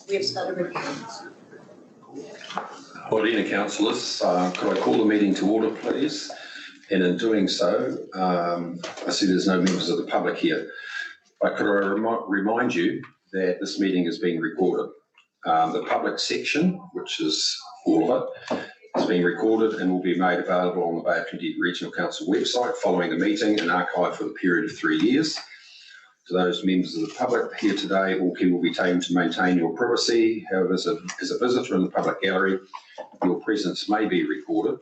We have started review. Well, evening, councillors. Could I call the meeting to order, please? And in doing so, I see there's no members of the public here. But could I remind you that this meeting is being recorded. The public section, which is all of it, is being recorded and will be made available on the Bay of Plenty Regional Council website following the meeting and archived for the period of 3 years. To those members of the public here today, all care will be taken to maintain your privacy. However, as a visitor in the public gallery, your presence may be recorded.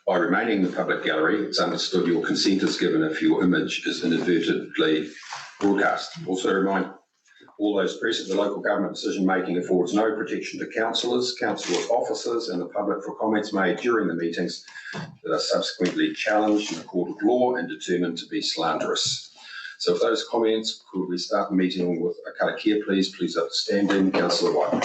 By remaining in the public gallery, it's understood your consent is given if your image is inadvertently broadcast. Also remind all those present, the local government decision-making affords no protection to councillors, councillors' officers and the public for comments made during the meetings that are subsequently challenged in a court of law and determined to be slanderous. So with those comments, could we start the meeting with a karakia, please? Please upstanding, Councillor White.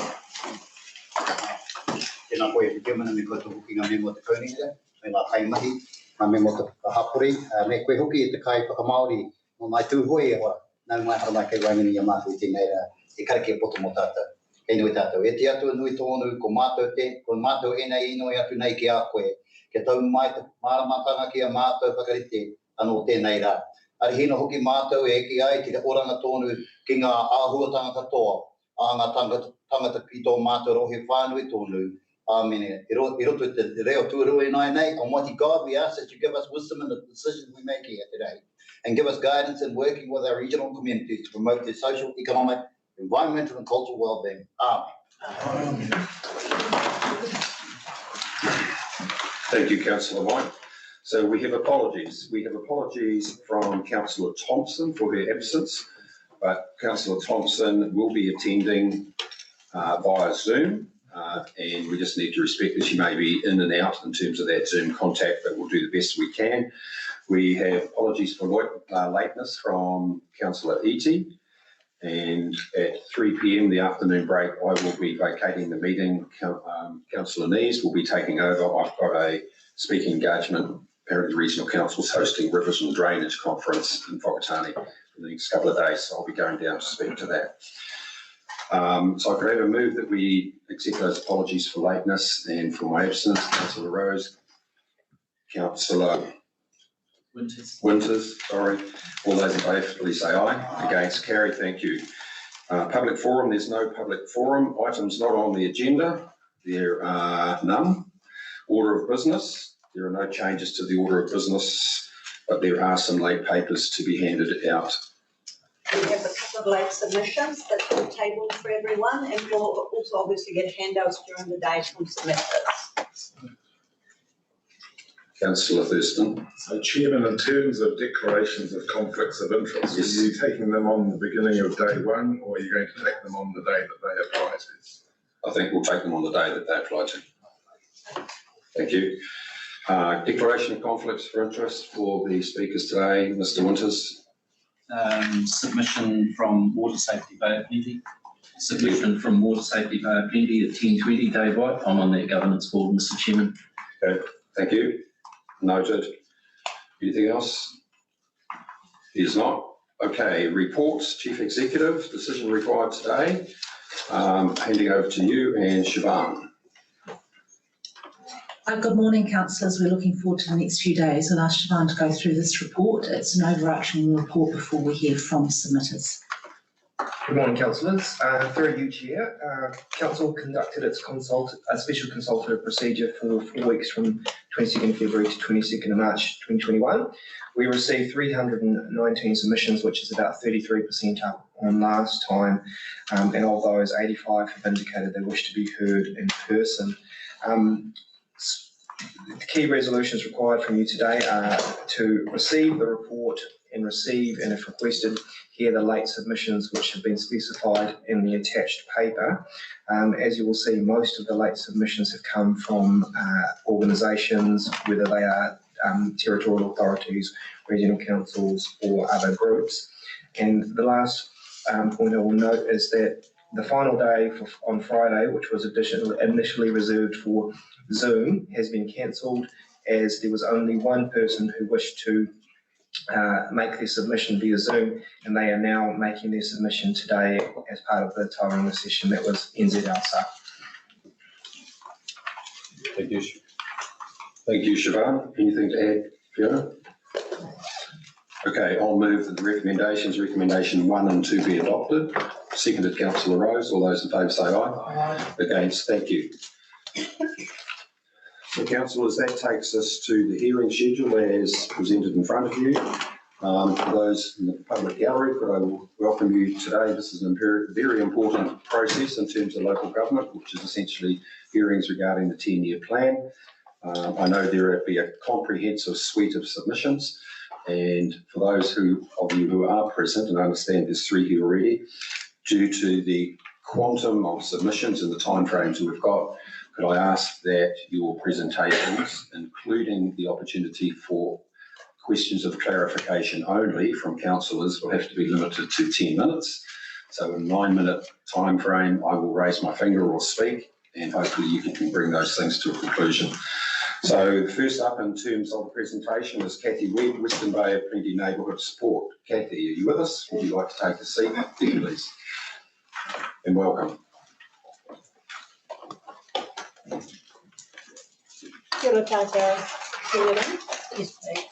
Tēnā koe e whiwhana me koe tuhuki ngā memo te kaunenga, me ngā kaimahi, ngā memo te hapuri, me koe huki e te kai whakamaori mo mai tūhoi e hoa. Nau mai hara mai kei wangini i a mātou i tēnei e karakia poto mo tātou. Kei nui tātou. E te atu nui tōnu ko mātou e nei inoi atu nei ki a koe. Ke tau mai te māramatanga ki a mātou whakarite anō tēnei rā. Ari hino hoki mātou e eki ai te oranga tōnu ki ngā āhuatanga katoa. A ngā tangata ki tō mātou rohe whānui tōnu. Amen. I roto te reo tuarua nei. Almighty God, we ask that you give us wisdom in the decisions we make here today, and give us guidance in working with our regional communities to promote their social, economic, environmental and cultural well-being. Amen. Thank you, Councillor White. So we have apologies. We have apologies from Councillor Thompson for her absence, but Councillor Thompson will be attending via Zoom. And we just need to respect that she may be in and out in terms of that Zoom contact, but we'll do the best we can. We have apologies for lateness from Councillor Eaty, and at 3 p.m, the afternoon break, I will be vacating the meeting. Councillor Nees will be taking over. I've got a speaking engagement. Apparently, Regional Council's hosting Rivers and Drainage Conference in Whakatane in the next couple of days, so I'll be going down to speak to that. So I could have a move that we accept those apologies for lateness and for my absence. Councillor Rose, Councillor Winters, sorry. All those in favour, please say aye. Against, carry, thank you. Public forum, there's no public forum. Items not on the agenda, there are none. Order of business, there are no changes to the order of business, but there are some late papers to be handed out. We have a couple of late submissions that we'll table for everyone, and we'll also obviously get handouts during the day from submitters. Councillor Thurston. So, Chairman, in terms of declarations of conflicts of interest, yes. Are you taking them on the beginning of day one, or are you going to take them on the day that they apply to? I think we'll take them on the day that they apply to. Thank you. Declaration of conflicts of interest for the speakers today. Mr. Winters. Submission from Water Safety Bay of Plenty. Submission from Water Safety Bay of Plenty at 10:20, Dave White. I'm on that governance board, Mr. Chairman. Okay, thank you. Noted. Anything else? It is not. Okay, reports, Chief Executive, decision required today. Handing over to you and Siobhan. Good morning, councillors. We're looking forward to the next few days. I'll ask Siobhan to go through this report. It's an overarching report before we hear from submitters. Good morning, councillors. Through you, Chair, Council conducted its special consultative procedure for 4 weeks from 22nd February to 22nd March 2021. We received 319 submissions, which is about 33% up on last time, and of those, 85 have indicated they wish to be heard in person. The key resolutions required from you today are to receive the report and receive, and if requested, hear the late submissions which have been specified in the attached paper. As you will see, most of the late submissions have come from organisations, whether they are territorial authorities, regional councils or other groups. And the last point I will note is that the final day on Friday, which was initially reserved for Zoom, has been cancelled as there was only one person who wished to make their submission via Zoom, and they are now making their submission today as part of the timing session that was NZLSA. Thank you. Thank you, Siobhan. Anything to add, Fiona? Okay, I'll move that the recommendation 1 and 2 be adopted. Seconded, Councillor Rose. All those in favour say aye. Aye. Against, thank you. So, councillors, that takes us to the hearing schedule as presented in front of you. For those in the public gallery, could I welcome you today? This is a very important process in terms of local government, which is essentially hearings regarding the 10-year plan. I know there will be a comprehensive suite of submissions, and for those of you who are present, and I understand there's 3 here already, due to the quantum of submissions and the timeframes we've got, could I ask that your presentations, including the opportunity for questions of clarification only from councillors, will have to be limited to 10 minutes. So in a 9-minute time frame, I will raise my finger or speak, and hopefully you can bring those things to a conclusion. So first up in terms of the presentation is Kathy Webb, Western Bay of Plenty Neighbourhood Support. Kathy, are you with us? Would you like to take a seat, please? And welcome. Kia ora tātou, Fiona. Yes, please.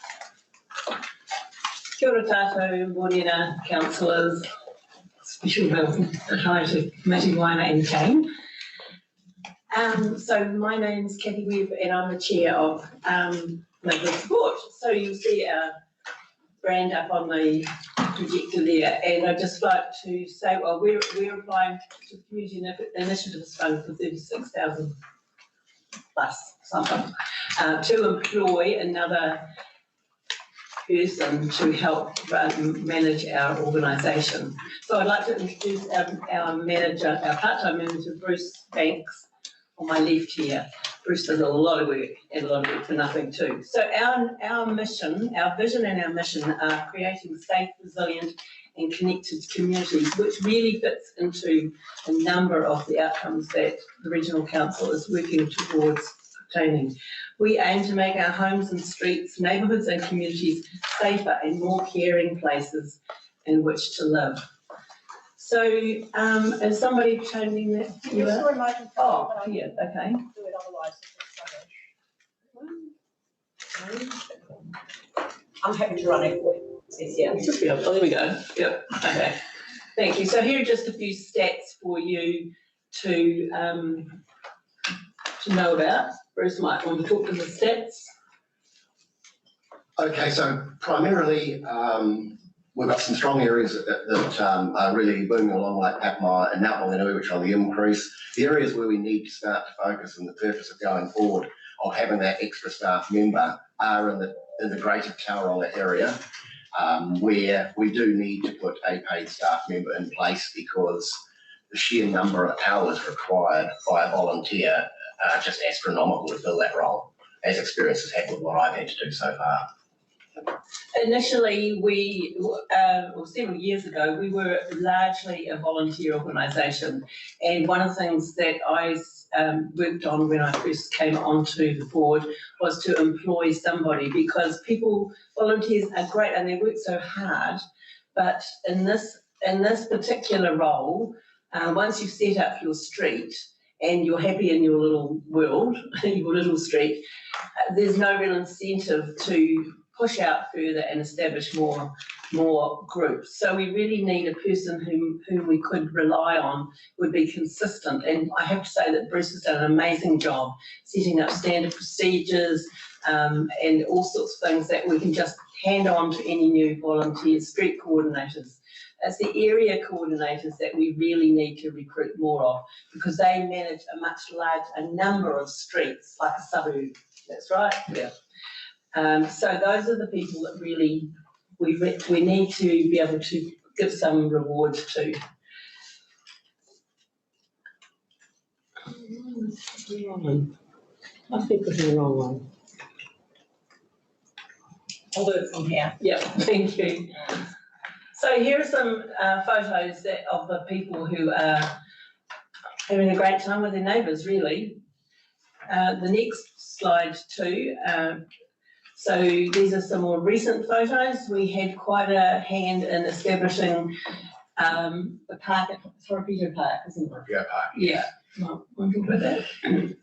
Kia ora tātou, Morena, councillors, special welcome to Committee Waina and Kane. So my name's Kathy Webb and I'm the chair of Neighbourhood Support. So you'll see our brand up on the projector there, and I'd just like to say, well, we're applying to the Community Initiatives Fund for 36,000 plus something to employ another person to help manage our organisation. So I'd like to introduce our manager, our part-time manager, Bruce Banks, on my left here. Bruce does a lot of work, and a lot of work for nothing too. So our mission, our vision and our mission are creating safe, resilient and connected communities, which really fits into a number of the outcomes that the Regional Council is working towards obtaining. We aim to make our homes and streets, neighbourhoods and communities safer and more caring places in which to live. So, is somebody turning that? You saw a microphone. Oh, but I yeah, okay. can't do it otherwise. I'm happy to run it for you. Yeah. Oh, there we go. Yep. Okay. Thank you. So here are just a few stats for you to know about. Bruce might want to talk to the stats. Okay, so primarily we've got some strong areas that are really booming along, like Apma and Naupawinui, which are the increase. The areas where we need to start to focus and the purpose of going forward of having that extra staff member are in the Greater Tauranga area, where we do need to put a paid staff member in place because the sheer number of hours required by a volunteer are just astronomical to fill that role, as experience has had with what I've had to do so far. Initially, or several years ago, we were largely a volunteer organisation, and one of the things that I worked on when I first came onto the board was to employ somebody, because volunteers are great and they work so hard, but in this particular role, once you've set up your street and you're happy in your little world, your little street, there's no real incentive to push out further and establish more groups. So we really need a person whom we could rely on, would be consistent. And I have to say that Bruce has done an amazing job setting up standard procedures and all sorts of things that we can just hand on to any new volunteers, street coordinators. It's the area coordinators that we really need to recruit more of, because they manage a number of streets, like a suburb. That's right, yeah. So those are the people that really we need to be able to give some rewards to. Must be putting the wrong one. I'll do it from here. Yeah, thank you. So here are some photos of the people who are having a great time with their neighbours, really. The next slide too. So these are some more recent photos. We had quite a hand in establishing the park at Torpedo Park, isn't it? Yeah, Park. Yeah. Want to talk about that?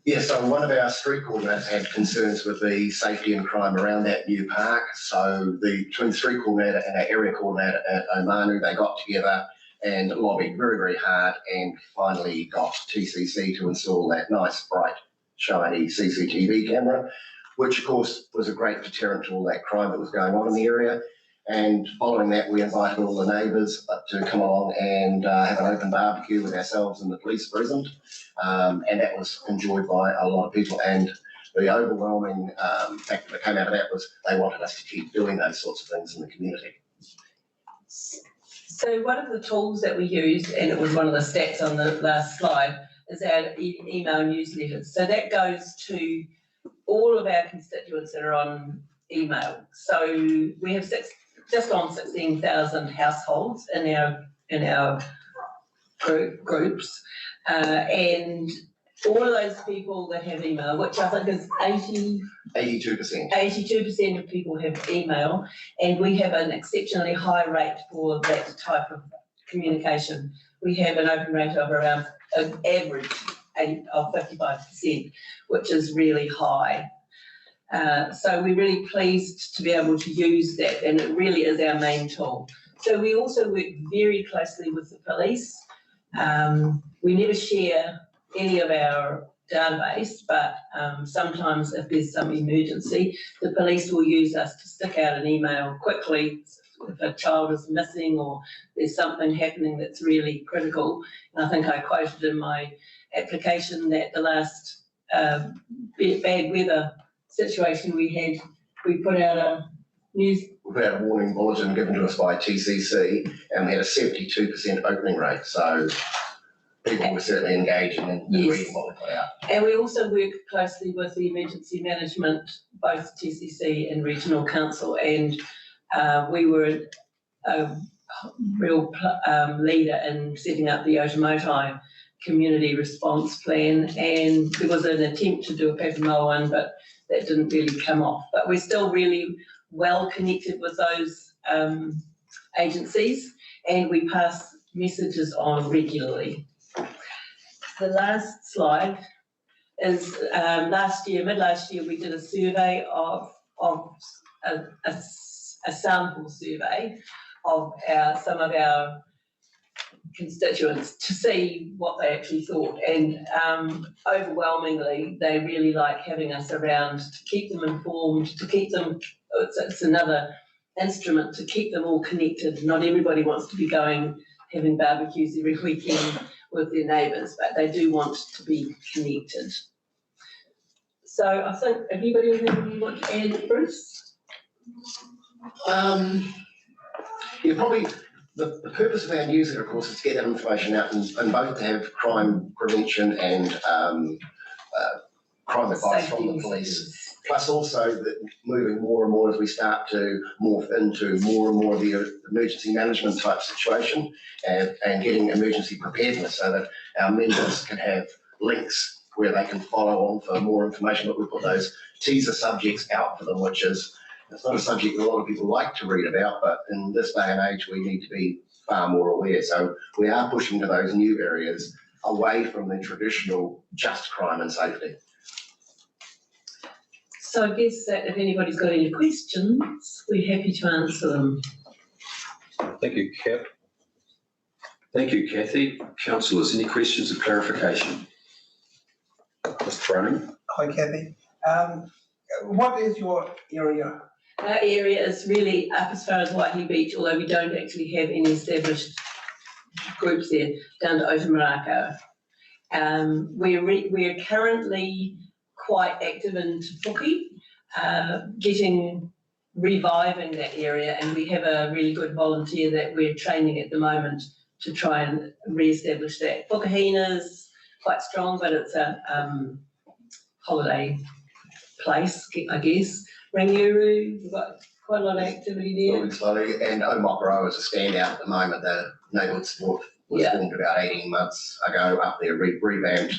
Yeah, so one of our street coordinators had concerns with the safety and crime around that new park. So between the street coordinator and our area coordinator at Omanu, they got together and lobbied very, very hard and finally got TCC to install that nice, bright, shiny CCTV camera, which of course was a great deterrent to all that crime that was going on in the area. And following that, we invited all the neighbours to come along and have an open barbecue with ourselves and the police present. And that was enjoyed by a lot of people. And the overwhelming fact that came out of that was they wanted us to keep doing those sorts of things in the community. So one of the tools that we used, and it was one of the stats on the last slide, is our email newsletters. So that goes to all of our constituents that are on email. So we have just on 16,000 households in our groups, and all of those people that have email, which I think is 82% of people have email, and we have an exceptionally high rate for that type of communication. We have an open rate of around an average of 55%, which is really high. So we're really pleased to be able to use that, and it really is our main tool. So we also work very closely with the police. We never share any of our database, but sometimes if there's some emergency, the police will use us to stick out an email quickly if a child is missing or there's something happening that's really critical. And I think I quoted in my application that the last bad weather situation we put out a news. We put out a warning bulletin given to us by TCC, and we had a 72% opening rate. So people were certainly engaging and reading what we put out. And we also work closely with the emergency management, both TCC and Regional Council, and we were a real leader in setting up the Otamotai community response plan, and there was an attempt to do a Papamoa one, but that didn't really come off. But we're still really well connected with those agencies, and we pass messages on regularly. The last slide is mid last year, we did a survey of a sample survey of some of our constituents to see what they actually thought, and overwhelmingly they really like having us around to keep them informed, to keep them, it's another instrument to keep them all connected. Not everybody wants to be having barbecues every weekend with their neighbours, but they do want to be connected. So I think, have you got anything you want to add, Bruce? Yeah, probably the purpose of our newsletter, of course, is to get that information out and both to have crime prevention and crime advice from the police. Plus also that moving more and more as we start to morph into more and more of the emergency management type situation and getting emergency preparedness so that our members can have links where they can follow on for more information. But we put those teaser subjects out for them, which is, it's not a subject that a lot of people like to read about, but in this day and age, we need to be far more aware. So we are pushing to those new areas away from the traditional just crime and safety. So I guess that if anybody's got any questions, we're happy to answer them. Thank you, Cap. Thank you, Kathy. Councillors, any questions or clarification? Mr. Cronin. Hi, Kathy. What is your area? Our area is really up as far as Whiteley Beach, although we don't actually have any established groups there, down to Otamaraka. We're currently quite active in Te Puke, reviving that area, and we have a really good volunteer that we're training at the moment to try and re-establish that. Pukahina's quite strong, but it's a holiday place, I guess. Ranguru, we've got quite a lot of activity there. Moving slowly, and Omokoro is a standout at the moment. The neighbourhood support was formed about 18 months ago up there, revamped,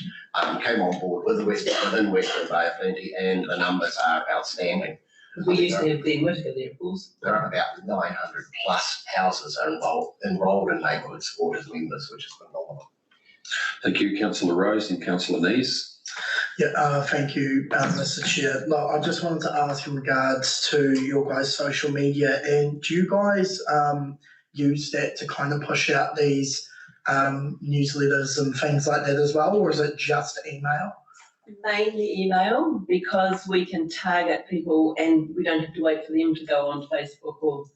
came on board within Western Bay of Plenty, and the numbers are outstanding. We used to have Glen Whitaker there, of course. There are about 900 plus houses are enrolled in neighbourhood support as members, which is phenomenal. Thank you, Councillor Rose and Councillor Nees. Yeah, thank you, Mr. Chair. Look, I just wanted to ask in regards to your guys' social media, and do you guys use that to kind of push out these newsletters and things like that as well, or is it just email? Mainly email, because we can target people and we don't have to wait for them to go on Facebook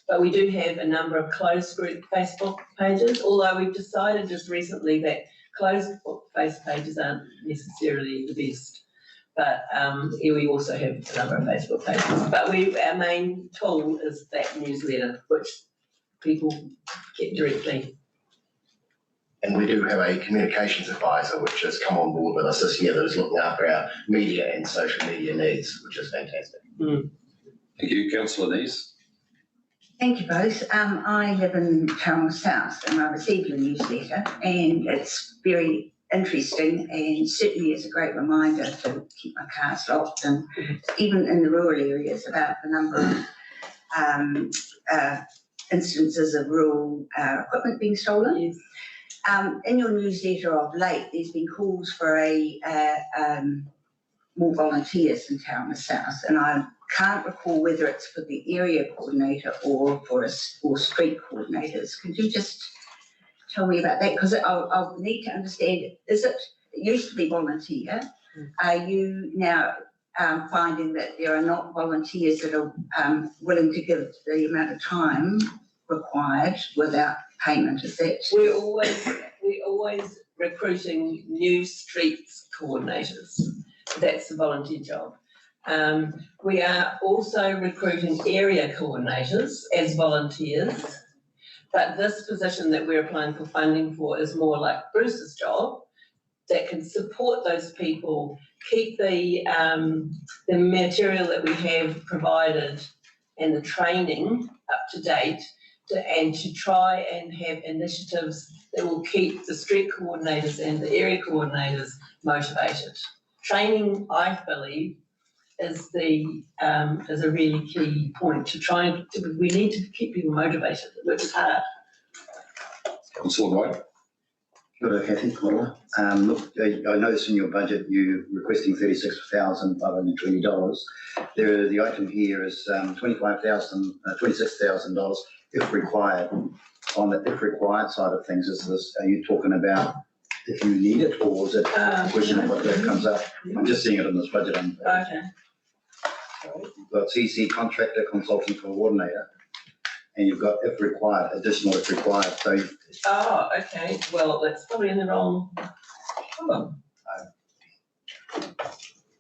but we do have a number of closed group Facebook pages, although we've decided just recently that closed face pages aren't necessarily the best. But we also have a number of Facebook pages. But our main tool is that newsletter, which people get directly. And we do have a communications advisor, which has come on board with us this year, that is looking after our media and social media needs, which is fantastic. Thank you, Councillor Nees. Thank you both. I live in Tauranga South and I received a newsletter and it's very interesting and certainly is a great reminder to keep my cars locked, and even in the rural areas about the number of instances of rural equipment being stolen. Yes. In your newsletter of late, there's been calls for more volunteers in Tauranga South, and I can't recall whether it's for the area coordinator or for street coordinators. Could you just tell me about that? Because I'll need to understand, it used to be volunteer. Are you now finding that there are not volunteers that are willing to give the amount of time required without payment? Is that? We're always recruiting new streets coordinators. That's the volunteer job. We are also recruiting area coordinators as volunteers, but this position that we're applying for funding for is more like Bruce's job, that can support those people, keep the material that we have provided and the training up to date, and to try and have initiatives that will keep the street coordinators and the area coordinators motivated. Training, I believe, is a really key point to try and we need to keep people motivated, which is hard. Councillor White. Kia ora, Kathy, Korola. Look, I noticed in your budget you're requesting $36,520. The item here is $26,000 if required. On the if required side of things, are you talking about if you need it, or is it a question of what that comes up? I'm just seeing it in this budget. Okay. You've got CC contractor, consultant coordinator, and you've got if required, additional if required. So. Oh, okay. Well, that's probably in the wrong column.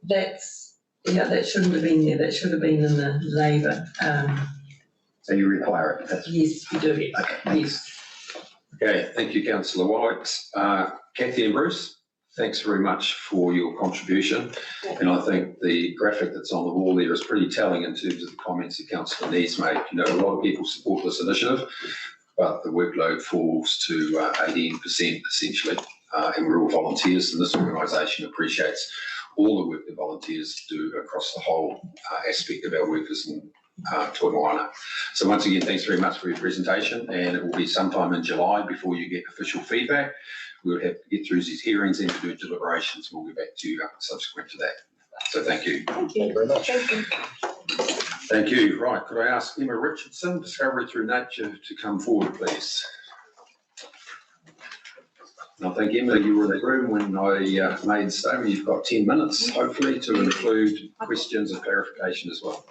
That shouldn't have been there. That should have been in the labour. So you require it? Yes, we do. Okay. Yes. Okay, thank you, Councillor White. Kathy and Bruce, thanks very much for your contribution. And I think the graphic that's on the wall there is pretty telling in terms of the comments that Councillor Nees made. You know, a lot of people support this initiative, but the workload falls to 18% essentially, and we're all volunteers, and this organisation appreciates all the work that volunteers do across the whole aspect of our workers in Toi Moana. So once again, thanks very much for your presentation, and it will be sometime in July before you get official feedback. We'll have to get through these hearings and to do deliberations. We'll get back to you subsequent to that. So thank you. Thank you very much. Thank you. Thank you. Right, could I ask Emma Richardson, Discovery Through Nature, to come forward, please? And I think, Emma, you were in the room when I made the statement. You've got 10 minutes, hopefully, to include questions and clarification as well.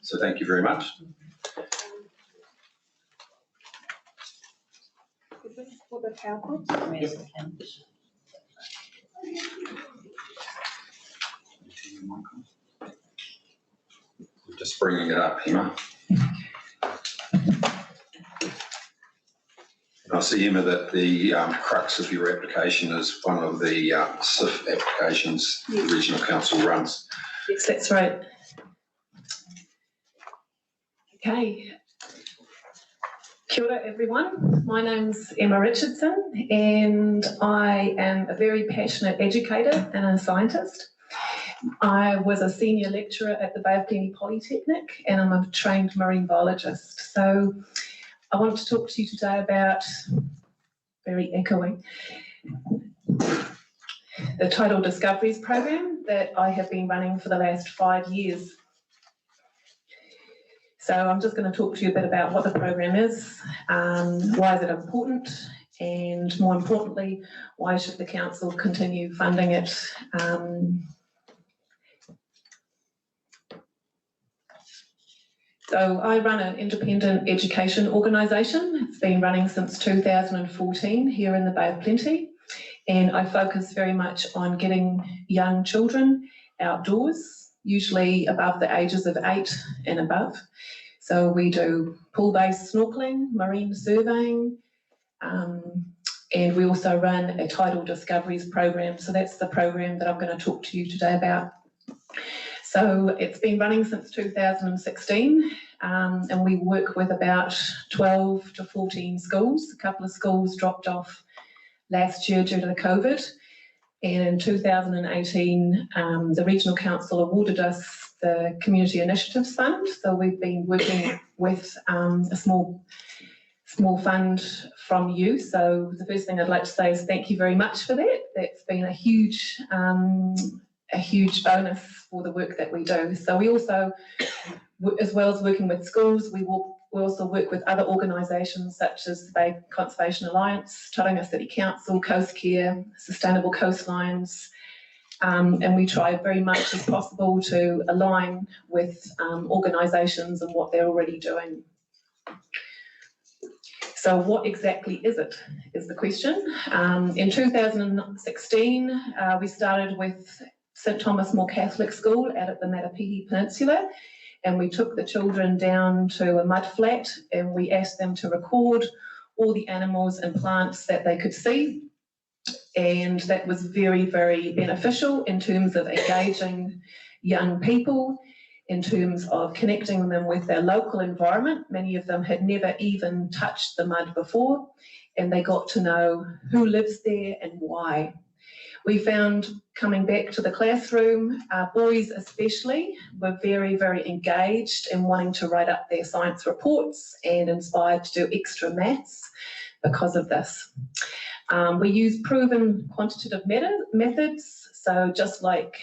So thank you very much. For the PowerPoint? Just bringing it up, Emma. And I see, Emma, that the crux of your application is one of the SIF applications the Regional Council runs. Yes, that's right. Okay. Kia ora, everyone. My name's Emma Richardson, and I am a very passionate educator and a scientist. I was a senior lecturer at the Bay of Plenty Polytechnic, and I'm a trained marine biologist. So I want to talk to you today about, very echoing, the Tidal Discoveries program that I have been running for the last 5 years. So I'm just going to talk to you a bit about what the program is, why is it important, and more importantly, why should the council continue funding it. So I run an independent education organisation. It's been running since 2014 here in the Bay of Plenty, and I focus very much on getting young children outdoors, usually above the ages of 8 and above. So we do pool-based snorkelling, marine surveying, and we also run a Tidal Discoveries program. So that's the program that I'm going to talk to you today about. So it's been running since 2016, and we work with about 12 to 14 schools. A couple of schools dropped off last year due to the COVID. And in 2018, the Regional Council awarded us the Community Initiatives Fund. So we've been working with a small fund from you. So the first thing I'd like to say is thank you very much for that. That's been a huge bonus for the work that we do. So we also, as well as working with schools, we also work with other organisations such as the Bay Conservation Alliance, Tauranga City Council, Coast Care, Sustainable Coastlines, and we try very much as possible to align with organisations and what they're already doing. So what exactly is it, is the question. In 2016, we started with St Thomas More Catholic School out at the Matapihi Peninsula, and we took the children down to a mud flat and we asked them to record all the animals and plants that they could see, and that was very, very beneficial in terms of engaging young people, in terms of connecting them with their local environment. Many of them had never even touched the mud before, and they got to know who lives there and why. We found, coming back to the classroom, boys especially were very, very engaged in wanting to write up their science reports and inspired to do extra maths because of this. We use proven quantitative methods, so just like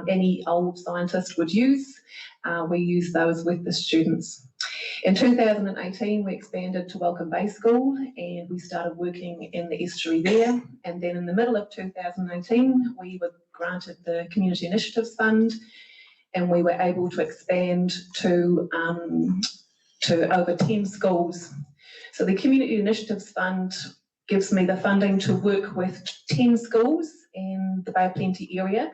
any old scientist would use, we use those with the students. In 2018, we expanded to Welcome Bay School and we started working in the estuary there. And then in the middle of 2019, we were granted the Community Initiatives Fund, and we were able to expand to over 10 schools. So the Community Initiatives Fund gives me the funding to work with 10 schools in the Bay of Plenty area.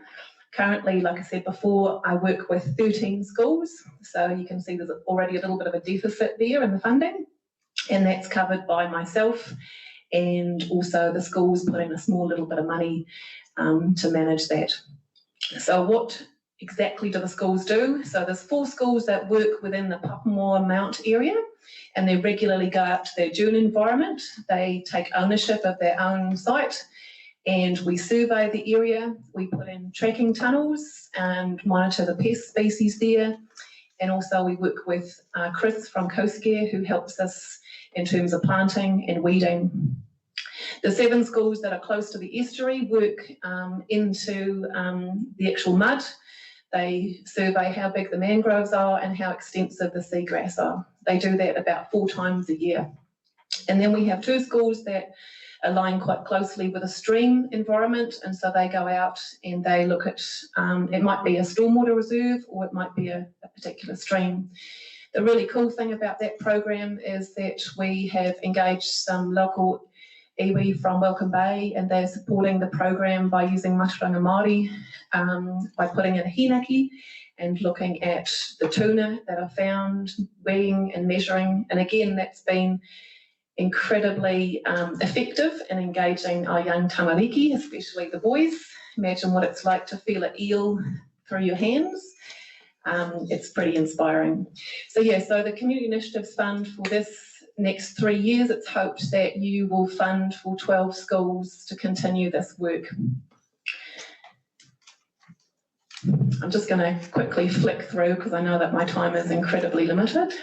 Currently, like I said before, I work with 13 schools, so you can see there's already a little bit of a deficit there in the funding, and that's covered by myself, and also the schools put in a small little bit of money to manage that. So what exactly do the schools do? So there's 4 schools that work within the Papamoa Mount area, and they regularly go out to their dune environment. They take ownership of their own site, and we survey the area. We put in tracking tunnels and monitor the pest species there. And also we work with Chris from Coast Care, who helps us in terms of planting and weeding. The 7 schools that are close to the estuary work into the actual mud. They survey how big the mangroves are and how extensive the seagrass are. They do that about 4 times a year. And then we have 2 schools that align quite closely with a stream environment, and so they go out and they look at, it might be a stormwater reserve or it might be a particular stream. The really cool thing about that program is that we have engaged some local iwi from Welcome Bay, and they're supporting the program by using Maturanga Māori, by putting in a hinaki and looking at the tuna that are found, weighing and measuring. And again, that's been incredibly effective in engaging our young tamariki, especially the boys. Imagine what it's like to feel an eel through your hands. It's pretty inspiring. So yeah, so the Community Initiatives Fund for this next 3 years, it's hoped that you will fund for 12 schools to continue this work. I'm just going to quickly flick through because I know that my time is incredibly limited.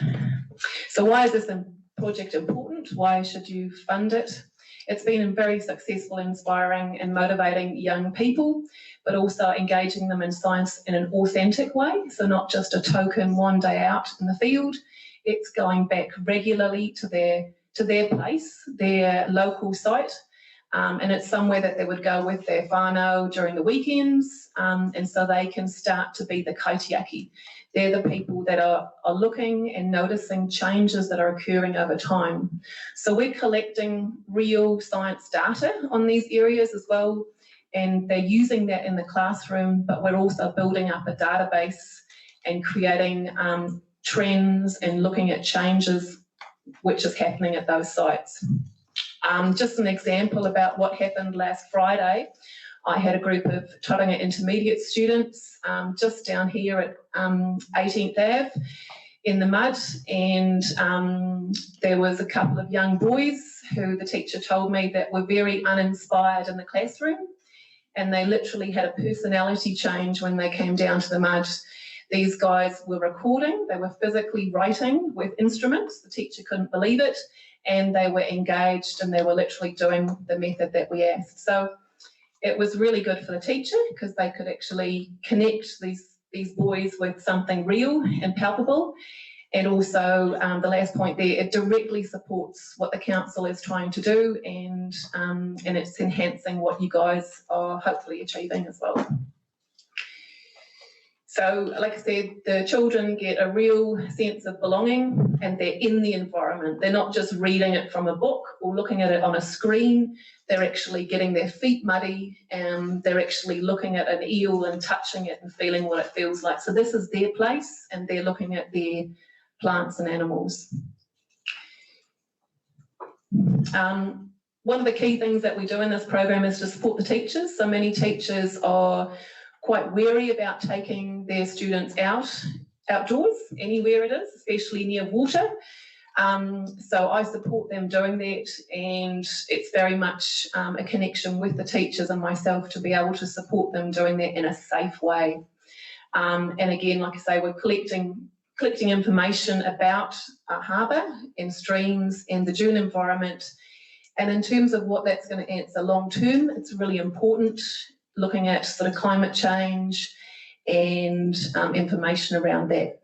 So why is this project important? Why should you fund it? It's been very successful, inspiring and motivating young people, but also engaging them in science in an authentic way. So not just a token one day out in the field. It's going back regularly to their place, their local site, and it's somewhere that they would go with their whānau during the weekends, and so they can start to be the kaitiaki. They're the people that are looking and noticing changes that are occurring over time. So we're collecting real science data on these areas as well, and they're using that in the classroom, but we're also building up a database and creating trends and looking at changes which is happening at those sites. Just an example about what happened last Friday. I had a group of Tauranga intermediate students just down here at 18th Ave in the mud, and there was a couple of young boys who the teacher told me that were very uninspired in the classroom, and they literally had a personality change when they came down to the mud. These guys were recording, they were physically writing with instruments, the teacher couldn't believe it, and they were engaged and they were literally doing the method that we asked. So it was really good for the teacher because they could actually connect these boys with something real and palpable. And also the last point there, it directly supports what the council is trying to do, and it's enhancing what you guys are hopefully achieving as well. So, like I said, the children get a real sense of belonging and they're in the environment. They're not just reading it from a book or looking at it on a screen. They're actually getting their feet muddy, and they're actually looking at an eel and touching it and feeling what it feels like. So this is their place, and they're looking at their plants and animals. One of the key things that we do in this program is to support the teachers. So many teachers are quite wary about taking their students outdoors, anywhere it is, especially near water. So I support them doing that, and it's very much a connection with the teachers and myself to be able to support them doing that in a safe way. And again, like I say, we're collecting information about our harbour and streams and the dune environment. And in terms of what that's going to answer long term, it's really important looking at sort of climate change and information around that.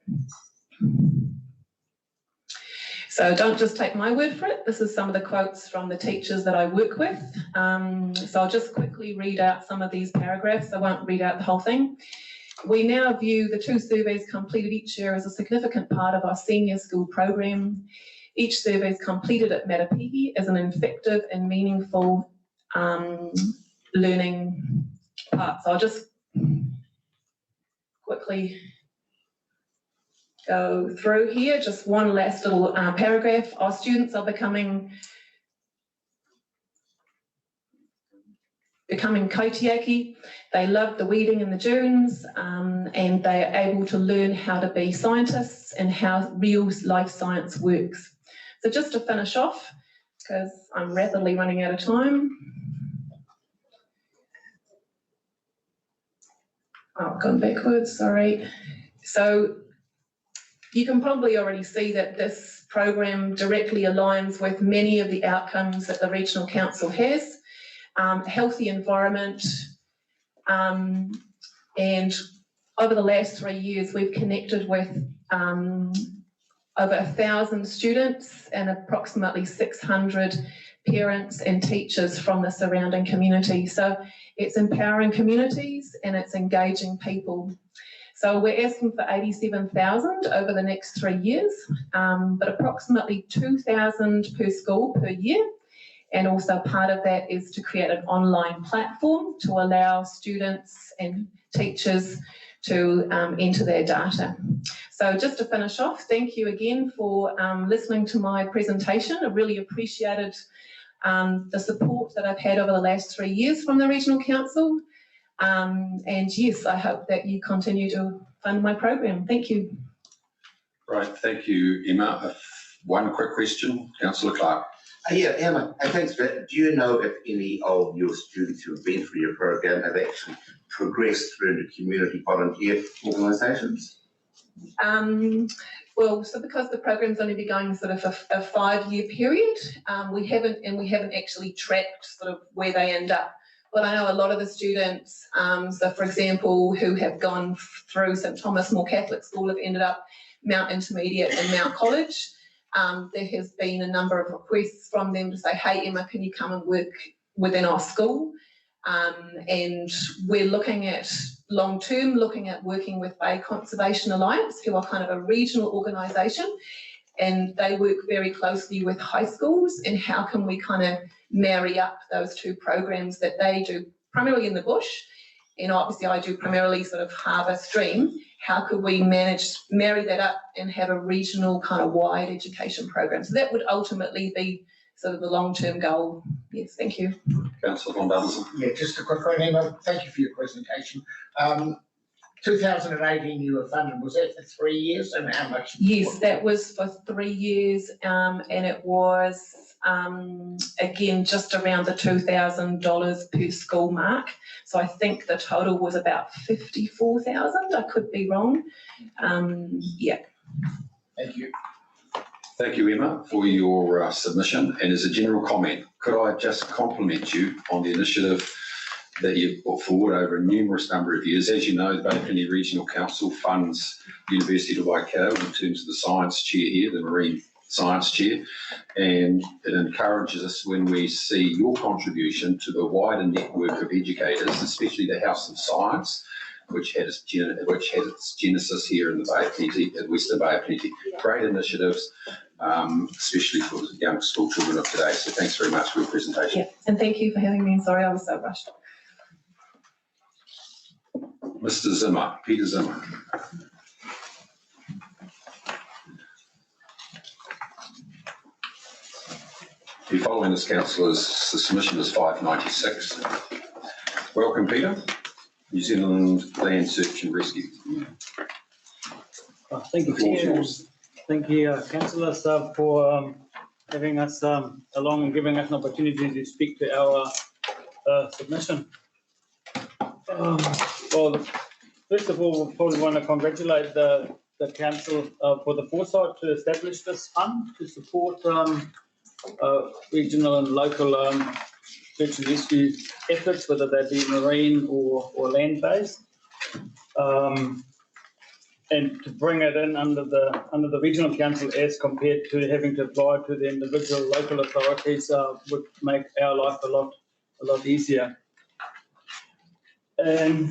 So don't just take my word for it. This is some of the quotes from the teachers that I work with. So I'll just quickly read out some of these paragraphs. I won't read out the whole thing. We now view the 2 surveys completed each year as a significant part of our senior school program. Each survey is completed at Matapihi as an effective and meaningful learning part. So I'll just quickly go through here. Just one last little paragraph. Our students are becoming kaitiaki. They love the weeding in the dunes, and they are able to learn how to be scientists and how real life science works. So just to finish off, because I'm rapidly running out of time. Oh, gone backwards, sorry. So you can probably already see that this program directly aligns with many of the outcomes that the Regional Council has. Healthy environment, and over the last 3 years we've connected with over 1,000 students and approximately 600 parents and teachers from the surrounding community. So it's empowering communities and it's engaging people. So we're asking for 87,000 over the next 3 years, but approximately 2,000 per school per year. And also part of that is to create an online platform to allow students and teachers to enter their data. So just to finish off, thank you again for listening to my presentation. I really appreciated the support that I've had over the last 3 years from the Regional Council. And yes, I hope that you continue to fund my program. Thank you. Right, thank you, Emma. One quick question, Councillor Clark. Yeah, Emma, thanks for that. Do you know if any of your students who have been through your program have actually progressed through into community volunteer organisations? Well, so because the program's only been going sort of a 5-year period, we haven't actually tracked sort of where they end up. But I know a lot of the students, so for example, who have gone through St Thomas More Catholic School have ended up Mount Intermediate and Mount College. There has been a number of requests from them to say, hey Emma, can you come and work within our school? And we're looking at long-term, looking at working with Bay Conservation Alliance, who are kind of a regional organisation, and they work very closely with high schools, and how can we kind of marry up those two programs that they do primarily in the bush, and obviously I do primarily sort of harbour stream. How could we marry that up and have a regional kind of wide education program? So that would ultimately be sort of the long-term goal. Yes, thank you. Councillor Von Duddleton. Yeah, just a quick one, Emma. Thank you for your presentation. 2018 you were funded, was that for 3 years, and how much? Yes, that was for 3 years, and it was again just around the $2,000 per school mark. So I think the total was about 54,000. I could be wrong. Yeah. Thank you. Thank you, Emma, for your submission. And as a general comment, could I just compliment you on the initiative that you've put forward over a numerous number of years? As you know, the Bay Plenty Regional Council funds University of Waikato in terms of the science chair here, the marine science chair, and it encourages us when we see your contribution to the wider network of educators, especially the House of Science, which had its genesis here in the Bay of Plenty, at Western Bay of Plenty. Great initiatives, especially for the young school children of today. So thanks very much for your presentation. Yeah, and thank you for having me. Sorry I was so rushed. Mr. Zimmer, Peter Zimmer. The following this councillor's submission is 596. Welcome, Peter. New Zealand Land Search and Rescue. Thank you, Chair. Thank you, councillors, for having us along and giving us an opportunity to speak to our submission. Well, first of all, we probably want to congratulate the council for the foresight to establish this fund to support regional and local search and rescue efforts, whether they be marine or land-based, and to bring it in under the regional council as compared to having to apply to the individual local authorities would make our life a lot easier. And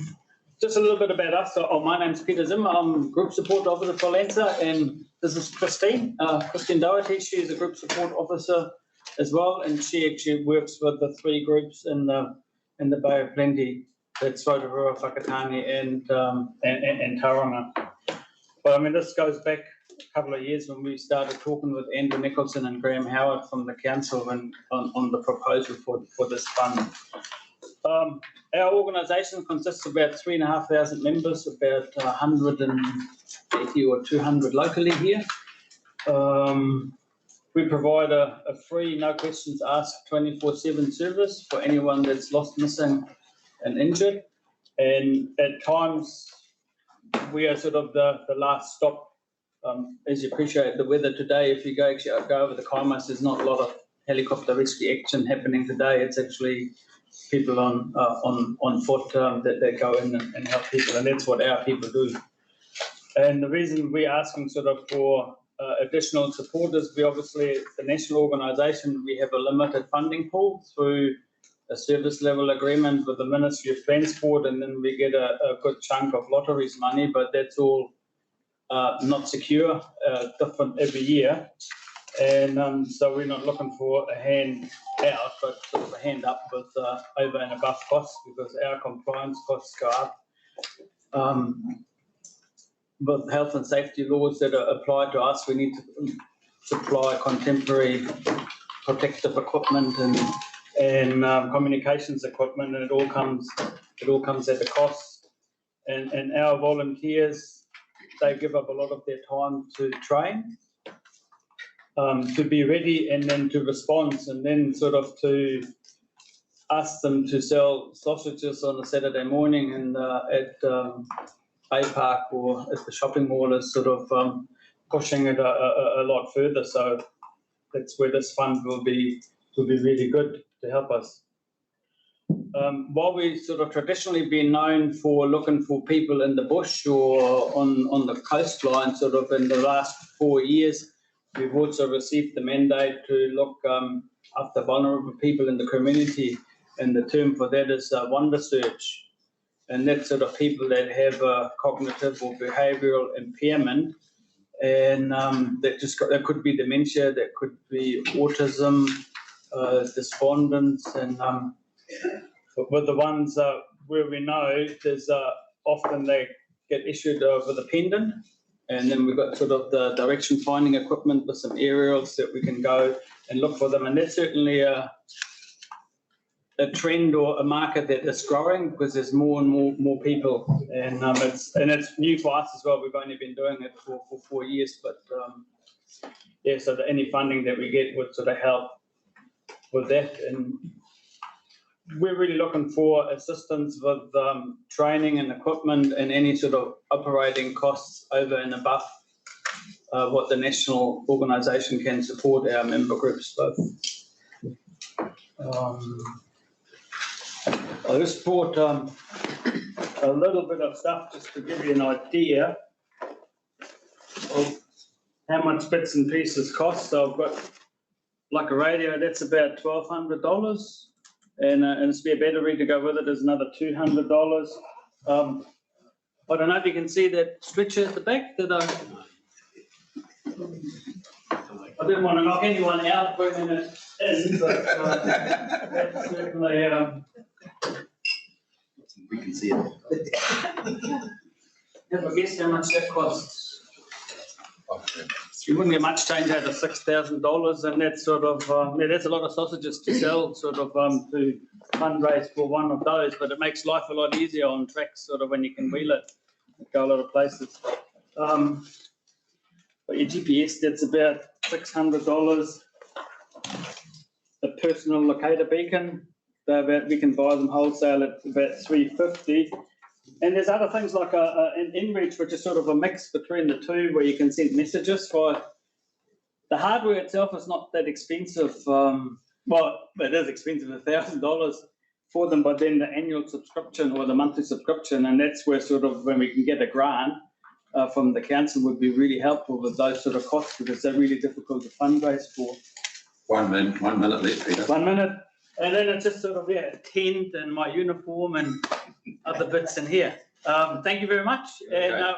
just a little bit about us. So, my name's Peter Zimmer. I'm Group Support Officer for LANSA, and this is Christine Doherty. She's a Group Support Officer as well, and she actually works with the 3 groups in the Bay of Plenty. That's Rotorua, Whakatane, and Tauranga. But I mean, this goes back a couple of years when we started talking with Andrew Nicholson and Graham Howard from the council on the proposal for this fund. Our organisation consists of about 3,500 members, about 180 or 200 locally here. We provide a free, no questions asked, 24/7 service for anyone that's lost, missing and injured. And at times, we are sort of the last stop. As you appreciate the weather today, if you go over the Kaimas, there's not a lot of helicopter rescue action happening today. It's actually people on foot that go in and help people, and that's what our people do. And the reason we're asking sort of for additional support is we obviously, the national organisation, we have a limited funding pool through a service level agreement with the Ministry of Transport, and then we get a good chunk of lotteries money, but that's all not secure, different every year. And so we're not looking for a hand out, but sort of a hand up with over and above costs, because our compliance costs go up. With health and safety laws that are applied to us, we need to supply contemporary protective equipment and communications equipment, and it all comes at a cost. And our volunteers, they give up a lot of their time to train. to be ready and then to respond, and then sort of to ask them to sell sausages on a Saturday morning and at Bay Park or at the shopping mall is sort of pushing it a lot further. So that's where this fund will be really good to help us. While we've sort of traditionally been known for looking for people in the bush or on the coastline, sort of in the last 4 years, we've also received the mandate to look after vulnerable people in the community, and the term for that is wonder search. And that's sort of people that have a cognitive or behavioural impairment, and that could be dementia, that could be autism, despondence, and with the ones where we know there's often they get issued with a pendant, and then we've got sort of the direction finding equipment with some aerials that we can go and look for them, and that's certainly a trend or a market that is growing because there's more and more people, and it's new for us as well. We've only been doing it for 4 years, but yeah, so any funding that we get would sort of help with that, and we're really looking for assistance with training and equipment and any sort of operating costs over and above what the national organisation can support our member groups with. I just brought a little bit of stuff just to give you an idea of how much bits and pieces cost. So I've got like a radio, that's about $1,200, and a spare battery to go with it is another $200. I don't know if you can see that stretcher at the back that I didn't want to knock anyone out bringing it in, but that's certainly we can see it. Have a guess how much that costs? You wouldn't get much change out of $6,000, and that's sort of that's a lot of sausages to sell, sort of to fundraise for one of those. But it makes life a lot easier on tracks, sort of when you can wheel it, go a lot of places. But your GPS, that's about $600. A personal locator beacon, we can buy them wholesale at about $350. And there's other things like an InReach, which is sort of a mix between the two, where you can send messages. For the hardware itself is not that expensive. Well, it is expensive, $1,000 for them, but then the annual subscription or the monthly subscription, and that's where sort of when we can get a grant from the council would be really helpful with those sort of costs, because they're really difficult to fundraise for. 1 minute left, Peter. 1 minute. And then it's just sort of, a tent and my uniform and other bits in here. Thank you very much. Okay. And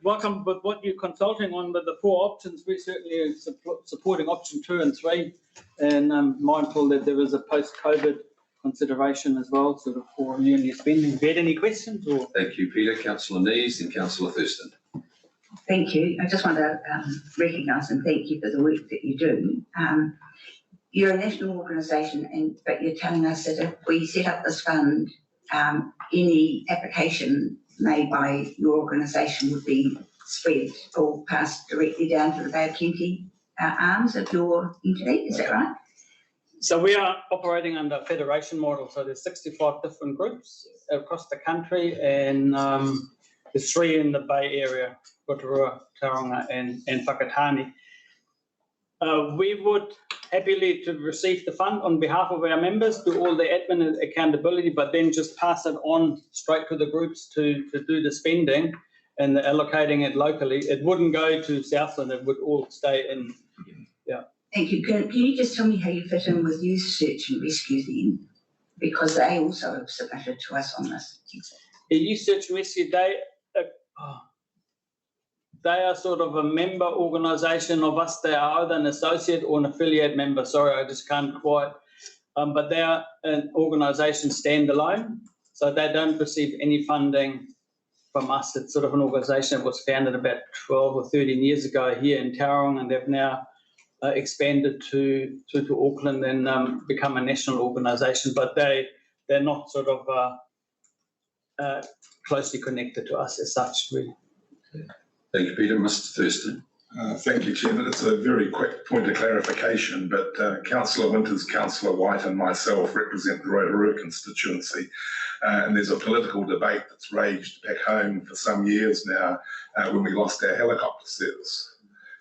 welcome with what you're consulting on with the 4 options. We certainly are supporting option 2 and 3, and I'm mindful that there is a post-COVID consideration as well, sort of for you and your spending. Have you had any questions? Or? Thank you, Peter. Councillor Neves and Councillor Thurston. Thank you. I just want to recognise and thank you for the work that you do. You're a national organisation, but you're telling us that if we set up this fund, any application made by your organisation would be spread or passed directly down to the Bay of Plenty arms of your entity. Is that right? So we are operating under a federation model. So there's 65 different groups across the country, and there's 3 in the Bay area, Rotorua, Tauranga and Whakatane. We would happily to receive the fund on behalf of our members, do all the admin and accountability, but then just pass it on straight to the groups to do the spending and the allocating it locally. It wouldn't go to Southland, it would all stay in. Yeah. Thank you. Can you just tell me how you fit in with Youth Search and Rescue then? Because they also have submitted to us on this. The Youth Search and Rescue, they are sort of a member organisation of us. They are either an associate or an affiliate member. Sorry, I just can't quite. But they are an organisation standalone, so they don't receive any funding from us. It's sort of an organisation that was founded about 12 or 13 years ago here in Tauranga, and they've now expanded to Auckland and become a national organisation. But they're not sort of closely connected to us as such, really. Thank you, Peter. Mr. Thurston. Thank you, Chairman. It's a very quick point of clarification, but Councillor Winters, Councillor White and myself represent the Rotorua constituency. And there's a political debate that's raged back home for some years now when we lost our helicopter service.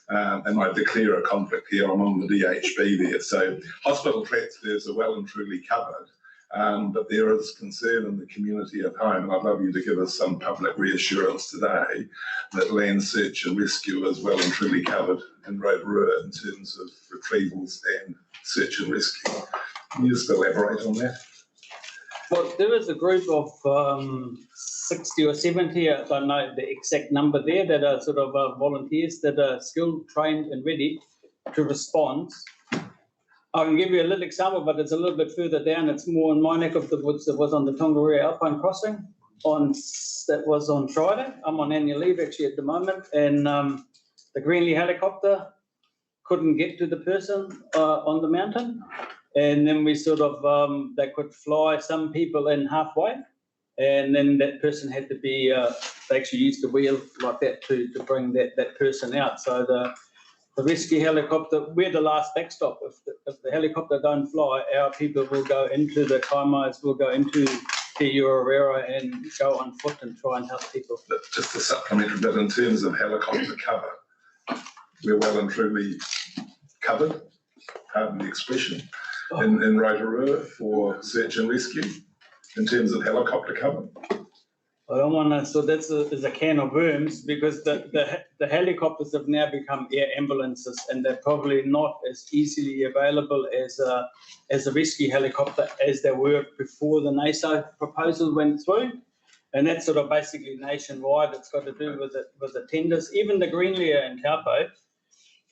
And I declare a conflict here. I'm on the DHB there. So hospital transfers are well and truly covered. But there is concern in the community at home, and I'd love you to give us some public reassurance today that land search and rescue is well and truly covered in Rotorua in terms of retrievals and search and rescue. Can you just elaborate on that? Well, there is a group of 60 or 70, I don't know the exact number there, that are sort of volunteers that are skilled, trained and ready to respond. I can give you a little example, but it's a little bit further down. It's more in my neck of the woods. It was on the Tongariro Alpine Crossing. That was on Friday. I'm on annual leave actually at the moment, and the Greenlee helicopter couldn't get to the person on the mountain, and then we sort of they could fly some people in halfway, and then that person had to be they actually used the wheel like that to bring that person out. So the rescue helicopter, we're the last backstop. If the helicopter don't fly, our people will go into the kaimais, will go into the Urarera and go on foot and try and help people. But just a supplementary bit in terms of helicopter cover, we're well and truly covered, pardon the expression, in Rotorua for search and rescue in terms of helicopter cover. I don't want to, so that's a can of worms, because the helicopters have now become air ambulances, and they're probably not as easily available as a rescue helicopter as they were before the NASO proposal went through. And that's sort of basically nationwide. It's got to do with the tenders. Even the Greenlee and Taupo,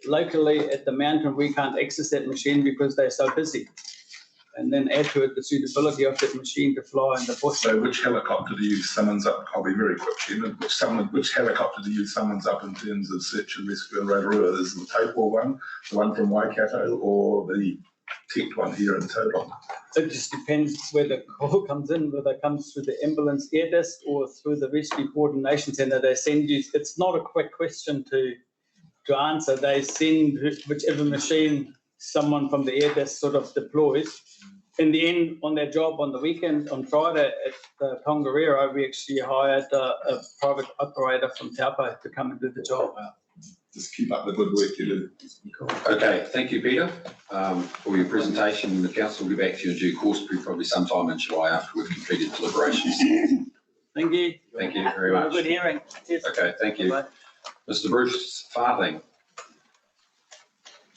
locally at the mountain, we can't access that machine because they're so busy. And then add to it the suitability of that machine to fly in the bush. So which helicopter do you summons up? I'll be very quick, Chairman. Which helicopter do you summons up in terms of search and rescue in Rotorua? Is the Taupo one, the one from Waikato, or the ticked one here in Tauranga? It just depends where the call comes in, whether it comes through the ambulance air desk or through the rescue coordination centre. They send you, it's not a quick question to answer. They send whichever machine someone from the air desk sort of deploys. In the end, on their job on the weekend, on Friday at the Tongariro, we actually hired a private operator from Taupo to come and do the job. Just keep up the good work you do. Okay, thank you, Peter, for your presentation. The council will be back to you in due course, probably sometime in July after we've completed deliberations. Thank you. Thank you very much. Good hearing. Cheers. Okay, thank you. Bye. Mr. Bruce Farthing,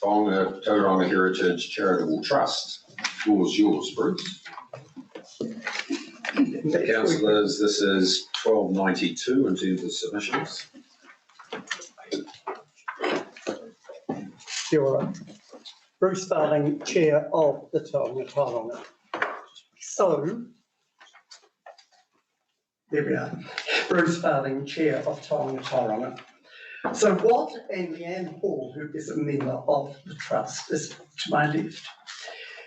Tauranga Heritage Charitable Trust. The floor is yours, Bruce. Councillors, this is 1292 in terms of submissions. Kia ora. Bruce Farthing, Chair of the Tauranga. So, there we are. Bruce Farthing, Chair of Tauranga. So what, and Leanne Hall, who is a member of the Trust, is to my left.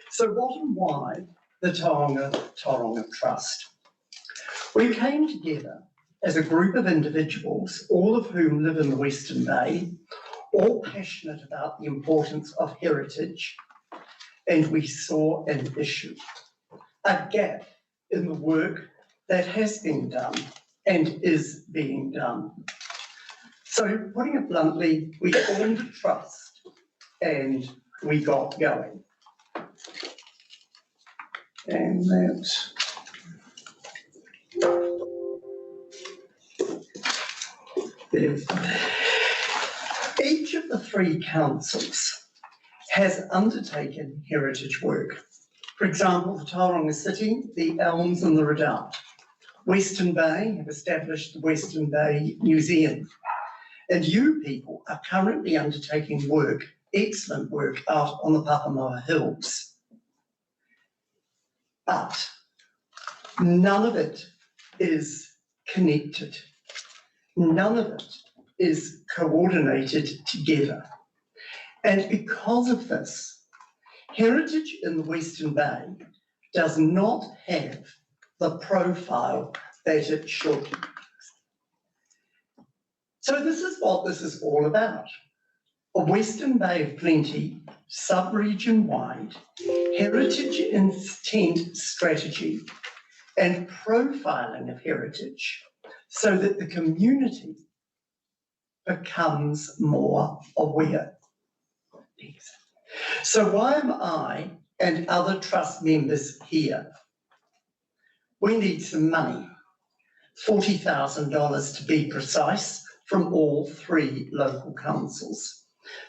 So what and why the Tauranga Trust? We came together as a group of individuals, all of whom live in the Western Bay, all passionate about the importance of heritage, and we saw an issue, a gap in the work that has been done and is being done. So putting it bluntly, we formed a trust and we got going. And that's there. Each of the three councils has undertaken heritage work. For example, the Tauranga City, the Elms and the Redoubt. Western Bay have established the Western Bay Museum. And you people are currently undertaking work, excellent work, out on the Papamoa Hills. But none of it is connected. None of it is coordinated together. And because of this, heritage in the Western Bay does not have the profile that it should. So this is what this is all about. a Western Bay of Plenty sub-region wide heritage intent strategy and profiling of heritage so that the community becomes more aware. So why am I and other trust members here? We need some money, $40,000 to be precise, from all 3 local councils.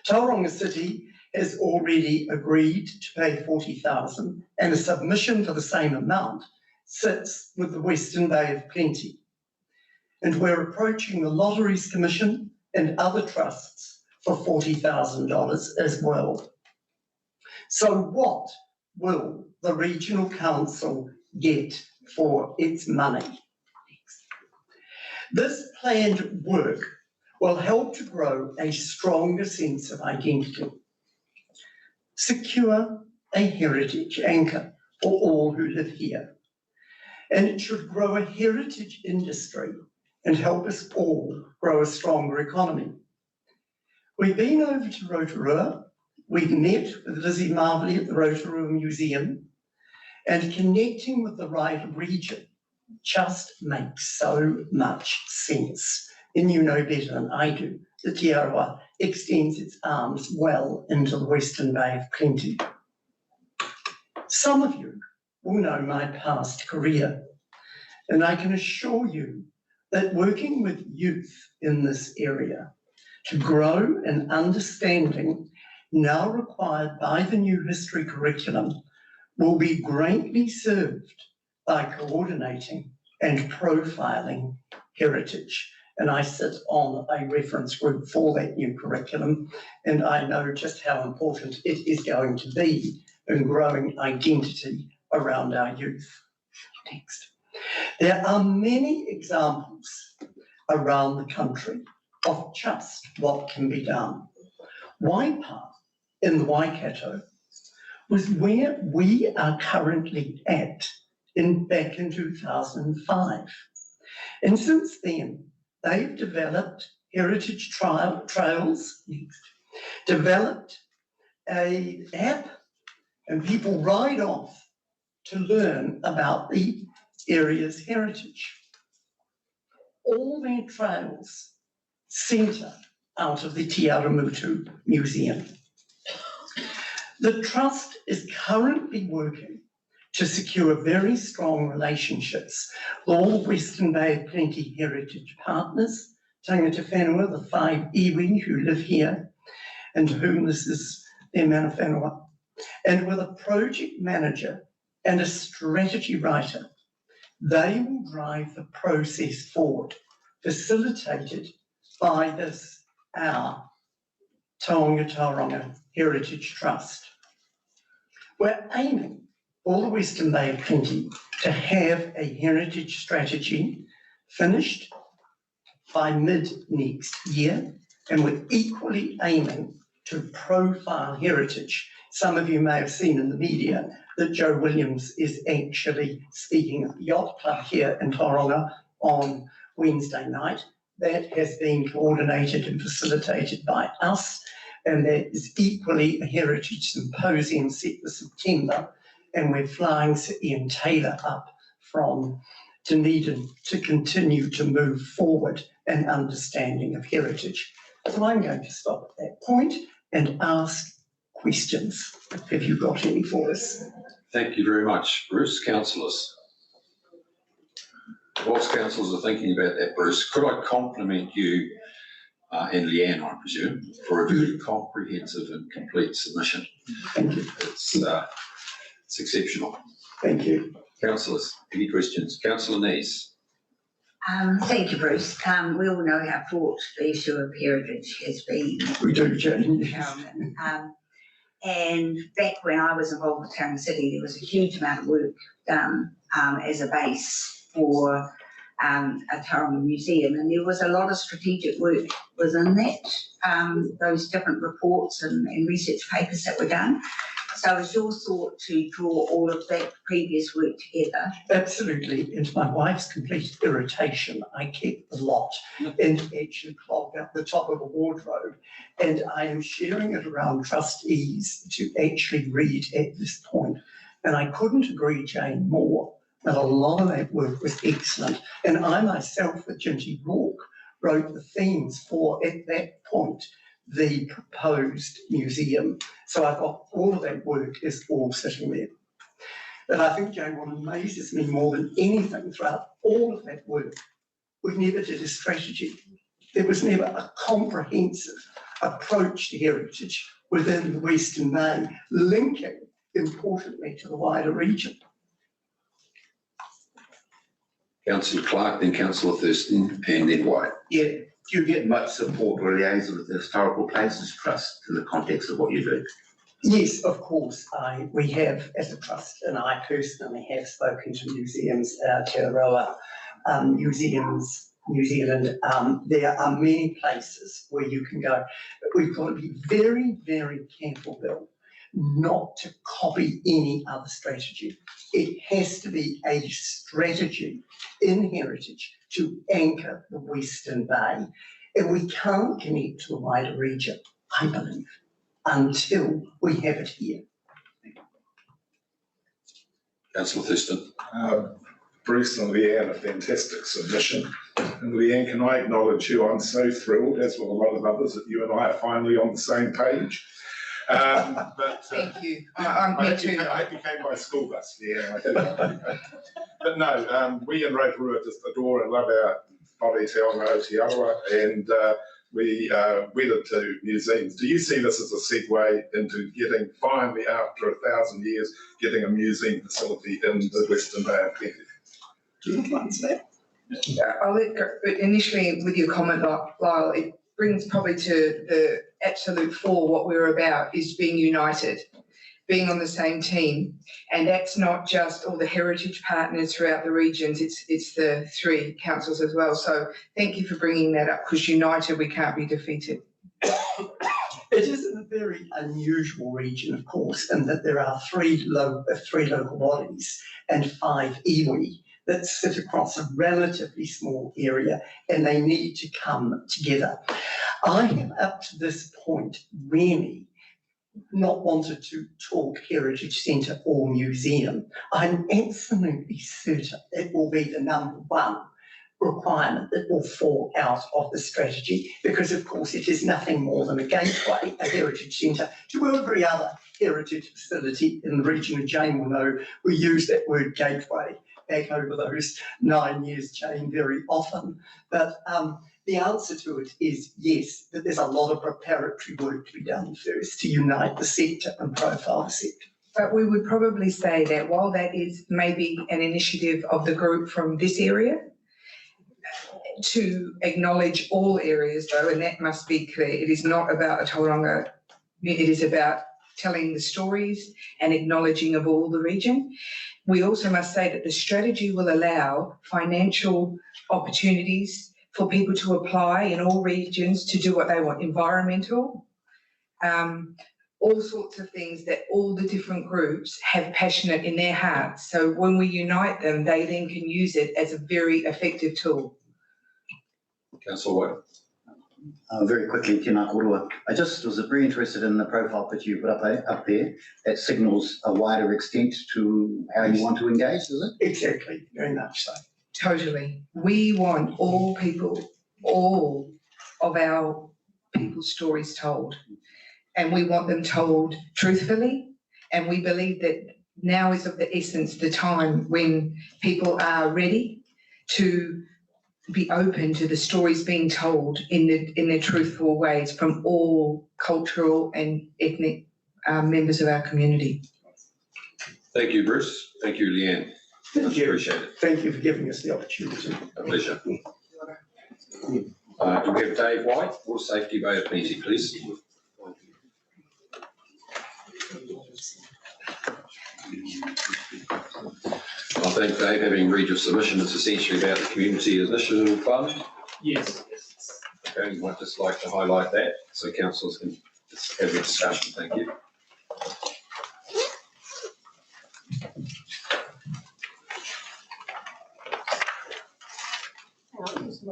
Tauranga City has already agreed to pay $40,000 and a submission for the same amount sits with the Western Bay of Plenty. And we're approaching the Lotteries Commission and other trusts for $40,000 as well. So what will the Regional Council get for its money? This planned work will help to grow a stronger sense of identity, secure a heritage anchor for all who live here, and it should grow a heritage industry and help us all grow a stronger economy. We've been over to Rotorua, we've met with Lizzie Marbley at the Rotorua Museum, and connecting with the right region just makes so much sense. And you know better than I do, the Te Arawa extends its arms well into the Western Bay of Plenty. Some of you will know my past career, and I can assure you that working with youth in this area to grow an understanding now required by the new history curriculum will be greatly served by coordinating and profiling heritage. And I sit on a reference group for that new curriculum, and I know just how important it is going to be in growing identity around our youth. Next. There are many examples around the country of just what can be done. Waipa in the Waikato was where we are currently at back in 2005. And since then, they've developed heritage trails, developed an app, and people ride off to learn about the area's heritage. All their trails centre out of the Te Aramutu Museum. The Trust is currently working to secure very strong relationships with all Western Bay of Plenty heritage partners, tangata whenua, the 5 iwi who live here, and whom this is their mana whenua, and with a project manager and a strategy writer. They will drive the process forward, facilitated by this, our Taonga Heritage Trust. We're aiming all the Western Bay of Plenty to have a heritage strategy finished by mid next year, and we're equally aiming to profile heritage. Some of you may have seen in the media that Joe Williams is actually speaking at the Yacht Club here in Tauranga on Wednesday night. That has been coordinated and facilitated by us, and there is equally a heritage symposium set for September, and we're flying Sir Ian Taylor up from Dunedin to continue to move forward an understanding of heritage. So I'm going to stop at that point and ask questions. Have you got any for us? Thank you very much, Bruce. Councillors. Whilst councillors are thinking about that, Bruce, could I compliment you and Leanne, I presume, for a very comprehensive and complete submission. Thank you. It's exceptional. Thank you. Councillors, any questions? Councillor Nees. Thank you, Bruce. We all know how fraught the issue of heritage has been. We do, Jane. And back when I was involved with Tauranga City, there was a huge amount of work done as a base for a Tauranga museum, and there was a lot of strategic work within that, those different reports and research papers that were done. So is your thought to draw all of that previous work together? Absolutely, and to my wife's complete irritation, I kept the lot and actually clogged up the top of a wardrobe. And I am sharing it around trustees to actually read at this point. And I couldn't agree, Jane, more that a lot of that work was excellent. And I myself, with Gingy Rourke, wrote the themes for, at that point, the proposed museum. So I've got all of that work is all sitting there. But I think, Jane, what amazes me more than anything throughout all of that work, we never did a strategy. There was never a comprehensive approach to heritage within the Western Bay, linking, importantly, to the wider region. Councillor Clark, then Councillor Thurston, and then White. Yeah, do you get much support or liaison with the Historical Places Trust in the context of what you do? Yes, of course, we have as a trust, and I personally have spoken to museums, Aotearoa, museums, New Zealand. There are many places where you can go, but we've got to be very, very careful, Bill, not to copy any other strategy. It has to be a strategy in heritage to anchor the Western Bay, and we can't connect to the wider region, I believe, until we have it here. Councillor Thurston. Bruce and Leanne, a fantastic submission. And Leanne, can I acknowledge you? I'm so thrilled, as will a lot of others, that you and I are finally on the same page. Thank you. Me too. I hope you came by school bus, yeah. But no, we in Rotorua just adore and love our Māori Te Ao Aotearoa, and we wedded to museums. Do you see this as a segue into getting, finally after 1,000 years, getting a museum facility in the Western Bay of Plenty? Do you want to say? I'll let go, but initially with your comment, Lyle, it brings probably to the absolute fore what we're about is being united, being on the same team. And that's not just all the heritage partners throughout the regions, it's the 3 councils as well. So thank you for bringing that up, because united we can't be defeated. It is a very unusual region, of course, in that there are 3 local bodies and 5 iwi that sit across a relatively small area, and they need to come together. I have up to this point really not wanted to talk heritage centre or museum. I'm absolutely certain it will be the number 1 requirement that will fall out of the strategy, because of course it is nothing more than a gateway, a heritage centre, to every other heritage facility in the region. And Jane will know we use that word gateway back over those 9 years, Jane, very often. But the answer to it is yes, that there's a lot of preparatory work to be done first to unite the sector and profile the sector. But we would probably say that while that is maybe an initiative of the group from this area, to acknowledge all areas though, and that must be clear, it is not about a Tauranga, it is about telling the stories and acknowledging of all the region. We also must say that the strategy will allow financial opportunities for people to apply in all regions to do what they want, environmental, all sorts of things that all the different groups have passionate in their hearts. So when we unite them, they then can use it as a very effective tool. Councillor White. Very quickly, tēnā korua. I just was very interested in the profile picture you put up there. That signals a wider extent to how you want to engage, is it? Exactly, very much so. Totally. We want all people, all of our people's stories told. And we want them told truthfully. And we believe that now is of the essence, the time when people are ready to be open to the stories being told in the truthful ways from all cultural and ethnic members of our community. Thank you, Bruce. Thank you, Leanne. Thank you. Appreciate it. Thank you for giving us the opportunity. A pleasure. Do we have Dave White, Water Safety Bay of Plenty, please? I think, Dave, having read your submission, it's essentially about the Community Initiative Fund. Yes. Okay, you might just like to highlight that so councillors can just have a discussion. Thank you. We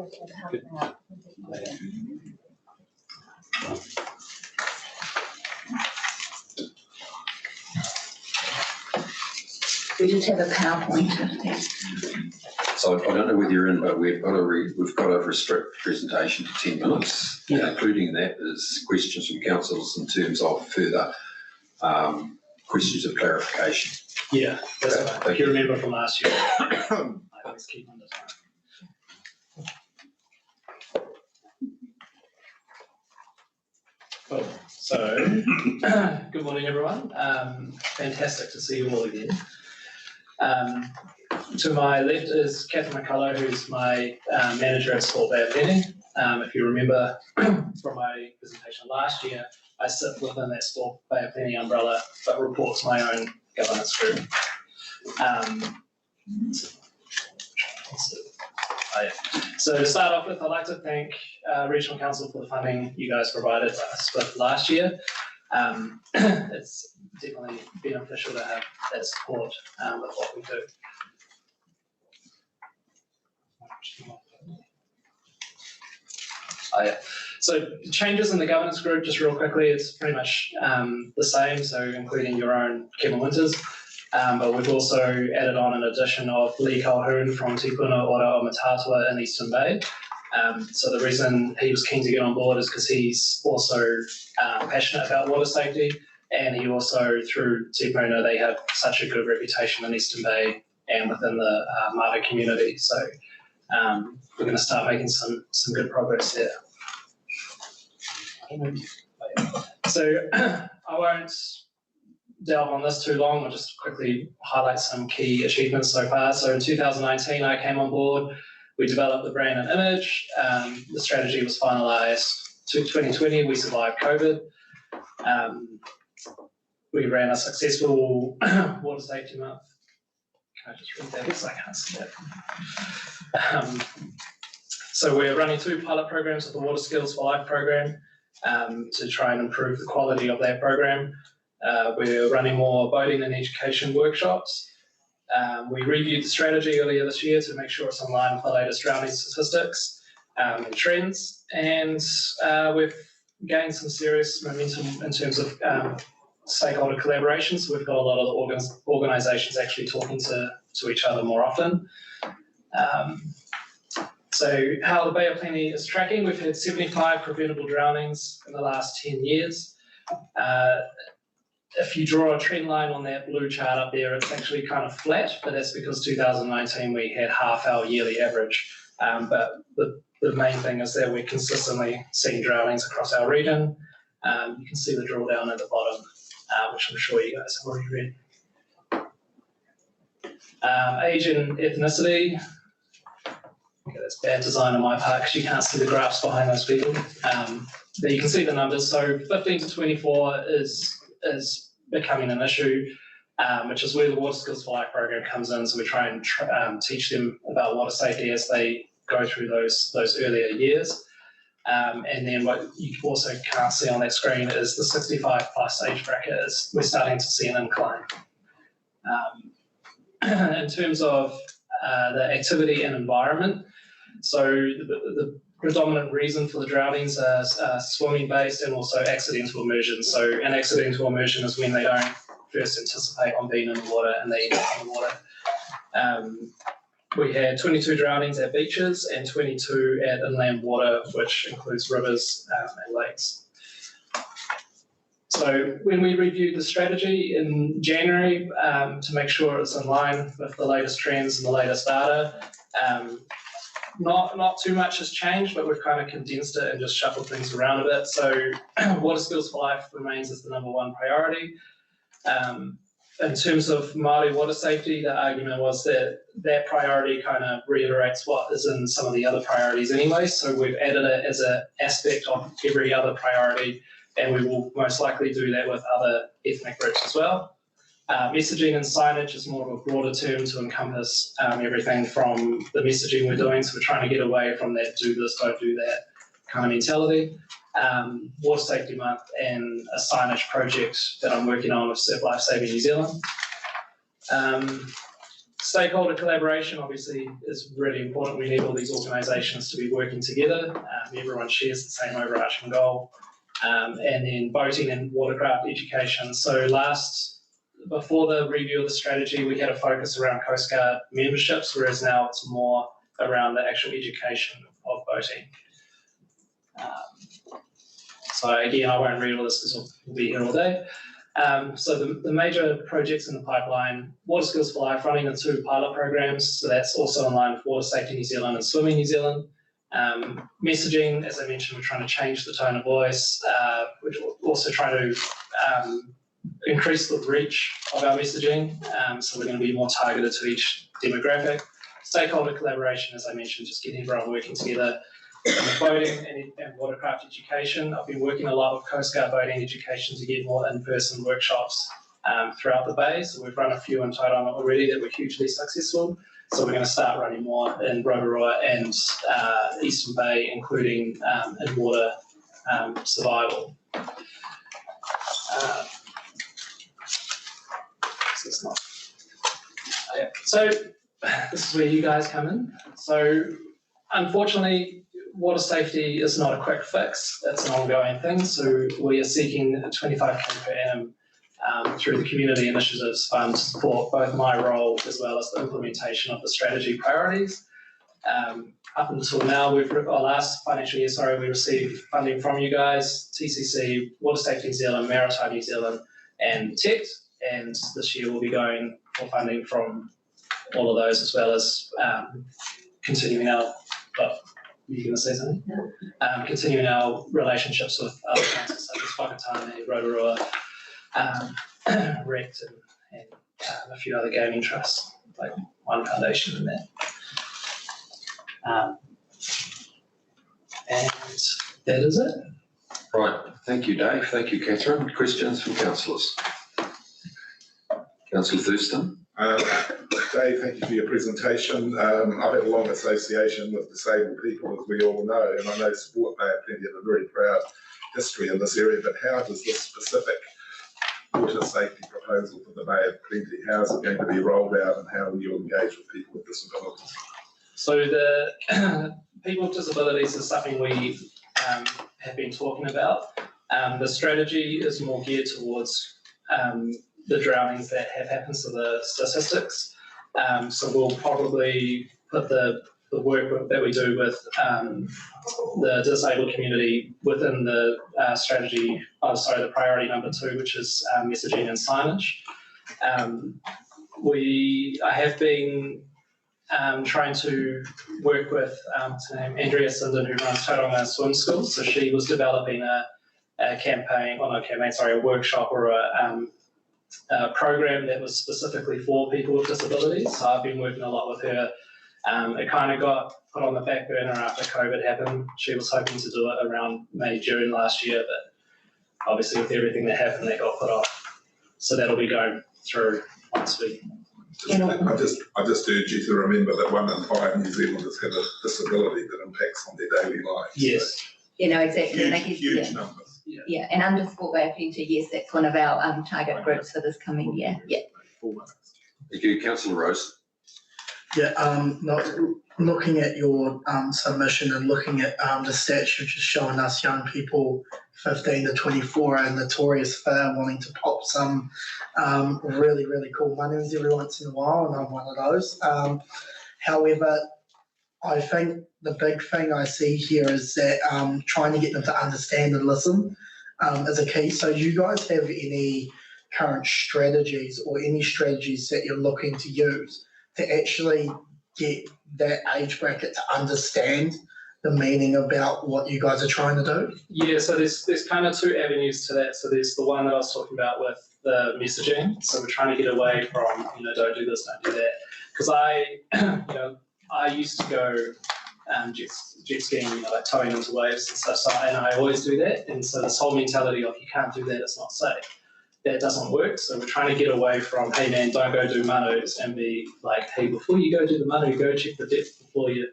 just have a PowerPoint. So I don't know whether you're in, but we've got to restrict presentation to 10 minutes. Yeah. Including that is questions from councillors in terms of further questions of clarification. Yeah, that's Okay, right. thank If you you. remember from last year, I always keep on this one. Cool. So, good morning, everyone. Fantastic to see you all again. To my left is Catherine McCullough, who's my manager at Sport Bay of Plenty. If you remember from my presentation last year, I sit within that Sport Bay of Plenty umbrella, but report to my own governance group. So to start off with, I'd like to thank Regional Council for the funding you guys provided us with last year. It's definitely beneficial to have that support with what we do. So changes in the governance group, just real quickly, it's pretty much the same, so including your own Kevin Winters. But we've also added on an addition of Lee Calhoun from Tipuna Ora o Matatua in Eastern Bay. So the reason he was keen to get on board is because he's also passionate about water safety, and he also, through Tipuna, they have such a good reputation in Eastern Bay and within the Māori community. So we're going to start making some good progress there. So I won't delve on this too long. I'll just quickly highlight some key achievements so far. So in 2019, I came on board. We developed the brand and image. The strategy was finalised. To 2020, we survived COVID. We ran a successful water safety month. Can I just read that because I can't see that? So we're running 2 pilot programs with the Water Skills for Life program to try and improve the quality of that program. We're running more boating and education workshops. We reviewed the strategy earlier this year to make sure it's in line with the latest drowning statistics and trends. And we've gained some serious momentum in terms of stakeholder collaboration. So we've got a lot of the organisations actually talking to each other more often. So how the Bay of Plenty is tracking, we've had 75 preventable drownings in the last 10 years. If you draw a trend line on that blue chart up there, it's actually kind of flat, but that's because 2019 we had half our yearly average. But the main thing is that we're consistently seeing drownings across our region. You can see the drill down at the bottom, which I'm sure you guys have already read. Age and ethnicity. Okay, that's bad design on my part because you can't see the graphs behind those people. But you can see the numbers. So 15 to 24 is becoming an issue, which is where the Water Skills for Life program comes in. So we try and teach them about water safety as they go through those earlier years. And then what you also can't see on that screen is the 65 plus age bracket we're starting to see an incline. In terms of the activity and environment, so the predominant reason for the drownings are swimming based and also accidental immersion. So an accidental immersion is when they don't first anticipate on being in the water and they end up in the water. We had 22 drownings at beaches and 22 at inland water, which includes rivers and lakes. So when we reviewed the strategy in January to make sure it's in line with the latest trends and the latest data, not too much has changed, but we've kind of condensed it and just shuffled things around a bit. So Water Skills for Life remains as the #1 priority. In terms of Māori water safety, the argument was that that priority kind of reiterates what is in some of the other priorities anyway. So we've added it as an aspect of every other priority, and we will most likely do that with other ethnic groups as well. Messaging and signage is more of a broader term to encompass everything from the messaging we're doing. So we're trying to get away from that do this, don't do that kind of mentality. Water Safety Month and a signage project that I'm working on with Surf Life Saving New Zealand. Stakeholder collaboration obviously is really important. We need all these organisations to be working together. Everyone shares the same overarching goal. And then voting and watercraft education. So before the review of the strategy, we had a focus around Coast Guard memberships, whereas now it's more around the actual education of voting. So again, I won't read all this because we'll be here all day. So the major projects in the pipeline, Water Skills for Life, running the 2 pilot programs. So that's also in line with Water Safety New Zealand and Swimming New Zealand. Messaging, as I mentioned, we're trying to change the tone of voice. We're also trying to increase the reach of our messaging. So we're going to be more targeted to each demographic. Stakeholder collaboration, as I mentioned, just getting everyone working together. Voting and watercraft education. I've been working a lot with Coast Guard voting education to get more in-person workshops throughout the bay. So we've run a few in Tauranga already that were hugely successful. So we're going to start running more in Rotorua and Eastern Bay, including in water survival. So this is where you guys come in. So unfortunately, water safety is not a quick fix. It's an ongoing thing. So we are seeking 25k per annum through the Community Initiatives Fund to support both my role as well as the implementation of the strategy priorities. Up until now, last financial year, we received funding from you guys, TCC, Water Safety New Zealand, Maritime New Zealand, and TECT. And this year we'll be going for funding from all of those, as well as continuing our, you're going to say something? Yeah. Continuing our relationships with other councils such as Whakatane, Rotorua, Rect, and a few other gaming trusts, like One Foundation and that. And that is it. Right, thank you, Dave. Thank you, Catherine. Questions from councillors? Councillor Thurston. Dave, thank you for your presentation. I've had a long association with disabled people, as we all know, and I know Sport Bay have plenty of a very proud history in this area, but how does this specific water safety proposal for the Bay of Plenty, how is it going to be rolled out, and how will you engage with people with disabilities? So the people with disabilities is something we have been talking about. The strategy is more geared towards the drownings that have happened to the statistics. So we'll probably put the work that we do with the disabled community within the strategy, the priority number 2, which is messaging and signage. I have been trying to work with Andrea Sinden, who runs Tauranga Swim Schools. So she was developing a workshop or a program that was specifically for people with disabilities. So I've been working a lot with her. It kind of got put on the back burner after COVID happened. She was hoping to do it around May, June last year, but obviously with everything that happened, that got put off. So that'll be going through once we. I just urge you to remember that 1 in 5 New Zealanders have a disability that impacts on their daily lives. Yes. So exactly. Huge numbers. Yeah, and under Sport Bay of Plenty, yes, that's one of our target groups for this coming year. Yeah. Thank you, Councillor Rose. Yeah, looking at your submission and looking at the stats you're just showing us, young people 15 to 24 are notorious for wanting to pop some really, really cool monies every once in a while, and I'm one of those. However, I think the big thing I see here is that trying to get them to understand and listen is a key. So you guys have any current strategies or any strategies that you're looking to use to actually get that age bracket to understand the meaning about what you guys are trying to do? Yeah, so there's kind of 2 avenues to that. So there's the one that I was talking about with the messaging. So we're trying to get away from, don't do this, don't do that. Because I used to go jet skiing, like towing into waves and stuff, and I always do that. And so this whole mentality of you can't do that, it's not safe, that doesn't work. So we're trying to get away from, hey man, don't go do manos, and be like, hey, before you go do the mano, go check the depth before you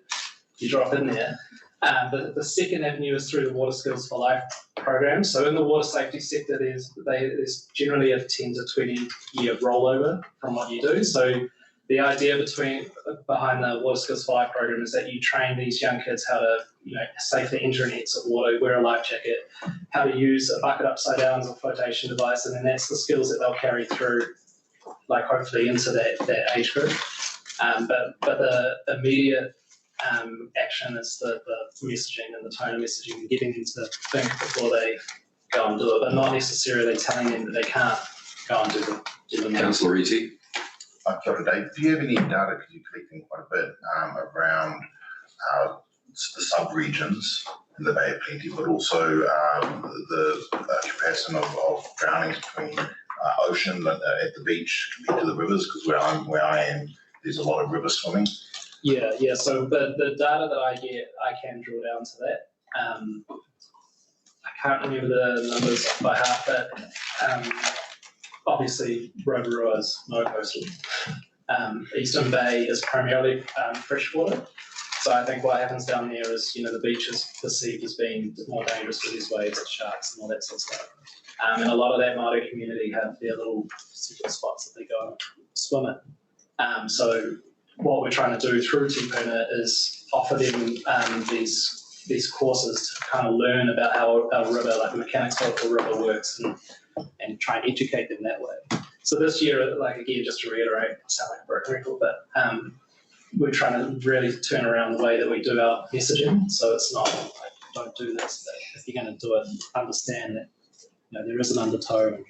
drop in there. But the second avenue is through the Water Skills for Life program. So in the water safety sector, there's generally a 10 to 20 year rollover from what you do. So the idea behind the Water Skills for Life program is that you train these young kids how to, safely enter and exit water, wear a life jacket, how to use a bucket upside down as a flotation device, and then that's the skills that they'll carry through, like hopefully into that age group. But the immediate action is the messaging and the tone of messaging and getting them to think before they go and do it, but not necessarily telling them that they can't go and do the Councillor Iti. Kia ora, Dave. Do you have any data, because you're collecting quite a bit, around the sub-regions in the Bay of Plenty, but also the comparison of drownings between ocean at the beach compared to the rivers? Because where I am, there's a lot of river swimming. Yeah. So the data that I get, I can drill down to that. I can't remember the numbers by heart, but obviously Rotorua is no coastal. Eastern Bay is primarily freshwater. So I think what happens down there is, the beach is perceived as being more dangerous for these waves and sharks and all that sort of stuff. And a lot of that Māori community have their little secret spots that they go and swim in. So what we're trying to do through Tupuna is offer them these courses to kind of learn about how a river, like the mechanics of a river works, and try and educate them that way. So this year, again, just to reiterate, I sound like a broken record, but we're trying to really turn around the way that we do our messaging. So it's not like, don't do this, but if you're going to do it, understand that there is an undertow and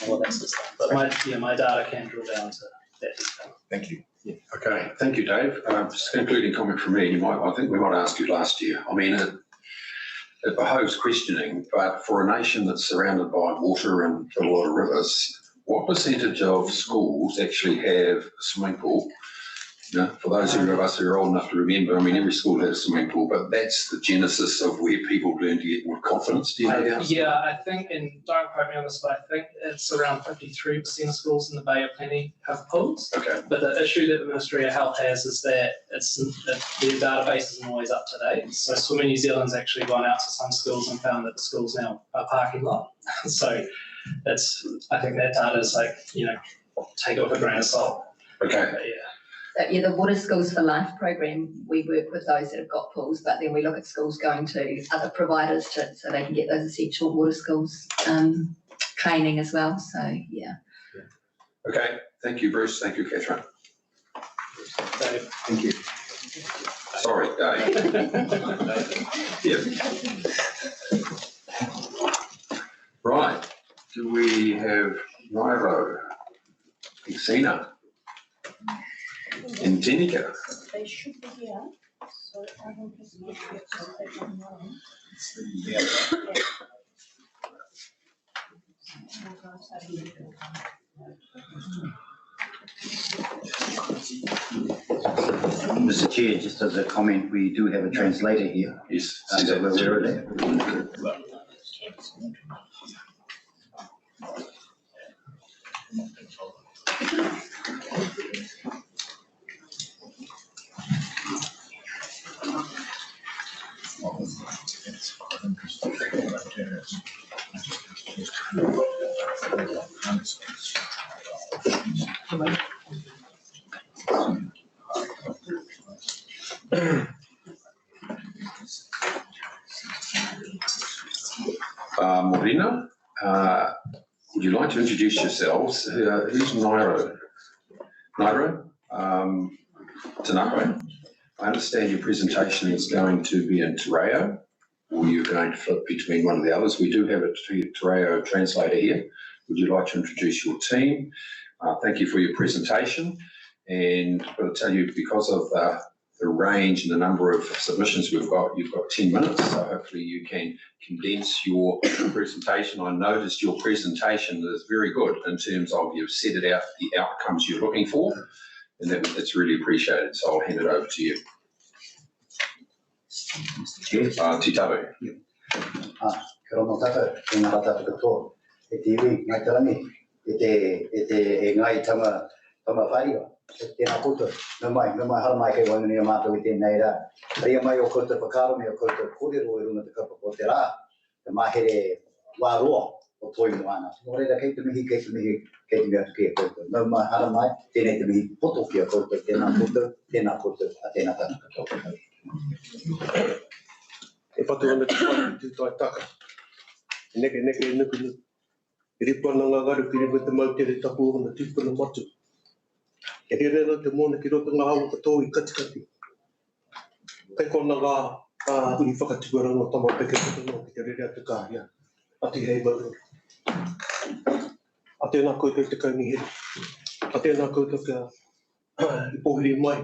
all that sort of stuff. But my data can drill down to that detail. Thank you. Yeah. Okay, thank you, Dave. Just a concluding comment from me. I think we might ask you last year. I mean, it behoves questioning, but for a nation that's surrounded by water and a lot of rivers, what percentage of schools actually have a swimming pool? For those of us who are old enough to remember, I mean, every school has a swimming pool, but that's the genesis of where people learn to get more confidence. Do you know that? Yeah, I think, and don't quote me on this, but I think it's around 53% of schools in the Bay of Plenty have pools. Okay. But the issue that the Ministry of Health has is that their database isn't always up to date. So Swimming New Zealand's actually gone out to some schools and found that the schools now are parking lot. So I think that data is take it with a grain of salt. Okay. But yeah. So the Water Skills for Life program, we work with those that have got pools, but then we look at schools going to other providers so they can get those essential water skills training as well. So yeah. Okay, thank you, Bruce. Thank you, Catherine. Dave. Thank you. Sorry, Dave. Yeah. Right. Do we have Nairo, Xena, and Tenika? They should be here, so I don't have to get it, so they don't know. Mr. Chair, just as a comment, we do have a translator here. Yes. So we're aware of that. Morena, would you like to introduce yourselves? Who's Nairo? Nairo? Tanako? I understand your presentation is going to be in Te Reo, or you're going to flip between one of the others. We do have a Te Reo translator here. Would you like to introduce your team? Thank you for your presentation. And I've got to tell you, because of the range and the number of submissions we've got, you've got 10 minutes, so hopefully you can condense your presentation. I noticed your presentation is very good in terms of you've set it out the outcomes you're looking for, and that's really appreciated. So I'll hand it over to you. Titaru. Kia ora tātou, e ngā tātou katoa. E te iwi, ngai tarangi, e ngai tama whaia. Tēnā koutou, nau mai hala mai kei wangani o mātou I tēnei rā. Ria mai o koutou whakaro me o koutou kōrero I runga te kapa o te rā. Te mahere wā roa o toi mo ana. Nō reira kei te mihi, kei te mihi, kei te mea tuki e koutou. Nau mai hara mai, tēnei te mihi poto ki a koutou, tēnā koutou, a tēnā tātou koutou. E patu ana te whai tu tai taka. Neke e nuku. E ripa na ngā garu ki rewa te mau te re tapu ana tūpuna matu. E he rera te mōna ki roto ngā hawa katoa I katikati. Kei kona ngā uri whakatuaranga tama peke no ki te rere atu kāhia. Ati hei maru. A tēnā koutou te kaungihere. A tēnā koutou kia I pohiri mai.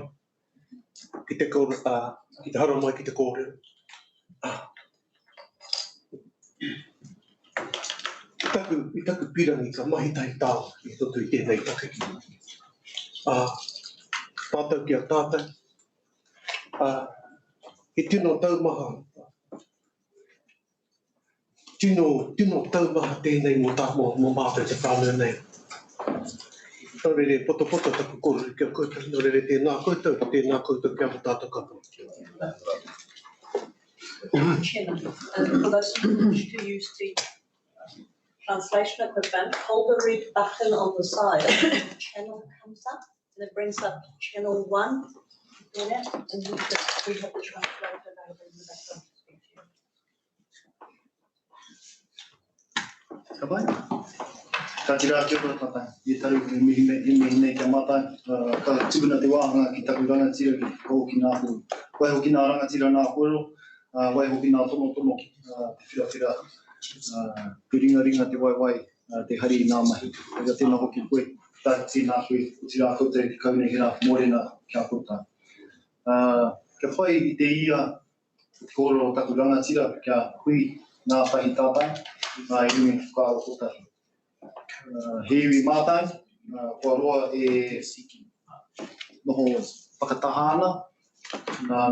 Ki te hara mai ki te kōrero. I taku pirangi ka mahi tai tāo I totu I tēnei takaki. Tātou kia tātou. He tino taumaha. Tino taumaha tēnei mō mātou te whānau nei. Nō rere poto taku kōrero kia koutou. Nō rere tēnā koutou kia mo tātou kapa. Chairman, for those who wish to use the translation equipment, hold the red button on the side. The channel comes up and it brings up channel 1. And we have the translator available in the background to speak to you. Ka pai? Ka tira kia kora tātai. I taru ki mihi nei kia mātai. Ka tūpuna te wāhanga ki taku rangatira ki hoki nā huru. Wai hoki nā rangatira nā huru. Wai hoki nā tomo te whirawhira. Ki ringa te wai te hari nā mahi. Ega tēnā hoki koe. Tāti nā koe. Tira koutou ki kaunei hera mōrena kia koutou. Kia whai I te ia te kōrero taku rangatira kia hui nā whahi tātai. Nā I rungi whakaaro kotahi. He iwi mātai. Kua roa e noho whakatahana.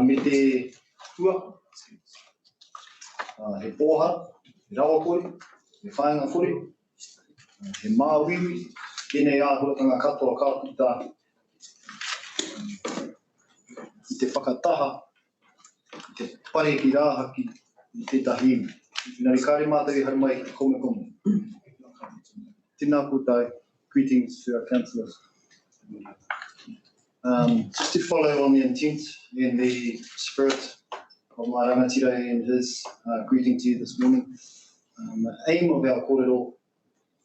Me te hua. He pōhara, he rawa kore, he whaenga kore, he māwiwi, tēnei āhuratanga katoa kāputa I te whakataha, I te pare ki rāhaki I tētahi iwi. Nari kāre mātai haru mai ki kome. Tēnā koutou, greetings to our councillors. Just to follow on the intent and the spirit of my rangatira and his greeting to you this morning. The aim of our kōrero,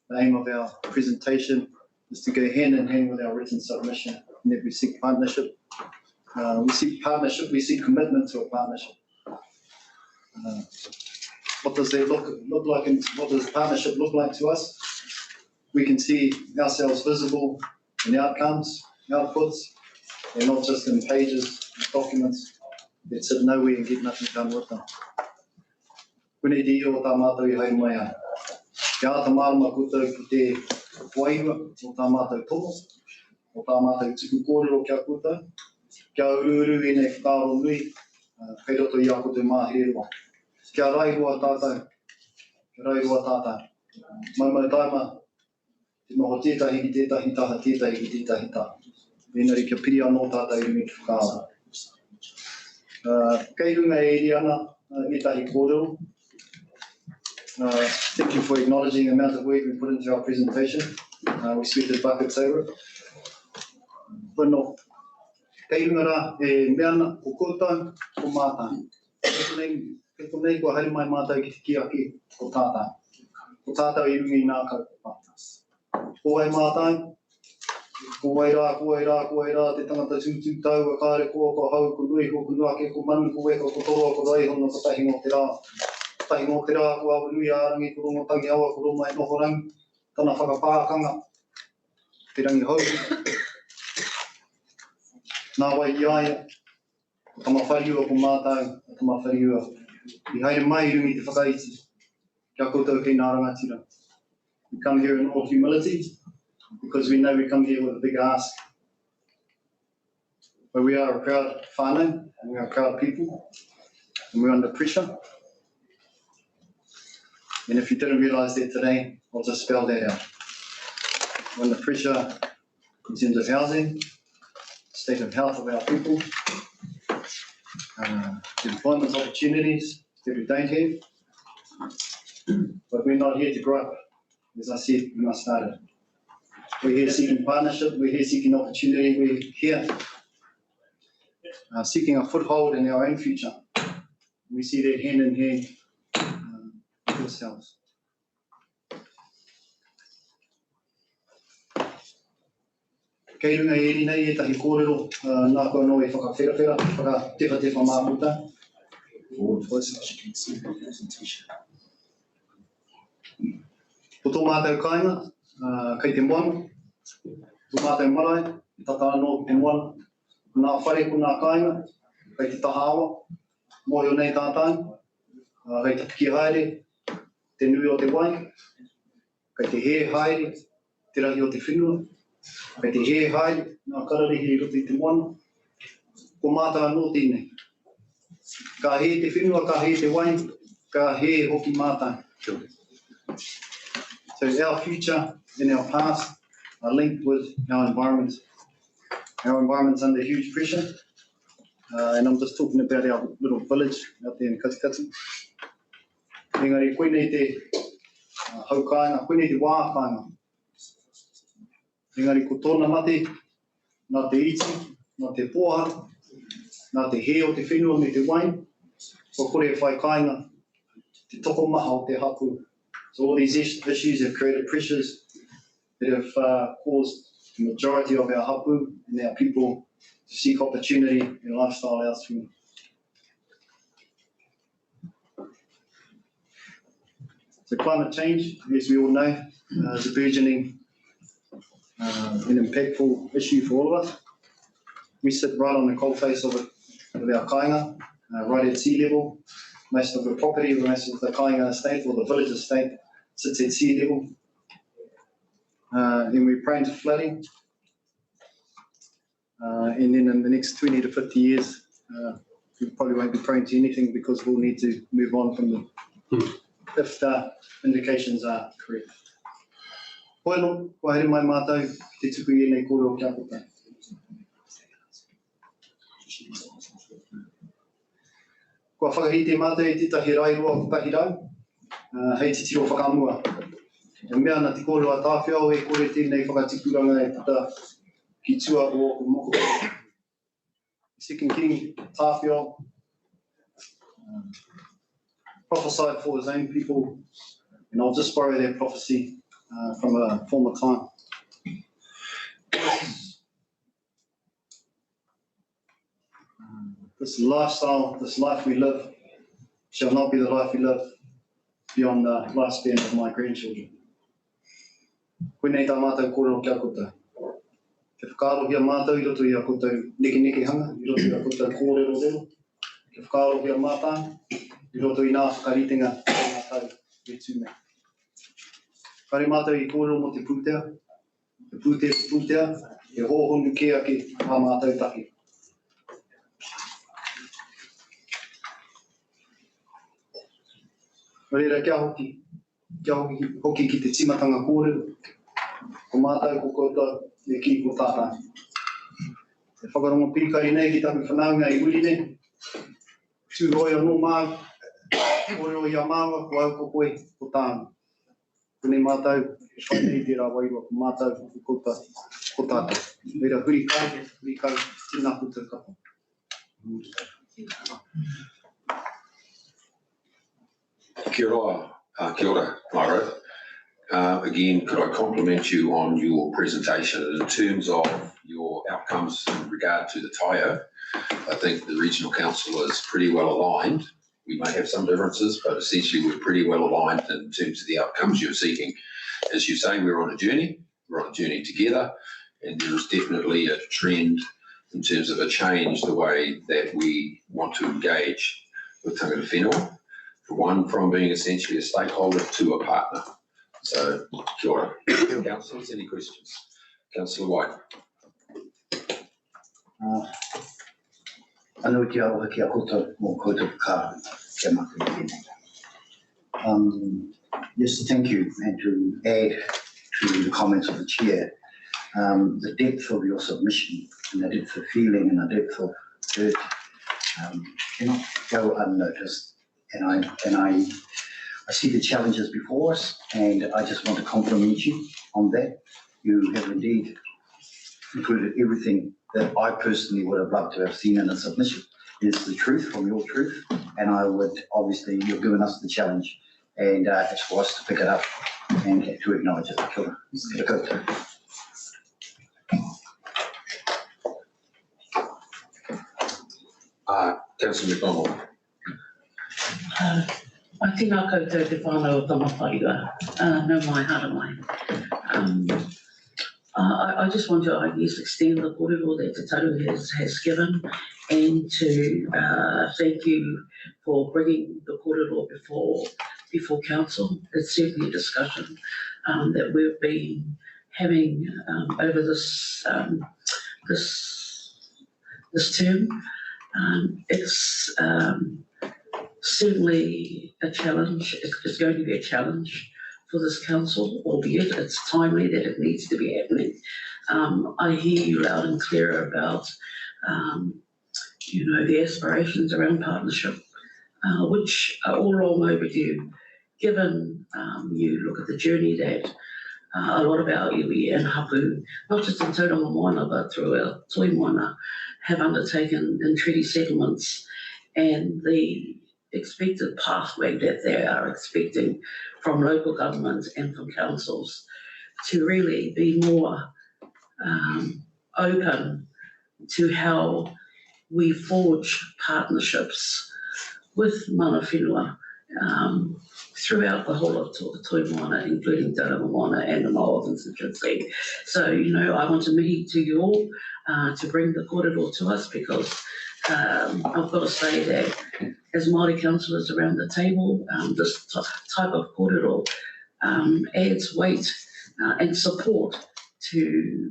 the aim of our presentation is to go hand in hand with our written submission and that we seek partnership. We seek commitment to a partnership. What does that look like and what does partnership look like to us? We can see ourselves visible in outcomes, outputs, and not just in pages, documents. That sit nowhere and get nothing done with them. Kune te io o tā mātou I haere mai ai. Kia ata marama koutou ki te waiwa o tā mātou tomo, o tā mātou tuku kōrero kia koutou. Kia uru I nei whakaaro nui, kei roto I a koutou māherewa. Kia rairua tātou, kia rairua tātou. Mau taima, te noho tētahi ki tētahi taha, tētahi ki tētahi taha. Mēnari kia piri anō tātou I rungi ki whakaaro. Kei runga e iri ana etahi kōrero. Thank you for acknowledging the amount of work we put into our presentation. We sweated buckets over it. Whanau, kei runga rā e meana o koutou o mātai. Kei konei kua haere mai mātai ki te kiaki o tātai. O tātou I rungi I nā kaupapa. Ko ai mātai. Ko ai rā, te tangata tūtū tau, a kāre kua, ko hau, ko nui, ko nuake, ko manu, ko weka, ko toroa, ko raihono, ko tahi ngō te rā. Tahi ngō te rā, ko awa nui ārangi, ko rongo tangi awa, ko rongo mai noho rangi. Tana whakapākanga, te rangi hau. Nā wai I aia, ko tama whariua ko mātai, ko tama whariua. I haere mai rungi te whakaiti, kia koutou kei nā rangatira. We come here in all humility, because we know we come here with a big ask. But we are a proud whānau, and we are proud people, and we're under pressure. And if you didn't realise that today, I'll just spell that out. We're under pressure in terms of housing, state of health of our people, employment opportunities that we don't have. But we're not here to gripe as I said when I started. We're here seeking partnership, we're here seeking opportunity, we're here seeking a foothold in our own future. We see that hand in hand with yourselves. Kei runga e eri nei e tahi kōrero, nā koe no e whakawherawhera, whakatewhatewha māputa. Ko tō mātou kāinga, kei te moana, tō mātou marae, i tatana no te moana, ko nā whare ko nā kāinga, kei te taha awa, mōreo nei tātai, kei te piki haere, te nui o te wai, kei te he haere, te rahi o te whenua, kei te he haere, nā kararehe i roto i te moana, ko mātou anō tēnei. Ka he te whenua, ka he te wai, ka he hoki mātou. So our future and our past are linked with our environment. Our environment's under huge pressure. And I'm just talking about our little village out there in Katikati. Engari, koe nei te haukāinga, koe nei te wā kāinga. Engari, ko tōna mate, nā te iti, nā te pōhara, nā te he o te whenua me te wai, ko kore e whai kāinga, te toko maha o te hapu. So all these issues have created pressures that have caused the majority of our hapu and our people to seek opportunity and lifestyle elsewhere. So climate change, as we all know, is a burgeoning and impactful issue for all of us. We sit right on the coalface of it, of our kāinga, right at sea level. Most of the property, most of the kāinga estate or the village estate sits at sea level. Then we're prone to flooding. And then in the next 20 to 50 years, we probably won't be prone to anything because we'll need to move on from them if the indications are correct. Koeno, ko haere mai mātou, te tuku i nei kōrero kia koutou. Kua whakahite mātou e tētahi rairoa o tahi rau, hei te tiro whakamua. E mea na te kōrero a tāwhiao e kore tēnei whakatikuranga e puta ki tua o o moko. Second King Tāwhiao prophesied for his own people, and I'll just borrow that prophecy from a former time. This lifestyle, this life we live, shall not be the life we live beyond the lifespan of my grandchildren. Koenei tā mātou kōrero kia koutou. Ke whakaarohia mātou i roto i a koutou neke hanga, i roto i a koutou kōrero rero. Ke whakaarohia mātou i roto i nā whakaritenga o mātou e tūmei. Kare mātou i kōrero mo te pūtea, e hōhonu ke ake a mātou take. Reira kia hoki ki te timatanga kōrero, ko mātou ko koutou e ki ko tātai. E whakarongo pirikari nei ki taku whanaunga i urine, tūroi anō māu, kōrero i a māua, ko au ko koe ko tānu. Kone mātou, e whai nei te rā wairua, ko mātou ko koutou ko tātai. Reira hurikau, tīnā koutou kapa. Kia ora, Myra. Again, could I compliment you on your presentation in terms of your outcomes in regard to the TIO? I think the Regional Council is pretty well aligned. We may have some differences, but essentially we're pretty well aligned in terms of the outcomes you're seeking. As you say, we're on a journey together, and there is definitely a trend in terms of a change the way that we want to engage with tangata whenua. From being essentially a stakeholder to a partner. So, kia ora. Councillors, any questions? Councillor White. Anō te aroha kia koutou mō koutou ka kia mako i tēnei. Yes, thank you. And to add to the comments of the Chair, the depth of your submission and the depth of feeling and the depth of hurt cannot go unnoticed. And I I see the challenges before us, and I just want to compliment you on that. You have indeed included everything that I personally would have loved to have seen in a submission. It's the truth from your truth, and I would, obviously, you've given us the challenge, and it's for us to pick it up and to acknowledge it. Kia ora. Councillor McDonald. I think I'll go to the whānau o Tamawhaiua, no mai hara mai. I just want to, I guess, extend the kōrero that Te Taru has given, and to thank you for bringing the kōrero before council. It's certainly a discussion that we've been having over this term. It's certainly a challenge. It's going to be a challenge for this council, albeit it's timely that it needs to be happening. I hear you loud and clear about, the aspirations around partnership, which are all long overdue, given you look at the journey that a lot of our iwi and hapu, not just in Tauranga Moana, but through our Toi Moana, have undertaken in treaty settlements, and the expected pathway that they are expecting from local governments and from councils to really be more open to how we forge partnerships with mana whenua throughout the whole of Toi Moana, including Tauranga Moana and the Māori constituency. So, I want to mihi to you all to bring the kōrero to us, because I've got to say that as Māori councillors around the table, this type of kōrero adds weight and support to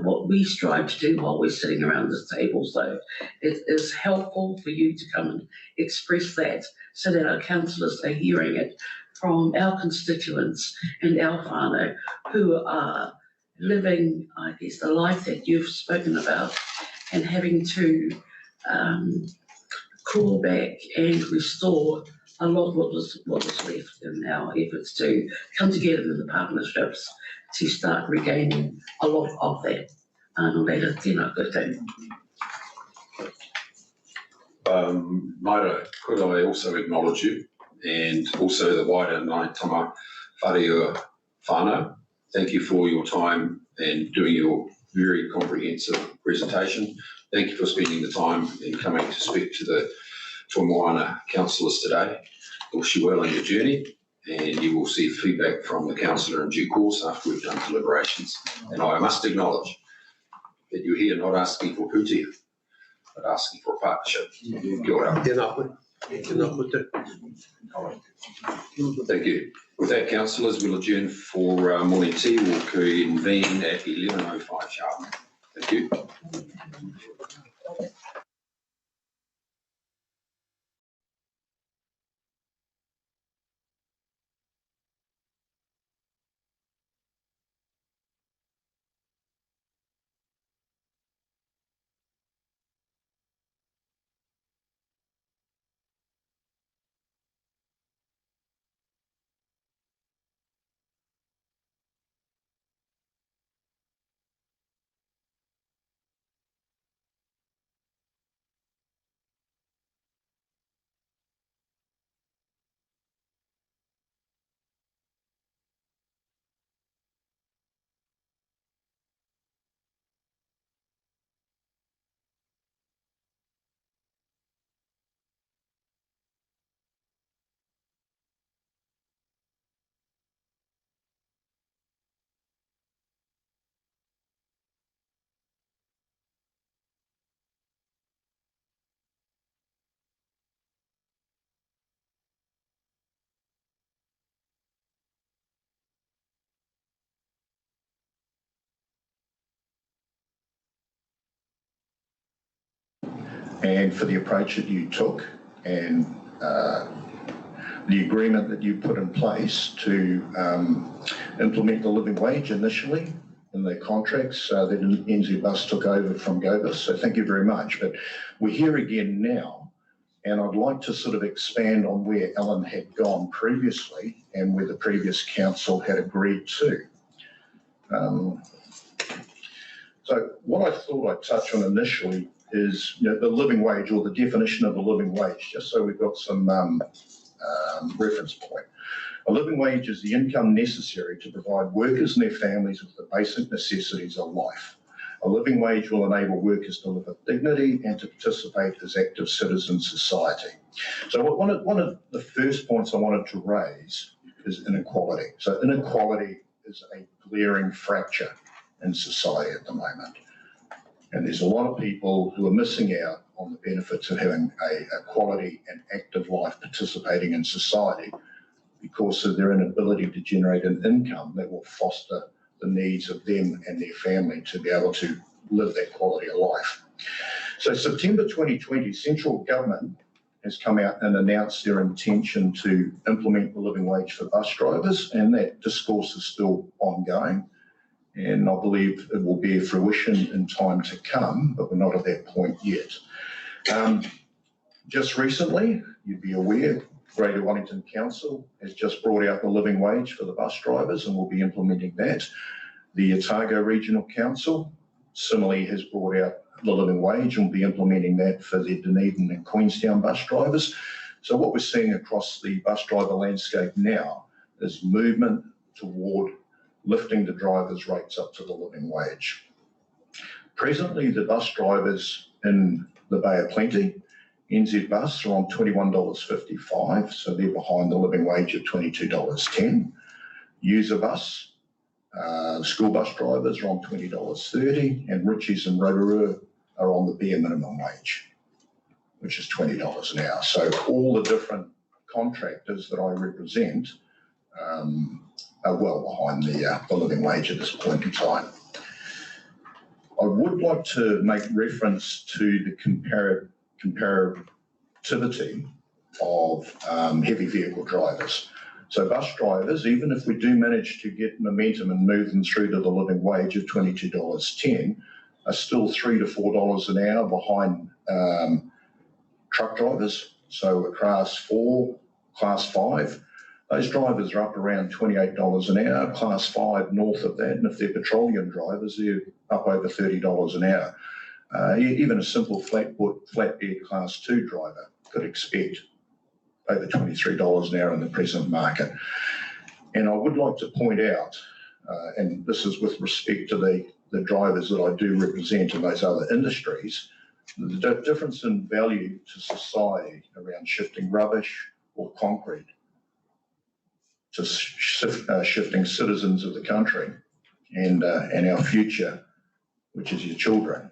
what we strive to do while we're sitting around this table. So it is helpful for you to come and express that, so that our councillors are hearing it from our constituents and our whānau who are living, I guess, the life that you've spoken about, and having to crawl back and restore a lot of what was left in our efforts to come together in the partnerships to start regaining a lot of that. No reira, tēnā koutou. Maira, could I also acknowledge you, and also the wider Ngāi Tama Wharewā whānau. Thank you for your time and doing your very comprehensive presentation. Thank you for spending the time and coming to speak to the Toi Moana councillors today. Wish you well in your journey, and you will see feedback from the councillor in due course after we've done deliberations. And I must acknowledge that you're here not asking for putia, but asking for a partnership. Kia ora. Thank you. With that, councillors, we'll adjourn for morning tea. We'll convene at 11:05 sharp. Thank you. And for the approach that you took, and the agreement that you put in place to implement the living wage initially in the contracts that NZ Bus took over from GoBus. So thank you very much. But we're here again now And I'd like to sort of expand on where Ellen had gone previously and where the previous council had agreed to. So what I thought I'd touch on initially is the living wage, or the definition of a living wage, just so we've got some reference point. A living wage is the income necessary to provide workers and their families with the basic necessities of life. A living wage will enable workers to live with dignity and to participate as active citizens in society. So one of the first points I wanted to raise is inequality. So inequality is a glaring fracture in society at the moment. And there's a lot of people who are missing out on the benefits of having a quality and active life participating in society because of their inability to generate an income that will foster the needs of them and their family to be able to live that quality of life. So September 2020, central government has come out and announced their intention to implement the living wage for bus drivers, and that discourse is still ongoing. And I believe it will bear fruition in time to come, but we're not at that point yet. Just recently, you'd be aware, Greater Wellington Council has just brought out the living wage for the bus drivers and will be implementing that. The Otago Regional Council similarly has brought out the living wage and will be implementing that for the Dunedin and Queenstown bus drivers. So what we're seeing across the bus driver landscape now is movement toward lifting the drivers' rates up to the living wage. Presently, the bus drivers in the Bay of Plenty, NZ Bus, are on $21.55, so they're behind the living wage of $22.10. User Bus, school bus drivers are on $20.30, and Ritchie's and Rotorua are on the bare minimum wage, which is $20 an hour. So all the different contractors that I represent are well behind the living wage at this point in time. I would like to make reference to the comparativity of heavy vehicle drivers. So bus drivers, even if we do manage to get momentum and move them through to the living wage of $22.10, are still $3 to $4 an hour behind truck drivers. So a class 4, class 5, those drivers are up around $28 an hour, class 5 north of that, and if they're petroleum drivers, they're up over $30 an hour. Even a simple flatbed class 2 driver could expect over $23 an hour in the present market. And I would like to point out, and this is with respect to the drivers that I do represent in those other industries, the difference in value to society around shifting rubbish or concrete to shifting citizens of the country and our future, which is your children,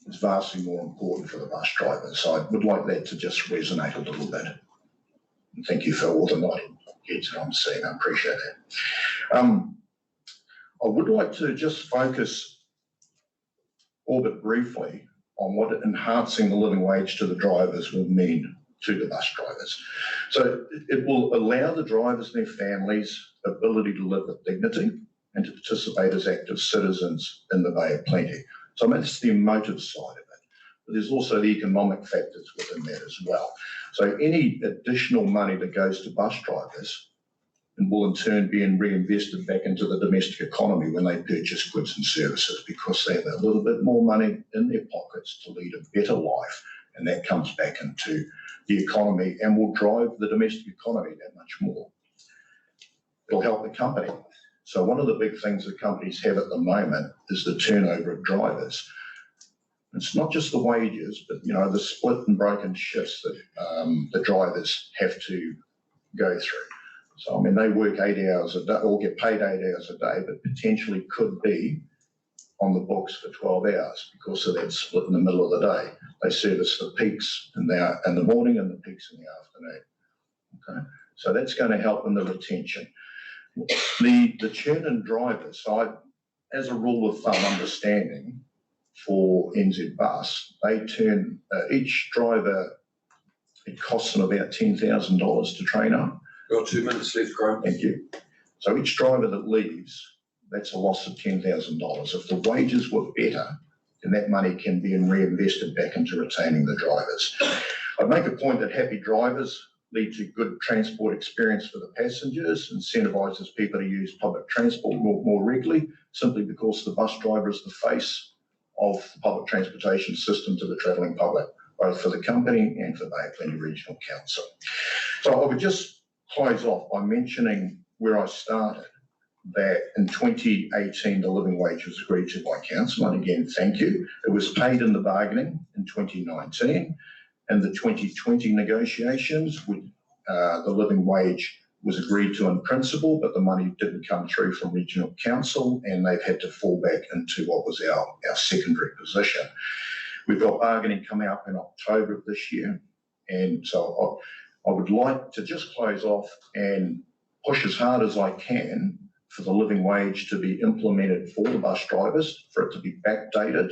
is vastly more important for the bus drivers. So I would like that to just resonate a little bit. And thank you for all the nodding heads that I'm seeing. I appreciate that. I would like to just focus all but briefly on what enhancing the living wage to the drivers will mean to the bus drivers. So it will allow the drivers and their families ability to live with dignity and to participate as active citizens in the Bay of Plenty. So that's the emotive side of it. But there's also the economic factors within that as well. So any additional money that goes to bus drivers and will in turn be reinvested back into the domestic economy when they purchase goods and services, because they have a little bit more money in their pockets to lead a better life, and that comes back into the economy and will drive the domestic economy that much more. It'll help the company. So one of the big things that companies have at the moment is the turnover of drivers. It's not just the wages, but the split and broken shifts that the drivers have to go through. So I mean, they work 8 hours a day or get paid 8 hours a day, but potentially could be on the books for 12 hours because of that split in the middle of the day. They service the peaks in the morning and the peaks in the afternoon. Okay, so that's going to help in the retention. The churn in drivers, so as a rule of thumb understanding for NZ Bus, they turn each driver, it costs them about $10,000 to train up. Got 2 minutes left, Graham. Thank you. So each driver that leaves, that's a loss of $10,000. If the wages were better, then that money can be reinvested back into retaining the drivers. I'd make a point that happy drivers lead to good transport experience for the passengers, incentivises people to use public transport more regularly, simply because the bus driver is the face of the public transportation system to the travelling public, both for the company and for Bay of Plenty Regional Council. So I would just close off by mentioning where I started, that in 2018 the living wage was agreed to by council, and again thank you. It was paid in the bargaining in 2019, and the 2020 negotiations with the living wage was agreed to in principle, but the money didn't come through from regional council, and they've had to fall back into what was our secondary position. We've got bargaining coming up in October of this year, and so I would like to just close off and push as hard as I can for the living wage to be implemented for the bus drivers, for it to be backdated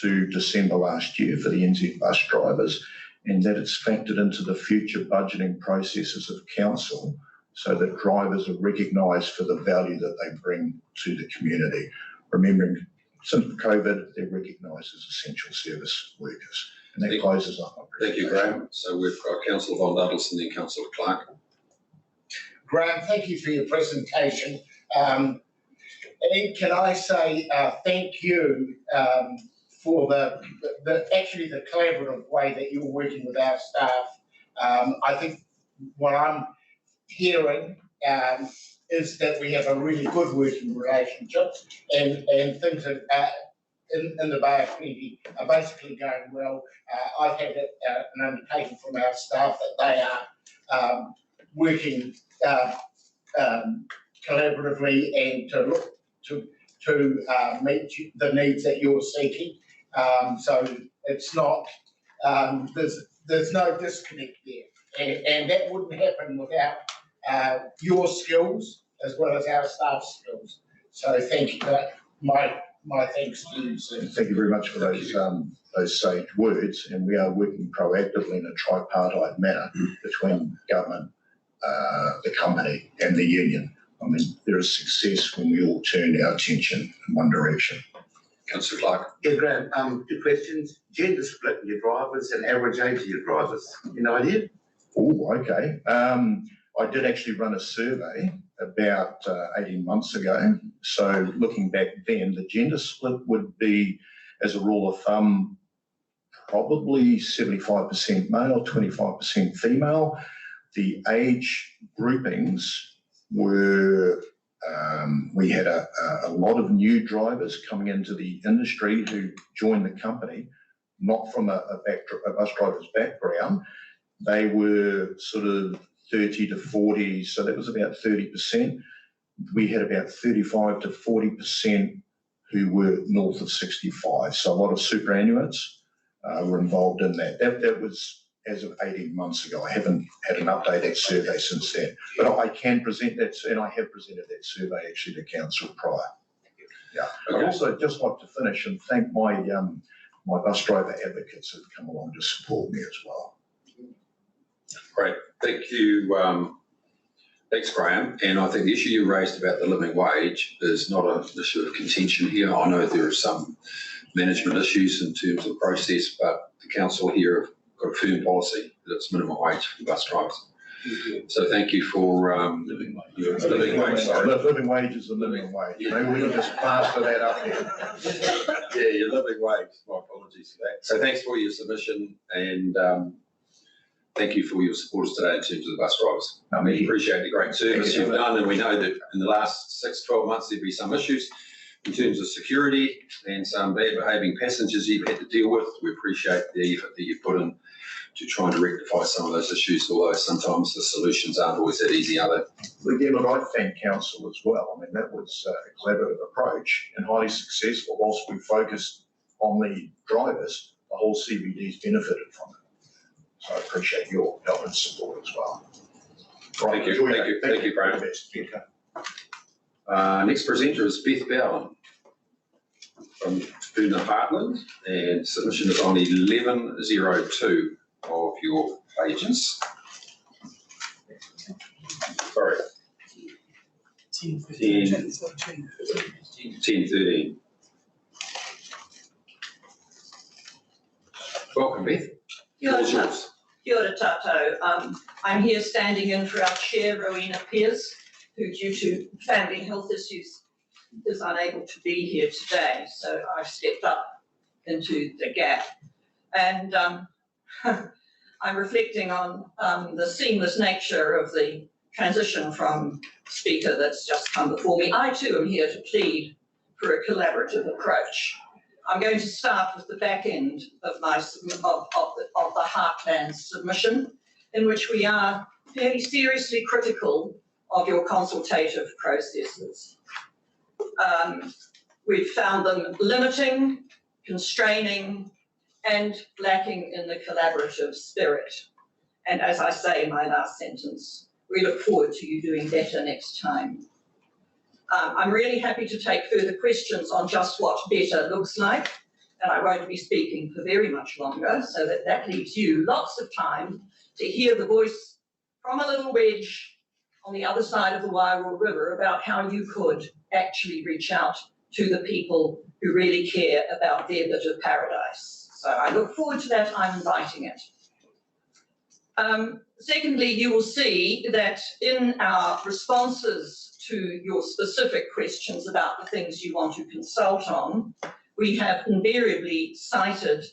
to December last year for the NZ bus drivers, and that it's factored into the future budgeting processes of council so that drivers are recognised for the value that they bring to the community. Remembering, since COVID, they're recognised as essential service workers. And that closes up. Thank you, Graham. So we've got Councillor Von Douglas and then Councillor Clark. Graham, thank you for your presentation. And can I say thank you for the collaborative way that you're working with our staff. I think what I'm hearing is that we have a really good working relationship, and things are, in the Bay of Plenty are basically going well. I've had an undertaking from our staff that they are working collaboratively and to look to meet the needs that you're seeking. So it's not, there's no disconnect there. And that wouldn't happen without your skills as well as our staff's skills. So thank you. My thanks to you, sir. Thank you very much for those sage words, and we are working proactively in a tripartite manner between government, the company and the union. I mean, there is success when we all turn our attention in one direction. Councillor Clark. Yeah, Graham, 2 questions. Gender split in your drivers and average age of your drivers. You know idea? Oh, okay. I did actually run a survey about 18 months ago. So looking back then, the gender split would be, as a rule of thumb, probably 75% male, 25% female. The age groupings were, we had a lot of new drivers coming into the industry who joined the company, not from a bus driver's background. They were sort of 30 to 40, so that was about 30%. We had about 35 to 40% who were north of 65. So a lot of superannuates were involved in that. That was as of 18 months ago. I haven't had an updated survey since then, but I can present that, and I have presented that survey actually to council prior. Yeah. I'd also just like to finish and thank my bus driver advocates who've come along to support me as well. Great, thank you. Thanks, Graham. And I think the issue you raised about the living wage is not an issue of contention here. I know there are some management issues in terms of process, but the council here have got a firm policy that it's minimum wage for bus drivers. So thank you for living wage. Sorry. Living wage is the living wage. Maybe we can just plaster that up here. Yeah, your living wage. My apologies for that. So thanks for your submission, and thank you for your supporters today in terms of the bus drivers. We appreciate the great service you've done, and we know that in the last 6-12 months there'll be some issues in terms of security and some bad behaving passengers you've had to deal with. We appreciate the effort that you've put in to trying to rectify some of those issues, although sometimes the solutions aren't always that easy, are they? Again, look, I thank council as well. I mean, that was a collaborative approach and highly successful. Whilst we focused on the drivers, the whole CBD's benefited from it. So I appreciate your help and support as well. Right, thank you, Graham. Next presenter is Beth Bowden from Puna Heartland, and submission is on 1102 of your pages. Sorry. 10:13. Welcome, Beth. Kia ora. Kia ora tātou. I'm here standing in for our chair, Rowena Pearce, who due to family health issues is unable to be here today. So I've stepped up into the gap. And I'm reflecting on the seamless nature of the transition from speaker that's just come before me. I too am here to plead for a collaborative approach. I'm going to start with the back end of my of the Heartlands submission, in which we are fairly seriously critical of your consultative processes. We've found them limiting, constraining, and lacking in the collaborative spirit. And as I say in my last sentence, we look forward to you doing better next time. I'm really happy to take further questions on just what better looks like, and I won't be speaking for very much longer, so that leaves you lots of time to hear the voice from a little wedge on the other side of the Wairua River about how you could actually reach out to the people who really care about their bit of paradise. So I look forward to that. I'm inviting it. Secondly, you will see that in our responses to your specific questions about the things you want to consult on, we have invariably cited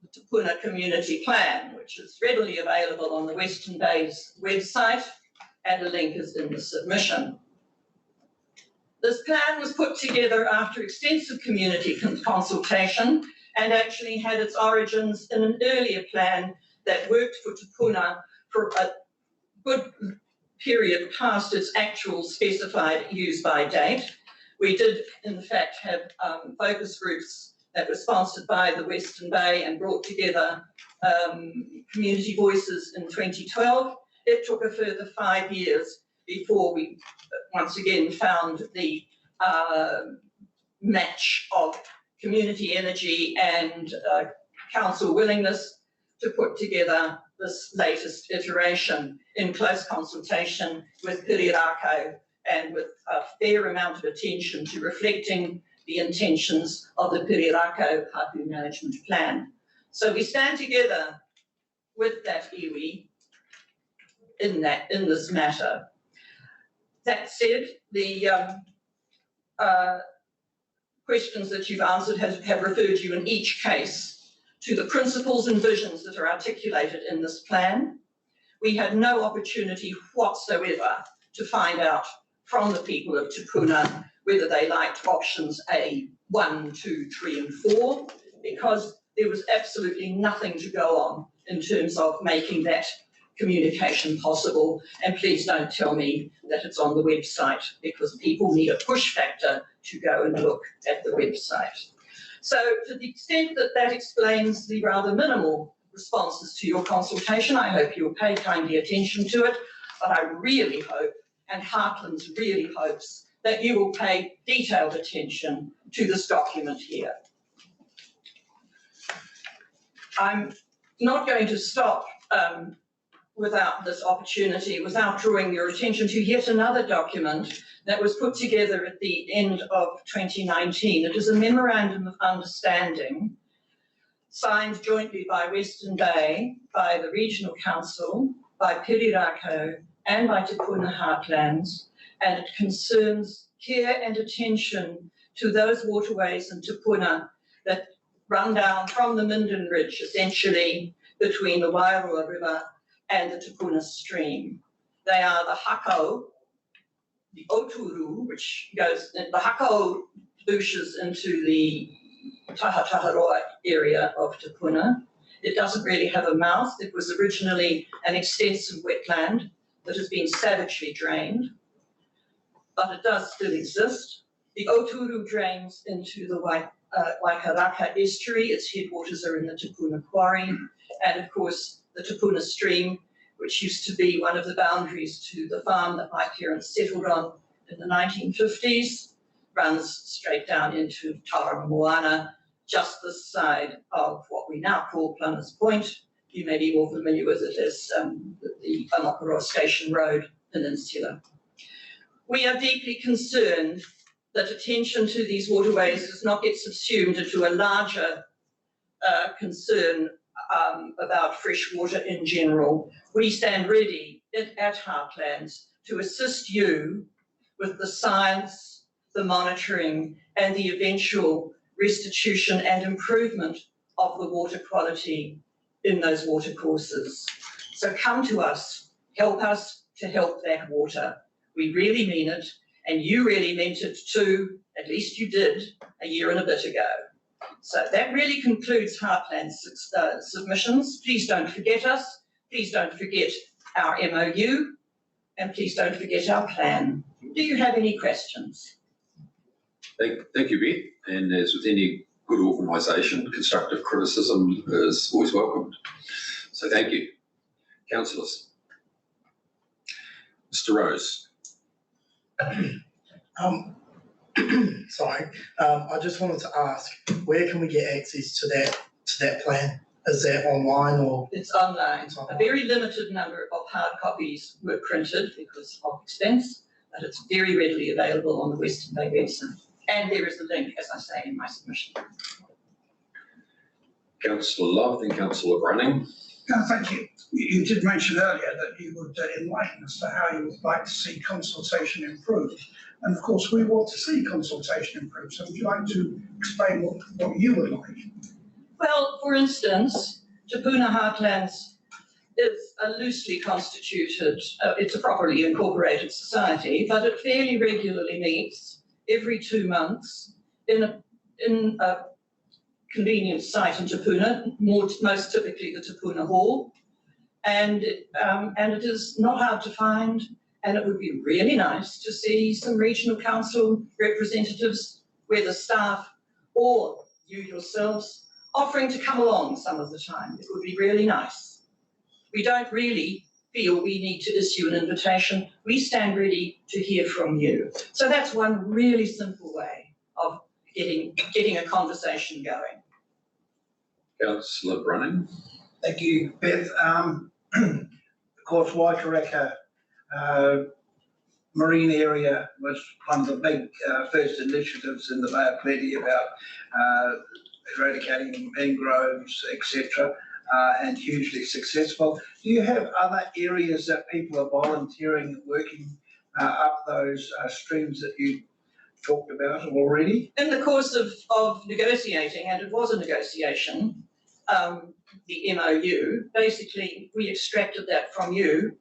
the Te Puna Community Plan, which is readily available on the Western Bay's website, and a link is in the submission. This plan was put together after extensive community consultation and actually had its origins in an earlier plan that worked for Te Puna for a good period past its actual specified use-by date. We did, in fact, have focus groups that were sponsored by the Western Bay and brought together community voices in 2012. It took a further 5 years before we once again found the match of community energy and council willingness to put together this latest iteration in close consultation with Pirirako and with a fair amount of attention to reflecting the intentions of the Pirirako Hapu Management Plan. So we stand together with that iwi in this matter. That said, the questions that you've answered have referred you in each case to the principles and visions that are articulated in this plan. We had no opportunity whatsoever to find out from the people of Te Puna whether they liked options A, 1, 2, 3, and 4, because there was absolutely nothing to go on in terms of making that communication possible. And please don't tell me that it's on the website, because people need a push factor to go and look at the website. So to the extent that that explains the rather minimal responses to your consultation, I hope you'll pay kindly attention to it, but I really hope, and Heartlands really hopes, that you will pay detailed attention to this document here. I'm not going to stop without this opportunity, without drawing your attention to yet another document that was put together at the end of 2019. It is a memorandum of understanding signed jointly by Western Bay, by the Regional Council, by Pirirako, and by Te Puna Heartlands, and it concerns care and attention to those waterways in Te Puna that run down from the Minden Ridge, essentially between the Wairua River and the Te Puna stream. They are the Hakau, the Oturu, which goes, the Hakau douches into the Tahataharoa area of Te Puna. It doesn't really have a mouth. It was originally an extensive wetland that has been savagely drained, but it does still exist. The Oturu drains into the Waikaraka estuary. Its headwaters are in the Te Puna quarry, and of course the Te Puna stream, which used to be one of the boundaries to the farm that my parents settled on in the 1950s, runs straight down into Tauranga Moana, just this side of what we now call Plumbers Point. You may be more familiar with it as the Amakoroa Station Road Peninsula. We are deeply concerned that attention to these waterways does not get subsumed into a larger concern about fresh water in general. We stand ready at Heartlands to assist you with the science, the monitoring, and the eventual restitution and improvement of the water quality in those water courses. So come to us to help that water. We really mean it, and you really meant it too, at least you did a year and a bit ago. So that really concludes Heartland's submissions. Please don't forget us. Please don't forget our MOU, and please don't forget our plan. Do you have any questions? Thank you, Beth. And as with any good organisation, constructive criticism is always welcomed. So thank you. Councillors. Mr. Rose. Sorry, I just wanted to ask, where can we get access to that plan? Is that online or? It's online. A very limited number of hard copies were printed because of expense, but it's very readily available on the Western Bay website. And there is a link, as I say, in my submission. Councillor Love, then Councillor Brunning. Thank you. You did mention earlier that you would enlighten us to how you would like to see consultation improved. And of course, we want to see consultation improved. So would you like to explain what you would like? Well, for instance, Te Puna Heartlands is a loosely constituted, it's a properly incorporated society, but it fairly regularly meets every 2 months in a convenient site in Te Puna, most typically the Te Puna Hall. And it is not hard to find, and it would be really nice to see some regional council representatives, whether staff or you yourselves, offering to come along some of the time. It would be really nice. We don't really feel we need to issue an invitation. We stand ready to hear from you. So that's one really simple way of getting a conversation going. Councillor Brunning. Thank you, Beth. Of course, Waikareka marine area was one of the big first initiatives in the Bay of Plenty about eradicating mangroves, etc., and hugely successful. Do you have other areas that people are volunteering, working up those streams that you talked about already? In the course of negotiating, and it was a negotiation, the MOU, basically we extracted that from you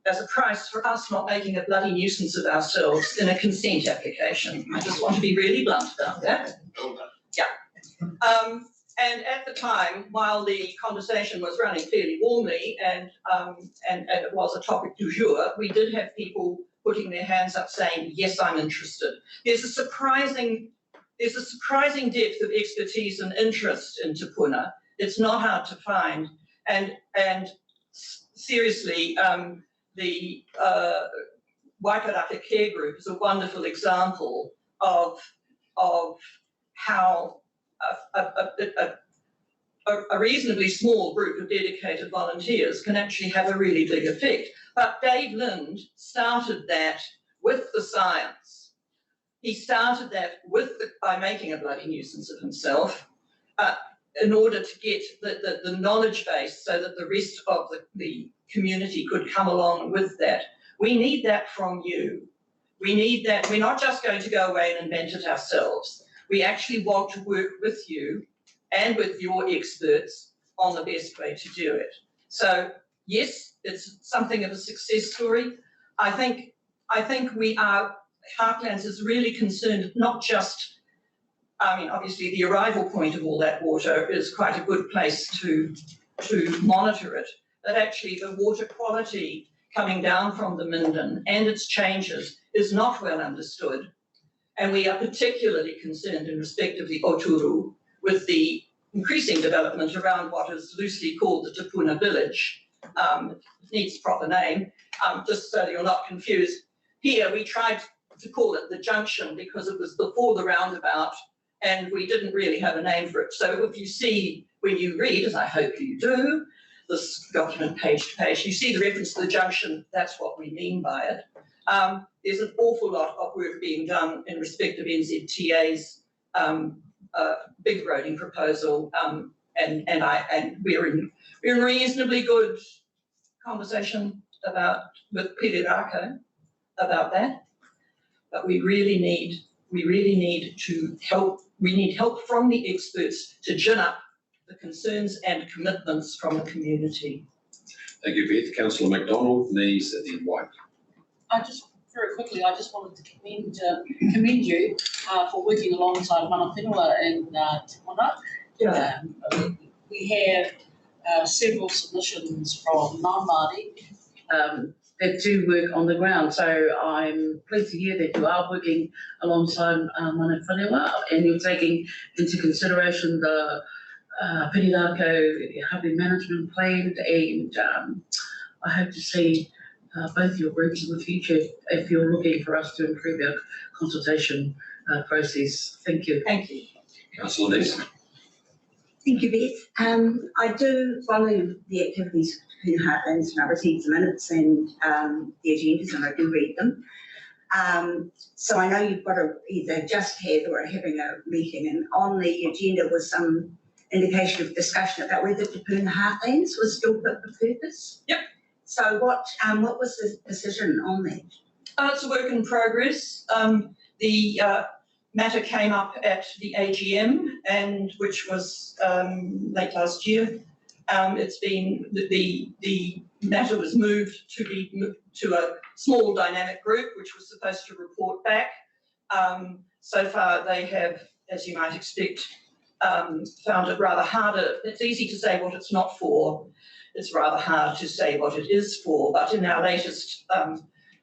as a price for us not making a bloody nuisance of ourselves in a consent application. I just want to be really blunt about that. Yeah. And at the time, while the conversation was running fairly warmly and it was a topic du jour, we did have people putting their hands up saying, yes, I'm interested. There's a surprising depth of expertise and interest in Te Puna. It's not hard to find. And seriously, the Waikaraka Care Group is a wonderful example of how a reasonably small group of dedicated volunteers can actually have a really big effect. But Dave Lind started that with the science. He started that by making a bloody nuisance of himself in order to get the knowledge base so that the rest of the community could come along with that. We need that from you. We need that. We're not just going to go away and invent it ourselves. We actually want to work with you and with your experts on the best way to do it. So yes, it's something of a success story. I think Heartlands is really concerned not just, obviously the arrival point of all that water is quite a good place to monitor it, but actually the water quality coming down from the Minden and its changes is not well understood. And we are particularly concerned in respect of the Oturu with the increasing development around what is loosely called the Te Puna village. It needs a proper name, just so you're not confused. Here we tried to call it the junction because it was before the roundabout and we didn't really have a name for it. So if you see, when you read, as I hope you do, this document page to page, you see the reference to the junction, that's what we mean by it. There's an awful lot of work being done in respect of NZTA's big roading proposal and we're in reasonably good conversation with Piriraka about that. But we really need to help. We need help from the experts to gin up the concerns and commitments from the community. Thank you, Beth. Councillor MacDonald, knees and then White. I just wanted to commend you for working alongside mana whenua and Te Mana. Yeah. We have several submissions from non-Māori that do work on the ground. So I'm pleased to hear that you are working alongside mana whenua and you're taking into consideration the Piriraka Housing Management Plan, and I hope to see both your groups in the future if you're looking for us to improve our consultation process. Thank you. Thank you. Councillor Neeson. Thank you, Beth. I do follow the activities in Heartlands and I received the minutes and the agendas and I do read them. So I know you've got either just had or are having a meeting, and on the agenda was some indication of discussion about whether Te Puna Heartlands was still fit for purpose. Yep. So what was the decision on that? It's a work in progress. The matter came up at the AGM, and which was late last year. It's been the matter was moved to a small dynamic group, which was supposed to report back. So far, they have, as you might expect, found it rather harder. It's easy to say what it's not for. It's rather hard to say what it is for. But in our latest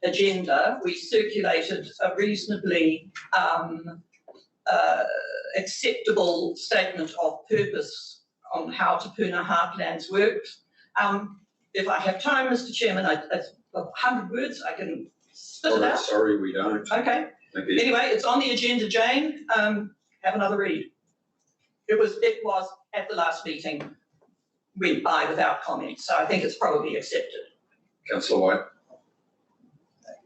agenda, we circulated a reasonably acceptable statement of purpose on how Te Puna Heartlands works. If I have time, Mr. Chairman, that's 100 words, I can spit it out. Sorry, we don't. Okay. Thank you. Anyway, it's on the agenda, Jane. Have another read. It was at the last meeting, went by without comment, so I think it's probably accepted. Councillor White.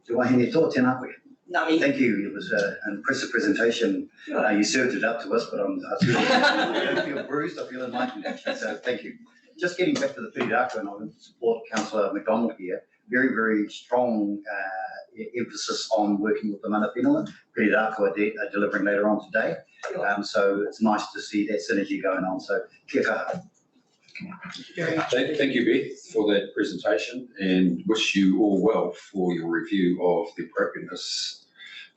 Do I hear your thoughts, aren't we? No. Thank you. It was an impressive presentation. You served it up to us, but I don't feel bruised. I feel enlightened. So thank you. Just getting back to the Piriraka, and I would support Councillor MacDonald here. Very, very strong emphasis on working with the mana whenua. Piriraka are delivering later on today. So it's nice to see that synergy going on. So kia kaha. Thank you, Beth, for that presentation, and wish you all well for your review of the appropriateness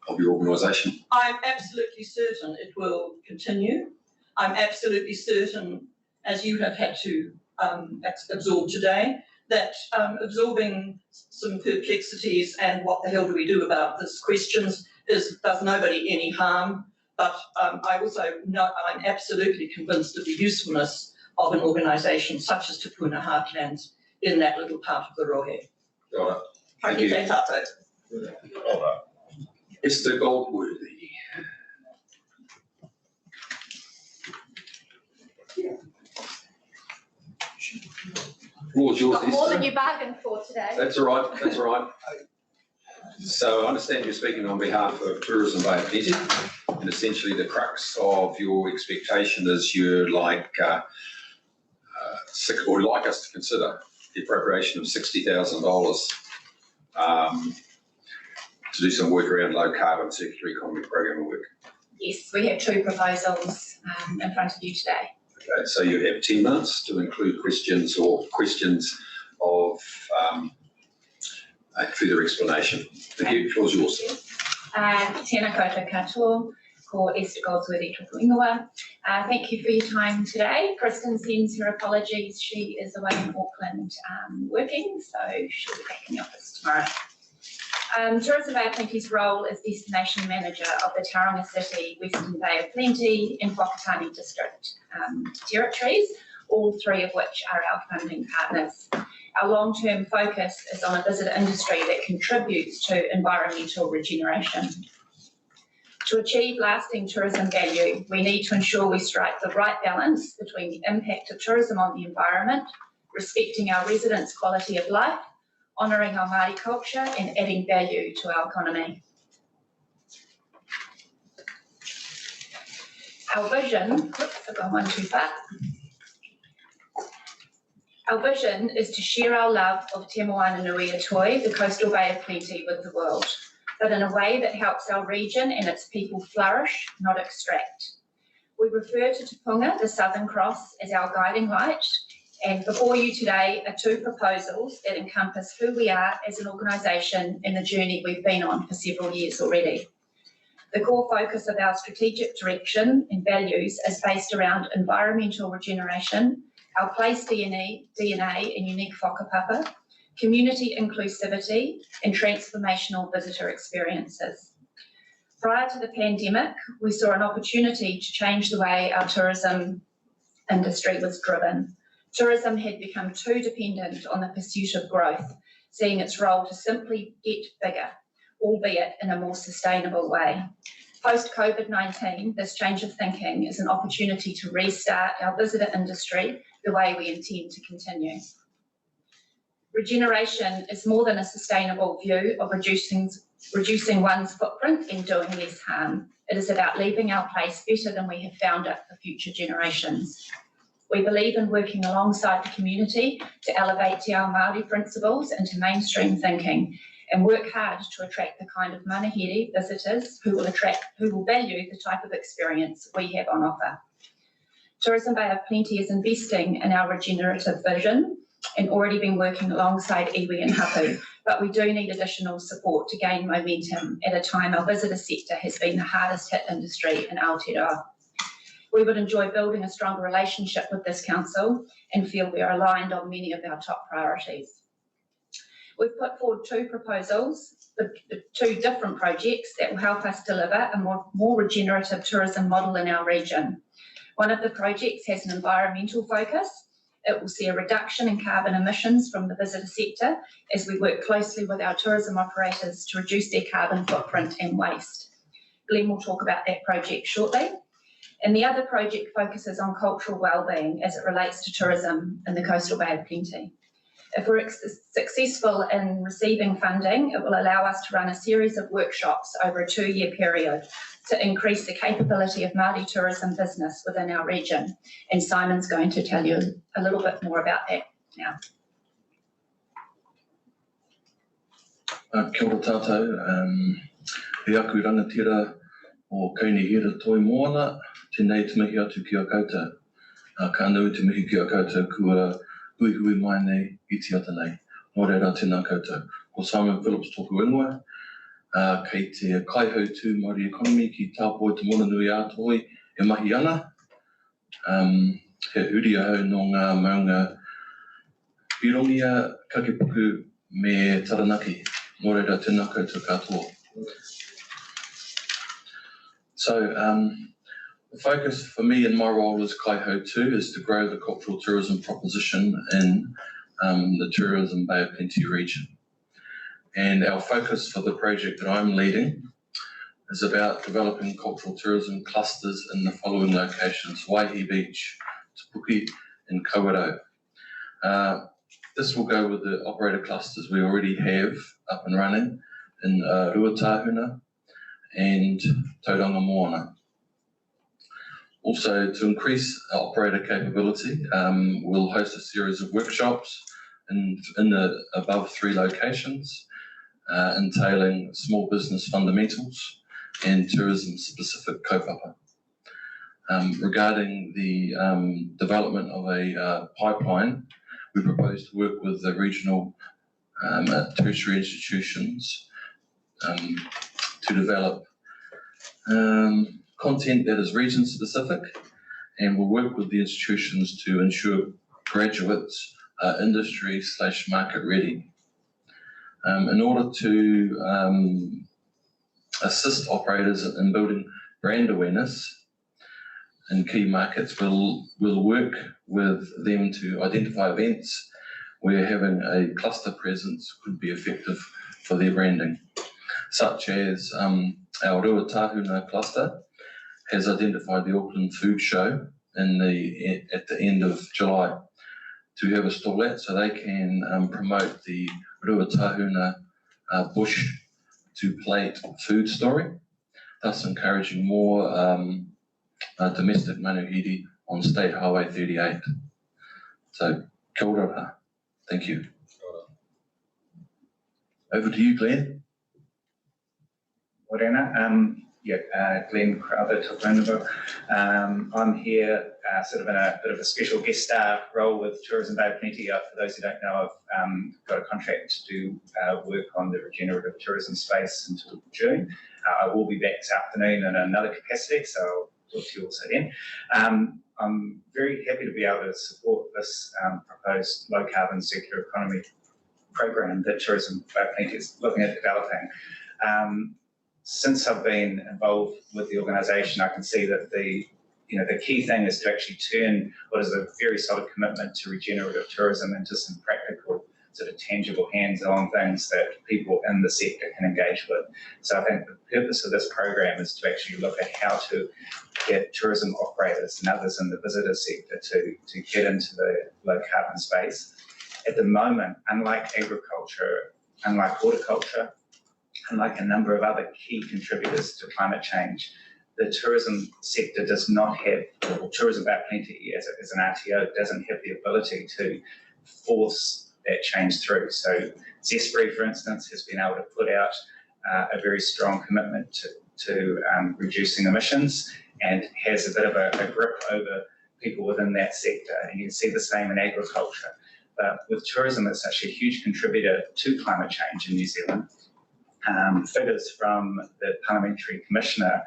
of your organisation. I'm absolutely certain it will continue. I'm absolutely certain, as you have had to absorb today, that absorbing some perplexities and what the hell do we do about this questions does nobody any harm. But I also know I'm absolutely convinced of the usefulness of an organisation such as Te Puna Heartlands in that little part of the Rohe. Got it. Thank you. Mr. Goldworthy. Floor's yours, Got more Esther. than you bargained for today. That's all right, that's all right. So I understand you're speaking on behalf of Tourism Bay of Plenty, and essentially the crux of your expectation is you'd like, or like us to consider the appropriation of $60,000 to do some work around low carbon circular economy program work. Yes, we have two proposals in front of you today. Okay, so you have 10 minutes to include questions of further explanation. Thank you. The floor is yours. Tēnā koutou katoa, ko Esther Goldsworthy tuku ingoa. Thank you for your time today. Kristen sends her apologies. She is away in Auckland working, so she'll be back in the office tomorrow. Tourism Bay of Plenty's role as Destination Manager of the Tauranga City, Western Bay of Plenty and Whakatane District territories, all three of which are our funding partners. Our long-term focus is on a visitor industry that contributes to environmental regeneration. To achieve lasting tourism value, we need to ensure we strike the right balance between the impact of tourism on the environment, respecting our residents' quality of life, honouring our Māori culture and adding value to our economy. Our vision, oops, I've gone one too far. Our vision is to share our love of Te Moana Nui Atoi, the coastal bay of plenty, with the world, but in a way that helps our region and its people flourish, not extract. We refer to Te Punga, the Southern Cross, as our guiding light, and before you today are 2 proposals that encompass who we are as an organisation and the journey we've been on for several years already. The core focus of our strategic direction and values is based around environmental regeneration, our place DNA and unique whakapapa, community inclusivity, and transformational visitor experiences. Prior to the pandemic, we saw an opportunity to change the way our tourism industry was driven. Tourism had become too dependent on the pursuit of growth, seeing its role to simply get bigger, albeit in a more sustainable way. Post-COVID-19, this change of thinking is an opportunity to restart our visitor industry the way we intend to continue. Regeneration is more than a sustainable view of reducing one's footprint and doing less harm. It is about leaving our place better than we have found it for future generations. We believe in working alongside the community to elevate Te Ao Māori principles into mainstream thinking and work hard to attract the kind of manahere visitors who will value the type of experience we have on offer. Tourism Bay of Plenty is investing in our regenerative vision and already been working alongside iwi and hapu, but we do need additional support to gain momentum at a time our visitor sector has been the hardest hit industry in Aotearoa. We would enjoy building a stronger relationship with this council and feel we are aligned on many of our top priorities. We've put forward 2 proposals, the 2 different projects that will help us deliver a more regenerative tourism model in our region. One of the projects has an environmental focus. It will see a reduction in carbon emissions from the visitor sector as we work closely with our tourism operators to reduce their carbon footprint and waste. Glenn will talk about that project shortly. And the other project focuses on cultural wellbeing as it relates to tourism in the coastal Bay of Plenty. If we're successful in receiving funding, it will allow us to run a series of workshops over a 2-year period to increase the capability of Māori tourism business within our region. And Simon's going to tell you a little bit more about that now. Kia ora tātou, he aku rangatira o Kainihira Toi Moana, tēnei te mihi atu ki a koutou. Ka nui te mihi ki a koutou kua hui mai nei I te ata nei. Nō reira tēnā koutou. Ko Simon Phillips tōku ingoa, kei te kaihau tū Māori economy ki tāpoi te Moana Nui Atoi e mahi ana. He uri ahau no ngā maunga pirongia, kakepuku me taranaki. Nō reira tēnā koutou katoa. So the focus for me in my role as Kaiho 2 is to grow the cultural tourism proposition in the Tourism Bay of Plenty region. And our focus for the project that I'm leading is about developing cultural tourism clusters in the following locations: Waihi Beach, Te Puke and Kawerau. This will go with the operator clusters we already have up and running in Ruatahuna and Tauranga Moana. Also, to increase operator capability, we'll host a series of workshops in the above 3 locations, entailing small business fundamentals and tourism-specific kaupapa. Regarding the development of a pipeline, we propose to work with the regional tertiary institutions to develop content that is region specific, and we'll work with the institutions to ensure graduates are industry/market ready. In order to assist operators in building brand awareness in key markets, we'll work with them to identify events where having a cluster presence could be effective for their branding, such as our Ruatahuna cluster has identified the Auckland Food Show at the end of July to have a stall at, so they can promote the Ruatahuna bush to plate food story, thus encouraging more domestic manuhiri on State Highway 38. So Kia ora. Thank you. Over to you, Glenn. Morena. Glenn Crowther, Tokranova. I'm here sort of in a bit of a special guest star role with Tourism Bay of Plenty. For those who don't know, I've got a contract to do work on the regenerative tourism space until June. I will be back this afternoon in another capacity, so I'll talk to you also then. I'm very happy to be able to support this proposed low carbon circular economy program that Tourism Bay of Plenty is looking at developing. Since I've been involved with the organisation, I can see that the key thing is to actually turn what is a very solid commitment to regenerative tourism into some practical, sort of tangible, hands-on things that people in the sector can engage with. So I think the purpose of this program is to actually look at how to get tourism operators and others in the visitor sector to get into the low carbon space. At the moment, unlike agriculture, unlike horticulture, unlike a number of other key contributors to climate change, the tourism sector does not have, or Tourism Bay of Plenty as an RTO doesn't have the ability to force that change through. So Zespri, for instance, has been able to put out a very strong commitment to reducing emissions and has a bit of a grip over people within that sector. And you can see the same in agriculture. But with tourism, it's actually a huge contributor to climate change in New Zealand. Figures from the Parliamentary Commissioner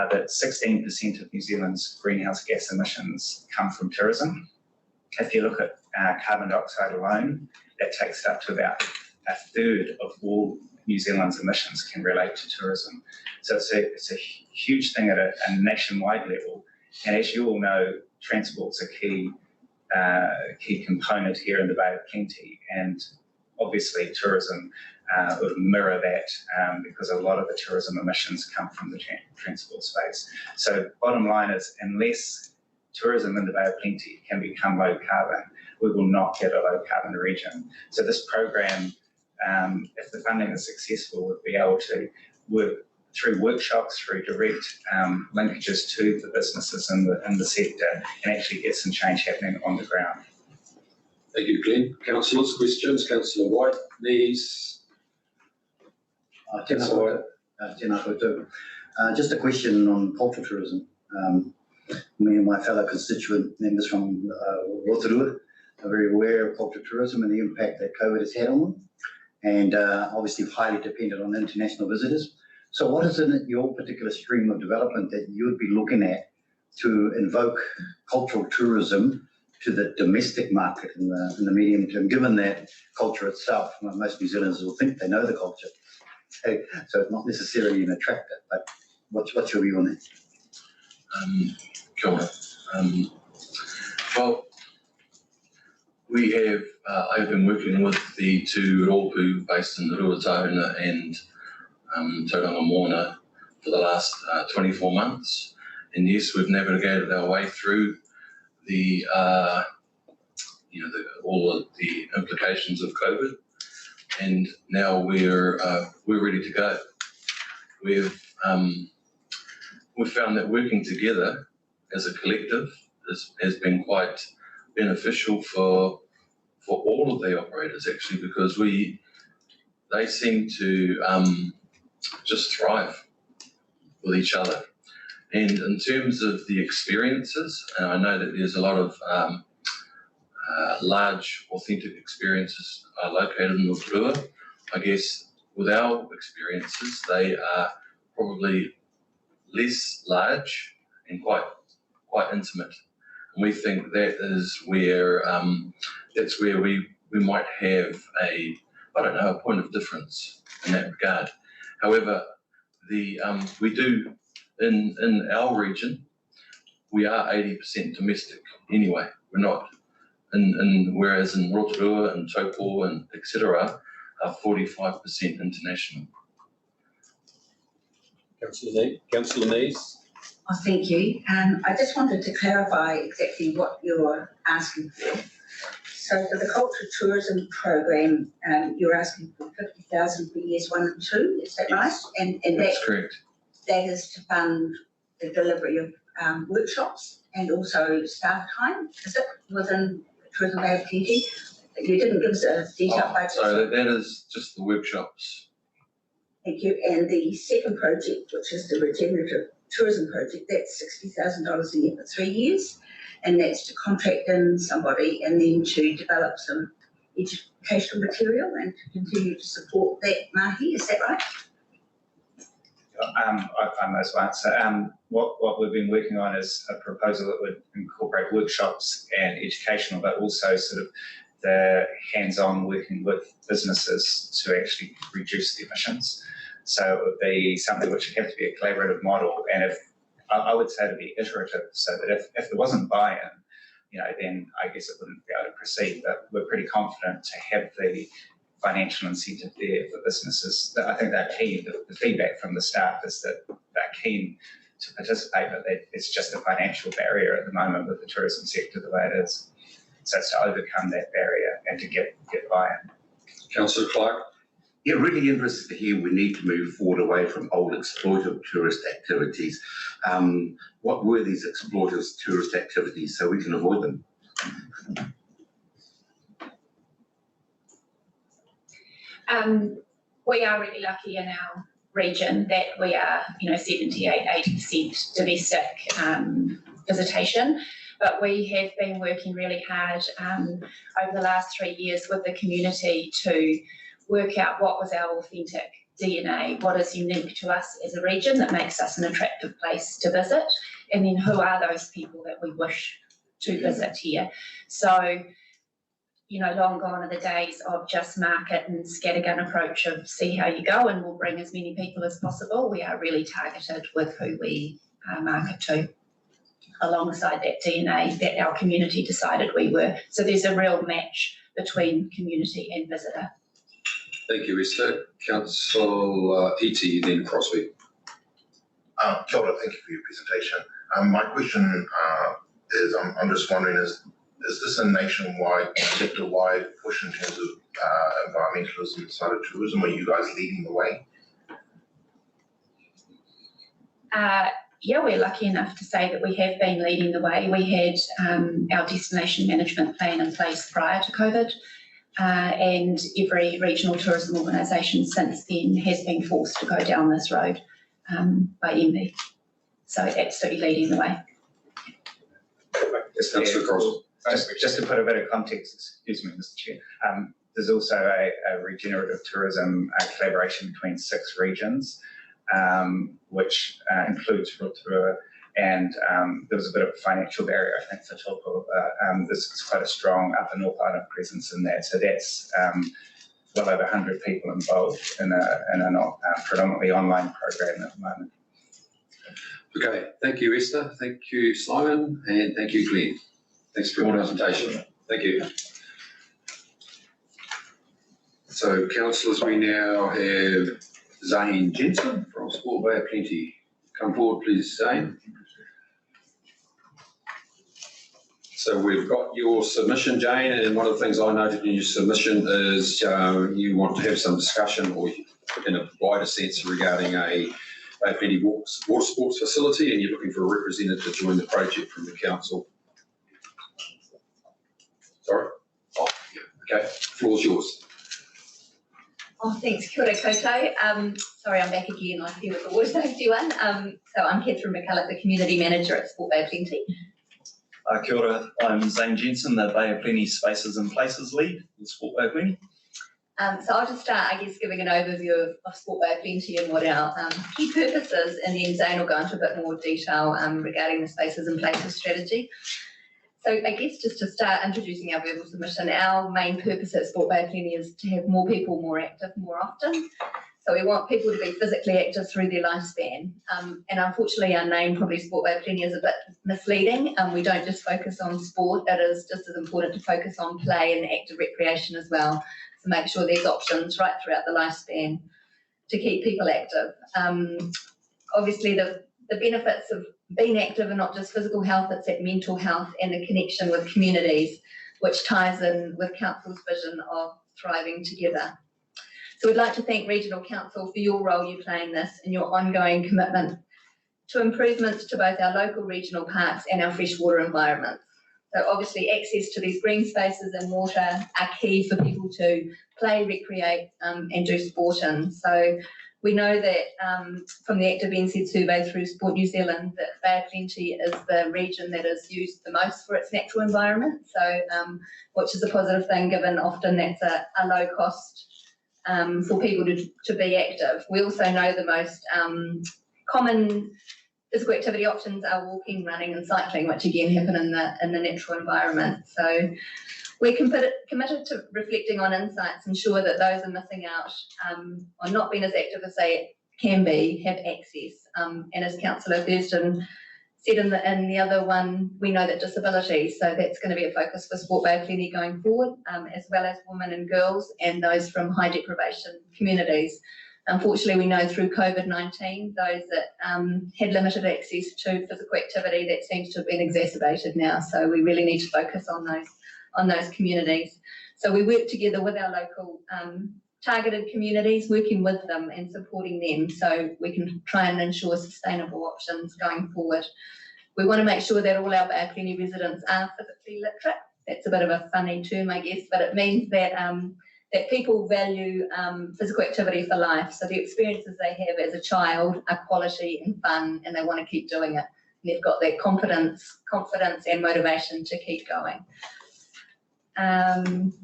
that 16% of New Zealand's greenhouse gas emissions come from tourism. If you look at carbon dioxide alone, that takes it up to about a third of all New Zealand's emissions can relate to tourism. So it's a huge thing at a nationwide level. And as you all know, transport's a key component here in the Bay of Plenty. And obviously tourism would mirror that because a lot of the tourism emissions come from the transport space. So bottom line is, unless tourism in the Bay of Plenty can become low carbon, we will not get a low carbon region. So this program, if the funding is successful, would be able to work through workshops, through direct linkages to the businesses in the sector, and actually get some change happening on the ground. Thank you, Glenn. Councillors, questions? Councillor White, please. Tēnā koutou. Just a question on cultural tourism. Me and my fellow constituent members from Rotorua are very aware of cultural tourism and the impact that COVID has had on them, and obviously highly dependent on international visitors. So what is in your particular stream of development that you would be looking at to invoke cultural tourism to the domestic market in the medium term, given that culture itself, most New Zealanders will think they know the culture, so it's not necessarily an attractor, but what's your view on that? Kia ora. Well, we have, I've been working with the two rōpū based in Ruatauna and Tauranga Moana for the last 24 months. And yes, we've navigated our way through the, all of the implications of COVID. And now we're ready to go. We've found that working together as a collective has been quite beneficial for all of the operators, actually, because they seem to just thrive with each other. And in terms of the experiences, and I know that there's a lot of large, authentic experiences are located in Rotorua. I guess with our experiences, they are probably less large and quite intimate. And we think that is where that's where we might have a point of difference in that regard. However, we do in our region, we are 80% domestic anyway. We're not whereas in Rotorua and Taupo and etc. are 45% international. Councillor Nees. Oh, thank you. I just wanted to clarify exactly what you're asking for. So for the cultural tourism program, you're asking for 50,000 for years 1 and 2, is that right? And that's correct. That is to fund the delivery of workshops and also staff time, is it, within Tourism Bay of Plenty. You didn't give us a detailed budget. So that is just the workshops. Thank you. And the second project, which is the Regenerative Tourism Project, that's $60,000 a year for 3 years. And that's to contract in somebody and then to develop some educational material and to continue to support that mahi. Is that right? I might as well answer. What we've been working on is a proposal that would incorporate workshops and educational, but also sort of the hands-on working with businesses to actually reduce the emissions. So it would be something which would have to be a collaborative model, and if I would say to be iterative, so that if there wasn't buy-in, then I guess it wouldn't be able to proceed. But we're pretty confident to have the financial incentive there for businesses. I think they're keen. The feedback from the staff is that they're keen to participate, but it's just a financial barrier at the moment with the tourism sector the way it is. So it's to overcome that barrier and to get buy-in. Councillor Clark. Yeah, really interested to hear we need to move forward away from old exploitative tourist activities. What were these exploitative tourist activities so we can avoid them? We are really lucky in our region that we are, 78–80% domestic visitation. But we have been working really hard over the last 3 years with the community to work out what was our authentic DNA, what is unique to us as a region that makes us an attractive place to visit, and then who are those people that we wish to visit here. So, long gone are the days of just market and scattergun approach of see how you go and we'll bring as many people as possible. We are really targeted with who we market to, alongside that DNA that our community decided we were. So there's a real match between community and visitor. Thank you, Esther. Councillor Iti, then Crosby. Kia ora, thank you for your presentation. My question is, I'm just wondering, is this a nationwide, sector-wide push in terms of environmentalism inside of tourism? Are you guys leading the way? Yeah, we're lucky enough to say that we have been leading the way. We had our destination management plan in place prior to COVID, and every regional tourism organisation since then has been forced to go down this road by MB. So absolutely leading the way. Just to put a bit of context, excuse me, Mr. Chair, there's also a regenerative tourism collaboration between 6 regions, which includes Rotorua, and there was a bit of a financial barrier, I think, for Taupo. There's quite a strong Upper North Island presence in that, so that's well over 100 people involved in a predominantly online program at the moment. Okay, thank you, Esther. Thank you, Simon, and thank you, Glenn. Thanks for your presentation. Thank you. So, councillors, we now have Zane Jensen from Sport Bay of Plenty. Come forward, please, Zane. So we've got your submission, Jane, and one of the things I noted in your submission is you want to have some discussion, or in a wider sense, regarding a Plenty water sports facility, and you're looking for a representative to join the project from the council. Sorry? Oh, yeah. Okay, floor's yours. Oh, thanks, kia ora koutou. Sorry, I'm back again. I feel with the water safety one. So I'm Catherine McCulloch, the Community Manager at Sport Bay of Plenty. Kia ora, I'm Zane Jensen, the Bay of Plenty Spaces and Places Lead with Sport Bay of Plenty. So I'll just start, I guess, giving an overview of Sport Bay of Plenty and what our key purpose is, and then Zane will go into a bit more detail regarding the Spaces and Places strategy. So I guess just to start introducing our verbal submission, our main purpose at Sport Bay of Plenty is to have more people more active more often. So we want people to be physically active through their lifespan. And unfortunately our name, probably Sport Bay of Plenty, is a bit misleading. We don't just focus on sport, it is just as important to focus on play and active recreation as well. So make sure there's options right throughout the lifespan to keep people active. Obviously the benefits of being active are not just physical health, it's that mental health and the connection with communities, which ties in with Council's vision of thriving together. So we'd like to thank Regional Council for your role you play in this and your ongoing commitment to improvements to both our local regional parks and our freshwater environments. So obviously access to these green spaces and water are key for people to play, recreate, and do sport in. So we know that from the Active NZ survey through Sport New Zealand that Bay of Plenty is the region that is used the most for its natural environment. So which is a positive thing, given often that's a low cost for people to be active. We also know the most common physical activity options are walking, running and cycling, which again happen in the natural environment. So we're committed to reflecting on insights, ensure that those are missing out or not being as active as they can be, have access. And as Councillor Thurston said in the other one, we know that disabilities, so that's going to be a focus for Sport Bay of Plenty going forward, as well as women and girls and those from high deprivation communities. Unfortunately, we know through COVID-19, those that had limited access to physical activity, that seems to have been exacerbated now. So we really need to focus on those communities. So we work together with our local targeted communities, working with them and supporting them so we can try and ensure sustainable options going forward. We want to make sure that all our Bay of Plenty residents are physically literate. That's a bit of a funny term, I guess, but it means that that people value physical activity for life. So the experiences they have as a child are quality and fun, and they want to keep doing it. And they've got that confidence and motivation to keep going.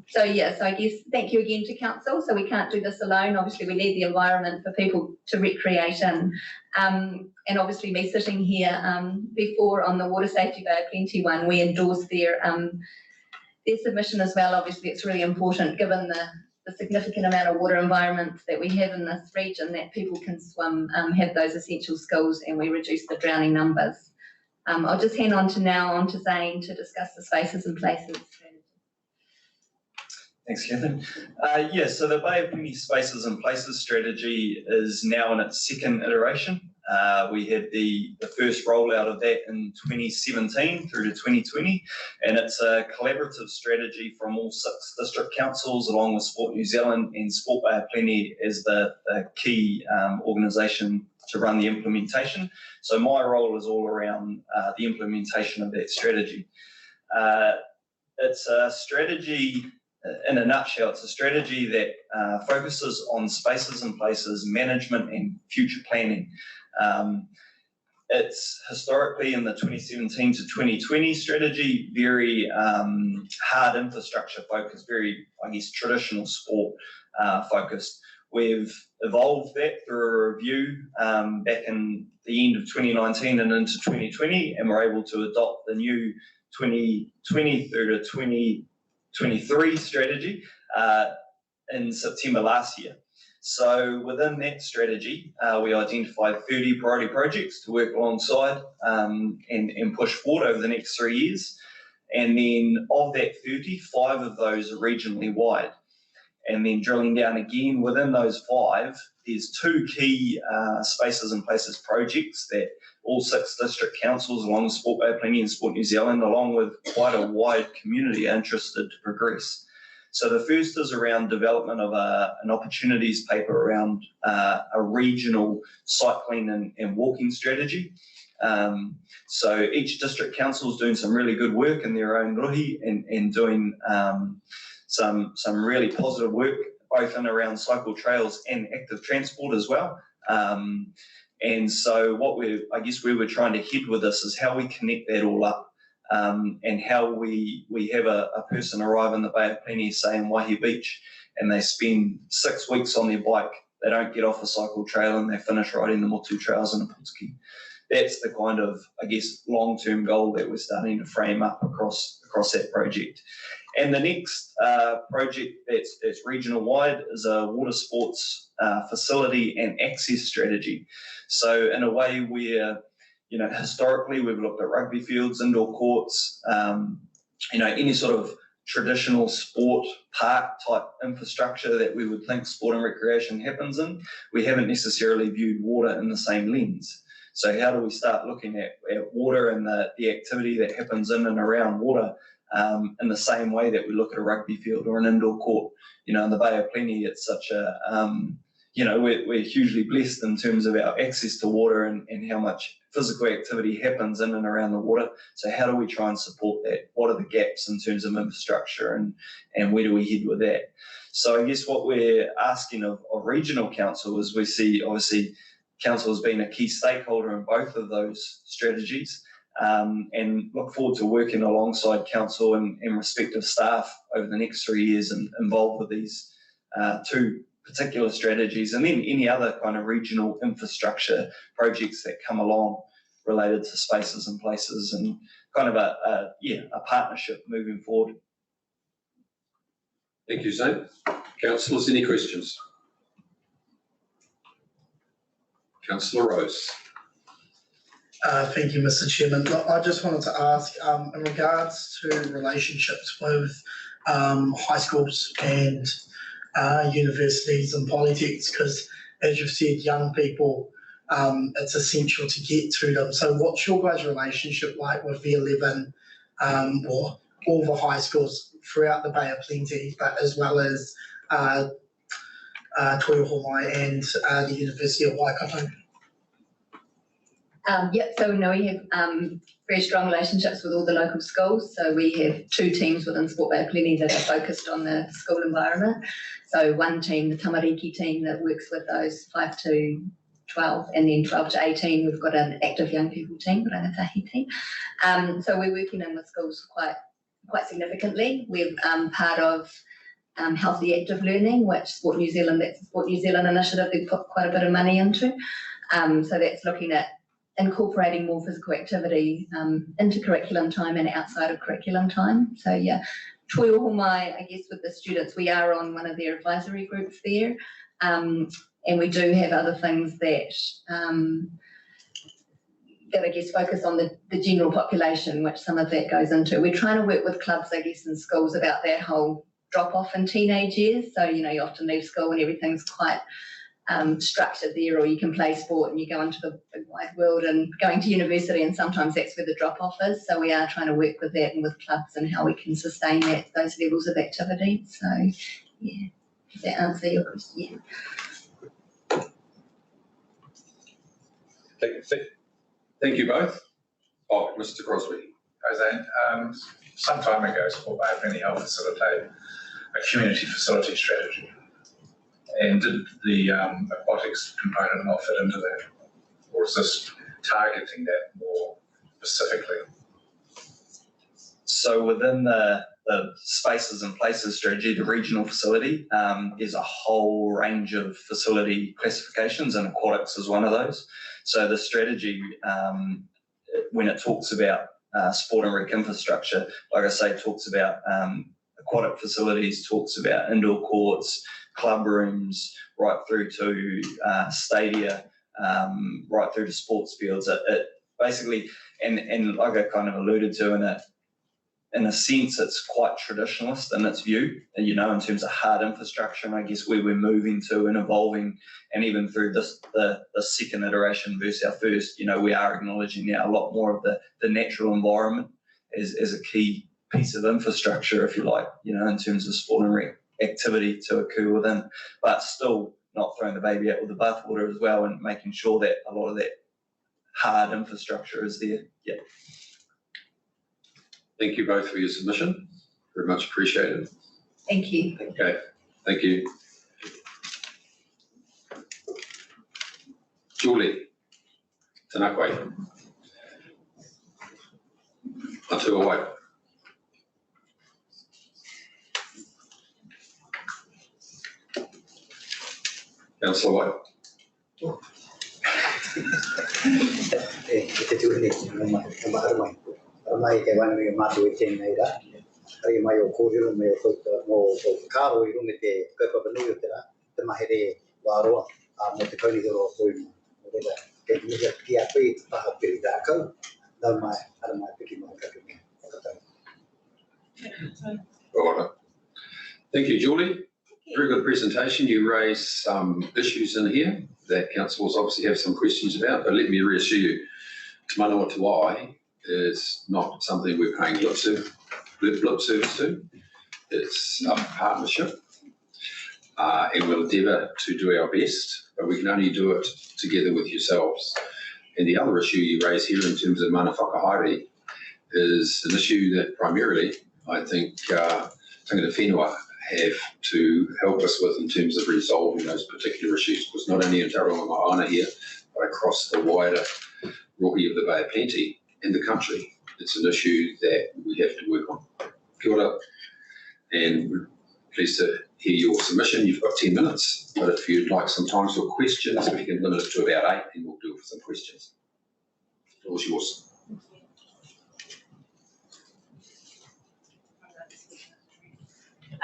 So I guess thank you again to Council. So we can't do this alone. Obviously, we need the environment for people to recreate in. And obviously, me sitting here before on the Water Safety Bay of Plenty one, we endorsed their submission as well. Obviously, it's really important given the significant amount of water environments that we have in this region that people can swim, have those essential skills, and we reduce the drowning numbers. I'll just hand on to Zane to discuss the spaces and places. Thanks, Catherine. So the Bay of Plenty Spaces and Places strategy is now in its second iteration. We had the first rollout of that in 2017 through to 2020, and it's a collaborative strategy from all 6 district councils, along with Sport New Zealand and Sport Bay of Plenty as the key organisation to run the implementation. So my role is all around the implementation of that strategy. It's a strategy, in a nutshell, it's a strategy that focuses on spaces and places management and future planning. It's historically in the 2017 to 2020 strategy, very hard infrastructure focused, very, I guess, traditional sport focused. We've evolved that through a review back in the end of 2019 and into 2020, and we're able to adopt the new 2020 through to 2023 strategy in September last year. So within that strategy, we identified 30 priority projects to work alongside and push forward over the next 3 years. And then of that 30, 5 of those are regionally wide. And then drilling down again within those 5, there's 2 key spaces and places projects that all 6 district councils, along with Sport Bay of Plenty and Sport New Zealand, along with quite a wide community, are interested to progress. So the first is around development of an opportunities paper around a regional cycling and walking strategy. So each district council is doing some really good work in their own rohi and doing some really positive work, both in around cycle trails and active transport as well. And so what we were trying to head with this is how we connect that all up. And how we have a person arrive in the Bay of Plenty, say in Waihi Beach, and they spend 6 weeks on their bike. They don't get off a cycle trail and they finish riding the Motu trails in Aputiki. That's the kind of, I guess, long-term goal that we're starting to frame up across that project. And the next project that's regional wide is a water sports facility and access strategy. So in a way where, historically we've looked at rugby fields, indoor courts, any sort of traditional sport park type infrastructure that we would think sport and recreation happens in. We haven't necessarily viewed water in the same lens. So how do we start looking at water and the activity that happens in and around water in the same way that we look at a rugby field or an indoor court? In the Bay of Plenty, it's such a we're hugely blessed in terms of our access to water and how much physical activity happens in and around the water. So how do we try and support that? What are the gaps in terms of infrastructure and where do we head with that? So I guess what we're asking of regional council is we see obviously council has been a key stakeholder in both of those strategies, and look forward to working alongside council and respective staff over the next 3 years and involved with these two particular strategies, and then any other kind of regional infrastructure projects that come along related to spaces and places, and kind of a partnership moving forward. Thank you, Zane. Councillors, any questions? Councillor Rose. Thank you, Mr. Chairman. Look, I just wanted to ask, in regards to relationships with high schools and universities and polytechnics, because as you've said, young people, it's essential to get to them. So what's your guys' relationship like with the 11 or all the high schools throughout the Bay of Plenty, but as well as Toyohomai and the University of Waikato? So no, we have very strong relationships with all the local schools. So we have 2 teams within Sport Bay of Plenty that are focused on the school environment. So one team, the Tamariki team, that works with those 5 to 12, and then 12 to 18, we've got an active young people team, Rangatahi team. So we're working in with schools quite significantly. We're part of Healthy Active Learning, which that's a Sport New Zealand initiative they've put quite a bit of money into. So that's looking at incorporating more physical activity into curriculum time and outside of curriculum time. So yeah, Toyohomai, I guess with the students, we are on one of their advisory groups there. And we do have other things that I guess focus on the general population, which some of that goes into. We're trying to work with clubs, I guess, in schools about that whole drop off in teenage years. So, you often leave school and everything's quite structured there, or you can play sport and you go into the big wide world, and going to university, and sometimes that's where the drop off is. So we are trying to work with that and with clubs and how we can sustain those levels of activity. So yeah, does that answer your question? Yeah. Thank you both. Oh, Mr. Crosby. Hi, Zane. Some time ago, Sport Bay of Plenty helped facilitate a community facility strategy. And did the aquatics component not fit into that? Or is this targeting that more specifically? So within the spaces and places strategy, the regional facility is a whole range of facility classifications, and aquatics is one of those. So the strategy, when it talks about sport and rec infrastructure, like I say, talks about aquatic facilities, talks about indoor courts, club rooms, right through to stadia, right through to sports fields. It basically, and like I kind of alluded to, in a sense, it's quite traditionalist in its view, and in terms of hard infrastructure, and I guess where we're moving to and evolving, and even through the second iteration versus our first, we are acknowledging now a lot more of the natural environment as a key piece of infrastructure, if you like, in terms of sport and rec activity to occur within, but still not throwing the baby out with the bathwater as well, and making sure that a lot of that hard infrastructure is there. Yeah. Thank you both for your submission. Very much appreciated. Thank you. Okay, thank you. Julie, Tanakwe. Atu away. Councillor White. Mai ke wana me matu e tēnei nei rā. Ari mai o kōrero me o kāro I runga te kaupapa o te rā, te mahere wāroa mo te kaunihoro o koima. O reira, kei miha ki a pei te taha peri rākau, nau mai, ara mai piki mai kaku me whakatau. Right. Thank you, Julie. Very good presentation. You raised some issues in here that councillors obviously have some questions about, but let me reassure you, Te Manawa Te Wai is not something we're paying lip service to. It's a partnership. and we'll endeavour to do our best, but we can only do it together with yourselves. And the other issue you raise here in terms of mana whakahaere is an issue that primarily I think tangata whenua have to help us with in terms of resolving those particular issues, because not only in Tauranga Moana here, but across the wider rohi of the Bay of Plenty in the country, it's an issue that we have to work on. Kia ora, and we're pleased to hear your submission. You've got 10 minutes, but if you'd like some time for questions, we can limit it to about 8 and we'll do it for some questions. The floor is yours.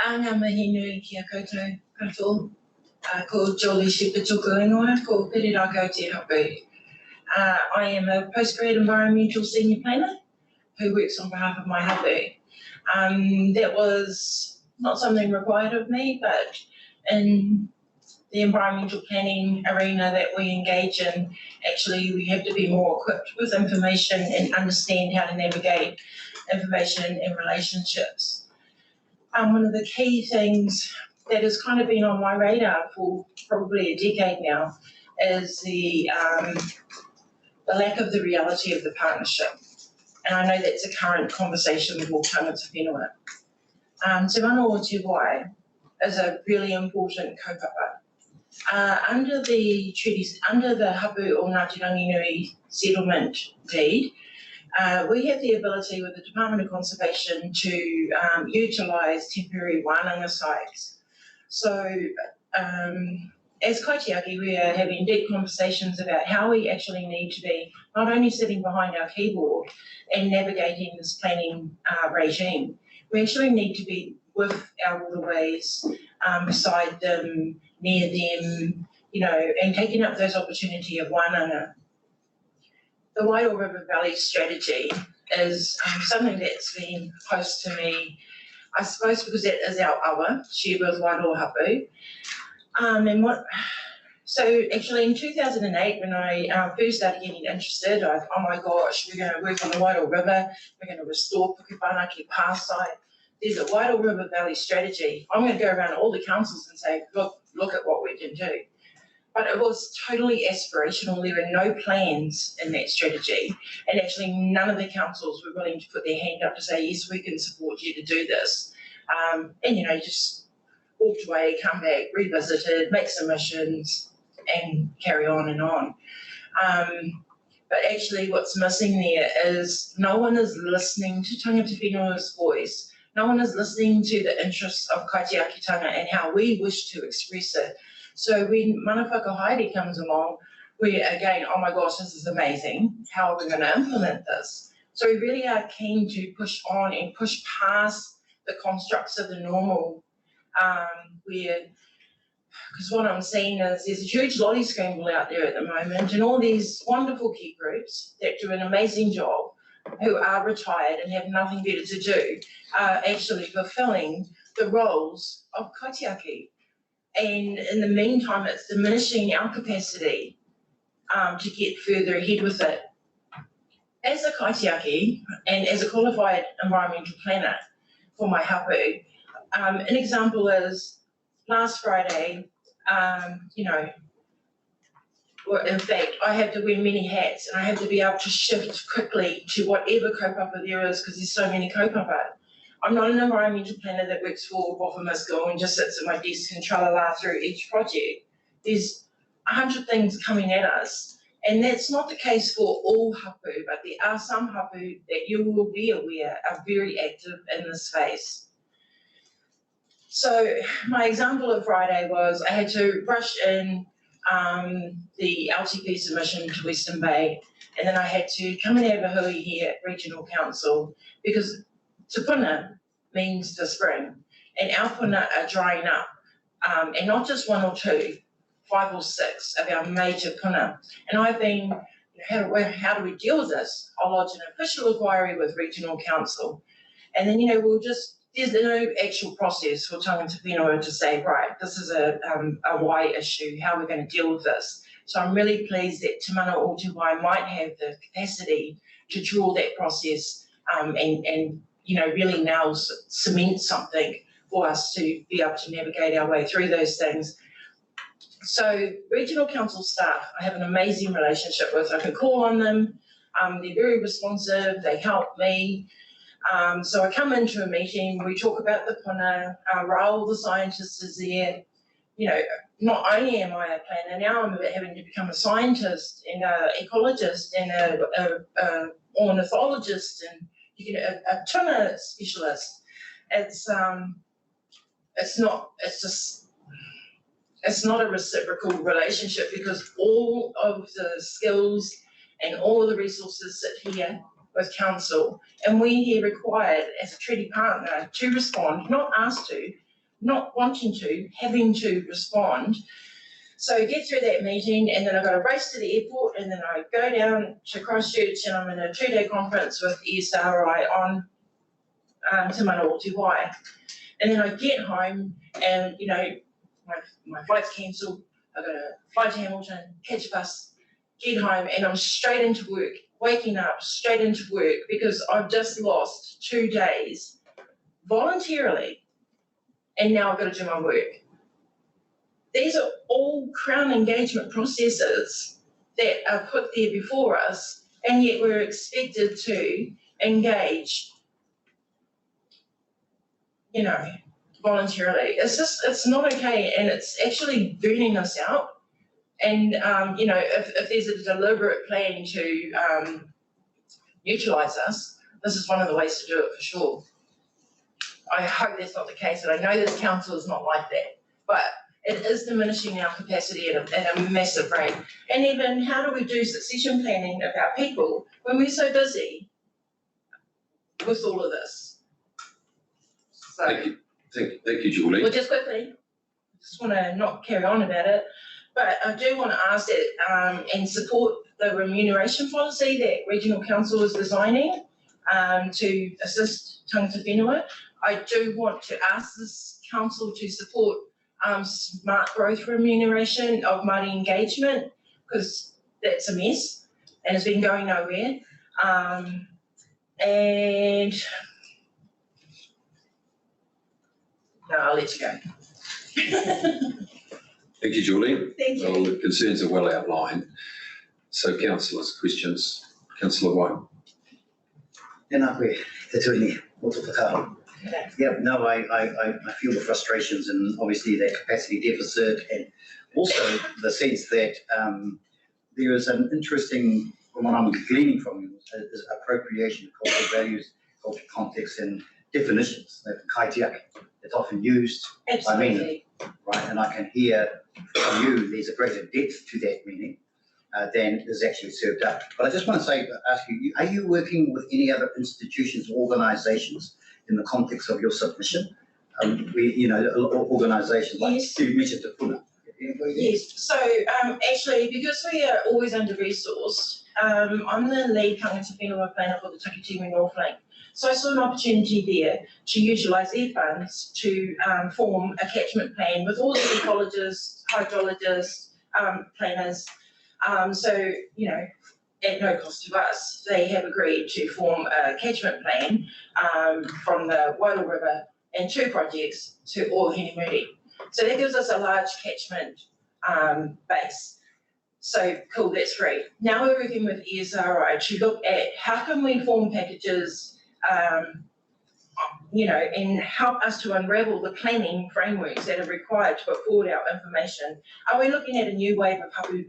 Ngā mihi nui ki a koutou katoa, ko Jolie Shepherd tōku ingoa, ko Perirako te hapu. I am a postgrad environmental senior planner who works on behalf of my hapu. That was not something required of me, but in the environmental planning arena that we engage in, actually we have to be more equipped with information and understand how to navigate information and relationships. One of the key things that has kind of been on my radar for probably a decade now is the lack of the reality of the partnership. And I know that's a current conversation with all tangata whenua. Te mana o te wai is a really important kaupapa. Under the treaties, under the hapu o Ngāti Ranginui settlement deed, we have the ability with the Department of Conservation to utilise temporary wānanga sites. So as kaitiaki, we are having deep conversations about how we actually need to be not only sitting behind our keyboard and navigating this planning regime, we actually need to be with our waterways, beside them, near them, you know, and taking up those opportunity of wānanga. The Waiau River Valley strategy is something that's been close to me, I suppose, because it is our awa, shared with Waiau Hapu. So actually in 2008, when I first started getting interested, I thought, oh my gosh, we're going to work on the Waiau River, we're going to restore Pukepanaki Pass site. There's a Waiau River Valley strategy. I'm going to go around to all the councils and say, look at what we can do. But it was totally aspirational. There were no plans in that strategy. And actually none of the councils were willing to put their hand up to say, yes, we can support you to do this. And, you know, just walked away, come back, revisited, make submissions, and carry on and on. But actually what's missing there is no one is listening to tangata whenua's voice. No one is listening to the interests of kaitiakitanga and how we wish to express it. So when mana whakahaere comes along, we're again, oh my gosh, this is amazing. How are we going to implement this? So we really are keen to push on and push past the constructs of the normal, because what I'm seeing is there's a huge lolly scramble out there at the moment, and all these wonderful key groups that do an amazing job, who are retired and have nothing better to do, are actually fulfilling the roles of kaitiaki. And in the meantime, it's diminishing our capacity to get further ahead with it. As a kaitiaki and as a qualified environmental planner for my hapu, an example is last Friday, you know, or in fact, I have to wear many hats and I have to be able to shift quickly to whatever kaupapa there is because there's so many kaupapa. I'm not an environmental planner that works for Boffin-Miscall and just sits at my desk and tra-la-la through each project. There's 100 things coming at us, and that's not the case for all hapu, but there are some hapu that you will be aware are very active in this space. So my example of Friday was I had to rush in the LTP submission to Western Bay, and then I had to come and have a hui here at Regional Council because Te puna means the spring, and our puna are drying up, and not just one or two, 5 or 6 of our major puna. And I've been, how do we deal with this? I'll lodge an official inquiry with Regional Council, and then, you know, there's no actual process for tangata whenua to say, right, this is a why issue, how we're going to deal with this. So I'm really pleased that Te Mana o Te Wai might have the capacity to draw that process and you know, really now cement something for us to be able to navigate our way through those things. So regional council staff, I have an amazing relationship with. I can call on them. They're very responsive. They help me. So I come into a meeting, we talk about the puna, our role, the scientist is there. You know, not only am I a planner, now I'm having to become a scientist and an ecologist and a ornithologist and a tuna specialist. It's not a reciprocal relationship because all of the skills and all of the resources sit here with council, and we're required as a treaty partner to respond, not asked to, not wanting to, having to respond. So get through that meeting, and then I've got to race to the airport, and then I go down to Christchurch, and I'm in a 2-day conference with ESRI on Te Mana o Te Wai. And then I get home, and you know, my flight's cancelled. I've got to fly to Hamilton, catch a bus, get home, and I'm straight into work. Waking up straight into work because I've just lost 2 days voluntarily, and now I've got to do my work. These are all Crown engagement processes that are put there before us, and yet we're expected to engage, you know, voluntarily. It's not okay, and it's actually burning us out. And, you know, if there's a deliberate plan to neutralise us, this is one of the ways to do it for sure. I hope that's not the case, and I know this council is not like that, but it is diminishing our capacity at a massive rate. And even how do we do succession planning of our people when we're so busy with all of this? So, Thank you, Julie. well, just quickly, I just want to not carry on about it, but I do want to ask that and support the remuneration policy that Regional Council is designing to assist tangata whenua. I do want to ask this council to support smart growth remuneration of Māori engagement, because that's a mess and it's been going nowhere. And no, I'll let you go. Thank you, Julie. Thank you. Well, the concerns are well outlined. So councillors, questions? Councillor White. Tēnā koe, te tuini, o tō whakaaro. Yeah, no, I feel the frustrations and obviously that capacity deficit, and also the sense that there is an interesting, from what I'm gleaning from you, is appropriation of cultural values, cultural context and definitions, that kaitiaki, it's often used by many, right? And I can hear from you there's a greater depth to that meaning than is actually served up. But I just want to ask you, are you working with any other institutions or organisations in the context of your submission? Organisations like you mentioned the Puna. Yes, so actually, because we are always under-resourced, I'm the lead tangata whenua planner for the Takitimu Northlink. So I saw an opportunity there to utilise their funds to form a catchment plan with all the ecologists, hydrologists, planners. So, you know, at no cost to us, they have agreed to form a catchment plan from the Wairau River and 2 projects to Ohinemuri. So that gives us a large catchment base. So cool, that's free. Now we're working with ESRI to look at how can we form packages, you know, and help us to unravel the planning frameworks that are required to put forward our information. Are we looking at a new wave of hapu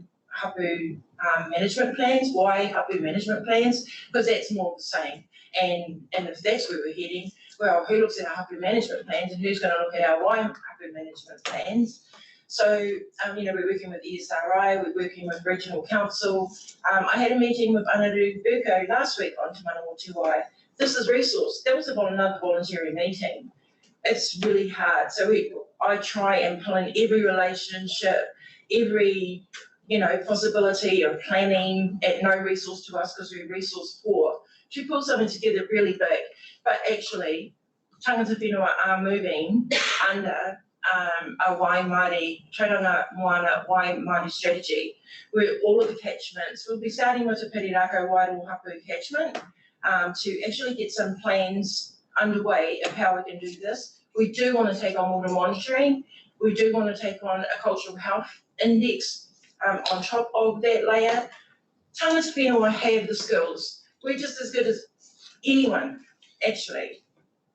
management plans? Why hapu management plans? Because that's more of the same. And if that's where we're heading, well, who looks at our hapu management plans and who's going to look at our why hapu management plans? So, you know, we're working with ESRI, we're working with Regional Council. I had a meeting with Anaru Burko last week on Te Mana o Te Wai. This is resource. That was another voluntary meeting. It's really hard. So I try and pull in every relationship, every, you know, possibility of planning at no resource to us because we're resource poor, to pull something together really big. But actually, tangata whenua are moving under a Wai Māori, Tauranga Moana Wai Māori strategy, where all of the catchments, we'll be starting with a Pirirako Wairoa Hapu catchment to actually get some plans underway of how we can do this. we do want to take on water monitoring. We do want to take on a cultural health index on top of that layer. Tangata whenua have the skills. We're just as good as anyone, actually.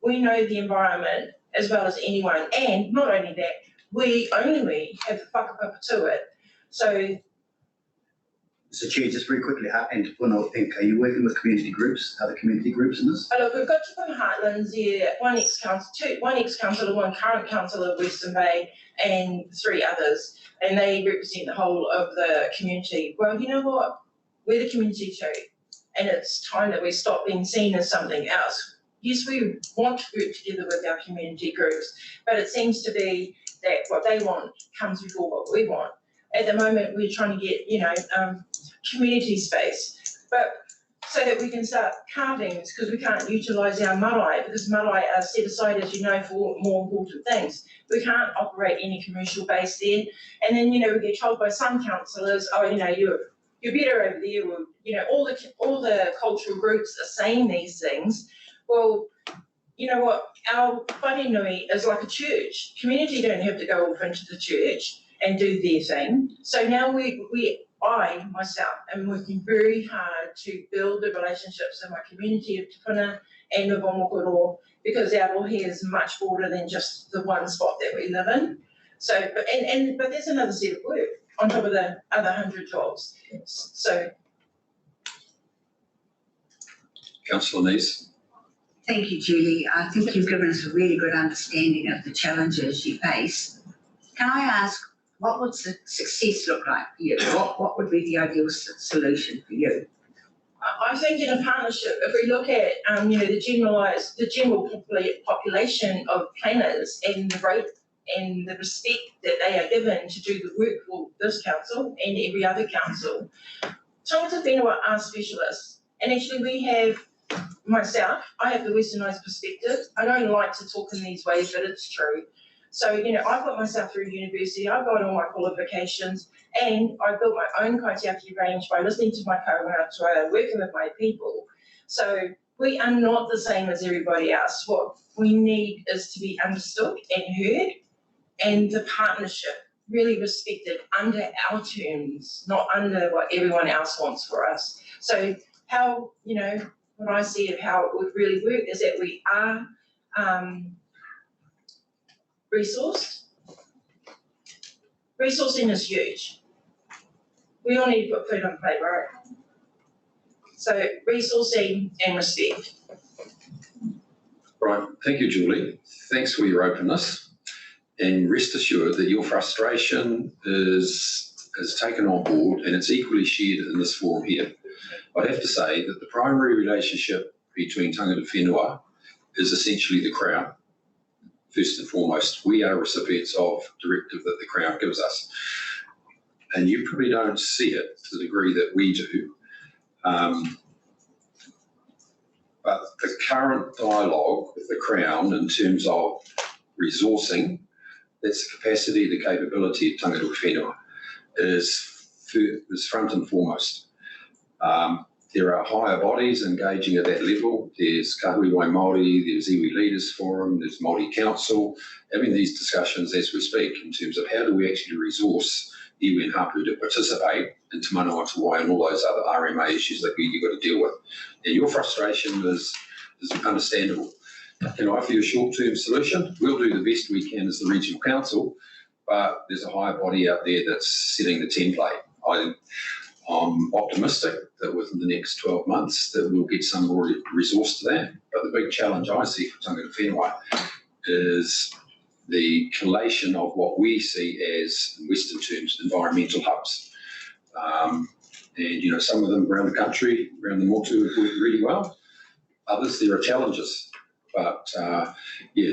We know the environment as well as anyone, and not only that, we have the whakapapa to it. So, Mr. Chair, just very quickly, and to put out, are you working with community groups, other community groups in this? look, we've got Tupu Heartlands, yeah, one ex-councillor, one current councillor of Western Bay, and 3 others, and they represent the whole of the community. Well, you know what? We're the community too, and it's time that we stop being seen as something else. Yes, we want to work together with our community groups, but it seems to be that what they want comes before what we want. At the moment, we're trying to get, community space, but so that we can start carvings, because we can't utilise our marae, because marae are set aside, as you know, for more important things. We can't operate any commercial base there, and then, we get told by some councillors, oh, you're better over there, or, all the cultural groups are saying these things. Well, you know what, our wharenui is like a church. Community don't have to go off into the church and do their thing. So now I myself am working very hard to build the relationships in my community of Te Puna and of Omokoro, because our rohe is much broader than just the one spot that we live in. So, but there's another set of work on top of the other 100 jobs. So. Councillor Neese. Thank you, Julie. I think you've given us a really good understanding of the challenges you face. Can I ask, what would success look like for you? What would be the ideal solution for you? I think in a partnership, if we look at the general population of planners and the rate and the respect that they are given to do the work for this council and every other council, tangata whenua are specialists. And actually we have, myself, I have the westernised perspective. I don't like to talk in these ways, but it's true. So, I've got myself through university, I've got all my qualifications, and I built my own kaitiaki range by listening to my kauranga, working with my people. So we are not the same as everybody else. What we need is to be understood and heard, and the partnership really respected under our terms, not under what everyone else wants for us. So how, what I see of how it would really work is that we are resourced. Resourcing is huge. We all need to put food on the plate, right? So resourcing and respect. Right, thank you, Julie. Thanks for your openness, and rest assured that your frustration is taken on board and it's equally shared in this forum here. I'd have to say that the primary relationship between tangata whenua is essentially the Crown. First and foremost, we are recipients of directive that the Crown gives us. And you probably don't see it to the degree that we do. But the current dialogue with the Crown in terms of resourcing, that's the capacity, the capability of tangata whenua, is front and foremost. There are higher bodies engaging at that level. There's Kahui Wai Māori, there's Iwi Leaders Forum, there's Māori Council, having these discussions as we speak in terms of how do we actually resource iwi and hapu to participate in Te Manawatu Wai and all those other RMA issues that you've got to deal with. And your frustration is understandable. Can I offer you a short-term solution? We'll do the best we can as the Regional Council, but there's a higher body out there that's setting the template. I'm optimistic that within the next 12 months that we'll get some more resource to that. But the big challenge I see for tangata whenua is the collation of what we see as, in Western terms, environmental hubs. And some of them around the country, around the Motu, have worked really well. Others, there are challenges. But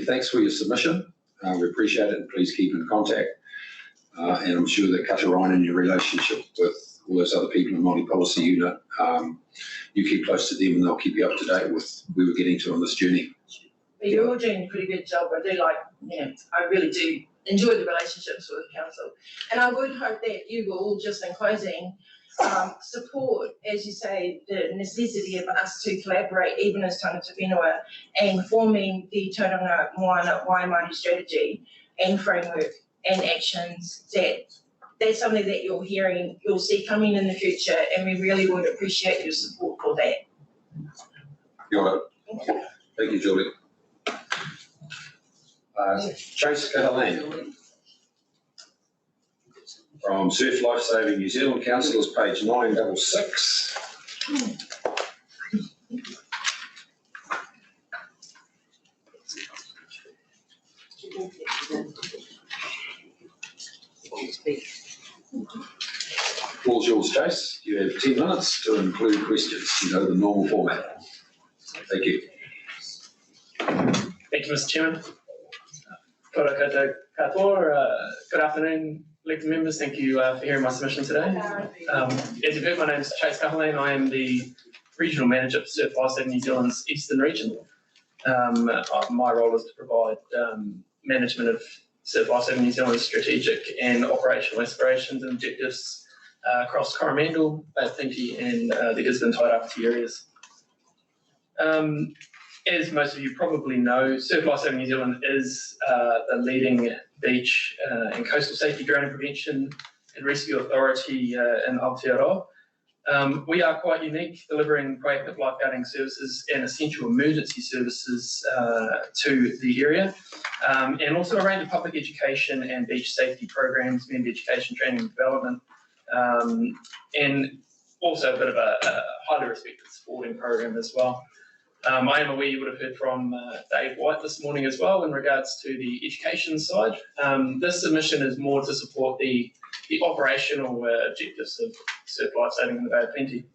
thanks for your submission. We appreciate it, and please keep in contact. And I'm sure that Kata Ryan and your relationship with all those other people in Māori Policy Unit, you keep close to them and they'll keep you up to date with where we're getting to on this journey. You're all doing a pretty good job. I really do enjoy the relationships with the council. And I would hope that you will all, just in closing, support, as you say, the necessity of us to collaborate even as tangata whenua and forming the Tauranga Moana Waimari strategy and framework and actions that's something that you'll see coming in the future, and we really would appreciate your support for that. Got it. Thank you, Julie. Chase Cahalan from Surf Lifesaving New Zealand Councillors, page 966. Floor's yours, Chase. You have 10 minutes to include questions. You know the normal format. Thank you. Thank you, Mr. Chairman. Kia ora katoa. Good afternoon, elected members. Thank you for hearing my submission today. As you've heard, my name is Chase Cahalan. I am the Regional Manager for Surf Lifesaving New Zealand's Eastern Region. My role is to provide management of Surf Lifesaving New Zealand's strategic and operational aspirations and objectives across Coromandel, Bay of Plenty and the Gisborne Tairāwhiti areas. As most of you probably know, Surf Lifesaving New Zealand is the leading beach and coastal safety drowning prevention and rescue authority in Aotearoa. We are quite unique, delivering proactive lifeguarding services and essential emergency services to the area, and also a range of public education and beach safety programs, member education, training and development, and also a bit of a highly respected sporting program as well. I am aware you would have heard from Dave White this morning as well in regards to the education side. This submission is more to support the operational objectives of Surf Lifesaving in the Bay of Plenty.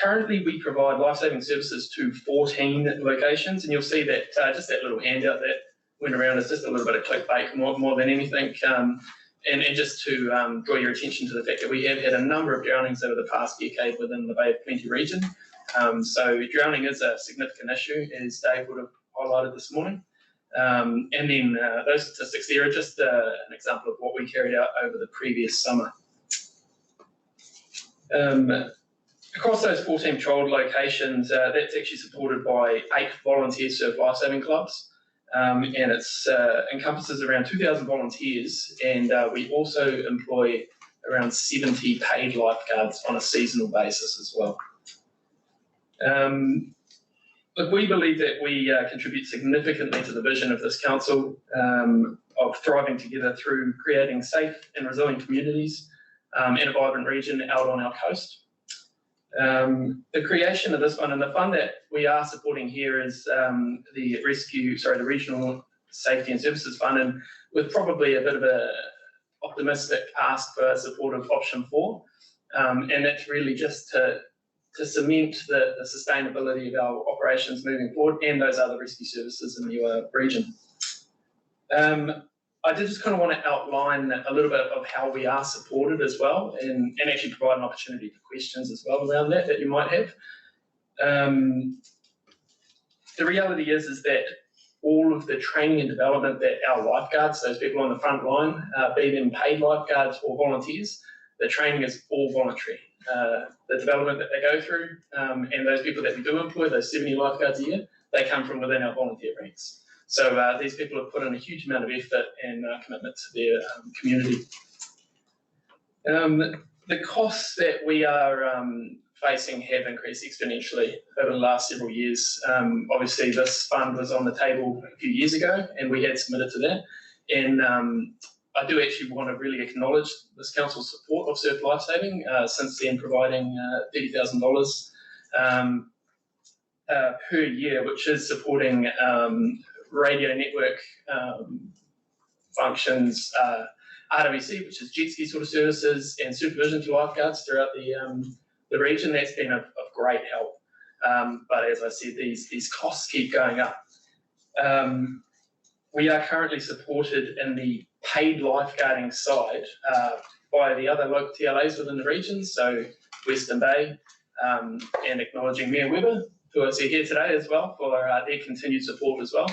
Currently, we provide lifesaving services to 14 locations, and you'll see that just that little handout that went around is just a little bit of clickbait more than anything. And just to draw your attention to the fact that we have had a number of drownings over the past decade within the Bay of Plenty region. So drowning is a significant issue, as Dave would have highlighted this morning. And then those statistics there are just an example of what we carried out over the previous summer. Across those 14 trialled locations, that's actually supported by 8 volunteer surf lifesaving clubs. And it encompasses around 2,000 volunteers, and we also employ around 70 paid lifeguards on a seasonal basis as well. Look, we believe that we contribute significantly to the vision of this council of thriving together through creating safe and resilient communities and a vibrant region out on our coast. The creation of this fund, and the fund that we are supporting here is the Regional Safety and Services Fund, and with probably a bit of a optimistic ask for support of option 4. And that's really just to cement the sustainability of our operations moving forward and those other rescue services in the region. I did just kind of want to outline a little bit of how we are supported as well, and actually provide an opportunity for questions as well around that you might have. The reality is that all of the training and development that our lifeguards, those people on the front line, be them paid lifeguards or volunteers, the training is all voluntary. The development that they go through, and those people that we do employ, those 70 lifeguards a year, they come from within our volunteer ranks. So these people have put in a huge amount of effort and commitment to their community. The costs that we are facing have increased exponentially over the last several years. Obviously, this fund was on the table a few years ago, and we had submitted to that. And I do actually want to really acknowledge this council's support of Surf Lifesaving, since then providing $30,000 per year, which is supporting radio network functions, RWC, which is jet ski sort of services, and supervision to lifeguards throughout the region. That's been of great help. But as I said, these costs keep going up. We are currently supported in the paid lifeguarding side by the other local TLAs within the region, so Western Bay, and acknowledging Mayor Webber, who I see here today as well, for their continued support as well.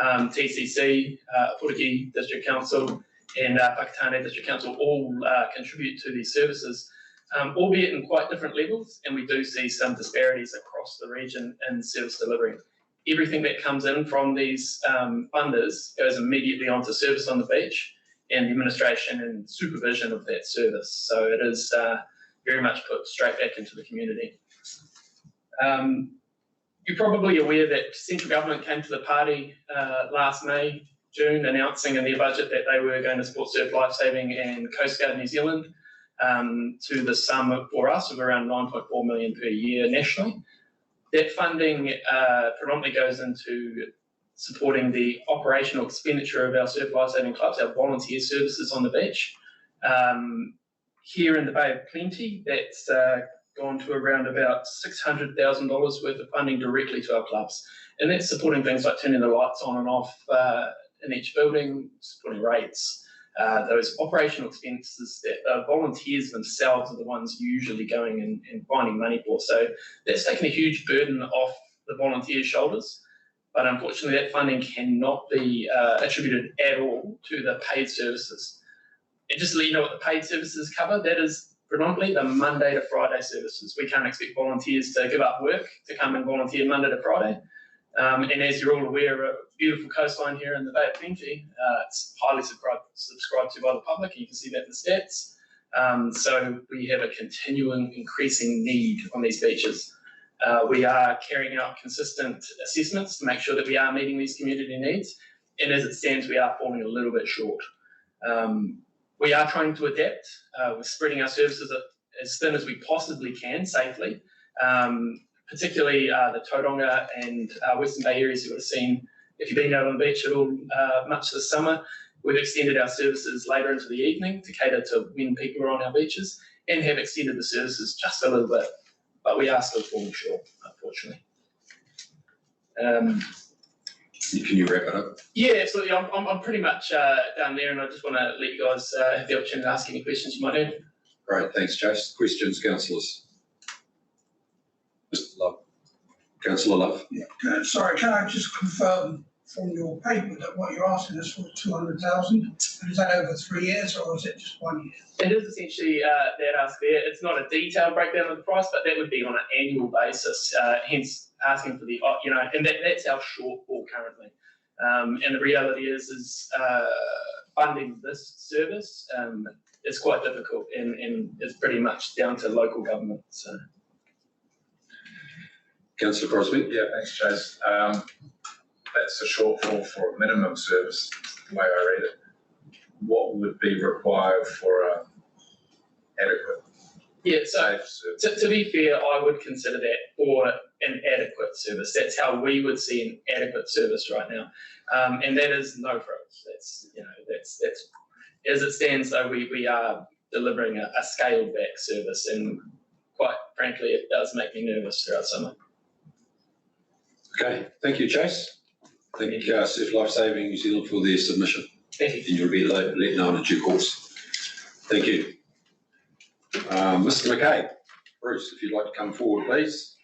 TCC, Puriki District Council, and Whakatane District Council all contribute to these services, albeit in quite different levels, and we do see some disparities across the region in service delivery. Everything that comes in from these funders goes immediately onto service on the beach and the administration and supervision of that service. So it is very much put straight back into the community. You're probably aware that central government came to the party last May, June, announcing in their budget that they were going to support Surf Lifesaving and Coast Guard New Zealand to the sum for us of around 9.4 million per year nationally. That funding predominantly goes into supporting the operational expenditure of our Surf Lifesaving clubs, our volunteer services on the beach. Here in the Bay of Plenty, that's gone to around about $600,000 worth of funding directly to our clubs. And that's supporting things like turning the lights on and off in each building, supporting rates, those operational expenses that volunteers themselves are the ones usually going and finding money for. So that's taken a huge burden off the volunteers' shoulders. But unfortunately, that funding cannot be attributed at all to the paid services. And just to let you know what the paid services cover, that is predominantly the Monday to Friday services. We can't expect volunteers to give up work to come and volunteer Monday to Friday. And as you're all aware, a beautiful coastline here in the Bay of Plenty, it's highly subscribed to by the public, and you can see that in the stats. So we have a continuing increasing need on these beaches. We are carrying out consistent assessments to make sure that we are meeting these community needs, and as it stands, we are falling a little bit short. We are trying to adapt. We're spreading our services as thin as we possibly can safely, particularly the Tauranga and Western Bay areas you would have seen if you've been out on the beach at all much this summer. We've extended our services later into the evening to cater to when people are on our beaches, and have extended the services just a little bit, but we are still falling short, unfortunately. Can you wrap it up? Yeah, absolutely. I'm pretty much down there, and I just want to let you guys have the opportunity to ask any questions you might have. Great, thanks, Chase. Questions, councillors? Mr. Love. Councillor Love. Yeah, sorry, can I just confirm from your paper that what you're asking is for 200,000? Is that over 3 years, or is it just 1 year? It is essentially that ask there. It's not a detailed breakdown of the price, but that would be on an annual basis, hence asking for the, and that's our shortfall currently. And the reality is funding this service is quite difficult, and it's pretty much down to local government. So. Councillor Crosby. Yeah, thanks, Chase. That's a shortfall for a minimum service, the way I read it. What would be required for an adequate, safe service? To be fair, I would consider that for an adequate service. That's how we would see an adequate service right now, and that is no frills. That's as it stands. Though we are delivering a scaled back service, and quite frankly, it does make me nervous throughout summer. Okay, thank you, Chase. Thank Surf Lifesaving New Zealand for their submission. Thank you. And you'll be let know in due course. Thank you. Mr. McKay, Bruce, if you'd like to come forward, please,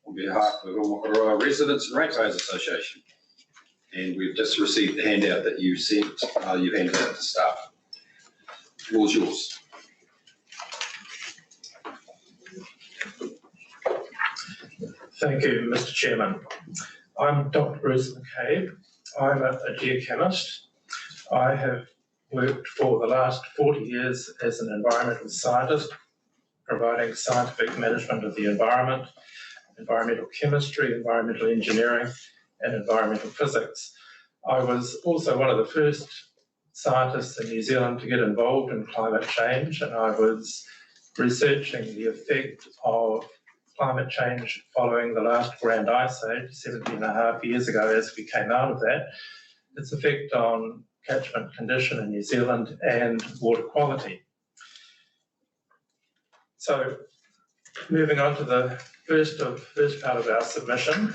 on behalf of Oroa Residents and Ratepayers Association. And we've just received the handout that you sent, you've handed out to staff. The floor is yours. Thank you, Mr. Chairman. I'm Dr. Bruce McCabe. I'm a geochemist. I have worked for the last 40 years as an environmental scientist, providing scientific management of the environment, environmental chemistry, environmental engineering, and environmental physics. I was also one of the first scientists in New Zealand to get involved in climate change, and I was researching the effect of climate change following the last Grand Ice Age 17.5 years ago as we came out of that, its effect on catchment condition in New Zealand and water quality. So moving on to the first part of our submission,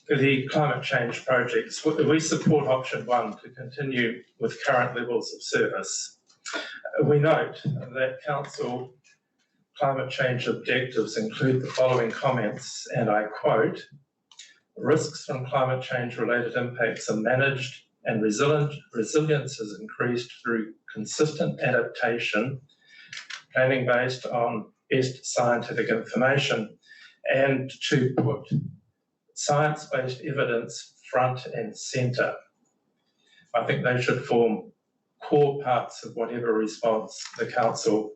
the climate change projects. We support option 1 to continue with current levels of service. We note that Council climate change objectives include the following comments, and I quote, "Risks from climate change related impacts are managed and resilience is increased through consistent adaptation, planning based on best scientific information, and to put science-based evidence front and centre. I think they should form core parts of whatever response the Council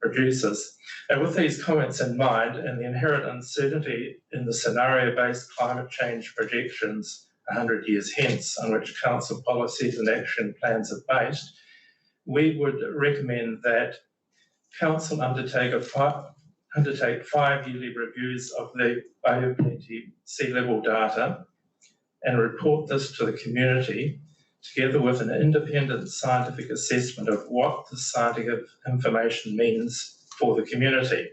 produces. And with these comments in mind and the inherent uncertainty in the scenario-based climate change projections 100 years hence on which Council policies and action plans are based, we would recommend that Council undertake 5 yearly reviews of the Bay of Plenty sea level data and report this to the community, together with an independent scientific assessment of what the scientific information means for the community.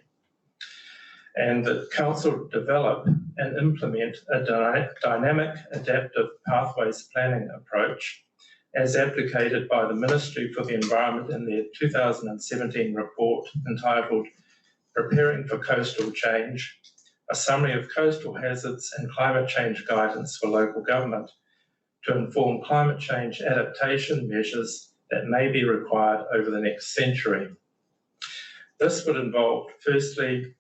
And that Council develop and implement a dynamic adaptive pathways planning approach as advocated by the Ministry for the Environment in their 2017 report entitled Preparing for Coastal Change, a summary of coastal hazards and climate change guidance for local government to inform climate change adaptation measures that may be required over the next century. This would involve, firstly,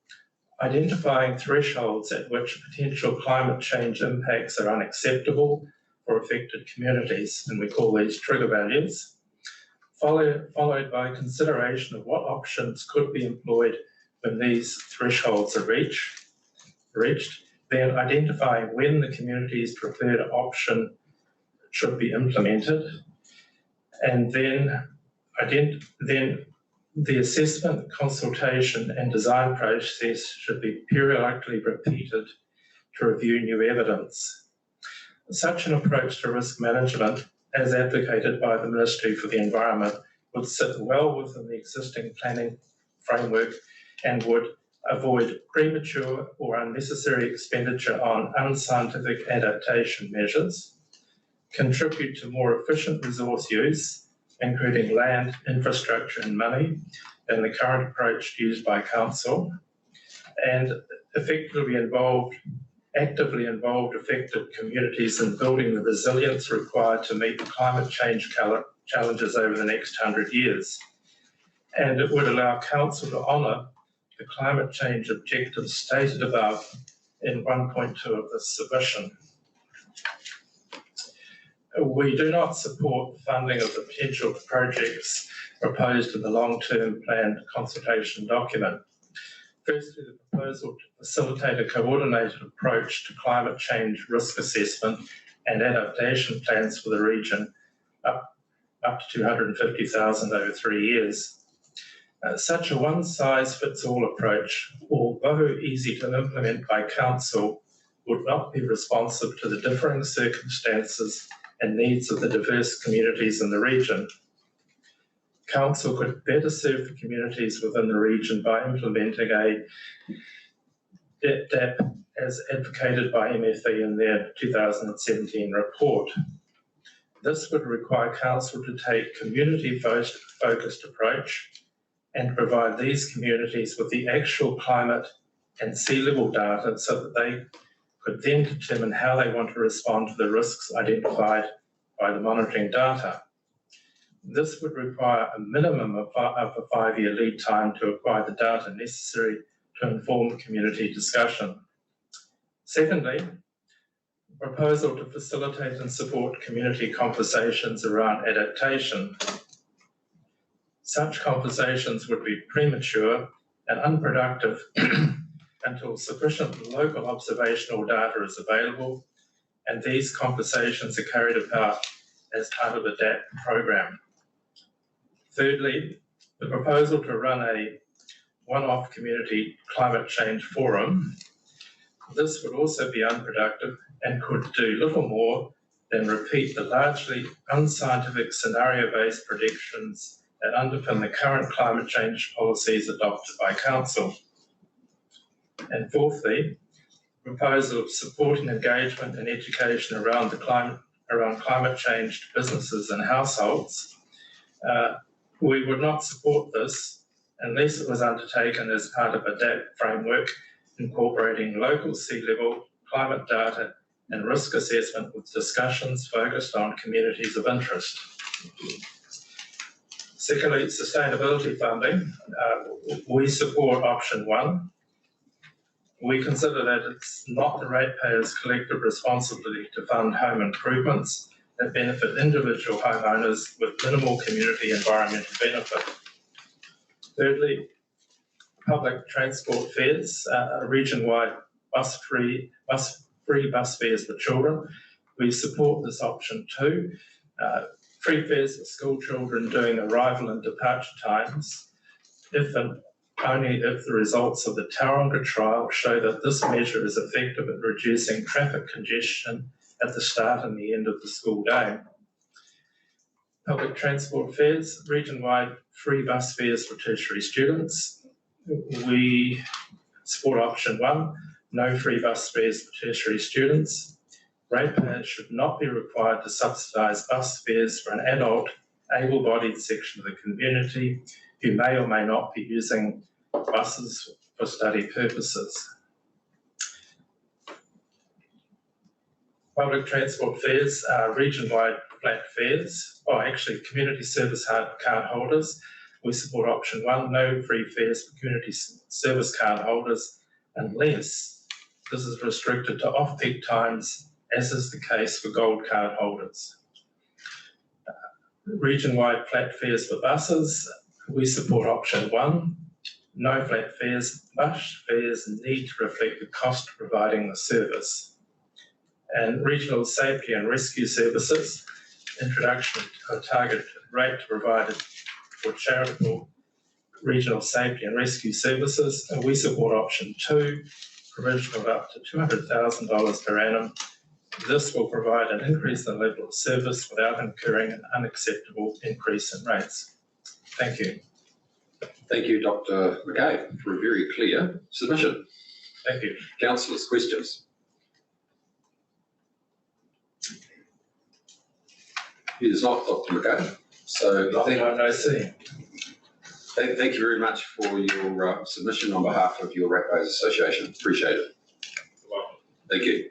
identifying thresholds at which potential climate change impacts are unacceptable for affected communities, and we call these trigger values, followed by consideration of what options could be employed when these thresholds are reached, then identifying when the community's preferred option should be implemented, and then the assessment, consultation and design process should be periodically repeated to review new evidence. Such an approach to risk management, as advocated by the Ministry for the Environment, would sit well within the existing planning framework and would avoid premature or unnecessary expenditure on unscientific adaptation measures, contribute to more efficient resource use, including land, infrastructure and money, than the current approach used by Council, and actively involved affected communities in building the resilience required to meet the climate change challenges over the next 100 years. And it would allow Council to honour the climate change objectives stated above in 1.2 of this submission. We do not support funding of the potential projects proposed in the long-term plan consultation document. Firstly, the proposal to facilitate a coordinated approach to climate change risk assessment and adaptation plans for the region up to 250,000 over 3 years. Such a one-size-fits-all approach, although easy to implement by Council, would not be responsive to the differing circumstances and needs of the diverse communities in the region. Council could better serve the communities within the region by implementing a DAP as advocated by MFE in their 2017 report. This would require Council to take community-focused approach and provide these communities with the actual climate and sea level data so that they could then determine how they want to respond to the risks identified by the monitoring data. This would require a minimum of a 5-year lead time to acquire the data necessary to inform community discussion. Secondly, a proposal to facilitate and support community conversations around adaptation. Such conversations would be premature and unproductive until sufficient local observational data is available, and these conversations are carried out as part of the DAP program. Thirdly, the proposal to run a one-off community climate change forum. This would also be unproductive and could do little more than repeat the largely unscientific scenario-based predictions that underpin the current climate change policies adopted by Council. And fourthly, proposal of supporting engagement and education around climate change to businesses and households. We would not support this unless it was undertaken as part of a DAP framework incorporating local sea level, climate data and risk assessment with discussions focused on communities of interest. Secondly, sustainability funding. We support option 1. We consider that it's not the ratepayers' collective responsibility to fund home improvements that benefit individual homeowners with minimal community environmental benefit. Thirdly, public transport fares, region-wide free bus fares for children. We support this option 2. Free fares for school children during arrival and departure times, if and only if the results of the Tauranga trial show that this measure is effective at reducing traffic congestion at the start and the end of the school day. Public transport fares, region-wide free bus fares for tertiary students. We support option 1, no free bus fares for tertiary students. Ratepayers should not be required to subsidise bus fares for an adult, able-bodied section of the community who may or may not be using buses for study purposes. Public transport fares are region-wide flat fares, community service card holders. We support option 1, no free fares for community service card holders unless this is restricted to off-peak times, as is the case for gold card holders. Region-wide flat fares for buses. We support option 1, no flat fares. Bus fares need to reflect the cost of providing the service. And regional safety and rescue services, introduction of a targeted rate provided for charitable regional safety and rescue services. And we support option 2, provision of up to $200,000 per annum. This will provide an increase in level of service without incurring an unacceptable increase in rates. Thank you. Thank you, Dr. McCabe, for a very clear submission. Thank you. Councillors, questions? It is not Dr. McCabe, so thank you very much for your submission on behalf of your Ratepayers Association. Appreciate it. Thank you.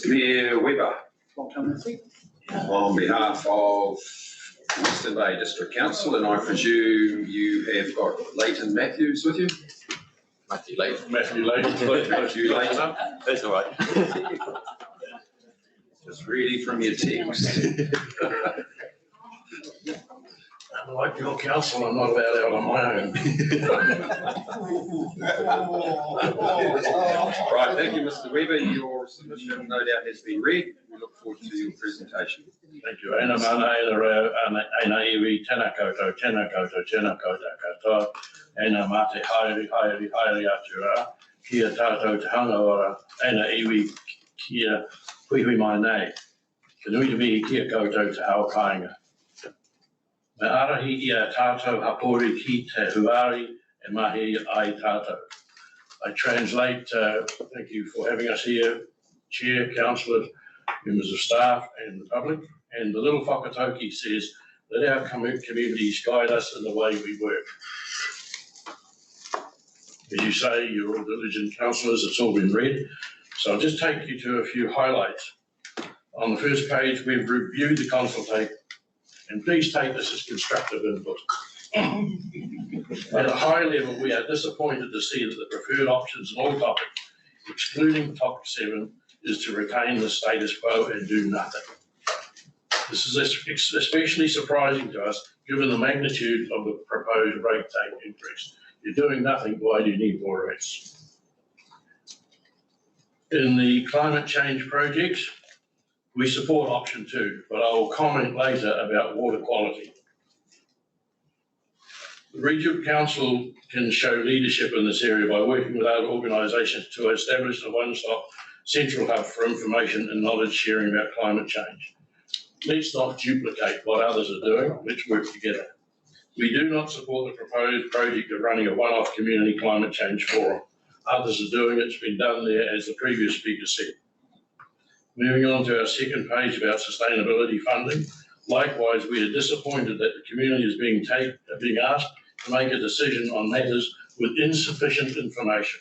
Mayor Weber, on behalf of Western Bay District Council, and I presume you have got Leighton Matthews with you? Matthew Leighton. Matthew Leighton. That's all right. Just reading from your text. I'm like your council, I'm not allowed out on my own. Right, thank you, Mr. Weber. Your submission no doubt has been read. We look forward to your presentation. Thank you. Ena mana ena reo, ena iwi, tēnā koutou, tēnā koutou, tēnā koutou katoa. Ena mate haere atu rā. Kia tātou te hanga ora, ena iwi kia hui mai nei. Ka nui te mihi kia koutou te hao kāinga. Me arahi ia tātou hapori ki te huari e mahi ai tātou. I translate, thank you for having us here, Chair, Councillors, members of staff and the public. And the little whakatauki says, let our communities guide us in the way we work. As you say, you're all diligent councillors, it's all been read. So I'll just take you to a few highlights. On the first page, we've reviewed the consultation, and please take this as constructive input. At a high level, we are disappointed to see that the preferred options in all topics, excluding topic 7, is to retain the status quo and do nothing. This is especially surprising to us, given the magnitude of the proposed rate take increase. You're doing nothing, why do you need more rates? In the climate change projects, we support option 2, but I will comment later about water quality. The Regional Council can show leadership in this area by working with other organisations to establish a one-stop central hub for information and knowledge sharing about climate change. Let's not duplicate what others are doing, let's work together. We do not support the proposed project of running a one-off community climate change forum. Others are doing it, it's been done there, as the previous speaker said. Moving on to our second page about sustainability funding. Likewise, we are disappointed that the community is being asked to make a decision on matters with insufficient information.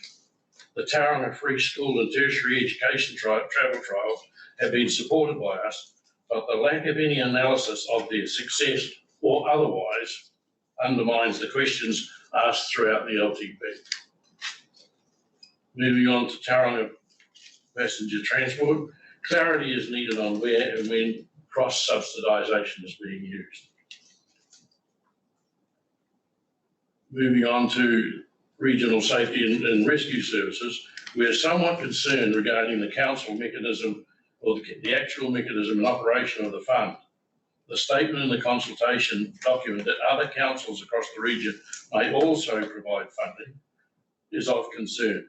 The Tauranga Free School and Tertiary Education travel trials have been supported by us, but the lack of any analysis of their success or otherwise undermines the questions asked throughout the LTP. Moving on to Tauranga passenger transport, clarity is needed on where and when cross-subsidisation is being used. Moving on to regional safety and rescue services, we are somewhat concerned regarding the council mechanism or the actual mechanism and operation of the fund. The statement in the consultation document that other councils across the region may also provide funding is of concern.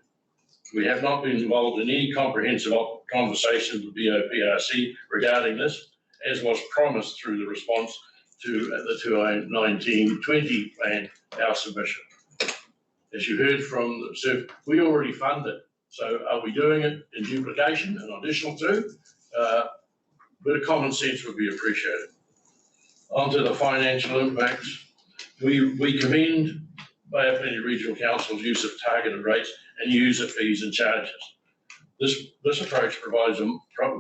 We have not been involved in any comprehensive conversations with BOPRC regarding this, as was promised through the response to the 2019-20 plan, our submission. As you heard from the SIF, we already fund it. So are we doing it in duplication and additional to? A bit of common sense would be appreciated. Onto the financial impacts. We commend Bay of Plenty Regional Council's use of targeted rates and user fees and charges. This approach provides a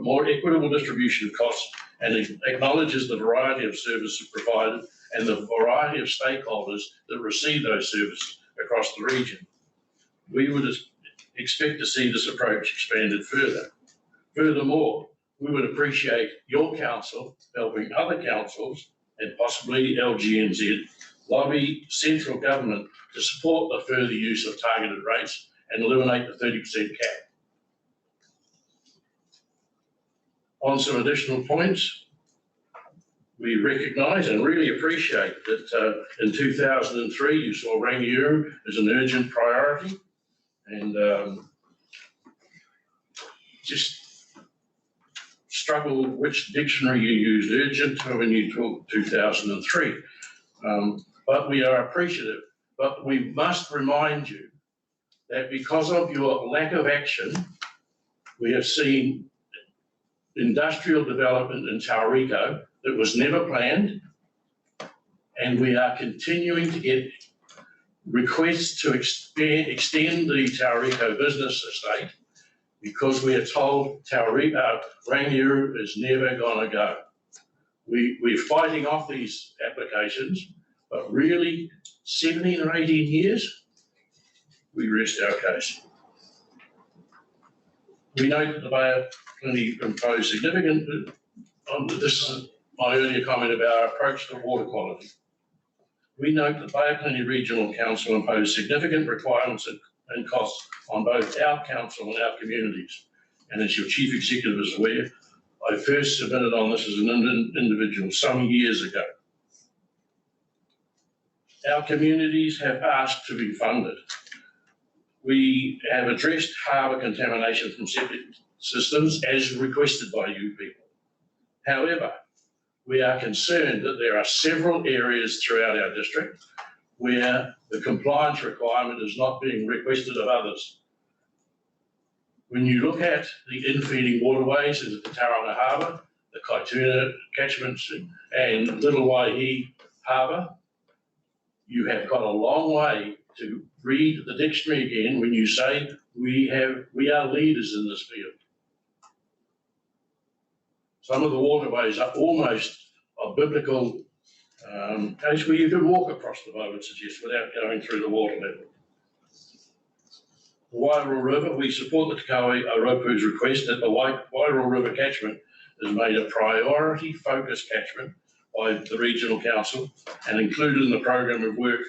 more equitable distribution of costs and acknowledges the variety of services provided and the variety of stakeholders that receive those services across the region. We would expect to see this approach expanded further. Furthermore, we would appreciate your council helping other councils and possibly LGNZ lobby central government to support the further use of targeted rates and eliminate the 30% cap. On some additional points, we recognise and really appreciate that in 2003 you saw Rangiora as an urgent priority, and just struggle which dictionary you used urgent when you talk 2003. But we are appreciative, but we must remind you that because of your lack of action, we have seen industrial development in Tauriko that was never planned, and we are continuing to get requests to extend the Tauriko business estate because we are told Rangiora is never going to go. We're fighting off these applications, but really 17 or 18 years, we rest our case. We note that the Bay of Plenty imposed significant, this is my earlier comment about our approach to water quality. We note that Bay of Plenty Regional Council imposed significant requirements and costs on both our council and our communities. And as your chief executive is aware, I first submitted on this as an individual some years ago. Our communities have asked to be funded. We have addressed harbour contamination from septic systems as requested by you people. However, we are concerned that there are several areas throughout our district where the compliance requirement is not being requested of others. When you look at the infeeding waterways into the Tauranga Harbour, the Kaituna catchments and Little Waihi Harbour, you have got a long way to read the dictionary again when you say we are leaders in this field. Some of the waterways are almost a biblical case where you can walk across them, I would suggest, without going through the water level. The Wairau River, we support the Te Kawe Oropu's request that the Wairau River catchment is made a priority focus catchment by the Regional Council and included in the program of work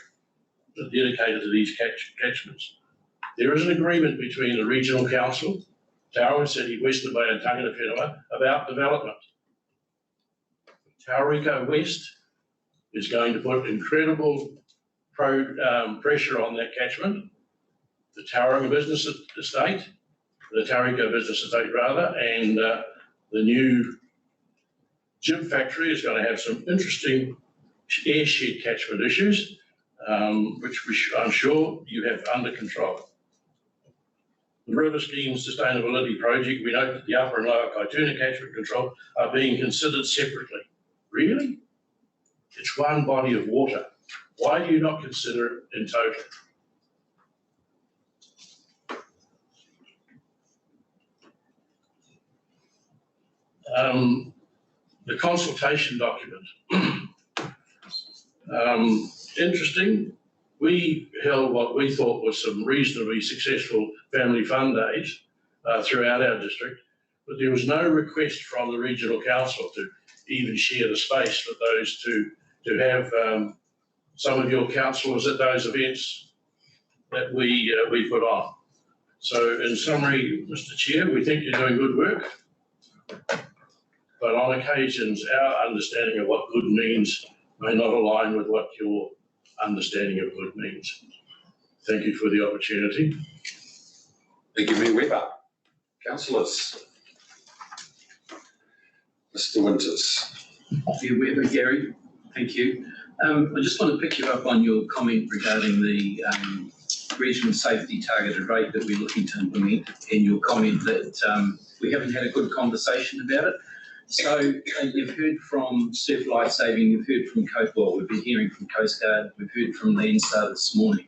dedicated to these catchments. There is an agreement between the Regional Council, Tauranga City, Western Bay and Tangata Whenua about development. Tauriko West is going to put incredible pressure on that catchment. The Tauranga Business Estate, the Tauriko Business Estate rather, and the new jib factory is going to have some interesting airshed catchment issues, which I'm sure you have under control. The River Scheme Sustainability Project, we note that the Upper and Lower Kaituna catchment control are being considered separately. Really? It's one body of water. Why do you not consider it in total? The consultation document. Interesting, we held what we thought was some reasonably successful family fun days throughout our district, but there was no request from the regional council to even share the space for those to have some of your councillors at those events that we put on. So in summary, Mr. Chair, we think you're doing good work, but on occasions our understanding of what good means may not align with what your understanding of good means. Thank you for the opportunity. Thank you, Mayor Weber. Councillors. Mr. Winters. Mayor Weber, Gary, thank you. I just want to pick you up on your comment regarding the regional safety targeted rate that we're looking to implement, and your comment that we haven't had a good conversation about it. So you've heard from Surf Lifesaving, you've heard from we've been hearing from Coast Guard, we've heard from Landstar this morning.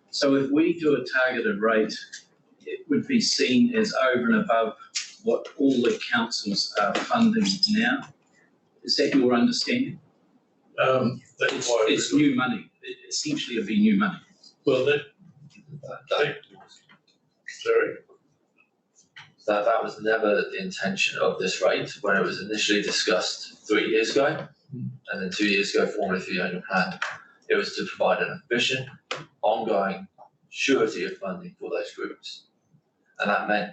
So if we do a targeted rate, it would be seen as over and above what all the councils are funding now. Is that your understanding? It's new money. Essentially, it'd be new money. Well, sorry. That was never the intention of this rate when it was initially discussed 3 years ago, and then 2 years ago formally for the annual plan. It was to provide an efficient, ongoing surety of funding for those groups. And that meant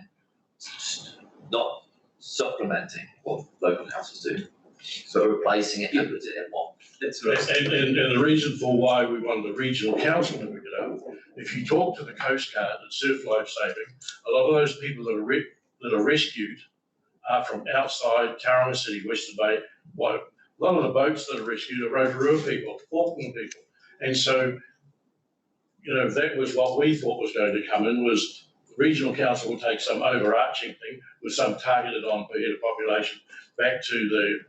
not supplementing what local councils do, so replacing it and put it in one. And the reason for why we wanted the regional council to pick it up, if you talk to the Coast Guard and Surf Lifesaving, a lot of those people that are rescued are from outside Tauranga City, Western Bay. A lot of the boats that are rescued are Rotorua people, Auckland people. And so, that was what we thought was going to come in, was the regional council will take some overarching thing with some targeted on per head of population back to the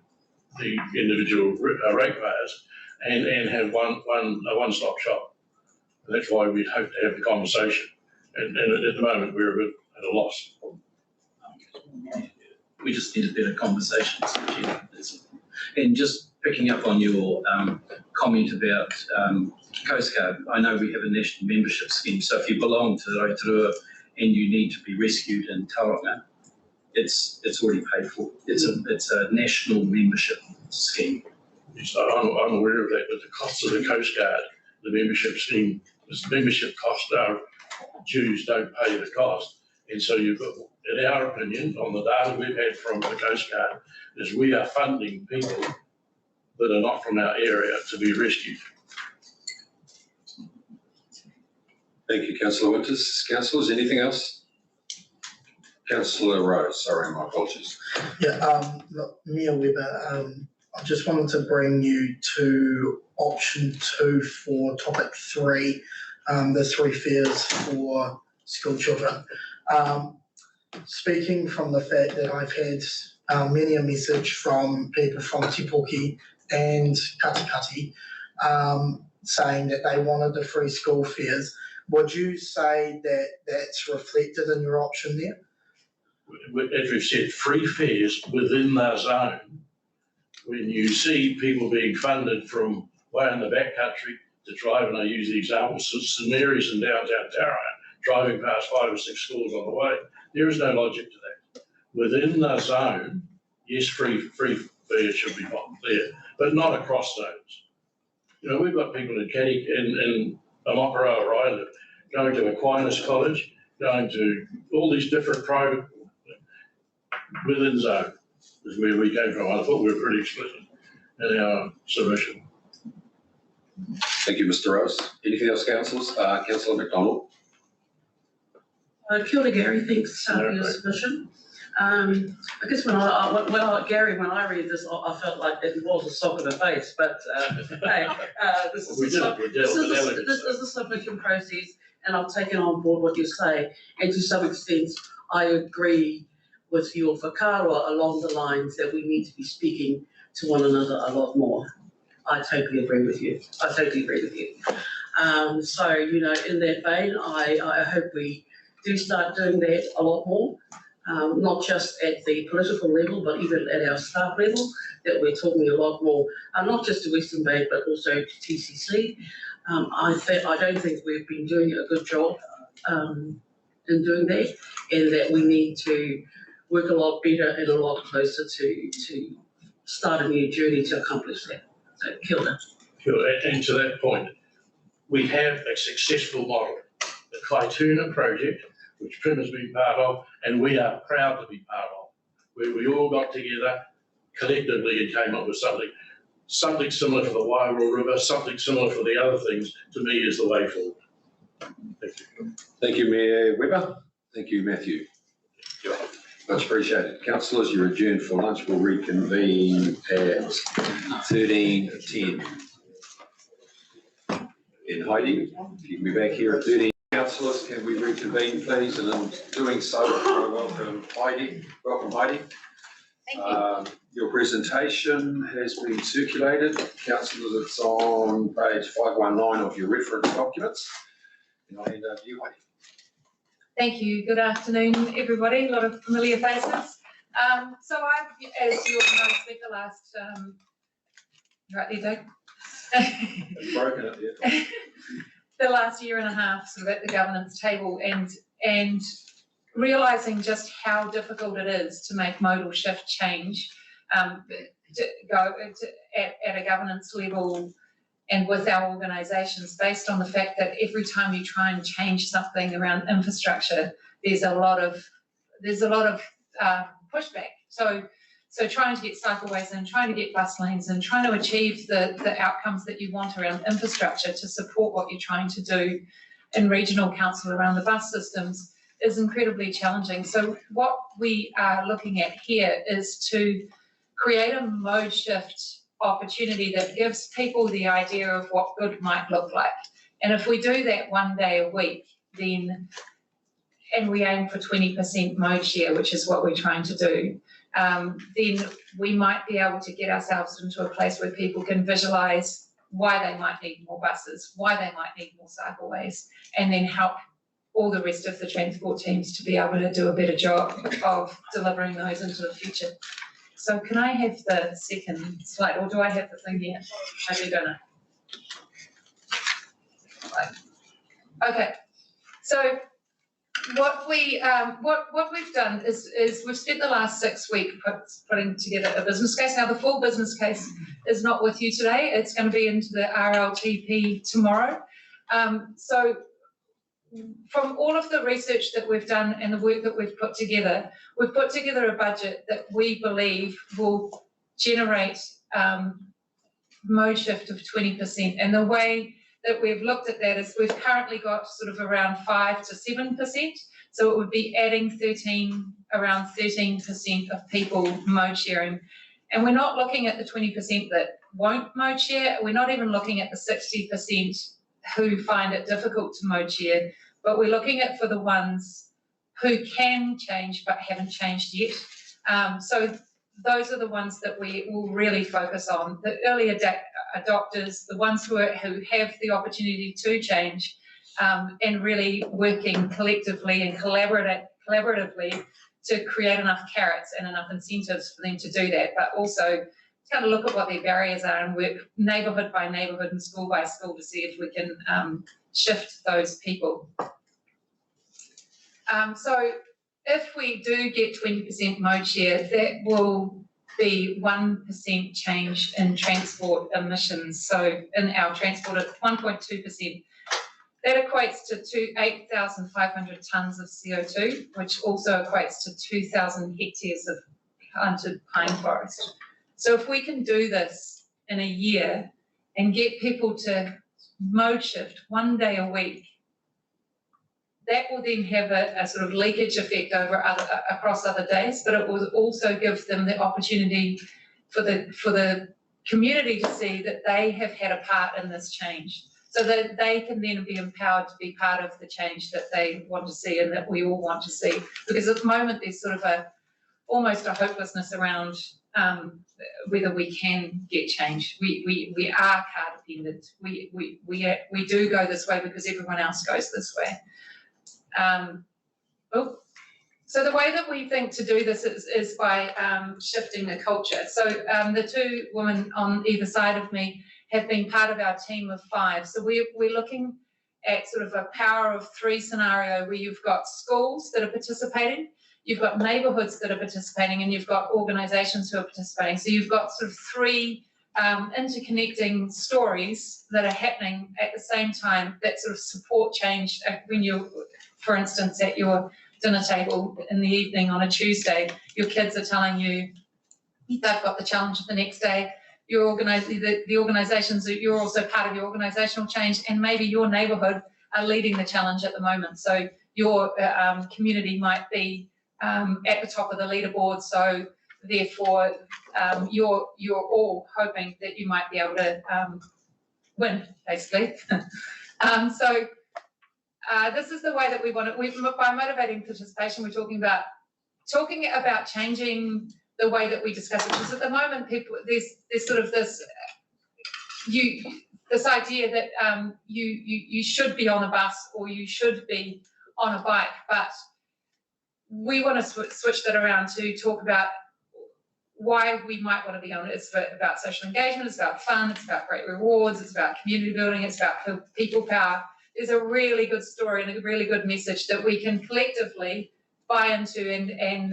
individual ratepayers and have a one-stop shop. And that's why we'd hope to have the conversation. And at the moment, we're a bit at a loss. We just need a better conversation. And just picking up on your comment about Coast Guard, I know we have a national membership scheme, so if you belong to Rotorua and you need to be rescued in Tauranga, it's already paid for. It's a national membership scheme. So I'm aware of that, but the cost of the Coast Guard, the membership scheme, the membership cost, our dues don't pay the cost. And so you've got, in our opinion, on the data we've had from the Coast Guard, is we are funding people that are not from our area to be rescued. Thank you, Councillor Winters. Councillors, anything else? Councillor Rose, sorry, my apologies. Yeah, look, Mayor Weber, I just wanted to bring you to option 2 for topic 3, the 3 fears for school children. Speaking from the fact that I've had many a message from people from Te Puke and Katikati saying that they wanted the free school fares, would you say that that's reflected in your option there? As we've said, free fares within their zone. When you see people being funded from way in the backcountry to drive, and I use the example of St Mary's in downtown Tauranga, driving past 5 or 6 schools on the way, there is no logic to that. Within the zone, yes, free fares should be there, but not across zones. We've got people in Amokoroa, where I live, going to Aquinas College, going to all these different private within zone is where we came from. I thought we were pretty explicit in our submission. Thank you, Mr. Rose. Anything else, councillors? Councillor McDonald. Kia ora, Gary, thanks for your submission. I guess when I read this, I felt like it was a sock in the face, but hey, this is a submission process, and I've taken on board what you say, and to some extent, I agree with your whakaaro along the lines that we need to be speaking to one another a lot more. I totally agree with you. So, in that vein, I hope we do start doing that a lot more. not just at the political level, but even at our staff level, that we're talking a lot more, not just to Western Bay, but also to TCC. I don't think we've been doing a good job in doing that, and that we need to work a lot better and a lot closer to start a new journey to accomplish that. So, kia ora. Kia ora. And to that point, we have a successful model, the Kaituna project, which Prim has been part of, and we are proud to be part of, where we all got together collectively and came up with something similar for the Wairua River, something similar for the other things, to me is the way forward. Thank you. Thank you, Mayor Webber. Thank you, Matthew. Much appreciated. Councillors, you're adjourned for lunch. We'll reconvene at 13:10. And Heidi, if you can be back here at 13. Councillors, can we reconvene, please? And in doing so, I welcome Heidi. Welcome, Heidi. Thank you. Your presentation has been circulated. Councillors, it's on page 519 of your reference documents. And I'll hand over to you, Heidi. Thank you. Good afternoon, everybody. A lot of familiar faces. So I've, as you all know, spent the last, right there, Doug? Broken it there. The last year and a half sort of at the governance table and realising just how difficult it is to make modal shift change to go at a governance level and with our organisations, based on the fact that every time you try and change something around infrastructure, there's a lot of pushback. So trying to get cycleways in, trying to get bus lanes in, trying to achieve the outcomes that you want around infrastructure to support what you're trying to do in regional council around the bus systems is incredibly challenging. So what we are looking at here is to create a mode shift opportunity that gives people the idea of what good might look like. And if we do that one day a week, then, and we aim for 20% mode share, which is what we're trying to do, then we might be able to get ourselves into a place where people can visualise why they might need more buses, why they might need more cycleways, and then help all the rest of the transport teams to be able to do a better job of delivering those into the future. So can I have the second slide, or do I have the thing here? I do, don't know. Okay, so what we've done is we've spent the last 6 weeks putting together a business case. Now the full business case is not with you today. It's going to be into the RLTP tomorrow. So from all of the research that we've done and the work that we've put together a budget that we believe will generate mode shift of 20%. And the way that we've looked at that is we've currently got sort of around 5 to 7%. So it would be adding around 13% of people mode sharing. And we're not looking at the 20% that won't mode share. We're not even looking at the 60% who find it difficult to mode share, but we're looking at for the ones who can change but haven't changed yet. So those are the ones that we will really focus on, the early adopters, the ones who have the opportunity to change, and really working collectively and collaboratively to create enough carrots and enough incentives for them to do that, but also kind of look at what their barriers are and work neighbourhood by neighbourhood and school by school to see if we can shift those people. So if we do get 20% mode share, that will be 1% change in transport emissions. So in our transport at 1.2%, that equates to 8,500 tonnes of CO2, which also equates to 2,000 hectares of planted pine forest. So if we can do this in a year and get people to mode shift one day a week, that will then have a sort of leakage effect across other days, but it will also give them the opportunity for the community to see that they have had a part in this change, so that they can then be empowered to be part of the change that they want to see and that we all want to see. Because at the moment there's sort of almost a hopelessness around whether we can get change. We are car dependent. We do go this way because everyone else goes this way. So the way that we think to do this is by shifting the culture. So the two women on either side of me have been part of our team of 5. So we're looking at sort of a power of 3 scenario where you've got schools that are participating, you've got neighbourhoods that are participating, and you've got organisations who are participating. So you've got sort of 3 interconnecting stories that are happening at the same time that sort of support change when you're, for instance, at your dinner table in the evening on a Tuesday, your kids are telling you they've got the challenge of the next day. You're the organisations that you're also part of your organisational change, and maybe your neighbourhood are leading the challenge at the moment. So your community might be at the top of the leaderboard. So therefore, you're all hoping that you might be able to win, basically. This is the way that we want it. By motivating participation, we're talking about changing the way that we discuss it. Because at the moment, there's sort of this idea that you should be on a bus or you should be on a bike, but we want to switch that around to talk about why we might want to be on it. It's about social engagement, it's about fun, it's about great rewards, it's about community building, it's about people power. There's a really good story and a really good message that we can collectively buy into and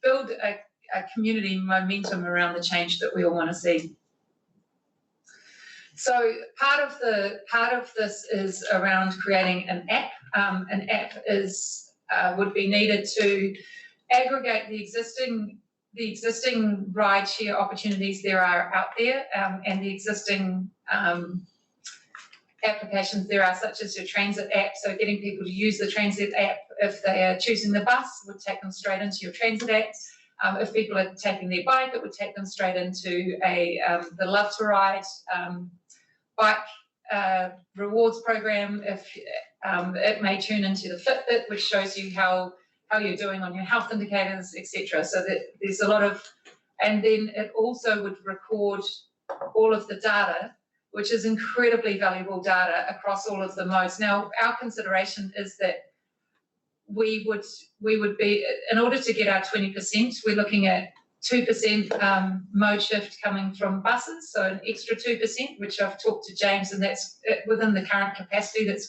build a community momentum around the change that we all want to see. So part of this is around creating an app. An app would be needed to aggregate the existing rideshare opportunities there are out there, and the existing applications there are, such as your transit app. So getting people to use the transit app if they are choosing the bus would take them straight into your transit app. If people are taking their bike, it would take them straight into the Love to Ride bike rewards program. If it may tune into the Fitbit, which shows you how you're doing on your health indicators, etc. So that there's a lot of, and then it also would record all of the data, which is incredibly valuable data across all of the modes. Now, our consideration is that we would be, in order to get our 20%, we're looking at 2% mode shift coming from buses, so an extra 2%, which I've talked to James, and that's within the current capacity that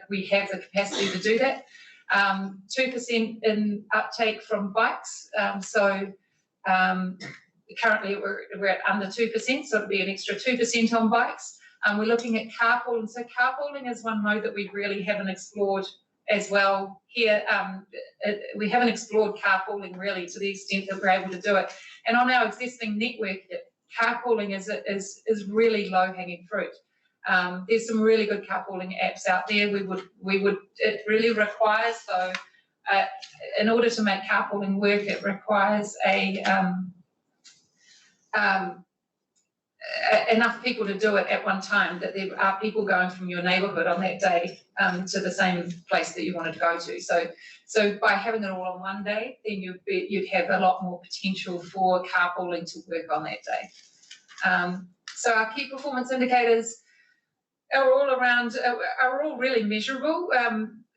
we have the capacity to do that. 2% in uptake from bikes, currently we're at under 2%, so it'll be an extra 2% on bikes. We're looking at carpooling. So carpooling is one mode that we really haven't explored as well here. We haven't explored carpooling really to the extent that we're able to do it. And on our existing network, carpooling is really low-hanging fruit. There's some really good carpooling apps out there. It really requires, though, in order to make carpooling work, it requires enough people to do it at one time, that there are people going from your neighbourhood on that day to the same place that you wanted to go to. So by having it all on one day, then you'd have a lot more potential for carpooling to work on that day. So our key performance indicators are all really measurable.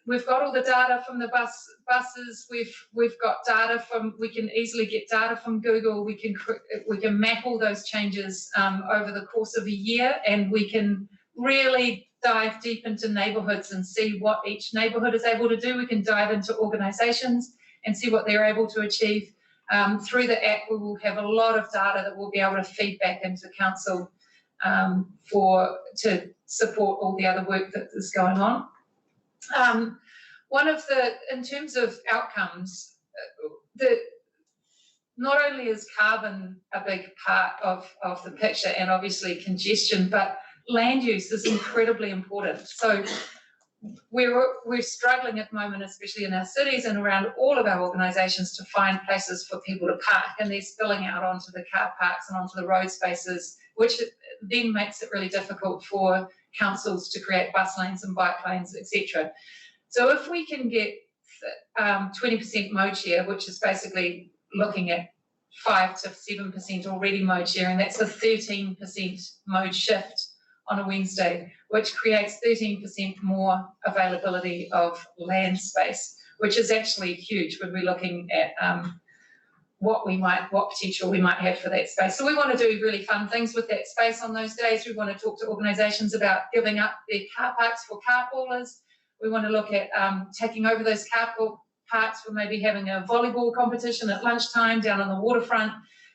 We've got all the data from the buses. We've got data we can easily get data from Google. We can map all those changes over the course of a year, and we can really dive deep into neighbourhoods and see what each neighbourhood is able to do. We can dive into organisations and see what they're able to achieve. Through the app, we will have a lot of data that we'll be able to feed back into council to support all the other work that is going on. In terms of outcomes, not only is carbon a big part of the picture, and obviously congestion, but land use is incredibly important. So we're struggling at the moment, especially in our cities and around all of our organisations, to find places for people to park, and they're spilling out onto the car parks and onto the road spaces, which then makes it really difficult for councils to create bus lanes and bike lanes, etc. So if we can get 20% mode share, which is basically looking at 5 to 7% already mode sharing, that's a 13% mode shift on a Wednesday, which creates 13% more availability of land space, which is actually huge when we're looking at what potential we might have for that space. So we want to do really fun things with that space on those days. We want to talk to organisations about giving up their car parks for carpoolers. We want to look at taking over those carpool parks for maybe having a volleyball competition at lunchtime down on the waterfront.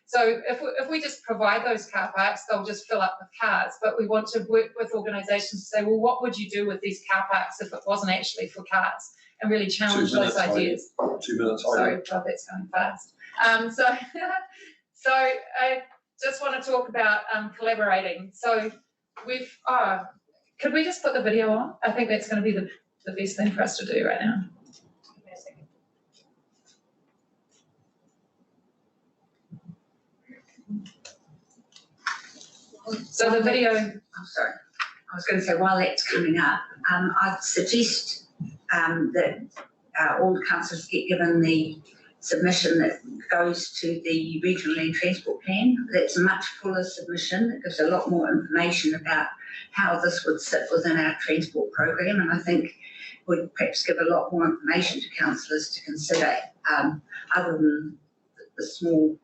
So if we just provide those car parks, they'll just fill up with cars. But we want to work with organisations to say, well, what would you do with these car parks if it wasn't actually for cars? And really challenge those ideas. 2 minutes. Sorry, God, that's going fast. So I just want to talk about collaborating. So could we just put the video on? I think that's going to be the best thing for us to do right now. So the video. I'm sorry. I was going to say, while that's coming up, I'd suggest that all the councillors get given the submission that goes to the Regional Land Transport Plan. That's a much fuller submission. It gives a lot more information about how this would sit within our transport program, and I think would perhaps give a lot more information to councillors to consider, other than the small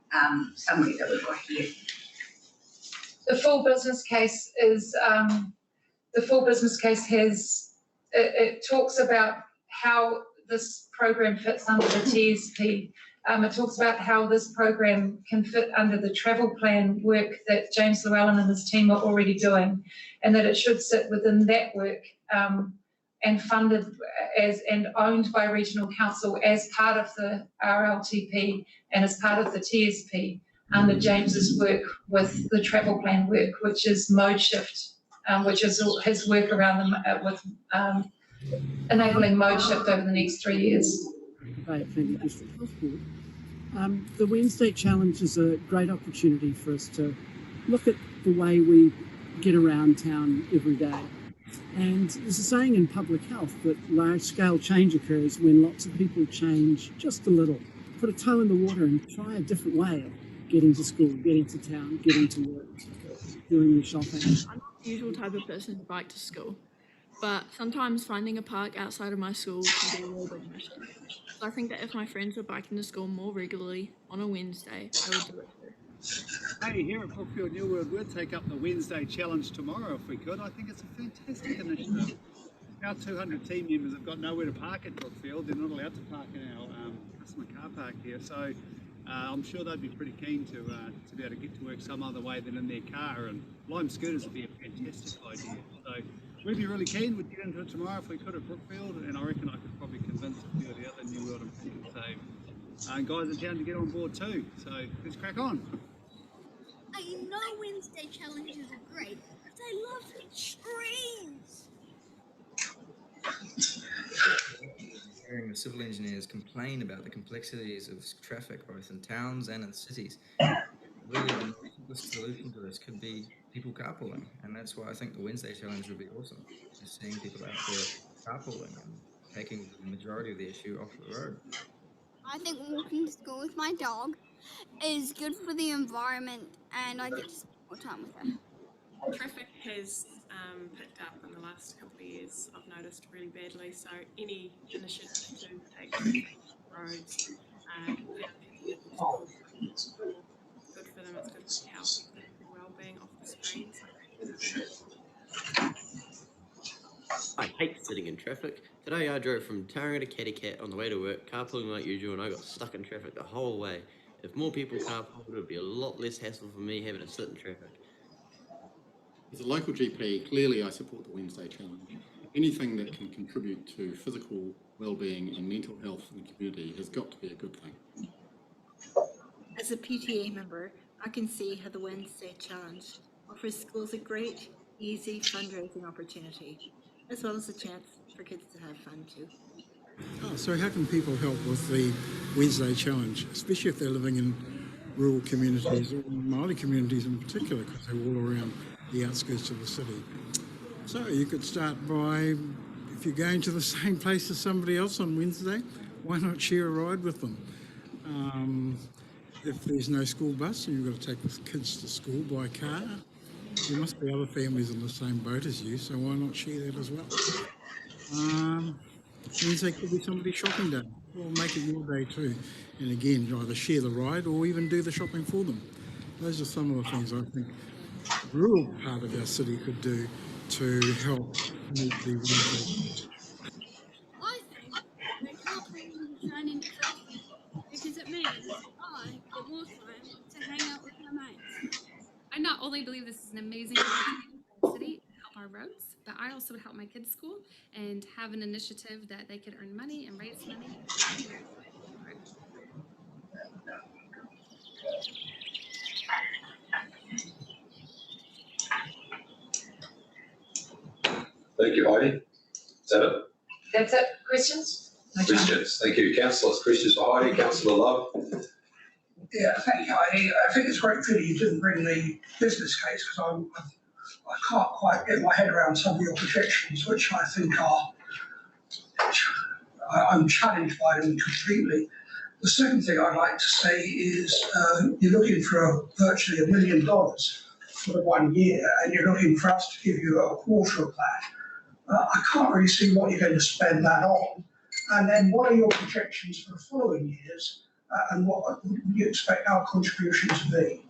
summary that we've got here. The full business case is it talks about how this program fits under the TSP. It talks about how this program can fit under the travel plan work that James Llewellyn and his team are already doing, and that it should sit within that work and funded and owned by Regional Council as part of the RLTP and as part of the TSP under James's work with the travel plan work, which is mode shift, which is his work around with enabling mode shift over the next 3 years. Right, thank you, District Health Board. The Wednesday Challenge is a great opportunity for us to look at the way we get around town every day. And there's a saying in public health that large-scale change occurs when lots of people change just a little, put a toe in the water and try a different way of getting to school, getting to town, getting to work, doing your shopping. I'm not the usual type of person to bike to school, but sometimes finding a park outside of my school can be a real big mission. So I think that if my friends were biking to school more regularly on a Wednesday, I would do it too. Hey, here at Brookfield New World, we'd take up the Wednesday Challenge tomorrow if we could. I think it's a fantastic initiative. Our 200 team members have got nowhere to park at Brookfield. They're not allowed to park in our customer car park here. So I'm sure they'd be pretty keen to be able to get to work some other way than in their car. And Lime scooters would be a fantastic idea. So we'd be really keen. We'd get into it tomorrow if we could at Brookfield. And I reckon I could probably convince a few of the other New World employees. So guys in town to get on board too. So let's crack on. I know Wednesday challenges are great, but I love extremes. Hearing the civil engineers complain about the complexities of traffic both in towns and in cities. Really, the simplest solution to this could be people carpooling, and that's why I think the Wednesday challenge would be awesome. Just seeing people out there carpooling and taking the majority of the issue off the road. I think walking to school with my dog is good for the environment, and I get to spend more time with her. Traffic has picked up in the last couple of years, I've noticed, really badly, so any initiative to take roads, good for them, it's good for health and well-being off the screens. I hate sitting in traffic. Today I drove from Tauranga to Caticat on the way to work, carpooling like usual, and I got stuck in traffic the whole way. If more people carpooled, it would be a lot less hassle for me having to sit in traffic. As a local GP, clearly I support the Wednesday Challenge. Anything that can contribute to physical well-being and mental health in the community has got to be a good thing. As a PTA member, I can see how the Wednesday Challenge offers schools a great, easy fundraising opportunity, as well as a chance for kids to have fun too. Oh, so how can people help with the Wednesday Challenge, especially if they're living in rural communities or Māori communities in particular, because they're all around the outskirts of the city? So you could start by, if you're going to the same place as somebody else on Wednesday, why not share a ride with them? If there's no school bus and you've got to take the kids to school by car, there must be other families in the same boat as you, so why not share that as well? means they could be somebody's shopping day. Well, make it your day too. And again, either share the ride or even do the shopping for them. Those are some of the things I think the rural part of our city could do to help meet the Wednesday. I think that carpooling is an interesting because it means I get more time to hang out with my mates. I not only believe this is an amazing opportunity for our city to help our roads, but I also would help my kids' school and have an initiative that they could earn money and raise money. Thank you, Heidi. Is that it? That's it. Questions? Questions. Thank you, councillors. Questions for Heidi. Councillor Love. Yeah, thank you, Heidi. I think it's great pity you didn't bring the business case because I can't quite get my head around some of your projections, which I think I'm challenged by them completely. The second thing I'd like to say is you're looking for virtually $1 million for the 1 year, and you're looking for us to give you a quarter of that. I can't really see what you're going to spend that on. And then what are your projections for the following years, and what would you expect our contribution to be?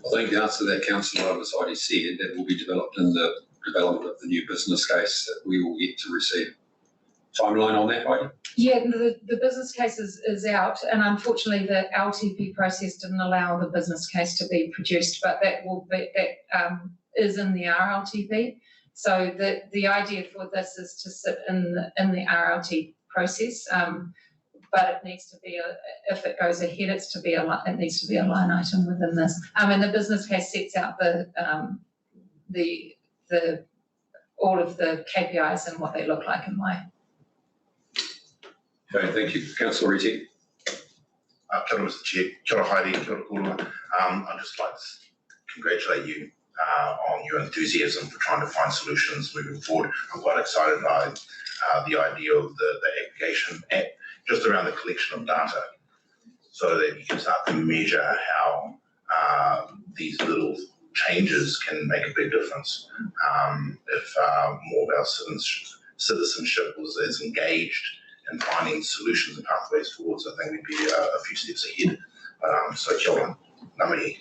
I think the answer to that, Councillor Love, as Heidi said, that will be developed in the development of the new business case that we will get to receive. Timeline on that, Heidi? Yeah, the business case is out, and unfortunately the LTP process didn't allow the business case to be produced, but that is in the RLTP. So the idea for this is to sit in the RLT process, but it needs to be if it goes ahead, it needs to be a line item within this. And the business case sets out all of the KPIs and what they look like and why. Okay, thank you. Councillor Reti. Kia ora, Mr. Chair. Kia ora, Heidi. Kia ora, Kōrua. I'd just like to congratulate you on your enthusiasm for trying to find solutions moving forward. I'm quite excited by the idea of the aggregation app, just around the collection of data, so that you can start to measure how these little changes can make a big difference. If more of our citizenship was as engaged and finding solutions and pathways forwards, I think we'd be a few steps ahead. So kia ora, ngā mihi.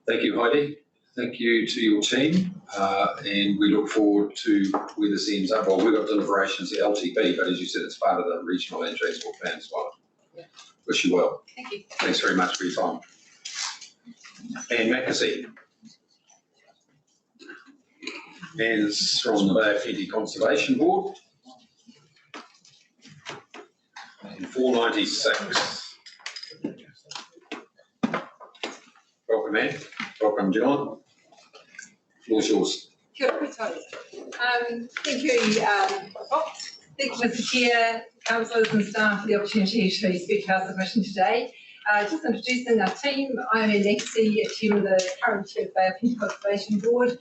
Thank you, Heidi. Thank you to your team, and we look forward to where this ends up. Well, we've got deliberations at LTP, but as you said, it's part of the regional land transport plan as well. Yeah. Wish you well. Thank you. Thanks very much for your time. Anne Mackesy. Anne's from the Bay of Plenty Conservation Board. And 496. Welcome, Anne. Welcome, John. Floor's yours. Kia ora koutou. Thank you, Bob. Thank you, Mr. Chair, councillors and staff for the opportunity to speak to our submission today. Just introducing our team, I'm Anne Mackesy, Chair of the current Chair of the Bay of Plenty Conservation Board.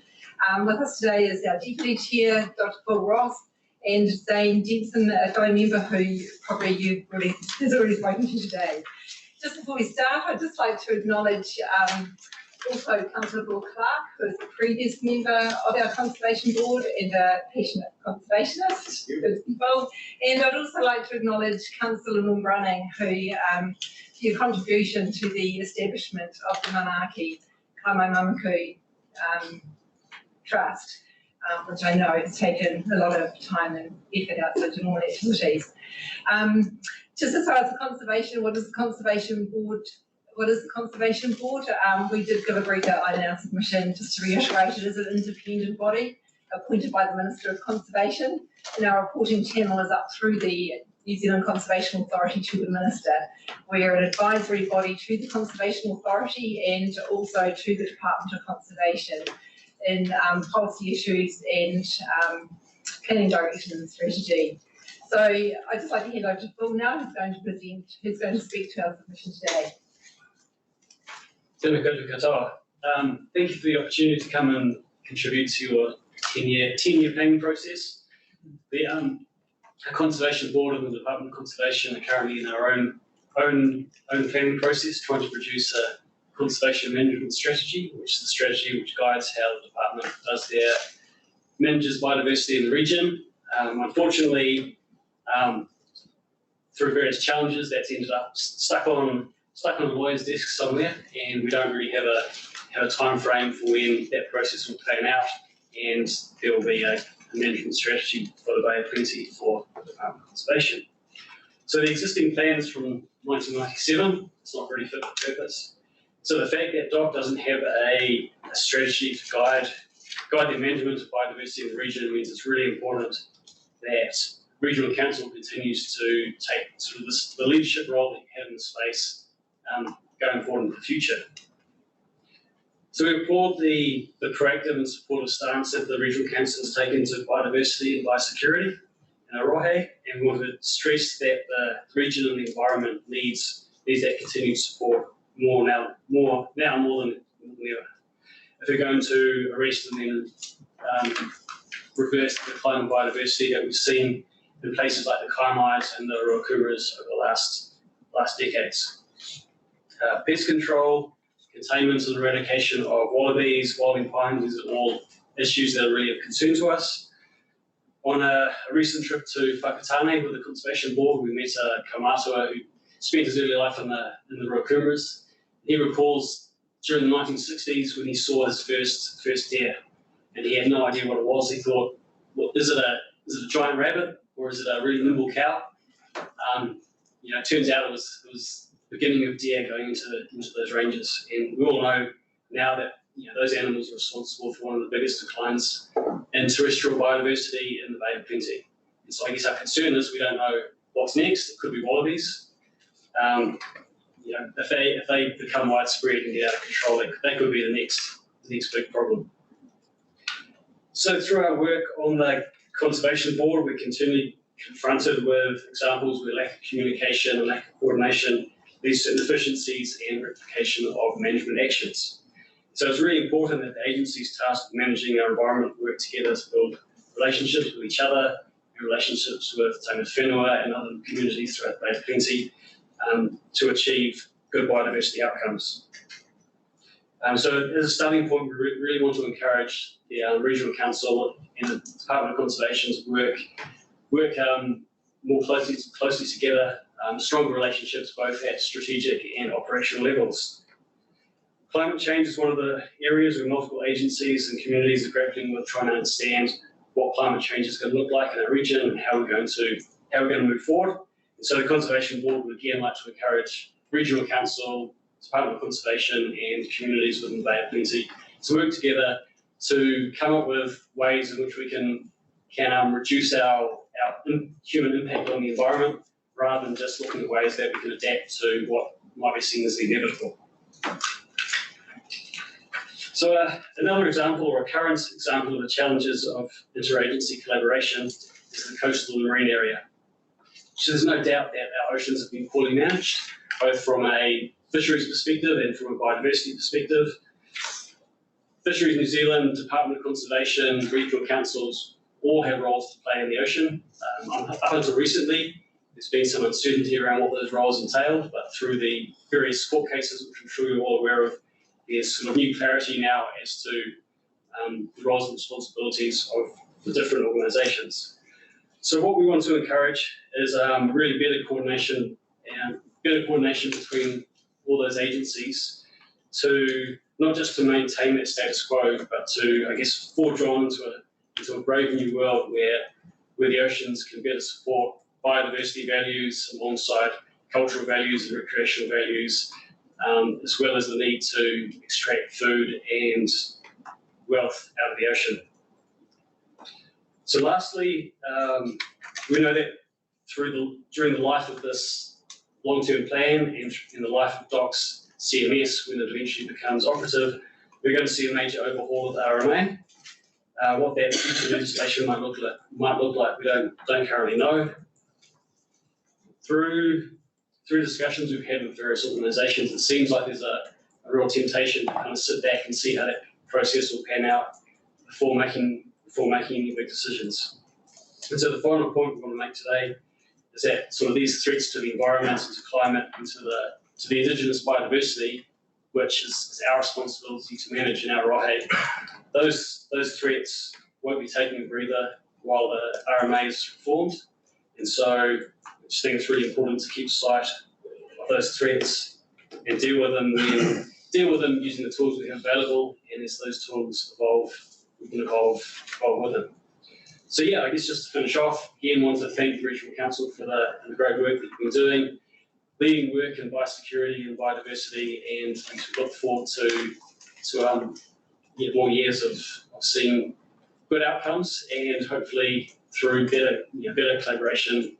With us today is our Deputy Chair, Dr. Paul Ross, and Zane Jensen, a fellow member who probably has already spoken to today. Just before we start, I'd just like to acknowledge also Councillor Bill Clark, who is the previous member of our Conservation Board and a passionate conservationist who's involved. And I'd also like to acknowledge Councillor Norm Brunning, who your contribution to the establishment of the Manaaki Kaimai Trust, which I know has taken a lot of time and effort outside of normal activities. Just as far as the conservation, what is the Conservation Board? We did give a brief outline in our submission, just to reiterate it is an independent body appointed by the Minister of Conservation, and our reporting channel is up through the New Zealand Conservation Authority to the Minister. We're an advisory body to the Conservation Authority and also to the Department of Conservation in policy issues and planning direction and strategy. So I'd just like to hand over to Phil now, who's going to speak to our submission today. Tēnā koutou katoa. Thank you for the opportunity to come and contribute to your 10-year planning process. The Conservation Board and the Department of Conservation are currently in our own planning process, trying to produce a conservation management strategy, which is the strategy which guides how the department does their manages biodiversity in the region. Unfortunately, through various challenges, that's ended up stuck on a lawyer's desk somewhere, and we don't really have a time frame for when that process will pan out, and there will be a management strategy for the Bay of Plenty for conservation. So the existing plans from 1997, it's not really fit for purpose. So the fact that DOC doesn't have a strategy to guide the management of biodiversity in the region means it's really important that Regional Council continues to take sort of the leadership role that you have in the space going forward into the future. So we applaud the proactive and supportive stance that the Regional Council has taken to biodiversity and biosecurity in Orohe, and we want to stress that the region and the environment needs that continued support more now more than ever. If we're going to arrest and then reverse the decline of biodiversity that we've seen in places like the Kaimais and the Ruakuras over the last decades. Pest control, containment and eradication of wallabies, wilding pines, these are all issues that are really of concern to us. On a recent trip to Whakatane with the Conservation Board, we met a Kaumatua who spent his early life in the Ruakuras. He recalls during the 1960s when he saw his first deer, and he had no idea what it was. He thought, well, is it a giant rabbit or is it a really nimble cow? It turns out it was the beginning of deer going into those ranges, and we all know now that those animals are responsible for one of the biggest declines in terrestrial biodiversity in the Bay of Plenty. And so I guess our concern is we don't know what's next. It could be wallabies. If they become widespread and get out of control, that could be the next big problem. So through our work on the Conservation Board, we're continually confronted with examples where lack of communication and lack of coordination leads to inefficiencies and replication of management actions. So it's really important that the agencies tasked with managing our environment work together to build relationships with each other and relationships with Tainga Whenua and other communities throughout the Bay of Plenty to achieve good biodiversity outcomes. So as a starting point, we really want to encourage the Regional Council and the Department of Conservation's work more closely together, stronger relationships both at strategic and operational levels. Climate change is one of the areas where multiple agencies and communities are grappling with trying to understand what climate change is going to look like in our region and how we're going to move forward. And so the Conservation Board would again like to encourage Regional Council, Department of Conservation and communities within the Bay of Plenty to work together to come up with ways in which we can reduce our human impact on the environment rather than just looking at ways that we can adapt to what might be seen as the inevitable. So another example or a current example of the challenges of interagency collaboration is the coastal and marine area. So there's no doubt that our oceans have been poorly managed, both from a fisheries perspective and from a biodiversity perspective. Fisheries New Zealand, Department of Conservation, regional councils all have roles to play in the ocean. Up until recently, there's been some uncertainty around what those roles entailed, but through the various court cases, which I'm sure you're all aware of, there's sort of new clarity now as to the roles and responsibilities of the different organisations. So what we want to encourage is really better coordination between all those agencies to not just to maintain that status quo, but to, I guess, forge on into a brave new world where the oceans can better support biodiversity values alongside cultural values and recreational values, as well as the need to extract food and wealth out of the ocean. So lastly, we know that during the life of this long-term plan and in the life of DOC's CMS, when it eventually becomes operative, we're going to see a major overhaul of the RMA. What that future legislation might look like, we don't currently know. Through discussions we've had with various organisations, it seems like there's a real temptation to kind of sit back and see how that process will pan out before making any big decisions. And so the final point we want to make today is that sort of these threats to the environment and to climate and to the indigenous biodiversity, which is our responsibility to manage in our Rohe, those threats won't be taking a breather while the RMA is reformed. And so I just think it's really important to keep sight of those threats and deal with them using the tools we have available. And as those tools evolve, we can evolve with them. So yeah, I guess just to finish off, again, want to thank the Regional Council for the great work that you've been doing, leading work in biosecurity and biodiversity, and we look forward to more years of seeing good outcomes, and hopefully through better collaboration,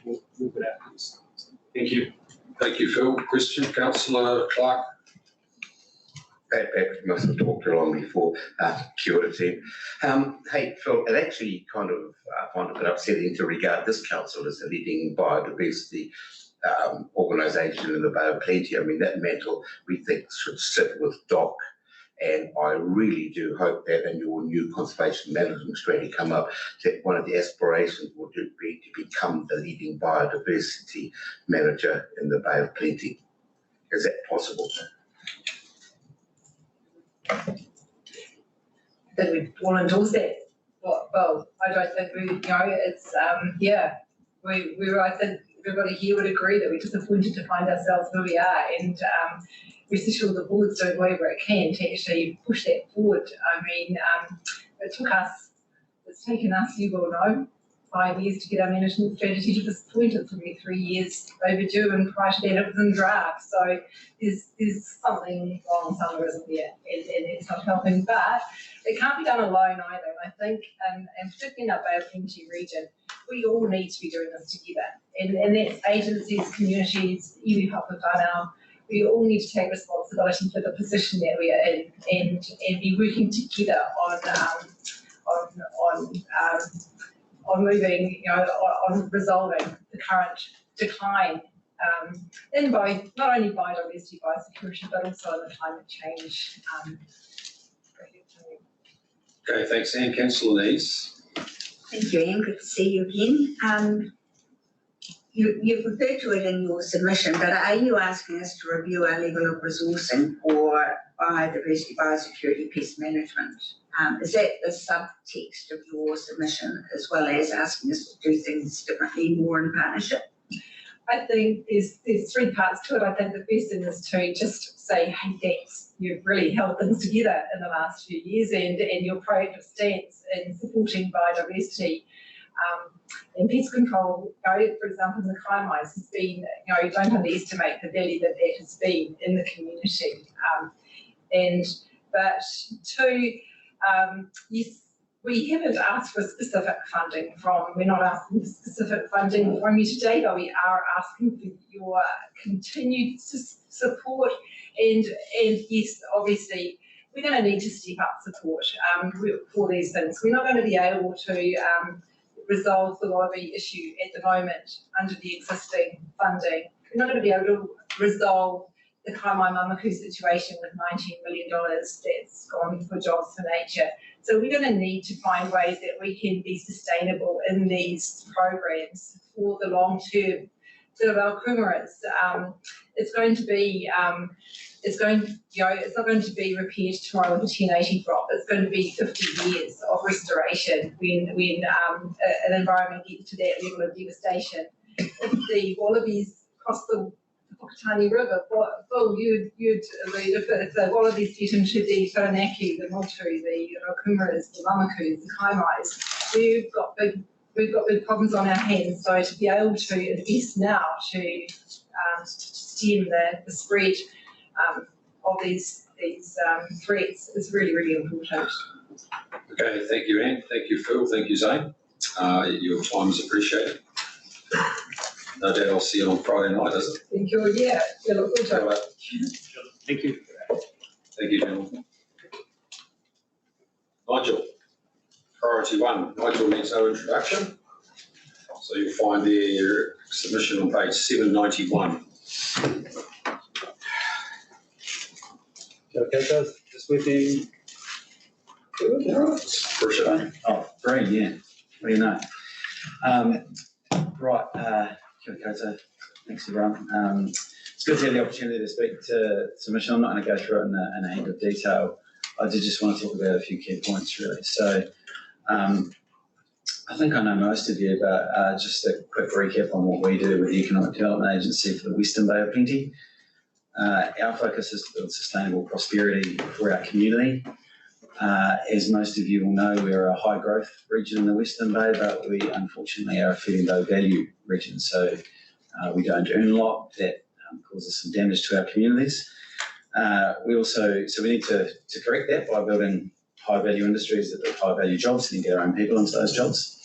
more good outcomes. Thank you. Thank you, Phil. Question, Councillor Clark. Pat must have talked along before. Kia ora team. Hey, Phil, it actually kind of find it a bit upsetting to regard this council as a leading biodiversity organisation in the Bay of Plenty. I mean, that mantle we think should sit with DOC, and I really do hope that in your new conservation management strategy come up, that one of the aspirations would be to become the leading biodiversity manager in the Bay of Plenty. Is that possible? That we all endorse that. Well, I don't think it's, I think everybody here would agree that we're disappointed to find ourselves where we are, and rest assured the board's doing whatever it can to actually push that forward. I mean, it's taken us, you will know, 5 years to get our management strategy to this point. It's probably 3 years overdue, and prior to that it was in draft. So there's something wrong somewhere, isn't there? And it's not helping. But it can't be done alone either. I think, and particularly in our Bay of Plenty region, we all need to be doing this together. And that's agencies, communities, iwi hapawhanau. We all need to take responsibility for the position that we are in, and be working together on moving, on resolving the current decline in both, not only biodiversity, biosecurity, but also in the climate change. Okay, thanks, Anne. Councillor Nees. Thank you, Anne. Good to see you again. You've referred to it in your submission, but are you asking us to review our level of resourcing for biodiversity, biosecurity, pest management? Is that the subtext of your submission, as well as asking us to do things differently, more in partnership? I think there's three parts to it. I think the first thing is to just say, hey, thanks. You've really held things together in the last few years, and your proactive stance in supporting biodiversity and pest control, for example, in the Kaimais has been, you don't underestimate the value that has been in the community. But two, yes, we haven't asked for specific funding we're not asking for specific funding from you today, but we are asking for your continued support, and yes, obviously, we're going to need to step up support for these things. We're not going to be able to resolve the lobby issue at the moment under the existing funding. We're not going to be able to resolve the Kaimai Mamaku situation with $19 million that's gone for Jobs for Nature. So we're going to need to find ways that we can be sustainable in these programs for the long term. So our kumaras, it's not going to be repaired tomorrow with a 1080 drop. It's going to be 50 years of restoration when an environment gets to that level of devastation. If the wallabies cross the Whakatane River, Phil, you'd read if the wallabies get into the Taranaki, the Motu, the Rokumaras, the Mamakus, the Kaimais, we've got big problems on our hands. So to be able to invest now to stem the spread of these threats is really, really important. Okay, thank you, Anne. Thank you, Phil. Thank you, Zane. Your time is appreciated. No doubt I'll see you on Friday night, is it? Thank you. Yeah, look forward to it. Thank you. Thank you, gentlemen. Nigel, priority one. Nigel needs no introduction. So you'll find their submission on page 791. Okay, guys, just with you. Appreciate it. Oh, great, yeah. What do you know? Right, kia ora koutou. Thanks, everyone. It's good to have the opportunity to speak to submission. I'm not going to go through it in a heap of detail. I did just want to talk about a few key points, really. So, I think I know most of you, but just a quick recap on what we do with the Economic Development Agency for the Western Bay of Plenty. Our focus is to build sustainable prosperity for our community. As most of you will know, we're a high growth region in the Western Bay, but we unfortunately are a fairly low value region. So we don't earn a lot. That causes some damage to our communities. We need to correct that by building high value industries that build high value jobs and get our own people into those jobs.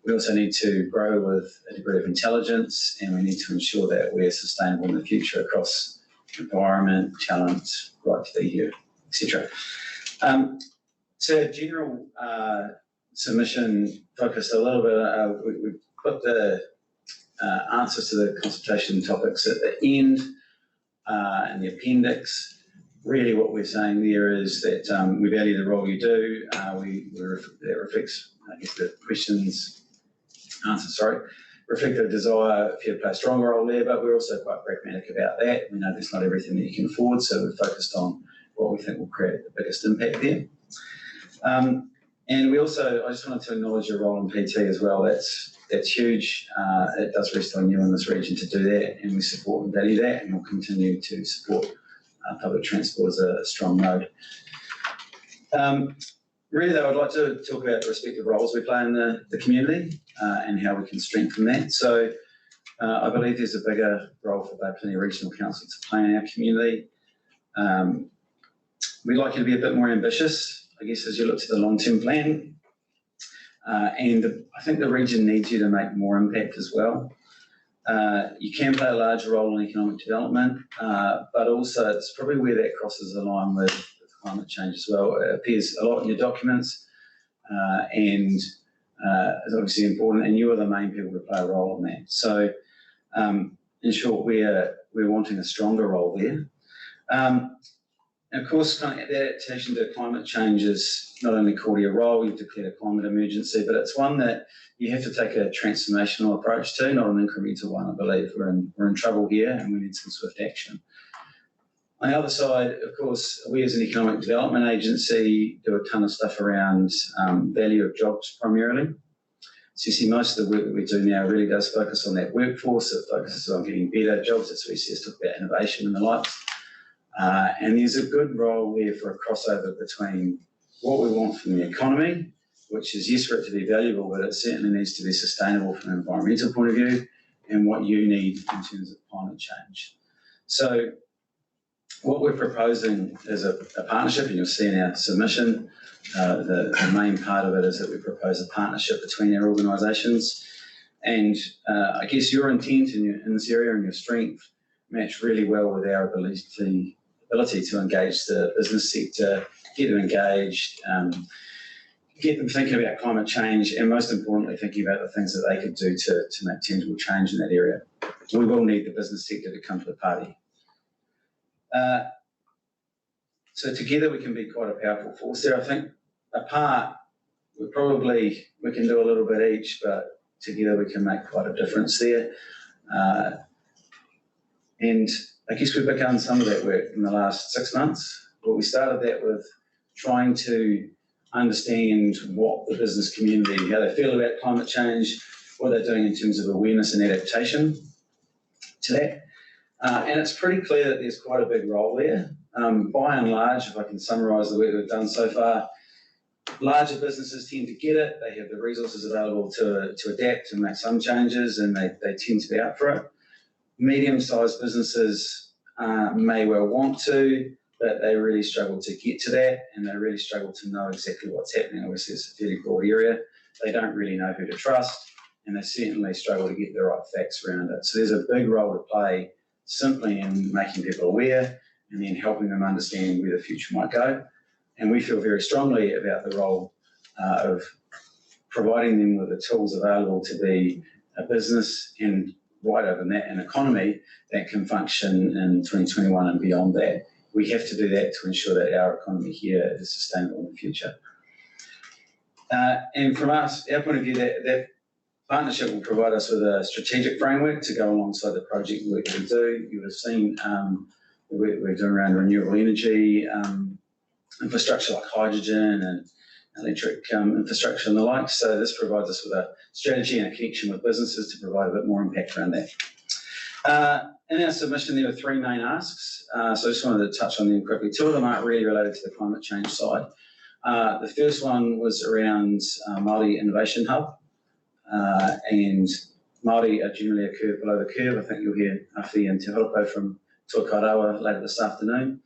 We also need to grow with a degree of intelligence, and we need to ensure that we're sustainable in the future across environment, talent, right to be here, etc. So general submission focused a little bit, we put the answers to the consultation topics at the end in the appendix. Really what we're saying there is that we value the role you do. That reflects, I guess, the reflect a desire for you to play a stronger role there, but we're also quite pragmatic about that. We know there's not everything that you can afford, so we're focused on what we think will create the biggest impact there. And we also, I just wanted to acknowledge your role in PT as well. That's huge. It does rest on you in this region to do that, and we support and value that, and we'll continue to support public transport as a strong node. Really, though, I'd like to talk about the respective roles we play in the community and how we can strengthen that. So I believe there's a bigger role for Bay Plenty Regional Council to play in our community. We'd like you to be a bit more ambitious, I guess, as you look to the long-term plan. And I think the region needs you to make more impact as well. You can play a larger role in economic development, but also it's probably where that crosses the line with climate change as well. It appears a lot in your documents and is obviously important, and you are the main people to play a role in that. So in short, we're wanting a stronger role there. Of course, kind of adaptation to climate change is not only core to your role, you've declared a climate emergency, but it's one that you have to take a transformational approach to, not an incremental one, I believe. We're in trouble here and we need some swift action. On the other side, of course, we as an economic development agency do a ton of stuff around value of jobs primarily. So you see most of the work that we do now really does focus on that workforce. It focuses on getting better jobs. That's what we see us talk about innovation and the likes. And there's a good role there for a crossover between what we want from the economy, which is yes for it to be valuable, but it certainly needs to be sustainable from an environmental point of view, and what you need in terms of climate change. So what we're proposing is a partnership, and you'll see in our submission, the main part of it is that we propose a partnership between our organisations. And I guess your intent in this area and your strength match really well with our ability to engage the business sector, get them engaged, get them thinking about climate change, and most importantly, thinking about the things that they could do to make tangible change in that area. We will need the business sector to come to the party. So together we can be quite a powerful force there. I think apart, we can do a little bit each, but together we can make quite a difference there. And I guess we've begun some of that work in the last 6 months. But we started that with trying to understand what the business community, how they feel about climate change, what they're doing in terms of awareness and adaptation to that. And it's pretty clear that there's quite a big role there. By and large, if I can summarise the work we've done so far, larger businesses tend to get it. They have the resources available to adapt and make some changes, and they tend to be up for it. Medium-sized businesses may well want to, but they really struggle to get to that, and they really struggle to know exactly what's happening. Obviously, it's a fairly broad area. They don't really know who to trust, and they certainly struggle to get the right facts around it. So there's a big role to play simply in making people aware and then helping them understand where the future might go. And we feel very strongly about the role of providing them with the tools available to be a business, and wider than that, an economy that can function in 2021 and beyond that. We have to do that to ensure that our economy here is sustainable in the future. And from us, our point of view, that partnership will provide us with a strategic framework to go alongside the project work we do. You would have seen we're doing around renewable energy, infrastructure like hydrogen and electric infrastructure and the like. So this provides us with a strategy and a connection with businesses to provide a bit more impact around that. In our submission, there were three main asks. So I just wanted to touch on them quickly. Two of them aren't really related to the climate change side. The first one was around Māori Innovation Hub. And Māori are generally a curve below the curve. I think you'll hear Awhi and Te Horopo from Tuakarawa later this afternoon.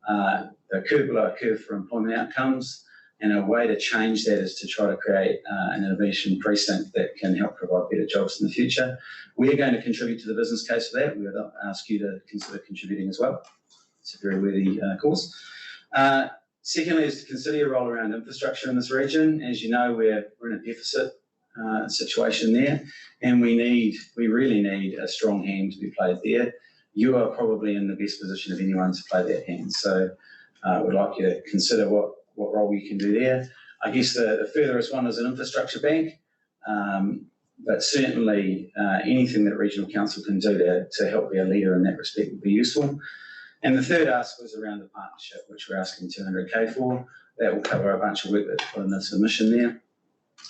A curve below a curve for employment outcomes, and a way to change that is to try to create an innovation precinct that can help provide better jobs in the future. We're going to contribute to the business case for that. We would ask you to consider contributing as well. It's a very worthy cause. Secondly, is to consider your role around infrastructure in this region. As you know, we're in a deficit situation there, and we really need a strong hand to be played there. You are probably in the best position of anyone to play that hand. So I would like you to consider what role you can do there. I guess the furthest one is an infrastructure bank, but certainly anything that Regional Council can do to help be a leader in that respect would be useful. And the third ask was around the partnership, which we're asking 200K for. That will cover a bunch of work that's put in the submission there.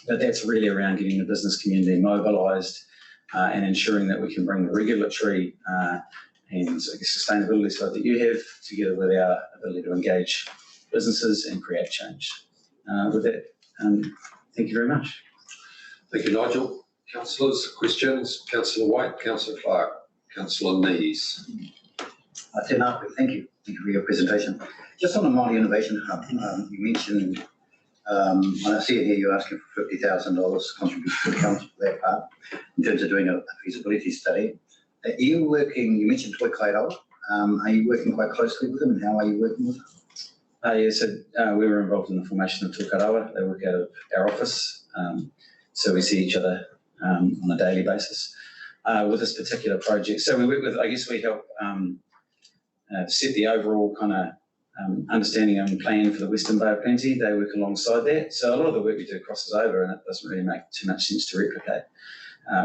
But that's really around getting the business community mobilised and ensuring that we can bring the regulatory and I guess sustainability side that you have together with our ability to engage businesses and create change. With that, thank you very much. Thank you, Nigel. Councillors, questions? Councillor White, Councillor Clark, Councillor Nees. Tēnā koe, thank you. Thank you for your presentation. Just on the Māori Innovation Hub, you mentioned, when I see it here, you're asking for $50,000 contribution to the council for that part in terms of doing a feasibility study. Are you working, you mentioned Toi Kairawa, are you working quite closely with them, and how are you working with them? Yeah, so we were involved in the formation of Tuakarawa. They work out of our office, so we see each other on a daily basis with this particular project. So we work with, I guess we help set the overall kind of understanding and plan for the Western Bay of Plenty. They work alongside that. So a lot of the work we do crosses over, and it doesn't really make too much sense to replicate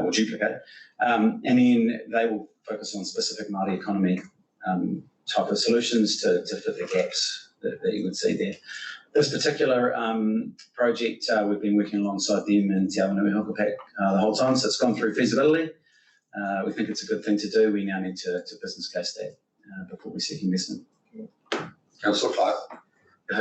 or duplicate. And then they will focus on specific Māori economy type of solutions to fit the gaps that you would see there. This particular project, we've been working alongside them in Te Awanui Hokapak the whole time, so it's gone through feasibility. We think it's a good thing to do. We now need to business case that before we seek investment. Councillor Clark.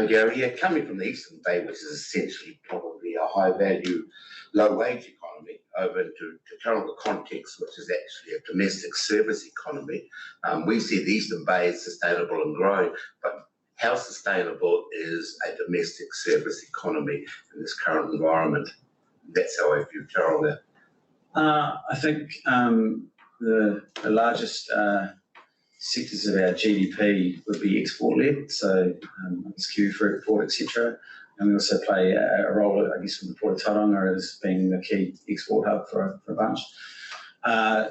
Yeah, coming from the Eastern Bay, which is essentially probably a high-value, low-wage economy, over into Tauranga context, which is actually a domestic service economy, we see the Eastern Bay as sustainable and growing, but how sustainable is a domestic service economy in this current environment? That's how I view Tauranga. I think the largest sectors of our GDP would be export-led, so it's kiwi fruit, port, etc. And we also play a role, I guess, with the Port of Tauranga as being the key export hub for a bunch. I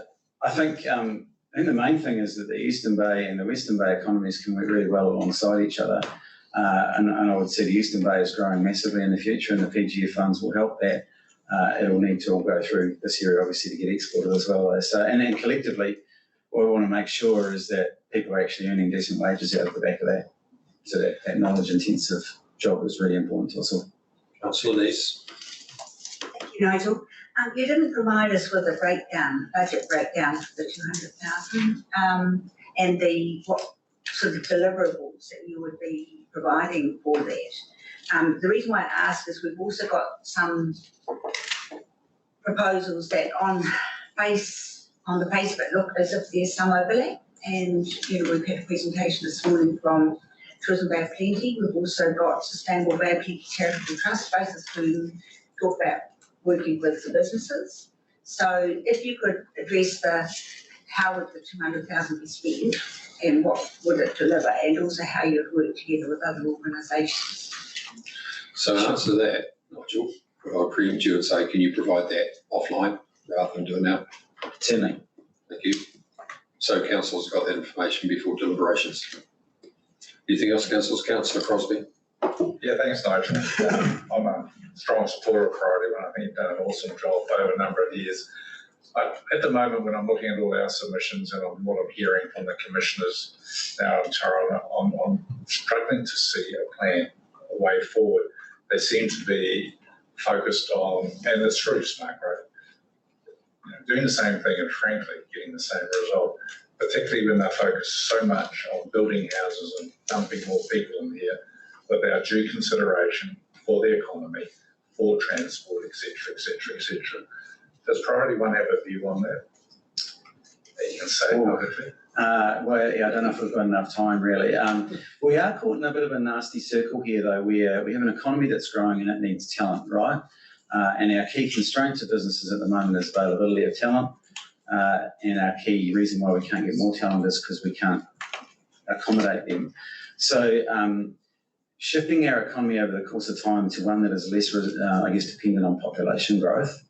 think the main thing is that the Eastern Bay and the Western Bay economies can work really well alongside each other. And I would say the Eastern Bay is growing massively in the future, and the PGF funds will help that. It'll need to all go through this year, obviously, to get exported as well. So, and then collectively, what we want to make sure is that people are actually earning decent wages out of the back of that. So that knowledge-intensive job is really important to us all. Councillor Nees. Thank you, Nigel. You didn't provide us with a budget breakdown for the 200,000 and what sort of deliverables that you would be providing for that. The reason why I ask is we've also got some proposals that on the face of it look as if there's some overlap. And we've had a presentation this morning from Tourism Bay of Plenty. We've also got Sustainable Bay of Plenty Charitable Trust, both of whom talk about working with the businesses. So if you could address how would the 200,000 be spent and what would it deliver, and also how you'd work together with other organisations. So in answer to that, Nigel, I'll preempt you and say, can you provide that offline rather than do it now? Certainly. Thank you. So council's got that information before deliberations. Anything else, councillors? Councillor Crosby. Yeah, thanks, Nigel. I'm a strong supporter of Comparative, and I think you've done an awesome job over a number of years. At the moment, when I'm looking at all our submissions and what I'm hearing from the commissioners now in Tauranga, I'm struggling to see a plan, a way forward. they seem to be focused on, and it's through smart growth, doing the same thing and frankly getting the same result, particularly when they're focused so much on building houses and dumping more people in here without due consideration for the economy, for transport, etc., etc., etc. Does Priority One have a view on that? You can say publicly. Well, yeah, I don't know if we've got enough time, really. We are caught in a bit of a nasty circle here, though. We have an economy that's growing and it needs talent, right? And our key constraint to businesses at the moment is availability of talent. And our key reason why we can't get more talent is because we can't accommodate them. So shifting our economy over the course of time to one that is less, I guess, dependent on population growth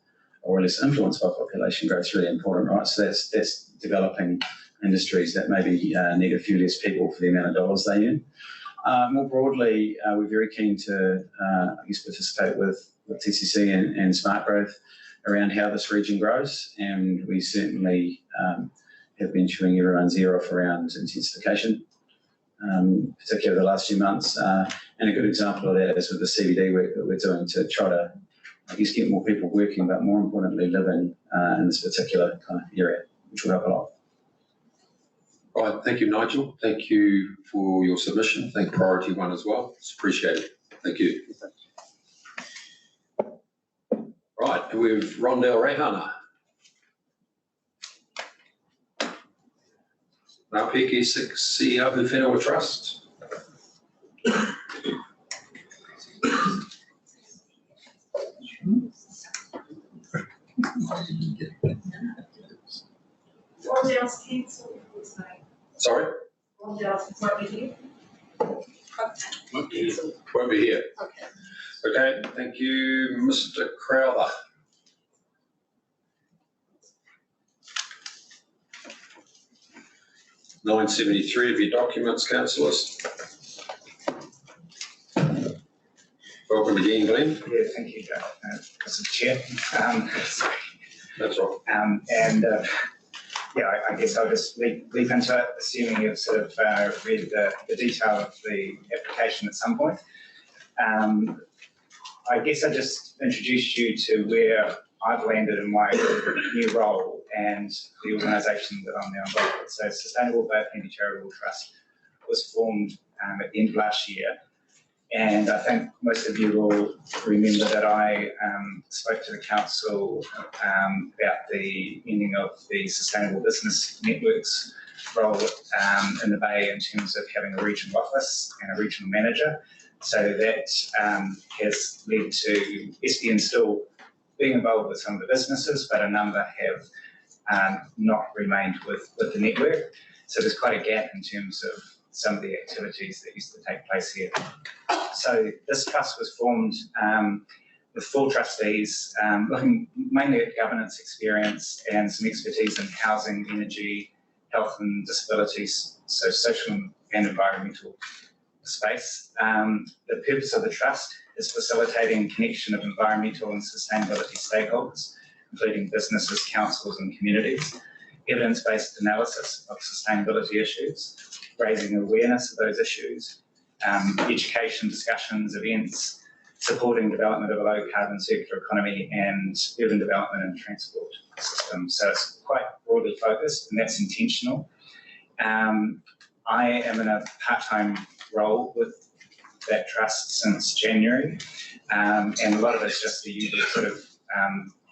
or less influenced by population growth is really important, right? So that's developing industries that maybe need a few less people for the amount of dollars they earn. More broadly, we're very keen to, I guess, participate with TCC and Smart Growth around how this region grows, and we certainly have been chewing everyone's ear off around intensification, particularly the last few months. And a good example of that is with the CBD work that we're doing to try to, I guess, get more people working, but more importantly, living in this particular kind of area, which will help a lot. All right, thank you, Nigel. Thank you for your submission. Thank Priority One as well. It's appreciated. Thank you. Right, and we've Rondell Rehana. Ngāpiki CEO of Whenua Trust. Rondell's cancelled. Sorry? Rondell's won't be here. Won't be here. Okay. Okay, thank you, Mr. Crowther. $973 of your documents, councillors. Welcome again, Glenn. Yeah, thank you, Mr. Chair. That's right. Yeah, I guess I'll just leap into it, assuming you've sort of read the detail of the application at some point. I guess I just introduced you to where I've landed in my new role and the organisation that I'm now involved with. So Sustainable Bay Plenty Charitable Trust was formed at the end of last year. And I think most of you will remember that I spoke to the council about the ending of the Sustainable Business Networks role in the Bay in terms of having a regional office and a regional manager. So that has led to SBN still being involved with some of the businesses, but a number have not remained with the network. So there's quite a gap in terms of some of the activities that used to take place here. So this trust was formed with 4 trustees, looking mainly at governance experience and some expertise in housing, energy, health and disabilities, so social and environmental space. The purpose of the trust is facilitating connection of environmental and sustainability stakeholders, including businesses, councils and communities, evidence-based analysis of sustainability issues, raising awareness of those issues, education, discussions, events, supporting development of a low carbon circular economy and urban development and transport systems. So it's quite broadly focused and that's intentional. I am in a part-time role with that trust since January, and a lot of it's just the usual sort of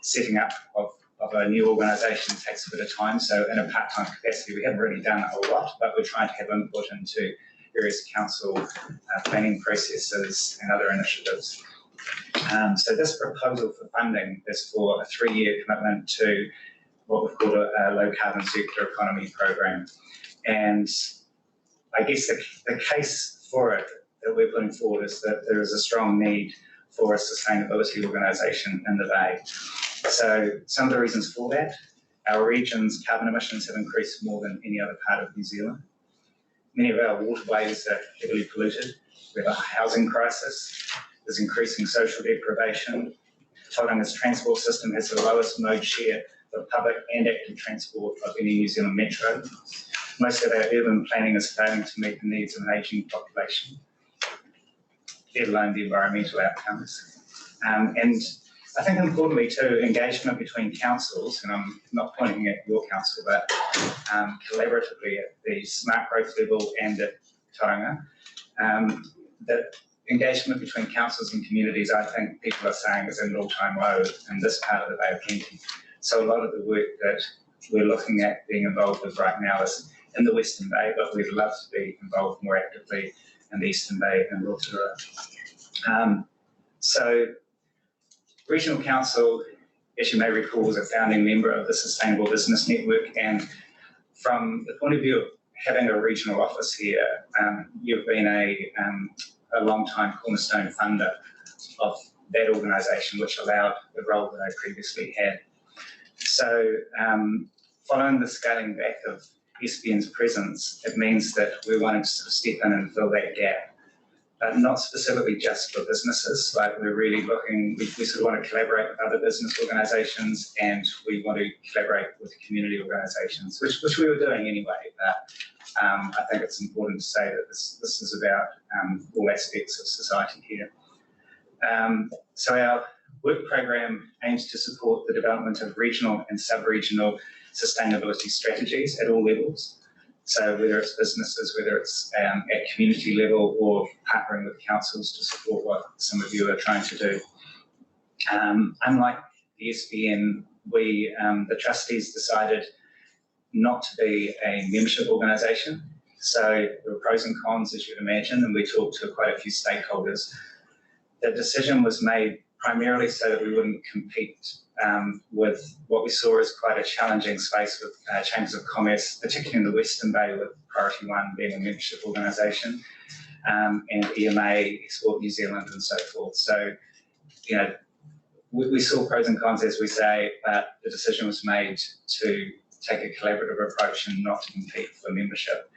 setting up of a new organisation takes a bit of time. So in a part-time capacity, we haven't really done a whole lot, but we're trying to have input into various council planning processes and other initiatives. So this proposal for funding is for a 3-year commitment to what we've called a low carbon circular economy program. And I guess the case for it that we're putting forward is that there is a strong need for a sustainability organisation in the Bay. So some of the reasons for that, our region's carbon emissions have increased more than any other part of New Zealand. Many of our waterways are heavily polluted. We have a housing crisis. There's increasing social deprivation. Tauranga transport system has the lowest mode share of public and active transport of any New Zealand metro. Most of our urban planning is failing to meet the needs of an ageing population. let alone the environmental outcomes. And I think importantly too, engagement between councils, and I'm not pointing at your council, but collaboratively at the smart growth level and at Tauranga, that engagement between councils and communities, I think people are saying is at an all-time low in this part of the Bay of Plenty. So a lot of the work that we're looking at being involved with right now is in the Western Bay, but we'd love to be involved more actively in the Eastern Bay and Rotorua. So Regional Council, as you may recall, was a founding member of the Sustainable Business Network, and from the point of view of having a regional office here, you've been a long-time cornerstone funder of that organisation, which allowed the role that I previously had. So following the scaling back of SBN's presence, it means that we're wanting to sort of step in and fill that gap, but not specifically just for businesses. Like we're really looking, we sort of want to collaborate with other business organisations, and we want to collaborate with community organisations, which we were doing anyway. But I think it's important to say that this is about all aspects of society here. So our work program aims to support the development of regional and sub-regional sustainability strategies at all levels. So whether it's businesses, whether it's at community level, or partnering with councils to support what some of you are trying to do. Unlike the SBN, we, the trustees, decided not to be a membership organisation. So there were pros and cons, as you'd imagine, and we talked to quite a few stakeholders. The decision was made primarily so that we wouldn't compete with what we saw as quite a challenging space with chambers of commerce, particularly in the Western Bay, with Priority One being a membership organisation, and EMA, Export New Zealand, and so forth. So, you know, we saw pros and cons, as we say, but the decision was made to take a collaborative approach and not to compete for membership.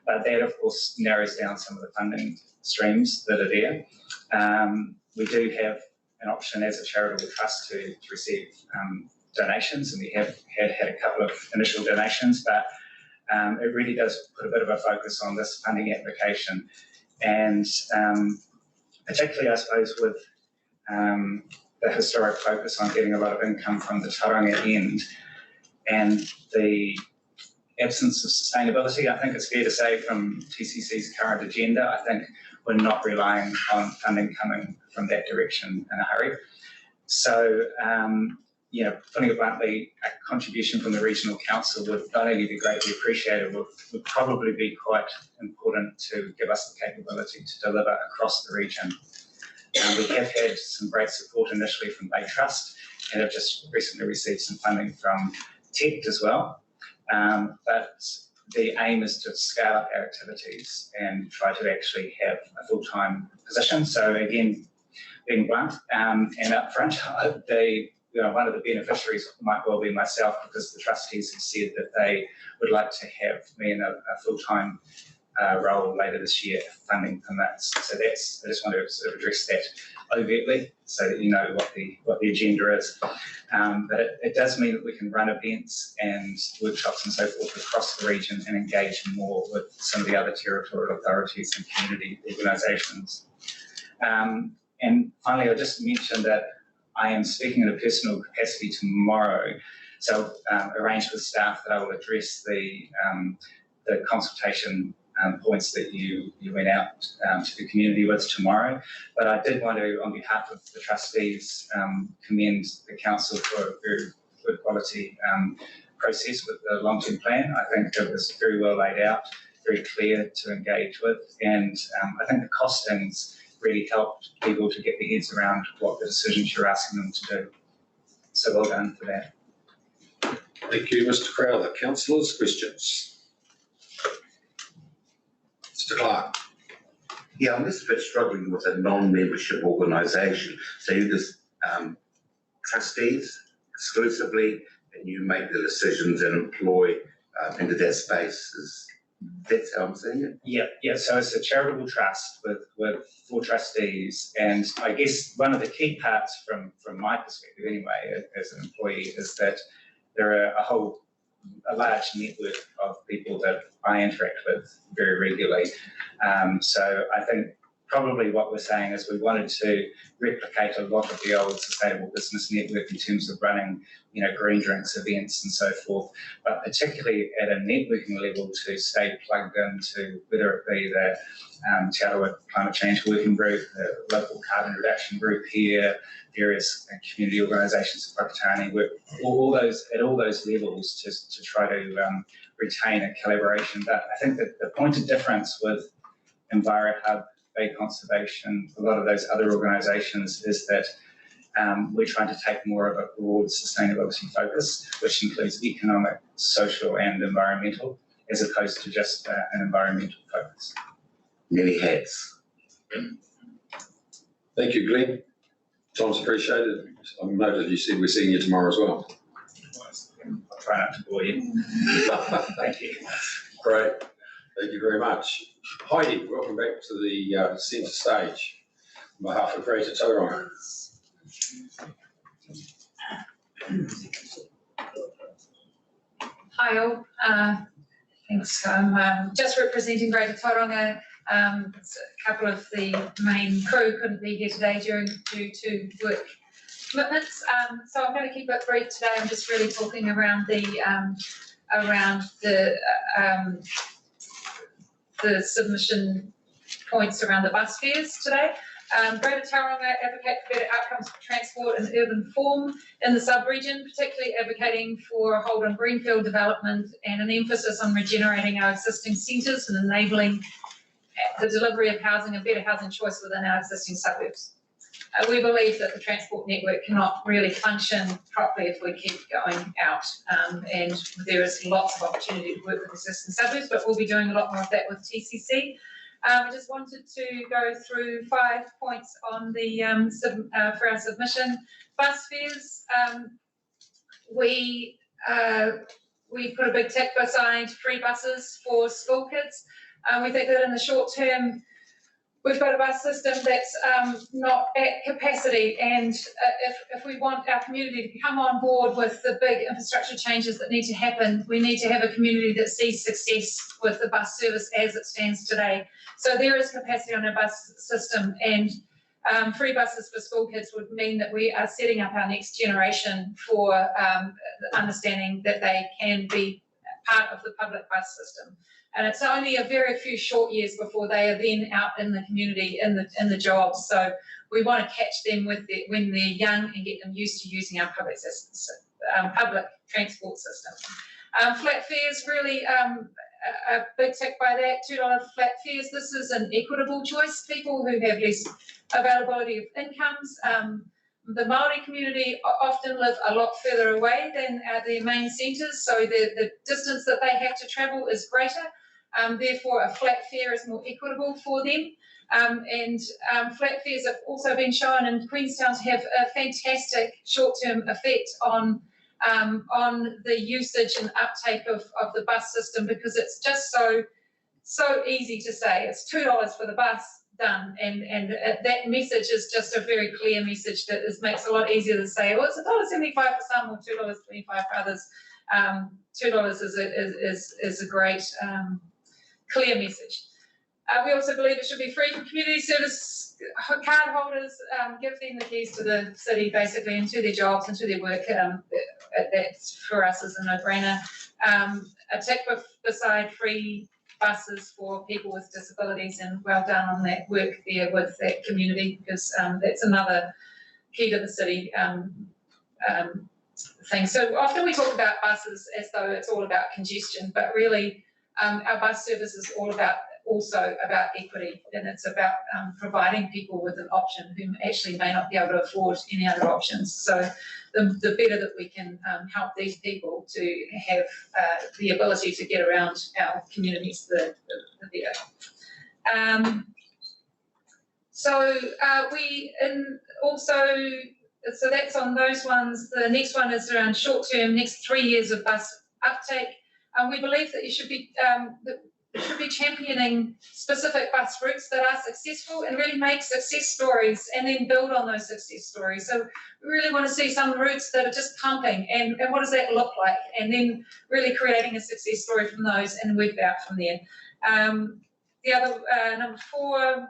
But that, of course, narrows down some of the funding streams that are there. We do have an option as a charitable trust to receive donations, and we have had a couple of initial donations, but it really does put a bit of a focus on this funding application. And particularly, I suppose, with the historic focus on getting a lot of income from the Tauranga end and the absence of sustainability, I think it's fair to say from TCC's current agenda, I think we're not relying on funding coming from that direction in a hurry. So, you know, putting it bluntly, a contribution from the Regional Council would not only be greatly appreciated, would probably be quite important to give us the capability to deliver across the region. We have had some great support initially from Bay Trust, and have just recently received some funding from TECT as well. But the aim is to scale up our activities and try to actually have a full-time position. So again, being blunt and upfront, one of the beneficiaries might well be myself, because the trustees have said that they would like to have me in a full-time role later this year if funding permits. So I just want to sort of address that overtly so that you know what the agenda is. But it does mean that we can run events and workshops and so forth across the region and engage more with some of the other territorial authorities and community organisations. And finally, I'll just mention that I am speaking in a personal capacity tomorrow. So arranged with staff that I will address the consultation points that you went out to the community with tomorrow. But I did want to, on behalf of the trustees, commend the council for a very good quality process with the long-term plan. I think it was very well laid out, very clear to engage with, and I think the costings really helped people to get their heads around what the decisions you're asking them to do. So well done for that. Thank you, Mr. Crowther. Councillors, questions? Mr. Clark. Yeah, I'm just a bit struggling with a non-membership organisation. So you just trustees exclusively, and you make the decisions and employ into that space. That's how I'm saying it? Yeah. So it's a charitable trust with 4 trustees, and I guess one of the key parts from my perspective anyway, as an employee, is that there are a large network of people that I interact with very regularly. So I think probably what we're saying is we wanted to replicate a lot of the old sustainable business network in terms of running, green drinks events and so forth, but particularly at a networking level to stay plugged into whether it be the Te Arawa Climate Change Working Group, the local carbon reduction group here, various community organisations, Whakatane work, all those levels to try to retain a collaboration. But I think that the point of difference with EnviroHub, Bay Conservation, a lot of those other organisations is that we're trying to take more of a broad sustainability focus, which includes economic, social and environmental, as opposed to just an environmental focus. Many hats. Thank you, Glenn. Tom's appreciated. I noted you said we're seeing you tomorrow as well. I'll try not to bore you. Thank you. Great. Thank you very much. Heidi, welcome back to the centre stage on behalf of Greater Tauranga. Hi all. Thanks. I'm just representing Greater Tauranga. A couple of the main crew couldn't be here today due to work commitments. So I'm going to keep it brief today. I'm just really talking around the submission points around the bus fares today. Greater Tauranga advocate for better outcomes for transport and urban form in the sub-region, particularly advocating for hold on greenfield development and an emphasis on regenerating our existing centres and enabling the delivery of housing and better housing choice within our existing suburbs. We believe that the transport network cannot really function properly if we keep going out, and there is lots of opportunity to work with existing suburbs, but we'll be doing a lot more of that with TCC. I just wanted to go through 5 points on the for our submission. Bus fares, we put a big tick beside free buses for school kids. We think that in the short term, we've got a bus system that's not at capacity, and if we want our community to come on board with the big infrastructure changes that need to happen, we need to have a community that sees success with the bus service as it stands today. So there is capacity on our bus system, and free buses for school kids would mean that we are setting up our next generation for understanding that they can be part of the public bus system. And it's only a very few short years before they are then out in the community, in the jobs. So we want to catch them when they're young and get them used to using our public transport system. Flat fares, really a big tick by that, $2 flat fares. This is an equitable choice. People who have less availability of incomes, the Māori community often live a lot further away than their main centres, so the distance that they have to travel is greater. Therefore, a flat fare is more equitable for them. Flat fares have also been shown in Queenstown to have a fantastic short-term effect on the usage and uptake of the bus system, because it's just so easy to say it's $2 for the bus, done, and that message is just a very clear message that makes it a lot easier to say, well, it's $1.75 for some or $2.25 for others. $2 is a great clear message. We also believe it should be free for community service card holders, give them the keys to the city basically and to their jobs and to their work. That for us is a no-brainer. A tick beside free buses for people with disabilities, and well done on that work there with that community, because that's another key to the city thing. So often we talk about buses as though it's all about congestion, but really our bus service is also about equity, and it's about providing people with an option who actually may not be able to afford any other options. So the better that we can help these people to have the ability to get around our communities, the better. So that's on those ones. The next one is around short term, next 3 years of bus uptake. We believe that you should be championing specific bus routes that are successful and really make success stories and then build on those success stories. So we really want to see some routes that are just pumping, and what does that look like? And then really creating a success story from those and work out from there. The other, number 4,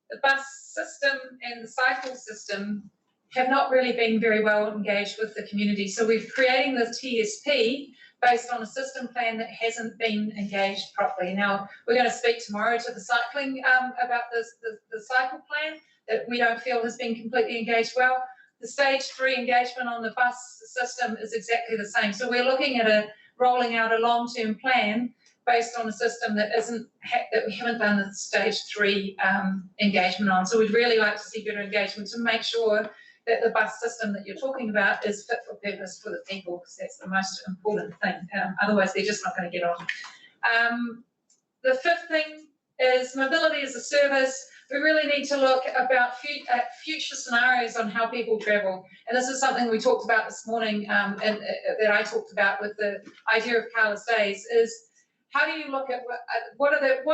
the bus system and the cycle system have not really been very well engaged with the community. So we're creating the TSP based on a system plan that hasn't been engaged properly. Now, we're going to speak tomorrow to the cycling about the cycle plan that we don't feel has been completely engaged well. The stage 3 engagement on the bus system is exactly the same. So we're looking at rolling out a long-term plan based on a system that that we haven't done the stage 3 engagement on. So we'd really like to see better engagement to make sure that the bus system that you're talking about is fit for purpose for the people, because that's the most important thing. Otherwise, they're just not going to get on. The fifth thing is mobility as a service. We really need to look at future scenarios on how people travel. And this is something we talked about this morning and that I talked about with the idea of Carla's Days, is how do you look at what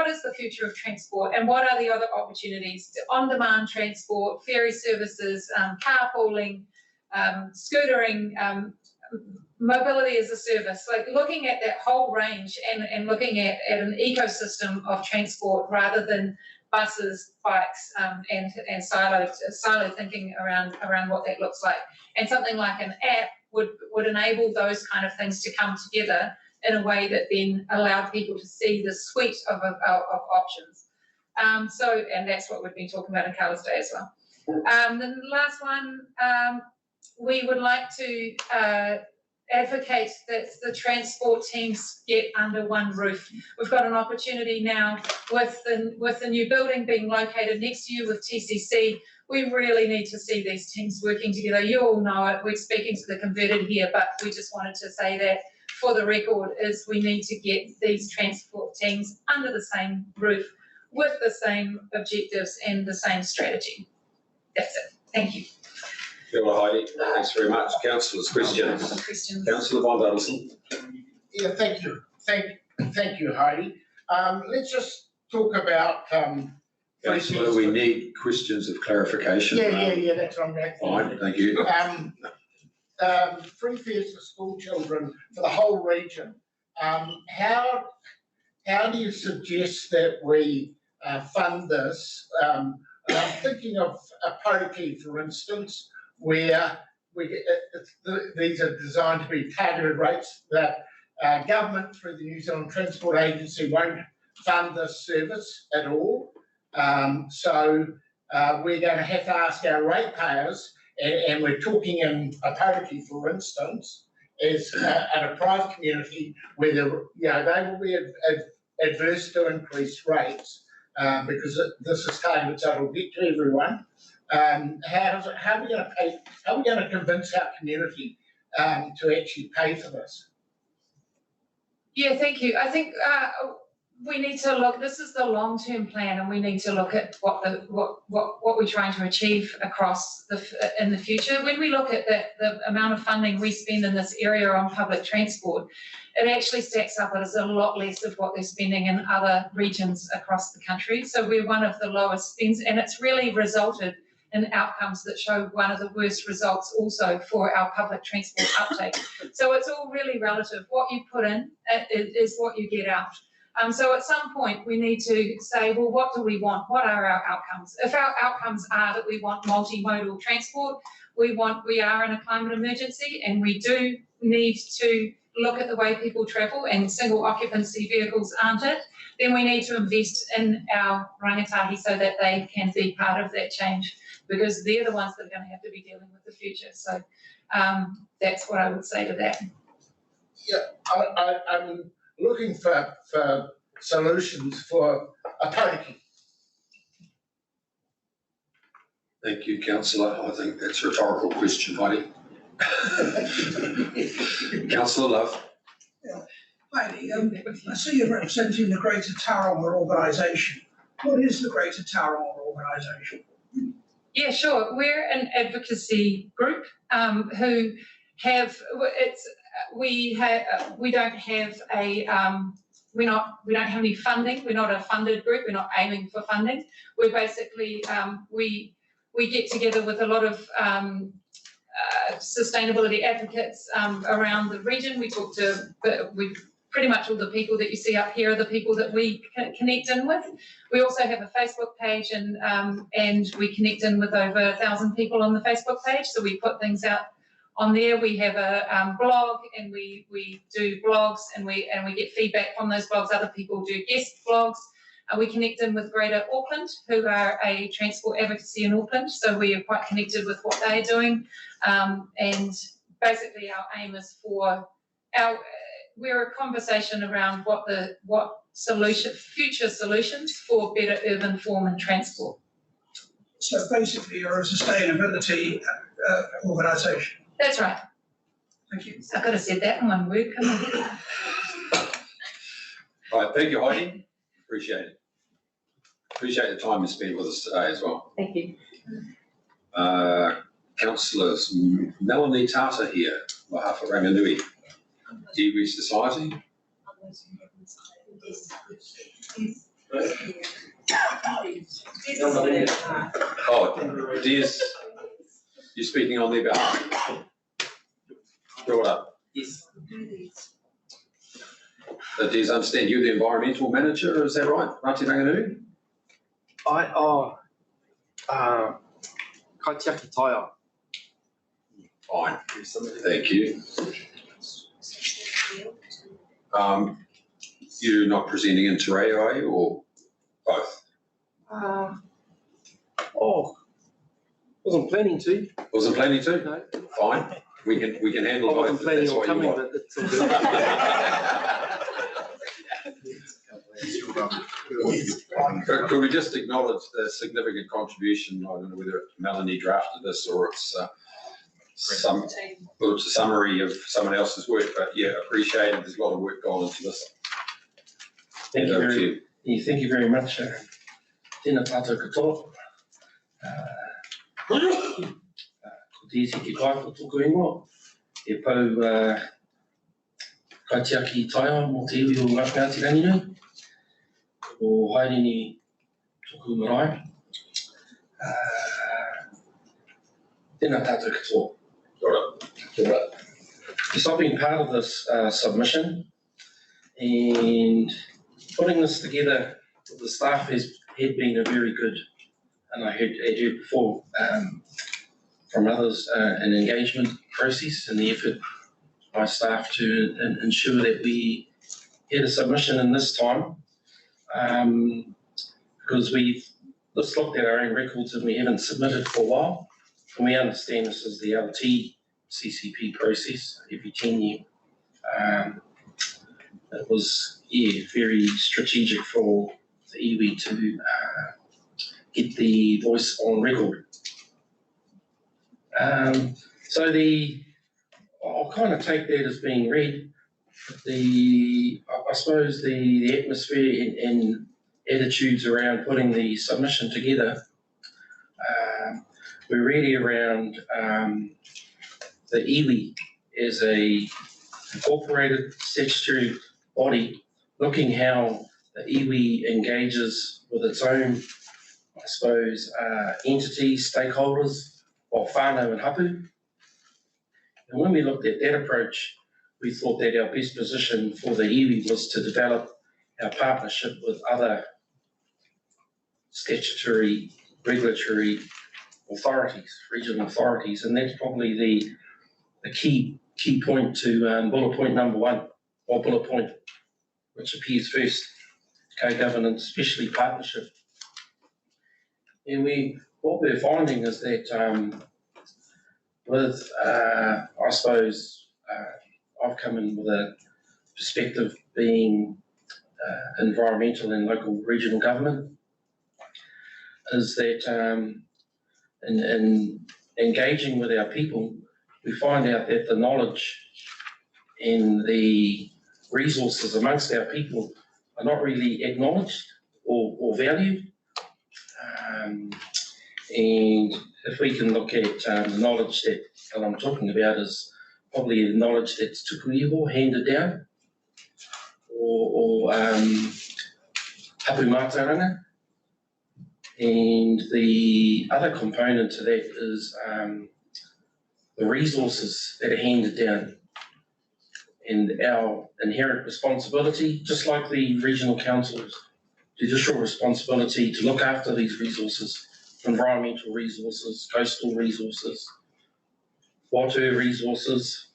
is the future of transport and what are the other opportunities? On-demand transport, ferry services, carpooling, scootering, mobility as a service, like looking at that whole range and looking at an ecosystem of transport rather than buses, bikes, and siloed thinking around what that looks like. And something like an app would enable those kind of things to come together in a way that then allowed people to see the suite of options. And that's what we've been talking about in Carla's Day as well. The last one, we would like to advocate that the transport teams get under one roof. We've got an opportunity now with the new building being located next to you with TCC. We really need to see these teams working together. You all know it. We're speaking to the converted here, but we just wanted to say that for the record is we need to get these transport teams under the same roof with the same objectives and the same strategy. That's it. Thank you. Kia ora, Heidi. Thanks very much. Councillors, questions? Councillor Von Duddleston. Yeah, thank you. Thank you, Heidi. Let's just talk about Councillor, we need questions of clarification. Yeah, that's what I'm going to. Fine, thank you. Free fares for school children for the whole region. How do you suggest that we fund this? I'm thinking of Apotiki, for instance, where these are designed to be targeted rates that government through the New Zealand Transport Agency won't fund this service at all. So we're going to have to ask our ratepayers, and we're talking in Apotiki, for instance, as at a private community where they will be adverse to increased rates because this is targeted, so it'll get to everyone. How are we going to pay? How are we going to convince our community to actually pay for this? Yeah, thank you. I think we need to look. This is the long-term plan, and we need to look at what we're trying to achieve across in the future. When we look at the amount of funding we spend in this area on public transport, it actually stacks up as a lot less of what they're spending in other regions across the country. So we're one of the lowest spends, and it's really resulted in outcomes that show one of the worst results also for our public transport uptake. So it's all really relative. What you put in is what you get out. So at some point we need to say, well, what do we want? What are our outcomes? If our outcomes are that we want multimodal transport, we are in a climate emergency, and we do need to look at the way people travel, and single occupancy vehicles aren't it, then we need to invest in our rangatahi so that they can be part of that change, because they're the ones that are going to have to be dealing with the future. So that's what I would say to that. Yeah, I'm looking for solutions for Apotiki. Thank you, Councillor. I think that's a rhetorical question, Heidi. Councillor Love. Yeah. Heidi, I see you're representing the Greater Tauranga organisation. What is the Greater Tauranga organisation? Yeah, sure. We're an advocacy group who have we don't have we don't have any funding. We're not a funded group. We're not aiming for funding. We're basically we get together with a lot of sustainability advocates around the region. We pretty much all the people that you see up here are the people that we connect in with. We also have a Facebook page, and we connect in with over 1,000 people on the Facebook page. So we put things out on there. We have a blog, and we do blogs, and we get feedback from those blogs. Other people do guest blogs. We connect in with Greater Auckland, who are a transport advocacy in Auckland. So we are quite connected with what they're doing. And basically our aim is we're a conversation around what future solutions for better urban form and transport. So basically you're a sustainability organisation. That's right. Thank you. I could have said that in one word, come on. All right, thank you, Heidi. Appreciate it. Appreciate the time you spent with us today as well. Thank you. Councillors, Melanie Tata here, on behalf of Ranganui, Iwi Society. Oh, Des, you're speaking on their behalf. Brought up. Yes. Des, I understand you're the environmental manager, is that right, Rati Ranganui? Kaitiaki Taia. Fine, thank you. You're not presenting in Te Reo, are you, or both? Wasn't planning to. Wasn't planning to? No. Fine, we can handle both. I wasn't planning on coming, but it's all good. Could we just acknowledge the significant contribution? I don't know whether Melanie drafted this or it's it's a summary of someone else's work, but yeah, appreciate it. There's a lot of work gone into this. Thank you very much. Tēnā tātou katoa. Ko te isi ki kai ko tōku ingoa. E pau Kaitiaki Taia mō te iwi o Ngāti Ranganui. Ko haere ni tōku marae. Tēnā tātou katoa. Kia ora. Yes, I've been part of this submission, and putting this together with the staff had been a very good, and I had heard before from others, an engagement process and the effort by staff to ensure that we had a submission in this time, because we've just looked at our own records and we haven't submitted for a while, and we understand this is the LT CCP process every 10 years. It was, very strategic for the iwi to get the voice on record. So I'll kind of take that as being read. I suppose the atmosphere and attitudes around putting the submission together, we're really around the iwi as a incorporated statutory body, looking how the iwi engages with its own, I suppose, entities, stakeholders, or whānau and hapu. And when we looked at that approach, we thought that our best position for the iwi was to develop our partnership with other statutory, regulatory authorities, regional authorities, and that's probably the key point to bullet point number 1, or bullet point, which appears first, co-governance, especially partnership. And what we're finding is that with, I suppose, I've come in with a perspective being environmental and local regional government, is that in engaging with our people, we find out that the knowledge and the resources amongst our people are not really acknowledged or valued. And if we can look at the knowledge that I'm talking about is probably the knowledge that's tukuiho, handed down, or hapu mātauranga. And the other component to that is the resources that are handed down. and our inherent responsibility, just like the regional council's judicial responsibility to look after these resources, environmental resources, coastal resources, water resources.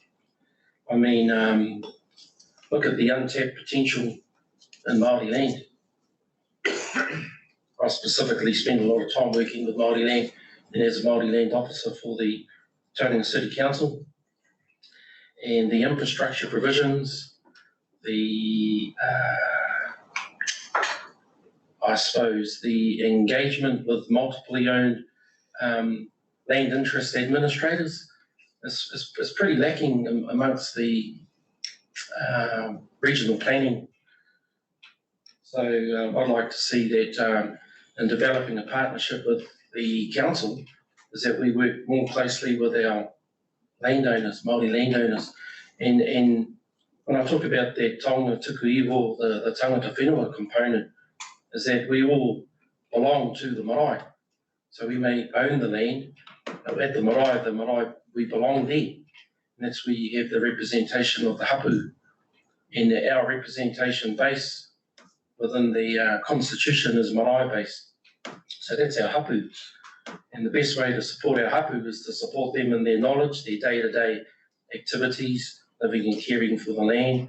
I mean, look at the untapped potential in Māori land. I specifically spend a lot of time working with Māori land and as a Māori land officer for the Tauranga City Council. And the infrastructure provisions, the I suppose the engagement with multiply owned land interest administrators is pretty lacking amongst the regional planning. So I'd like to see that in developing a partnership with the council is that we work more closely with our landowners, Māori landowners. And when I talk about that taonga tuku iwo, the tangata whenua component, is that we all belong to the marae. So we may own the land, but at the marae, we belong there. And that's where you have the representation of the hapu. And our representation base within the constitution is marae based. So that's our hapu. And the best way to support our hapu is to support them in their knowledge, their day-to-day activities, living and caring for the land.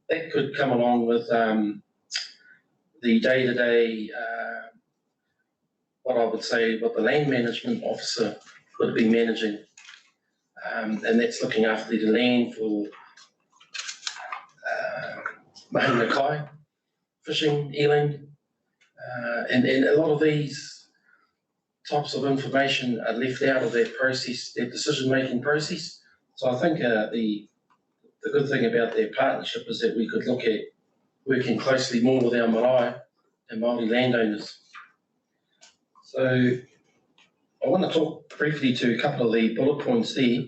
That could come along with the day-to-day, what I would say, what the land management officer could be managing. And that's looking after the land for mahina kai, fishing, eeling, and a lot of these types of information are left out of that process, that decision-making process. So I think the good thing about their partnership is that we could look at working closely more with our marae and Māori landowners. So I want to talk briefly to a couple of the bullet points there.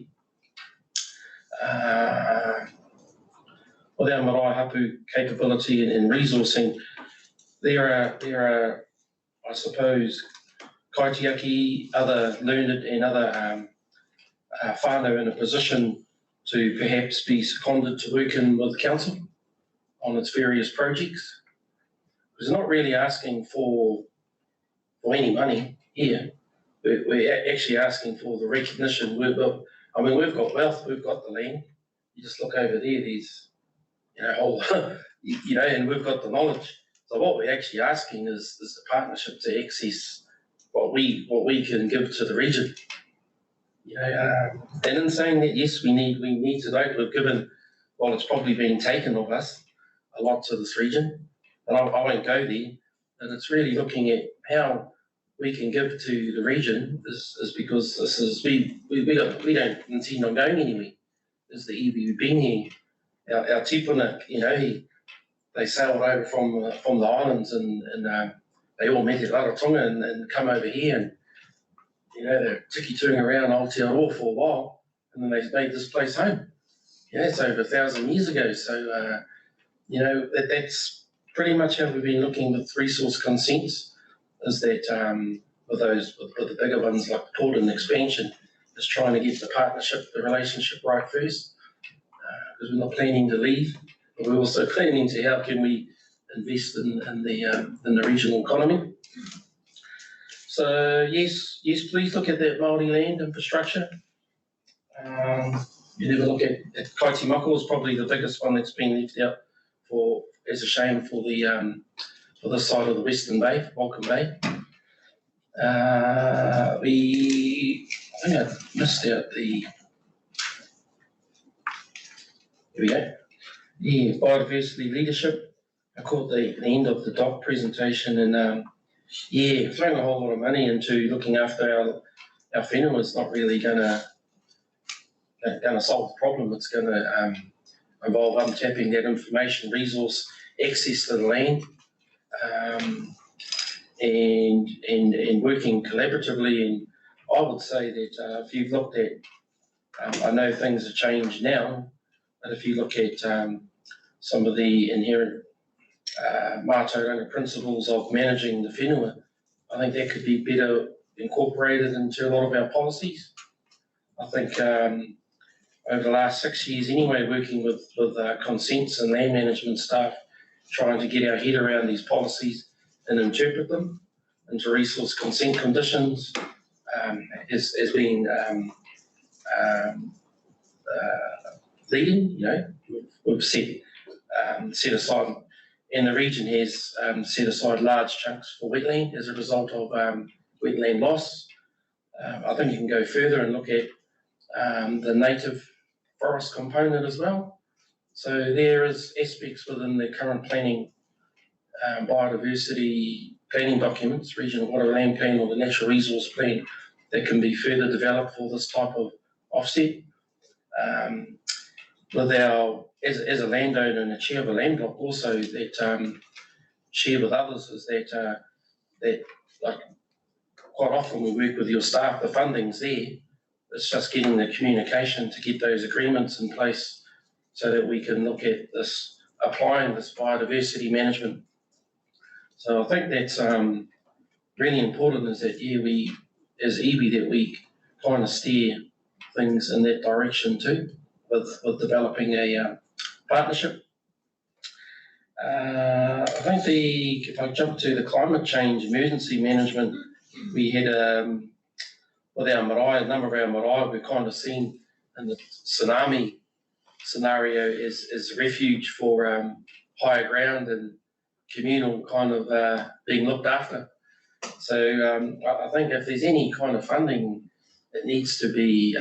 With our marae hapu capability and resourcing, there are, I suppose, kaitiaki, other learned and other whānau in a position to perhaps be seconded to work in with council on its various projects. Because not really asking for any money here. We're actually asking for the recognition. We've got wealth, we've got the land. You just look over there, there's, whole, and we've got the knowledge. So what we're actually asking is the partnership to access what we can give to the region. And in saying that, yes, we need to note we've given, well, it's probably been taken of us a lot to this region, and I won't go there. And it's really looking at how we can give to the region is because this is we don't intend on going anywhere. This is the iwi we've been here. Our tipuna, they sailed over from the islands and they all met at Rarotonga and come over here and they're tiki-touring around Aotearoa for a while and then they made this place home. It's over 1,000 years ago. So that's pretty much how we've been looking with resource consents, is that with the bigger ones like the port and expansion, is trying to get the partnership, the relationship right first, because we're not planning to leave, but we're also planning to how can we invest in the regional economy. So yes, please look at that Māori land infrastructure. You never look at Kaitimako is probably the biggest one that's been left out as a shame for this side of the Western Bay, Walcombe Bay. I think I missed out the. Here we go. Yeah, biodiversity leadership. I caught the end of the doc presentation and throwing a whole lot of money into looking after our whenua is not really going to solve the problem. It's going to involve untapping that information resource, access to the land, and working collaboratively. And I would say that if you've looked at, I know things have changed now, but if you look at some of the inherent mātauranga principles of managing the whenua, I think that could be better incorporated into a lot of our policies. I think over the last 6 years anyway, working with consents and land management staff, trying to get our head around these policies and interpret them into resource consent conditions, has been leading. We've set aside, and the region has set aside large chunks for wetland as a result of wetland loss. I think you can go further and look at the native forest component as well. So there is aspects within the current planning, biodiversity planning documents, regional water land plan or the natural resource plan, that can be further developed for this type of offset. With our, as a landowner and a chair of a land block, also that share with others is that like quite often we work with your staff, the funding's there. It's just getting the communication to get those agreements in place so that we can look at this, applying this biodiversity management. So I think that's really important, is that, yeah, we, as EB, that we kind of steer things in that direction too, with developing a partnership. I think if I jump to the climate change emergency management, we had with our marae, a number of our marae, we're kind of seen in the tsunami scenario as refuge for higher ground and communal kind of being looked after. So I think if there's any kind of funding that needs to be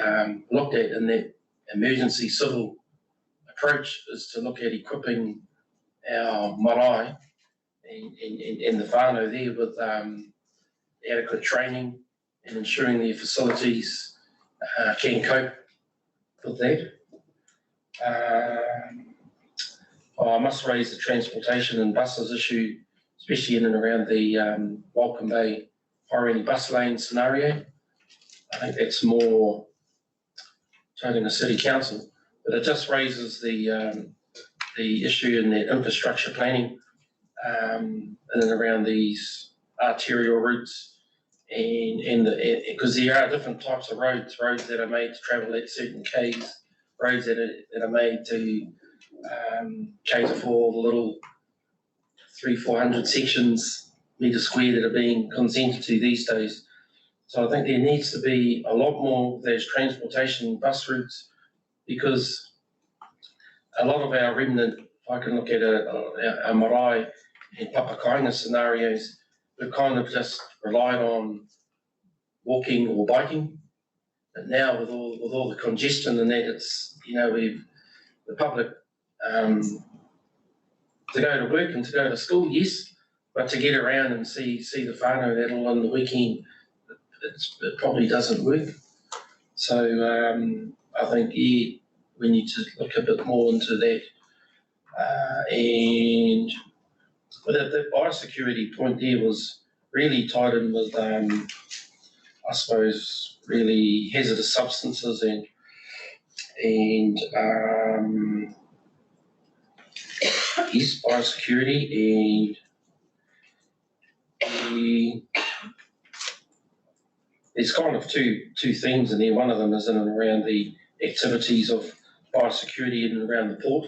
looked at in that emergency civil approach, is to look at equipping our marae and the whānau there with adequate training and ensuring their facilities can cope with that. I must raise the transportation and buses issue, especially in and around the Welcome Bay Haurani bus lane scenario. I think that's more toting the city council, but it just raises the issue in the infrastructure planning in and around these arterial routes, and because there are different types of roads that are made to travel at certain Ks, roads that are made to cater for the little 300-400 sections metre square that are being consented to these days. So I think there needs to be a lot more of those transportation bus routes, because a lot of our remnant, if I can look at our marae and papakainga scenarios, we've kind of just relied on walking or biking. But now with all the congestion and that, it's, the public, to go to work and to go to school, yes, but to get around and see the whānau that'll on the weekend, it probably doesn't work. So I think, yeah, we need to look a bit more into that. And the biosecurity point there was really tied in with, I suppose, really hazardous substances and yes, biosecurity, and there's kind of two themes in there. One of them is in and around the activities of biosecurity in and around the port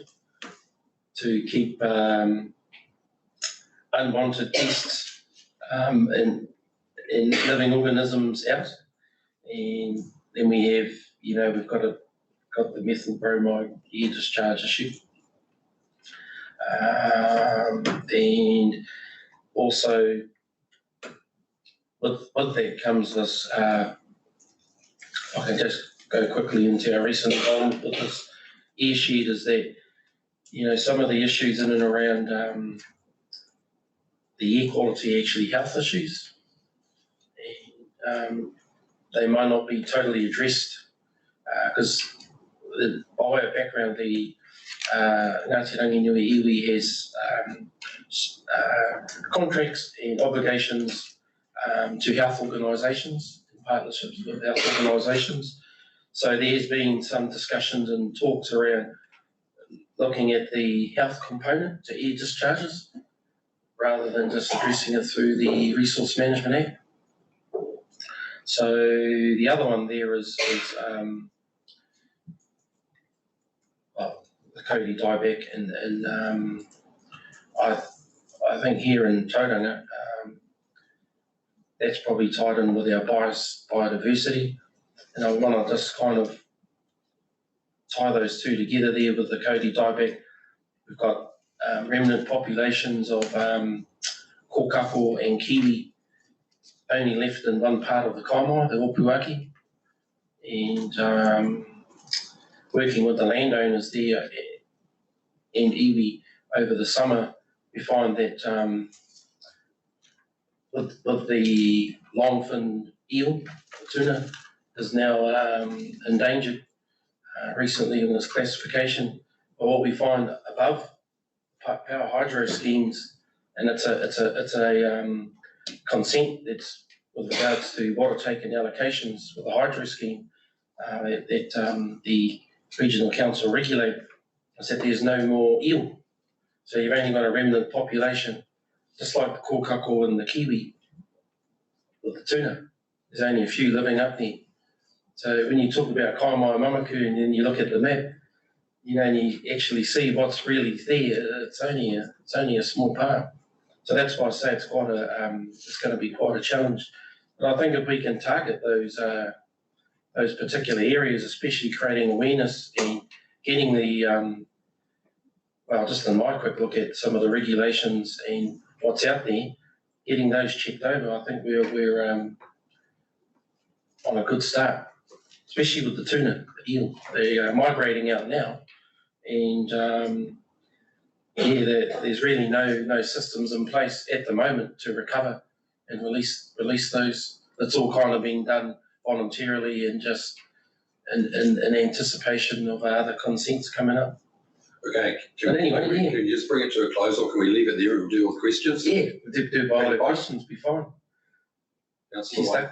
to keep unwanted pests and living organisms out. And then we have, we've got the methyl bromide air discharge issue. And also with that comes this, I can just go quickly into our recent involvement with this airshed, is that, some of the issues in and around the air quality, actually health issues, and, they might not be totally addressed, because by way of background, the Ngāti Ranginui iwi has contracts and obligations to health organisations, partnerships with health organisations. So there's been some discussions and talks around looking at the health component to air discharges, rather than just addressing it through the Resource Management Act. So the other one there is Cody dieback, and I think here in Tauranga, that's probably tied in with our biodiversity, and I want to just kind of tie those two together there with the Cody dieback. We've got remnant populations of kōkako and kiwi only left in one part of the kaimai, the Opuaki, and working with the landowners there and iwi over the summer, we find that with the longfin eel, the tuna, is now endangered recently in this classification. But what we find above power hydro schemes, and it's a consent that's with regards to water take and allocations with the hydro scheme that the regional council regulate, is that there's no more eel. So you've only got a remnant population, just like the kōkako and the kiwi with the tuna. There's only a few living up there. So when you talk about kaimai mamaku and then you look at the map, you only actually see what's really there. It's only a small part. So that's why I say it's quite it's going to be quite a challenge. But I think if we can target those particular areas, especially creating awareness and getting the well, just in my quick look at some of the regulations and what's out there, getting those checked over, I think we're on a good start, especially with the tuna, the eel. They're migrating out now, and there's really no systems in place at the moment to recover and release those. It's all kind of being done voluntarily and just in anticipation of other consents coming up. Okay, can you just bring it to a close, or can we leave it there and deal with questions? Yeah, do by the questions, be fine. Councillor White.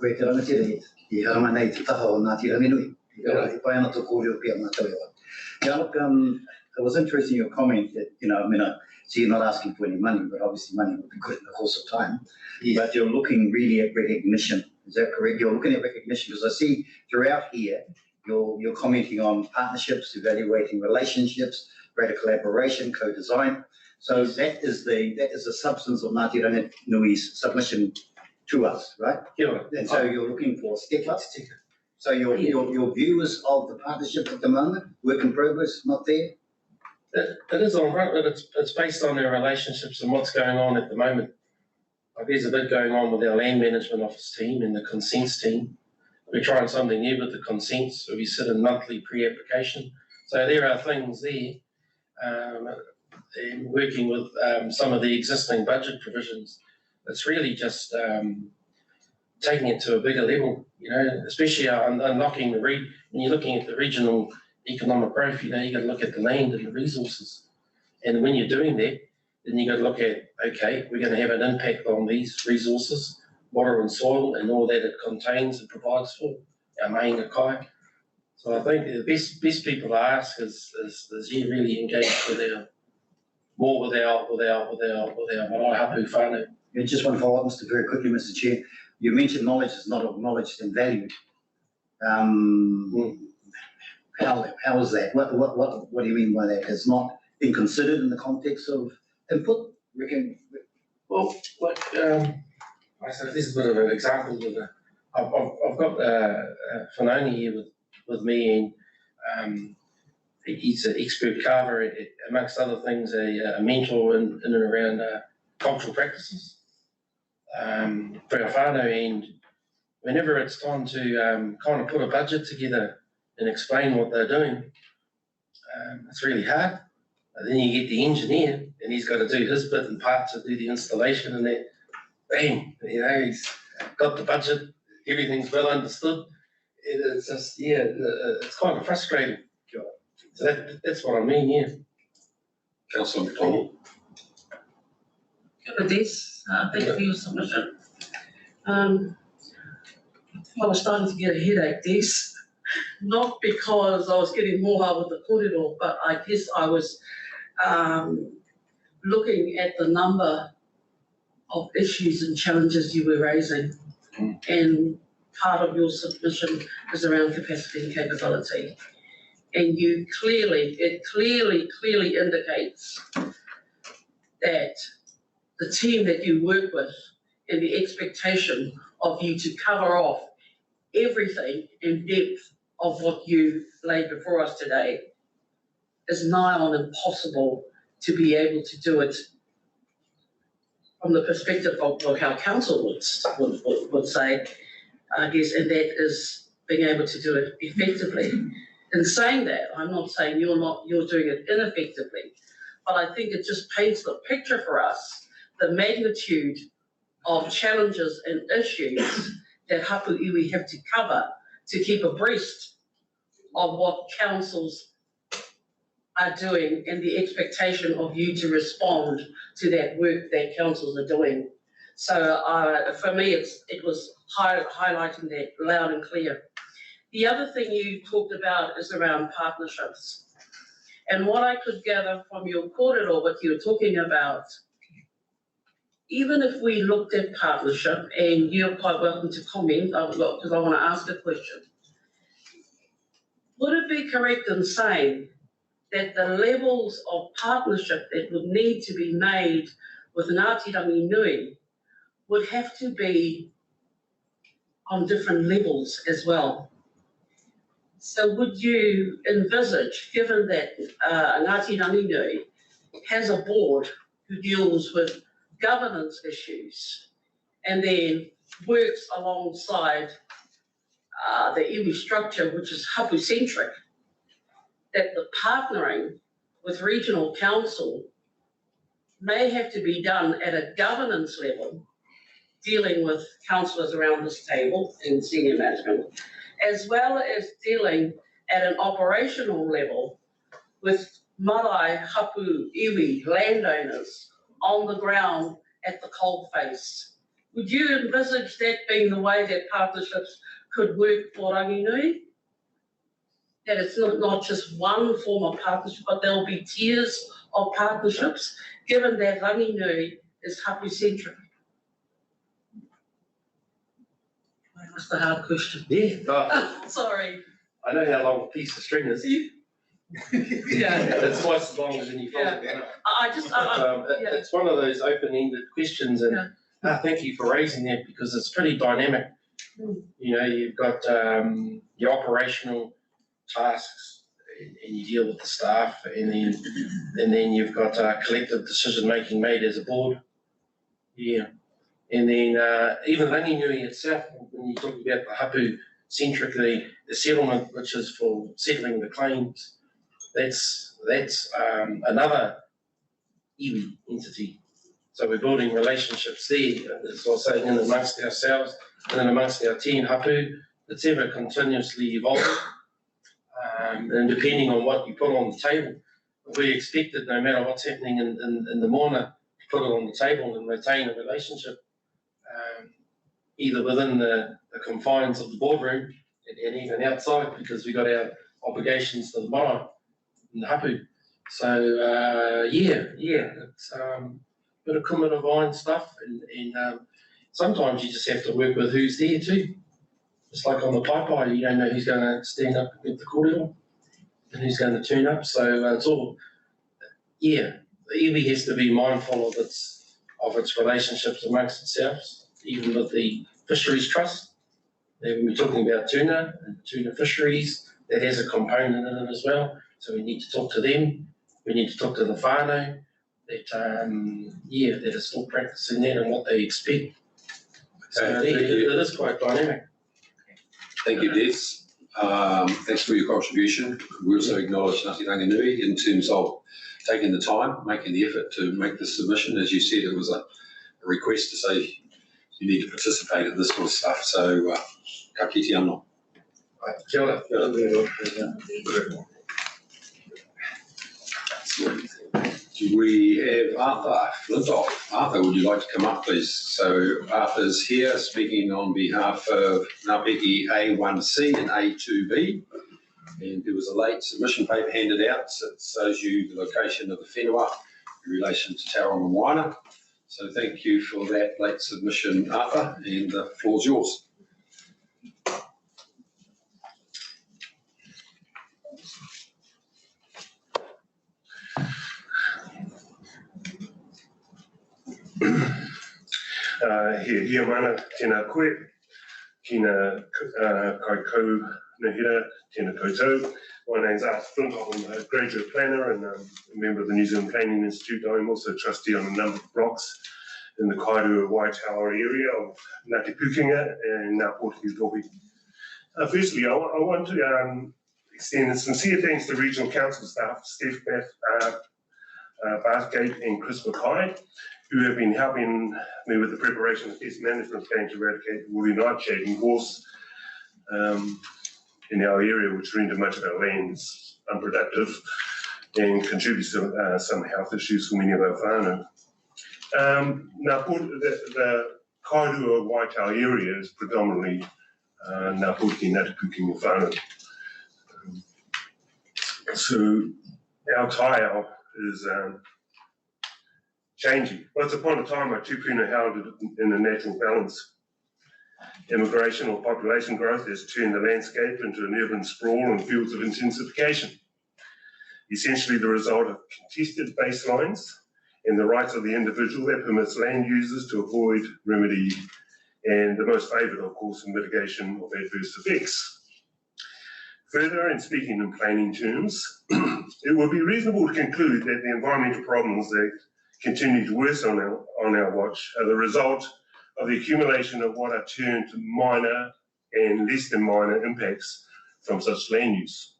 Koe te rangatira I harama nei te taha o Ngāti Ranginui. I pai ana tō kōrero pia ngā tauiwa. Yeah, look, it was interesting your comment that, I mean, so you're not asking for any money, but obviously money would be good in the course of time. Yeah. But you're looking really at recognition. Is that correct? You're looking at recognition because I see throughout here, you're commenting on partnerships, evaluating relationships, greater collaboration, co-design. So that is the substance of Ngāti Ranginui's submission to us, right? Yeah. And so you're looking for step-ups. So your views of the partnership at the moment, work in progress, not there? It is all right, but it's based on our relationships and what's going on at the moment. Like there's a bit going on with our land management office team and the consents team. We're trying something new with the consents, so we sit in monthly pre-application. So there are things there, and working with some of the existing budget provisions. It's really just taking it to a bigger level, especially unlocking when you're looking at the regional economic growth, you got to look at the land and the resources. And when you're doing that, then you got to look at, okay, we're going to have an impact on these resources, water and soil, and all that it contains and provides for our mahinga kai. So I think the best people to ask is you really engage with our marae hapu whānau. Yeah, just want to follow up, very quickly, Mr. Chair. You mentioned knowledge is not acknowledged and valued. How is that? What do you mean by that? It's not been considered in the context of input? Well, I said this is a bit of an example. I've got Whanoni here with me, and he's an expert carver, amongst other things, a mentor in and around cultural practices for our whānau. And whenever it's time to kind of put a budget together and explain what they're doing, it's really hard. And then you get the engineer, and he's got to do his bit and part to do the installation, and that, bang, he's got the budget, everything's well understood. It's just, it's kind of frustrating. So that's what I mean, yeah. Councillor McDonald. Thank you for your submission. I was starting to get a headache, Des. Not because I was getting more with the corridor, but I guess I was looking at the number of issues and challenges you were raising. And part of your submission is around capacity and capability. And it clearly indicates that the team that you work with and the expectation of you to cover off everything in depth of what you laid before us today is nigh on impossible to be able to do it from the perspective of how council would say, I guess, and that is being able to do it effectively. In saying that, I'm not saying you're doing it ineffectively, but I think it just paints the picture for us, the magnitude of challenges and issues that hapu iwi have to cover to keep abreast of what councils are doing and the expectation of you to respond to that work that councils are doing. So for me, it was highlighting that loud and clear. The other thing you talked about is around partnerships. And what I could gather from your kōrero, what you were talking about, even if we looked at partnership, and you're quite welcome to comment, because I want to ask a question. Would it be correct in saying that the levels of partnership that would need to be made with Ngāti Rangi Nui would have to be on different levels as well? So would you envisage, given that Ngāti Rangi Nui has a board who deals with governance issues and then works alongside the iwi structure, which is hapu-centric, that the partnering with regional council may have to be done at a governance level, dealing with councillors around this table and senior management, as well as dealing at an operational level with marae hapu iwi landowners on the ground at the coalface. Would you envisage that being the way that partnerships could work for Ranginui? That it's not just one form of partnership, but there'll be tiers of partnerships, given that Ranginui is hapu-centric? That's the hard question. Yeah. Sorry. I know how long a piece of string is. Yeah. It's twice as long as any fold. Yeah. It's one of those open-ended questions, and thank you for raising that, because it's pretty dynamic. You know, you've got your operational tasks, and you deal with the staff, and then you've got collective decision-making made as a board. Yeah. And then even Ranginui itself, when you talk about the hapu-centrically, the settlement, which is for settling the claims, that's another iwi entity. So we're building relationships there, as I was saying, in amongst ourselves, and then amongst our team hapu. It's ever continuously evolving. And depending on what you put on the table, we expect that no matter what's happening in the morning, to put it on the table and retain a relationship, either within the confines of the boardroom and even outside, because we've got our obligations to the marae and the hapu. So it's a bit of kumara vine stuff, and sometimes you just have to work with who's there too. Just like on the paipai, you don't know who's going to stand up at the kōrero and who's going to turn up. So it's all, the iwi has to be mindful of its relationships amongst itself, even with the fisheries trust. And when we're talking about tuna and tuna fisheries, that has a component in it as well. So we need to talk to them. We need to talk to the whānau that are still practicing that and what they expect. So it is quite dynamic. Thank you, Des. Thanks for your contribution. We also acknowledge Ngāti Ranginui in terms of taking the time, making the effort to make the submission. As you said, it was a request to say you need to participate in this sort of stuff. So, ka kite anō. Kia ora. Do we have Arthur Flintoff? Arthur, would you like to come up, please? So Arthur's here speaking on behalf of Ngāpiki A1C and A2B. And there was a late submission paper handed out, so it shows you the location of the whenua in relation to Tauranga and Moana. So thank you for that late submission, Arthur, and the floor's yours. He mana, tēnā koe, kina kai kou nahira, tēnā koutou. My name's Arthur Flint, I'm a graduate planner and a member of the New Zealand Planning Institute. I'm also a trustee on a number of blocks in the Kairua Waitower area of Ngāti Pukenga and Ngā Pōtiki Topi. Firstly, I want to extend a sincere thanks to Regional Council staff, Steph Bathgate and Chris Mackay, who have been helping me with the preparation of the pest management plan to eradicate the woolly nightshade horse in our area, which render much of our lands unproductive and contributes to some health issues for many of our whānau. Now, the Kairua Waitower area is predominantly Ngā Pōtiki Ngāti Pukenga whānau. So our taiao is changing. Once upon a time, our tupuna held it in a natural balance. Immigration or population growth has turned the landscape into an urban sprawl and fields of intensification. Essentially the result of contested baselines and the rights of the individual that permits land users to avoid remedy and the most favoured, of course, in mitigation of adverse effects. Further, and speaking in planning terms, it would be reasonable to conclude that the environmental problems that continue to worsen on our watch are the result of the accumulation of what are termed minor and less than minor impacts from such land use.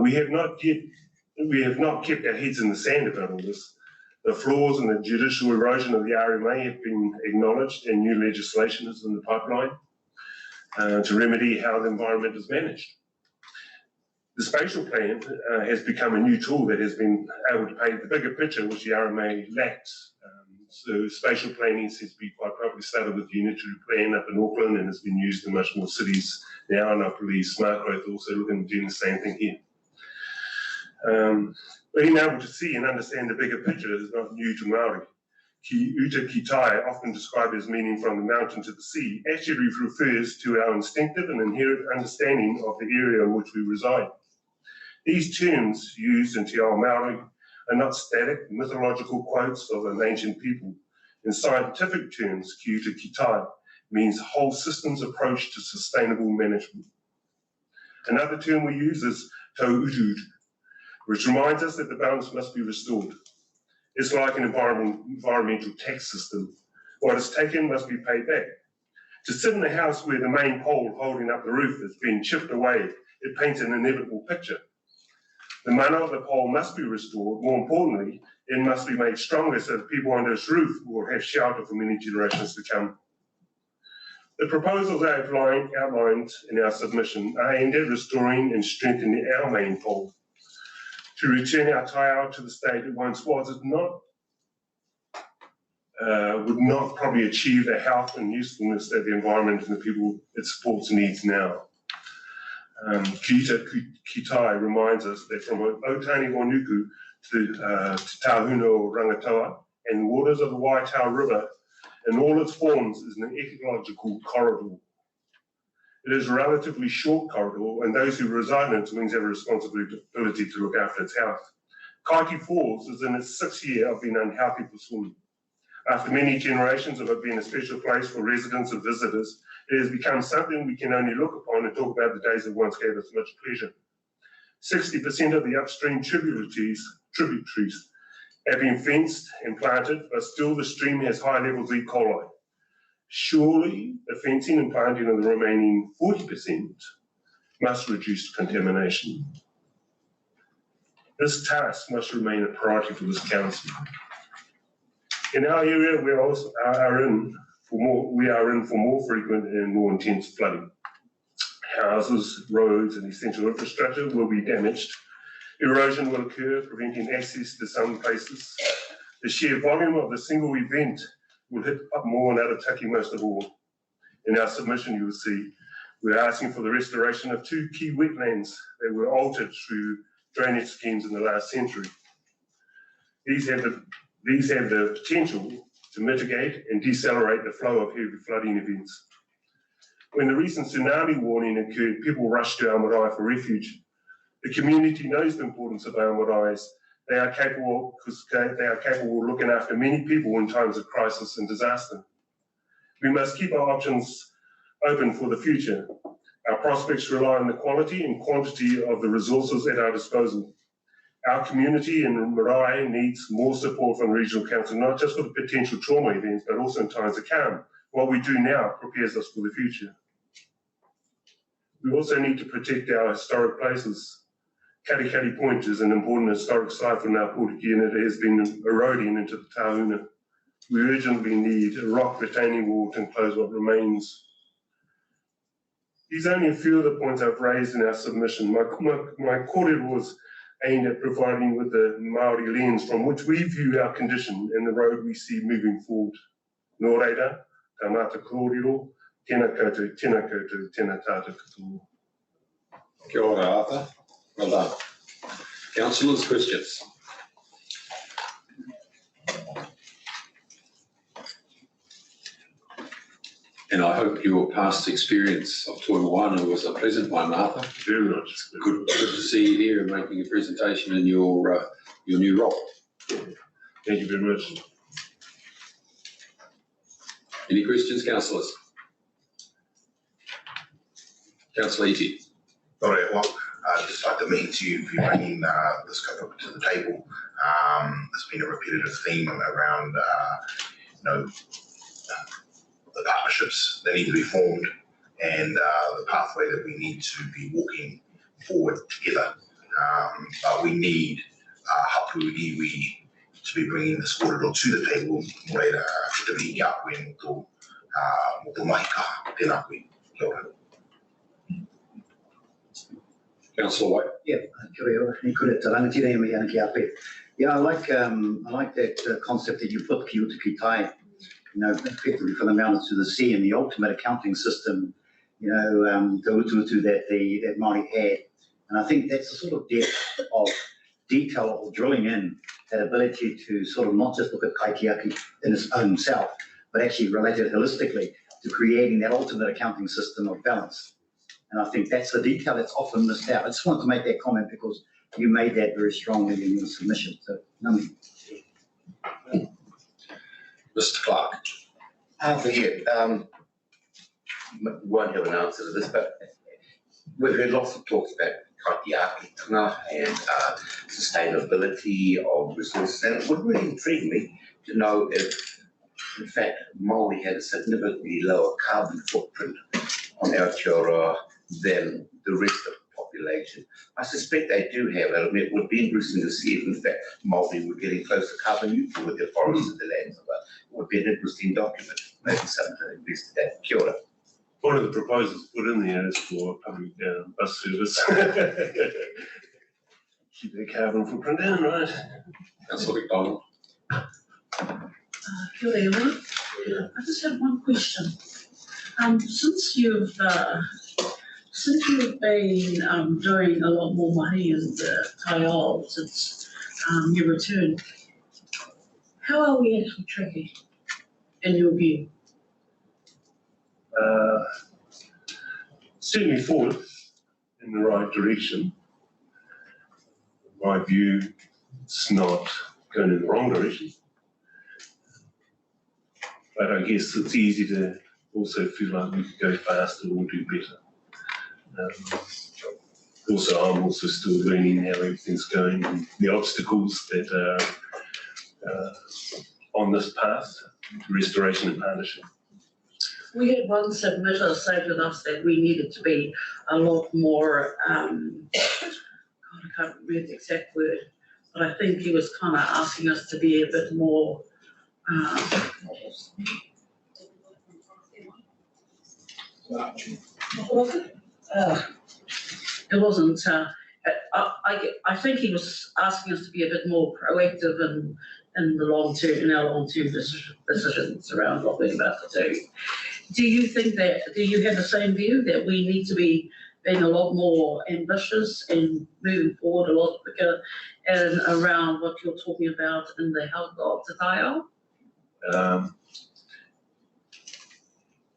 We have not kept our heads in the sand about all this. The flaws in the judicial erosion of the RMA have been acknowledged and new legislation is in the pipeline to remedy how the environment is managed. The spatial plan has become a new tool that has been able to paint the bigger picture which the RMA lacked. So spatial planning seems to be quite properly started with the Unitary Plan up in Auckland and has been used in much more cities now, and I believe Smart Growth also looking at doing the same thing here. Being able to see and understand the bigger picture is not new to Māori. Ki uta ki tai, often described as meaning from the mountain to the sea, actually refers to our instinctive and inherent understanding of the area in which we reside. These terms used in Te Ao Māori are not static mythological quotes of an ancient people. In scientific terms, ki uta ki tai means whole systems approach to sustainable management. Another term we use is tau urud, which reminds us that the balance must be restored. It's like an environmental tax system. What is taken must be paid back. To sit in a house where the main pole holding up the roof has been chipped away, it paints an inevitable picture. The mana of the pole must be restored. More importantly, it must be made stronger so that people under its roof will have shelter for many generations to come. The proposals I have outlined in our submission are aimed at restoring and strengthening our main pole. To return our taiao to the state it once was, it would not probably achieve the health and usefulness that the environment and the people it supports needs now. Ki uta ki tai reminds us that from Otani Wanuku to Te Tahuna o Rangatoa and the waters of the Waitower River in all its forms is an ecological corridor. It is a relatively short corridor and those who reside in its wings have a responsibility to look after its health. Kaiki Falls is in its 6th year of being unhealthy for swimming. After many generations of it being a special place for residents and visitors, it has become something we can only look upon and talk about the days that once gave us much pleasure. 60% of the upstream tributaries have been fenced and planted, but still the stream has high levels of E. coli. Surely the fencing and planting of the remaining 40% must reduce contamination. This task must remain a priority for this council. In our area, we are in for more frequent and more intense flooding. Houses, roads, and essential infrastructure will be damaged. Erosion will occur, preventing access to some places. The sheer volume of the single event will hit up more and Arataki most of all. In our submission, you will see we're asking for the restoration of 2 key wetlands that were altered through drainage schemes in the last century. These have the potential to mitigate and decelerate the flow of heavy flooding events. When the recent tsunami warning occurred, people rushed to Aomarae for refuge. The community knows the importance of Aomaraes. They are capable of looking after many people in times of crisis and disaster. We must keep our options open for the future. Our prospects rely on the quality and quantity of the resources at our disposal. Our community in Marae needs more support from regional council, not just for the potential trauma events, but also in times to come. What we do now prepares us for the future. We also need to protect our historic places. Katikati Point is an important historic site for Ngāpuhi, and it has been eroding into the Tahuna. We urgently need a rock retaining wall to enclose what remains. These are only a few of the points I've raised in our submission. My kōrero was aimed at providing with the Māori lens from which we view our condition and the road we see moving forward. Nō reira, ka mata kōrero, tēnā koutou, tēnā tātou katoa. Kia ora, Arthur. Well done. Councillors, questions? And I hope your past experience of Toi Moana was a pleasant one, Arthur. Very much. Good to see you here and making a presentation in your new role. Thank you very much. Any questions, councillors? Councillor Iti. All right, well, I'd just like to mention to you for bringing the scope up to the table. There's been a repetitive theme around, the partnerships that need to be formed and the pathway that we need to be walking forward together. But we need hapu iwi to be bringing this kōrero to the table. Mō reira, whitawhi i a koe mō tō mahi kaha, tēnā koe, kia ora. Councillor White. Yeah, kia ora. Rangatira me ana ki ape. Yeah, I like that concept that you put ki utu ki tai, effectively from the mountains to the sea, and the ultimate accounting system, the utu that Māori had. And I think that's the sort of depth of detail or drilling in, that ability to sort of not just look at kaitiaki in its own self, but actually relate it holistically to creating that ultimate accounting system of balance. And I think that's the detail that's often missed out. I just wanted to make that comment because you made that very strongly in your submission. So, nami. Mr. Clark. Won't have an answer to this, but we've heard lots of talks about kaitiaki and sustainability of resources, and it would really intrigue me to know if, in fact, Māori had a significantly lower carbon footprint on Aotearoa than the rest of the population. I suspect they do have it. I mean, it would be interesting to see if, in fact, Māori were getting close to carbon neutral with their forests and their lands. But it would be an interesting document, maybe something to investigate. Kia ora. One of the proposals put in there is for public bus service. Keep their carbon footprint down, right? Councillor McDonald. Kia ora. I just have one question. Since you've been doing a lot more mahi in the Kaiao since your return, how are we actually tracking, in your view? Certainly forward in the right direction. In my view, it's not going in the wrong direction. But I guess it's easy to also feel like we could go faster or do better. I'm also still learning how everything's going and the obstacles that are on this path to restoration and partnership. We had one submitter say to us that we needed to be a lot more, I can't remember the exact word, but I think he was kind of asking us to be a bit more, what was it? It wasn't, I think he was asking us to be a bit more proactive in the long term, in our long-term decisions around what we're about to do. Do you have the same view that we need to be being a lot more ambitious and moving forward a lot quicker and around what you're talking about in the health of Te Taiao?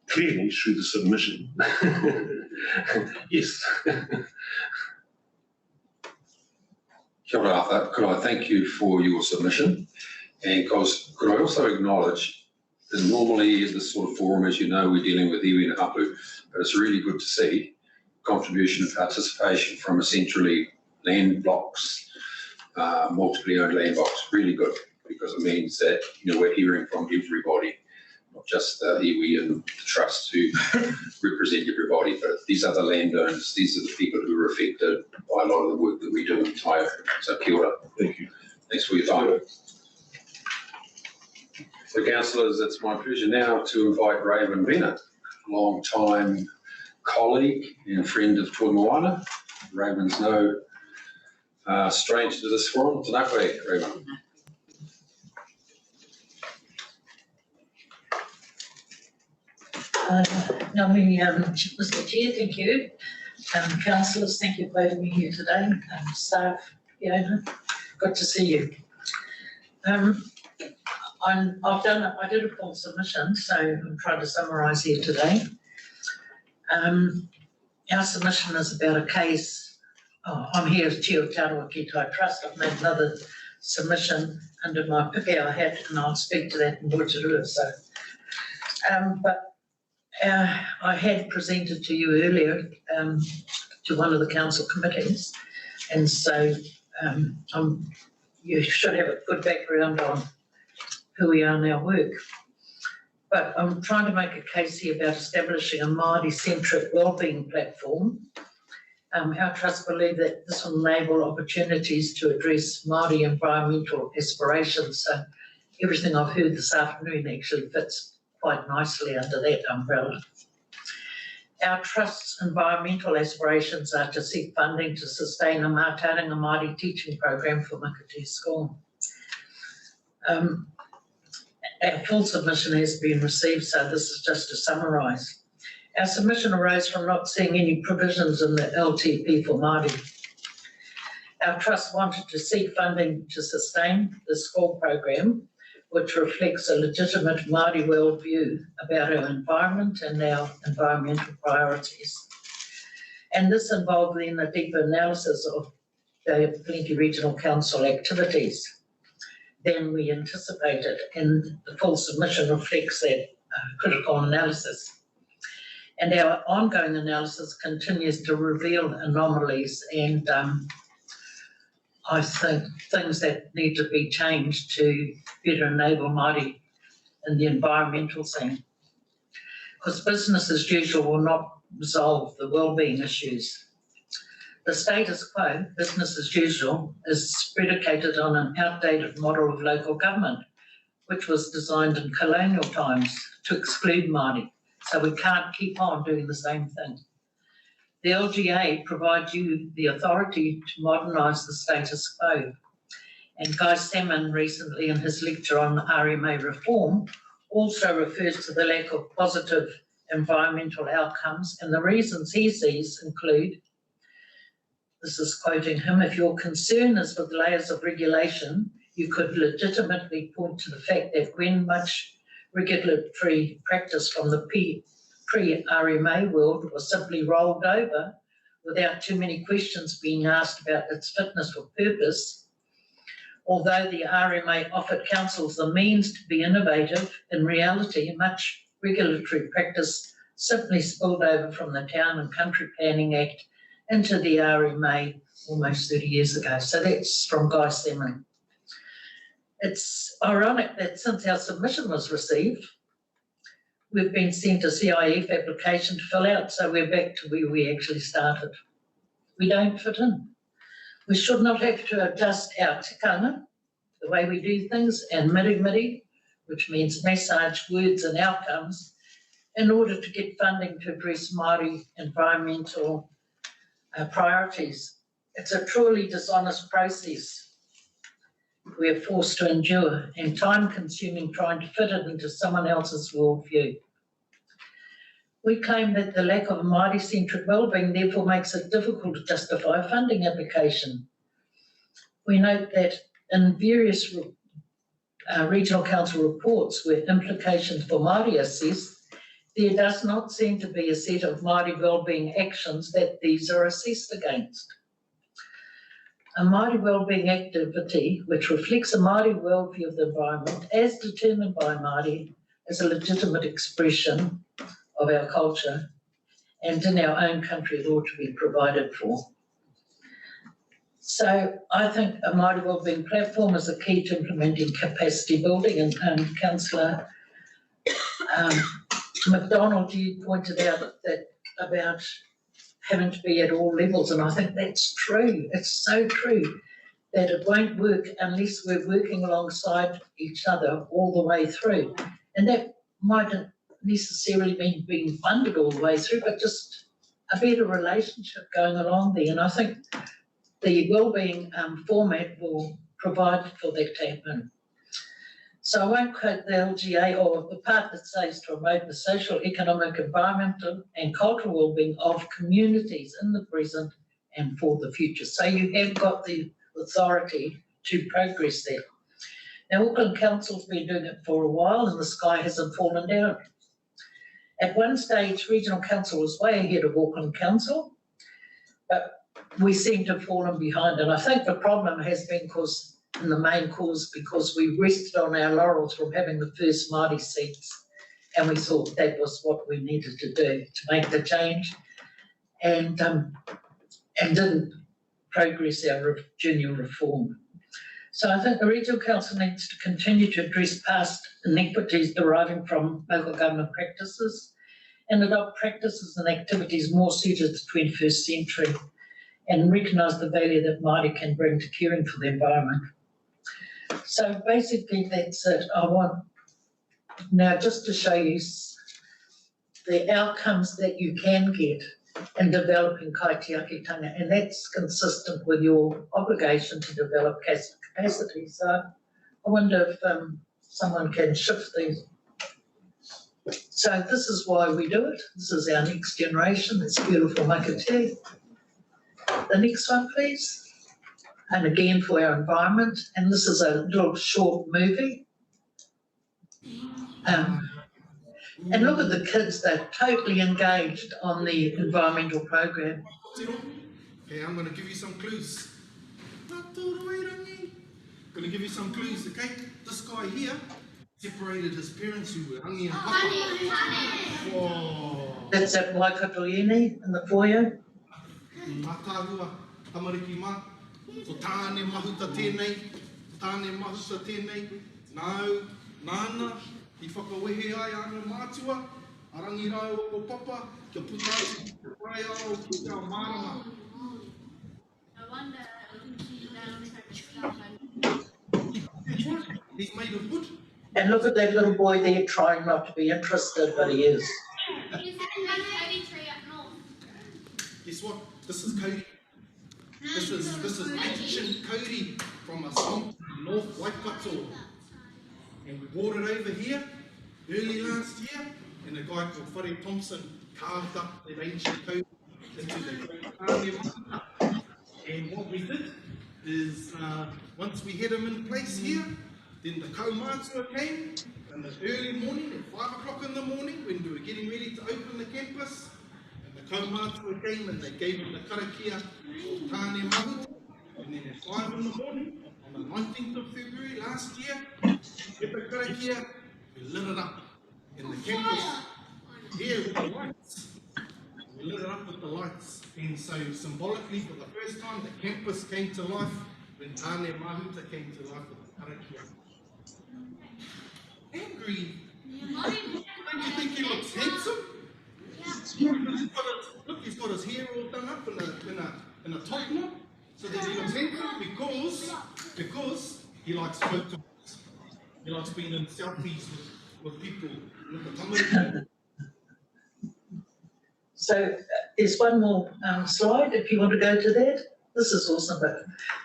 Clearly, through the submission. Yes. Kia ora, Arthur. Could I thank you for your submission? And could I also acknowledge And normally in this sort of forum, as you know, we're dealing with iwi and hapu, but it's really good to see contribution and participation from essentially land blocks, multiply owned land blocks. Really good, because it means that, you know, we're hearing from everybody, not just the iwi and the trust who represent everybody, but these other landowners, these are the people who are affected by a lot of the work that we do in Taio. So kia ora. Thank you. Thanks for your time. So councillors, it's my pleasure now to invite Raven Bennett, long-time colleague and friend of Toi Moana. Raven's no stranger to this forum. Tēnā koe, Raven. Mr. Chair, thank you. Councillors, thank you for having me here today. Staff, Fiona, good to see you. I did a full submission, so I'm trying to summarise here today. Our submission is about a case. I'm here as Chair of Te Arawa Ki Tai Trust. I've made another submission under my piki hat, and I'll speak to that in Rotorua. So, I had presented to you earlier to one of the council committees, and so you should have a good background on who we are in our work. But I'm trying to make a case here about establishing a Māori-centric wellbeing platform. Our trust believe that this will enable opportunities to address Māori environmental aspirations. So everything I've heard this afternoon actually fits quite nicely under that umbrella. Our trust's environmental aspirations are to seek funding to sustain a Mātauranga Māori teaching program for Makati School. Our full submission has been received, so this is just to summarise. Our submission arose from not seeing any provisions in the LTP for Māori. Our trust wanted to seek funding to sustain the school program, which reflects a legitimate Māori worldview about our environment and our environmental priorities. And this involved then a deeper analysis of the Plenty Regional Council activities than we anticipated, and the full submission reflects that critical analysis. And our ongoing analysis continues to reveal anomalies and I think things that need to be changed to better enable Māori in the environmental scene. Because business as usual will not resolve the wellbeing issues. The status quo, business as usual, is predicated on an outdated model of local government, which was designed in colonial times to exclude Māori. So we can't keep on doing the same thing. The LGA provides you the authority to modernise the status quo. And Guy Salmon recently in his lecture on RMA reform also refers to the lack of positive environmental outcomes, and the reasons he sees include, this is quoting him, if your concern is with layers of regulation, you could legitimately point to the fact that when much regulatory practice from the pre-RMA world was simply rolled over without too many questions being asked about its fitness for purpose, although the RMA offered councils the means to be innovative, in reality much regulatory practice simply spilled over from the Town and Country Planning Act into the RMA almost 30 years ago. So that's from Guy Salmon. It's ironic that since our submission was received, we've been sent a CIF application to fill out, so we're back to where we actually started. We don't fit in. We should not have to adjust our tikanga, the way we do things, and miri, which means massage words and outcomes, in order to get funding to address Māori environmental priorities. It's a truly dishonest process we're forced to endure, and time-consuming trying to fit it into someone else's worldview. We claim that the lack of a Māori-centric wellbeing therefore makes it difficult to justify a funding application. We note that in various regional council reports where implications for Māori are assessed, there does not seem to be a set of Māori wellbeing actions that these are assessed against. A Māori wellbeing activity which reflects a Māori worldview of the environment as determined by Māori as a legitimate expression of our culture, and in our own country it ought to be provided for. So I think a Māori wellbeing platform is a key to implementing capacity building, and Councillor McDonald, you pointed out that about having to be at all levels, and I think that's true. It's so true that it won't work unless we're working alongside each other all the way through. And that mightn't necessarily mean being funded all the way through, but just a better relationship going along there. And I think the wellbeing format will provide for that to happen. So I won't quote the LGA or the part that says to promote the social, economic, environmental and cultural wellbeing of communities in the present and for the future. So you have got the authority to progress that. Now, Auckland Council's been doing it for a while and the sky hasn't fallen down. At one stage, Regional Council was way ahead of Auckland Council, but we seem to have fallen behind. And I think the problem has been in the main cause because we rested on our laurels from having the first Māori seats, and we thought that was what we needed to do to make the change, and didn't progress our junior reform. So I think the Regional Council needs to continue to address past inequities deriving from local government practices and adopt practices and activities more suited to the 21st century, and recognise the value that Māori can bring to caring for the environment. So basically that's it. I want now just to show you the outcomes that you can get in developing kaitiakitanga, and that's consistent with your obligation to develop capacity. So I wonder if someone can shift these. So this is why we do it. This is our next generation. It's beautiful makati. The next one, please. And again for our environment. And this is a little short movie. And look at the kids, they're totally engaged on the environmental program. Okay, I'm going to give you some clues. I'm going to give you some clues, okay? This guy here separated his parents who were hangi and papa. Whoa. That's at Waikato Uni in the foyer. Mātāhua, tamariki mā. So tāne mahuta tēnei, nāu, nāna, I whakawehe ai ana mātua, arangi rau o papa, kia puta atu, kia pai ao, ki tā mārama. No wonder He's made of wood. And look at that little boy there trying not to be interested, but he is. He's in the Cody tree up north. Guess what? This is Cody. This is ancient Cody from a swamp in North Waikato. And we brought it over here early last year, and a guy called Whare Thompson carved up that ancient Cody into the Tāne. And what we did is, once we had him in place here, then the kaumātua came in the early morning at 5 o'clock in the morning when we were getting ready to open the campus. And the kaumātua came and they gave him the karakia of Tāne Mahuta. And then at 5 in the morning, on the 19th of February last year, with the karakia, we lit it up in the campus here with the lights. We lit it up with the lights. And so symbolically, for the first time, the campus came to life when Tāne Mahuta came to life with the karakia. Angry. Don't you think he looks handsome? Look, he's got his hair all done up in a top knot, so that he looks handsome because he likes photos. He likes being in selfies with people. Look at tamariki. So there's one more slide if you want to go to that. This is awesome.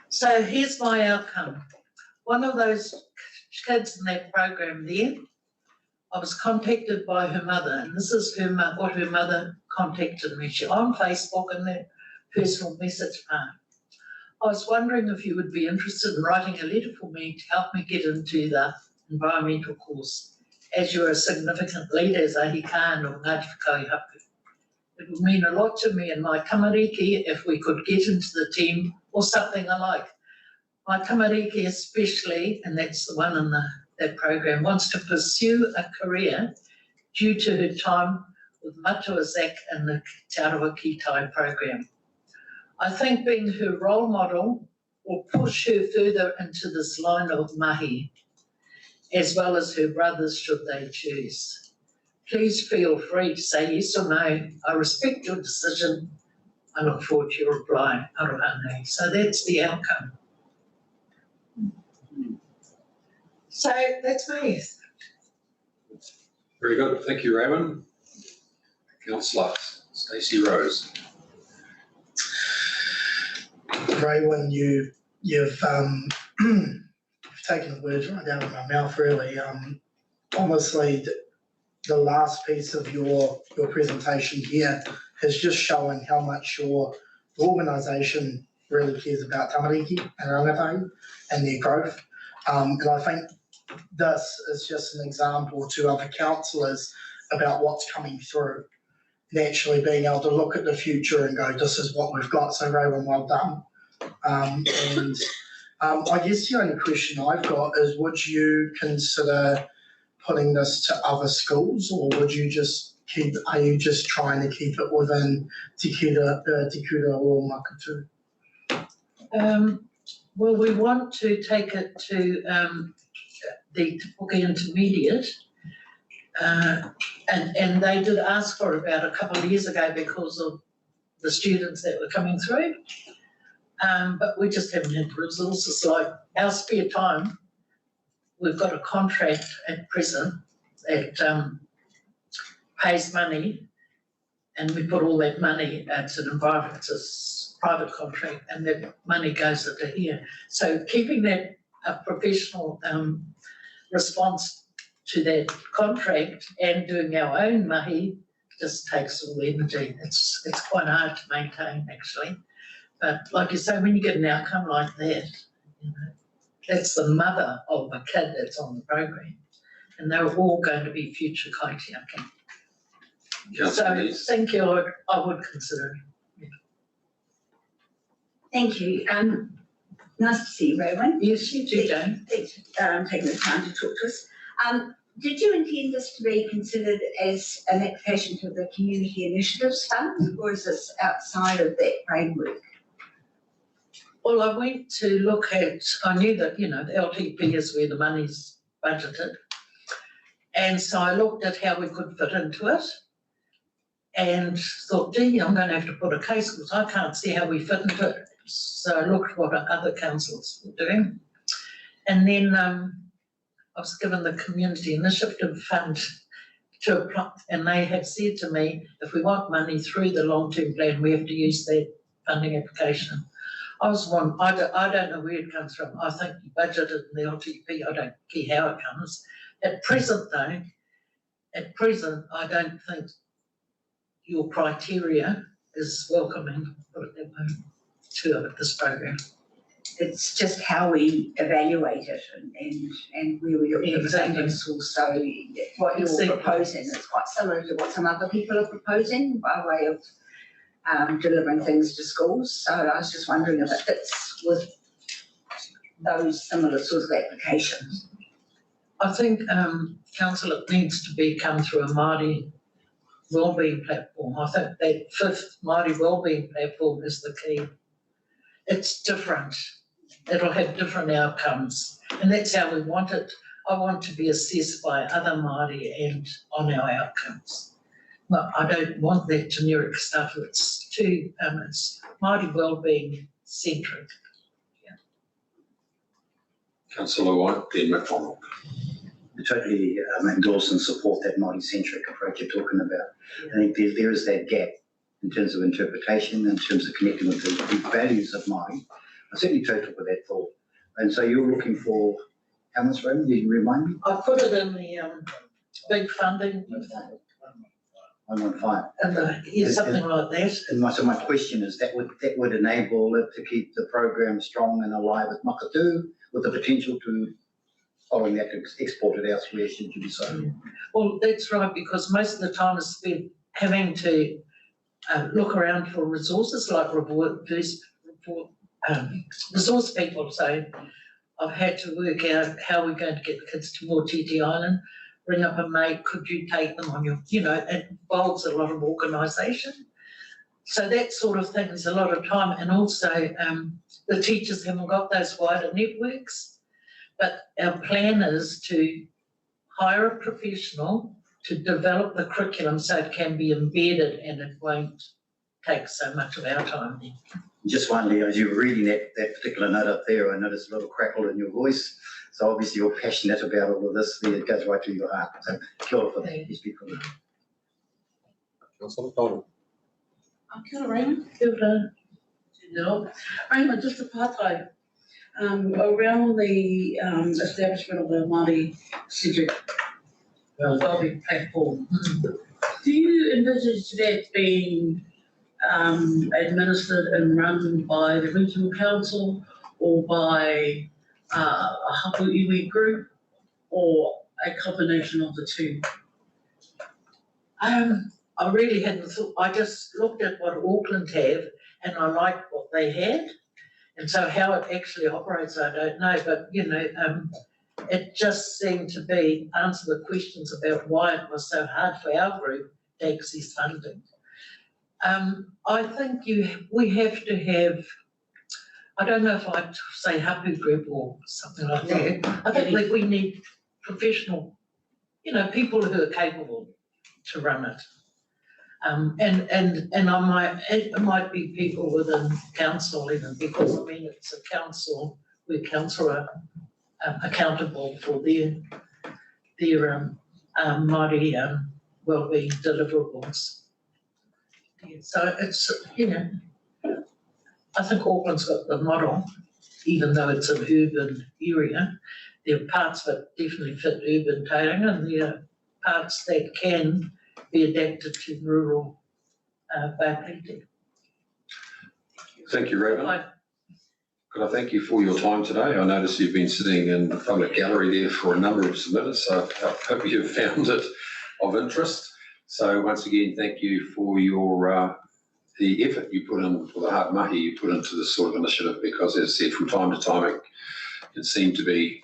So here's my outcome. One of those kids in that program there, I was contacted by her mother, and this is what her mother contacted me. She's on Facebook in that personal message part. I was wondering if you would be interested in writing a letter for me to help me get into the environmental course, as you're a significant leader as Ahikan or Ngāti Whakau Hapu. It would mean a lot to me and my tamariki if we could get into the team or something alike. My tamariki especially, and that's the one in the that program, wants to pursue a career due to her time with Matua Zak in the Te Arawa Kitai program. I think being her role model will push her further into this line of mahi, as well as her brothers should they choose. Please feel free to say yes or no. I respect your decision. I look forward to your reply. Arohane. So that's the outcome. So that's me. Very good. Thank you, Raymond. Councillor Stacey Rose. Raymond, you've taken the words right out of my mouth, really. Honestly, the last piece of your presentation here has just shown how much your organisation really cares about tamariki and rangatahi and their growth. And I think this is just an example to other councillors about what's coming through and actually being able to look at the future and go, this is what we've got. So Raymond, well done. I guess the only question I've got is, would you consider putting this to other schools, or would you just are you just trying to keep it within Te Kura or Makatu? Well, we want to take it to the Te Puke Intermediate, and they did ask for it about a couple of years ago because of the students that were coming through. But we just haven't had resources. Like our spare time, we've got a contract at present that pays money, and we put all that money, it's an environment, it's a private contract, and that money goes into here. So keeping that a professional response to that contract and doing our own mahi just takes all the energy. It's quite hard to maintain, actually. But like you say, when you get an outcome like that, you know, that's the mother of a kid that's on the program, and they're all going to be future kaitiaki. So thank you, I would consider it. Yeah. Thank you. Nice to see you, Raymond. Yes, you too, Jane. Thanks for taking the time to talk to us. Did you intend this to be considered as an application to the Community Initiatives Fund, or is this outside of that framework? Well, I went to look at, I knew that, you know, the LTP is where the money's budgeted. And so I looked at how we could fit into it and thought, gee, I'm going to have to put a case because I can't see how we fit into it. So I looked at what other councils were doing. And then I was given the Community Initiative Fund to apply, and they have said to me, if we want money through the long-term plan, we have to use that funding application. I don't know where it comes from. I think you budgeted in the LTP. I don't care how it comes. At present, though, I don't think your criteria is welcoming, put it that way, to this program. It's just how we evaluate it and where we look at the funding source. So what you're proposing is quite similar to what some other people are proposing by way of delivering things to schools. So I was just wondering if it fits with those similar sorts of applications. I think, Council, it needs to come through a Māori wellbeing platform. I think that fifth Māori wellbeing platform is the key. It's different. It'll have different outcomes, and that's how we want it. I want to be assessed by other Māori and on our outcomes. Well, I don't want that generic stuff. It's too, it's Māori wellbeing centric. Yeah. Councillor White, then McDonald. I totally endorse and support that Māori-centric approach you're talking about. Yeah. I think there is that gap in terms of interpretation, in terms of connecting with the values of Māori. I certainly took with that thought. And so you're looking for how much, Raymond? Did you remind me? I put it in the big funding. 115. Yeah, something like that. And so my question is, that would enable it to keep the program strong and alive with Makatu, with the potential to, following that, to export it elsewhere, should you be so? Yeah. Well, that's right, because most of the time is spent having to look around for resources like resource people. So I've had to work out how we're going to get the kids to Motiti Island, ring up a mate, could you take them on your, it involves a lot of organisation. So that sort of thing is a lot of time, and also the teachers haven't got those wider networks. But our plan is to hire a professional to develop the curriculum so it can be embedded and it won't take so much of our time. Just finally, as you were reading that particular note up there, I noticed a little crackle in your voice. So obviously you're passionate about all of this. It goes right to your heart. So kia ora for that. You speak for me. Councillor Donald. Kia ora, Raymond. Kia ora. Raymond, just a part-time. Around the establishment of the Māori Cedric Wellbeing Platform, do you envisage that being administered and run by the regional council or by a hapu iwi group or a combination of the two? I really hadn't thought, I just looked at what Auckland have and I liked what they had. And so how it actually operates, I don't know, but it just seemed to be answer the questions about why it was so hard for our group to access funding. I think we have to have, I don't know if I'd say hapu group or something like that. I think we need professional, people who are capable to run it. And it might be people within council even, because it's a council where council are accountable for their Māori wellbeing deliverables. So it's, I think Auckland's got the model, even though it's an urban area. There are parts that definitely fit urban tailoring and there are parts that can be adapted to rural Bapiti. Thank you, Raven. Could I thank you for your time today? I notice you've been sitting in the public gallery there for a number of minutes, so I hope you've found it of interest. So once again, thank you for your the effort you put in, for the hard mahi you put into this sort of initiative, because as I said, from time to time it can seem to be,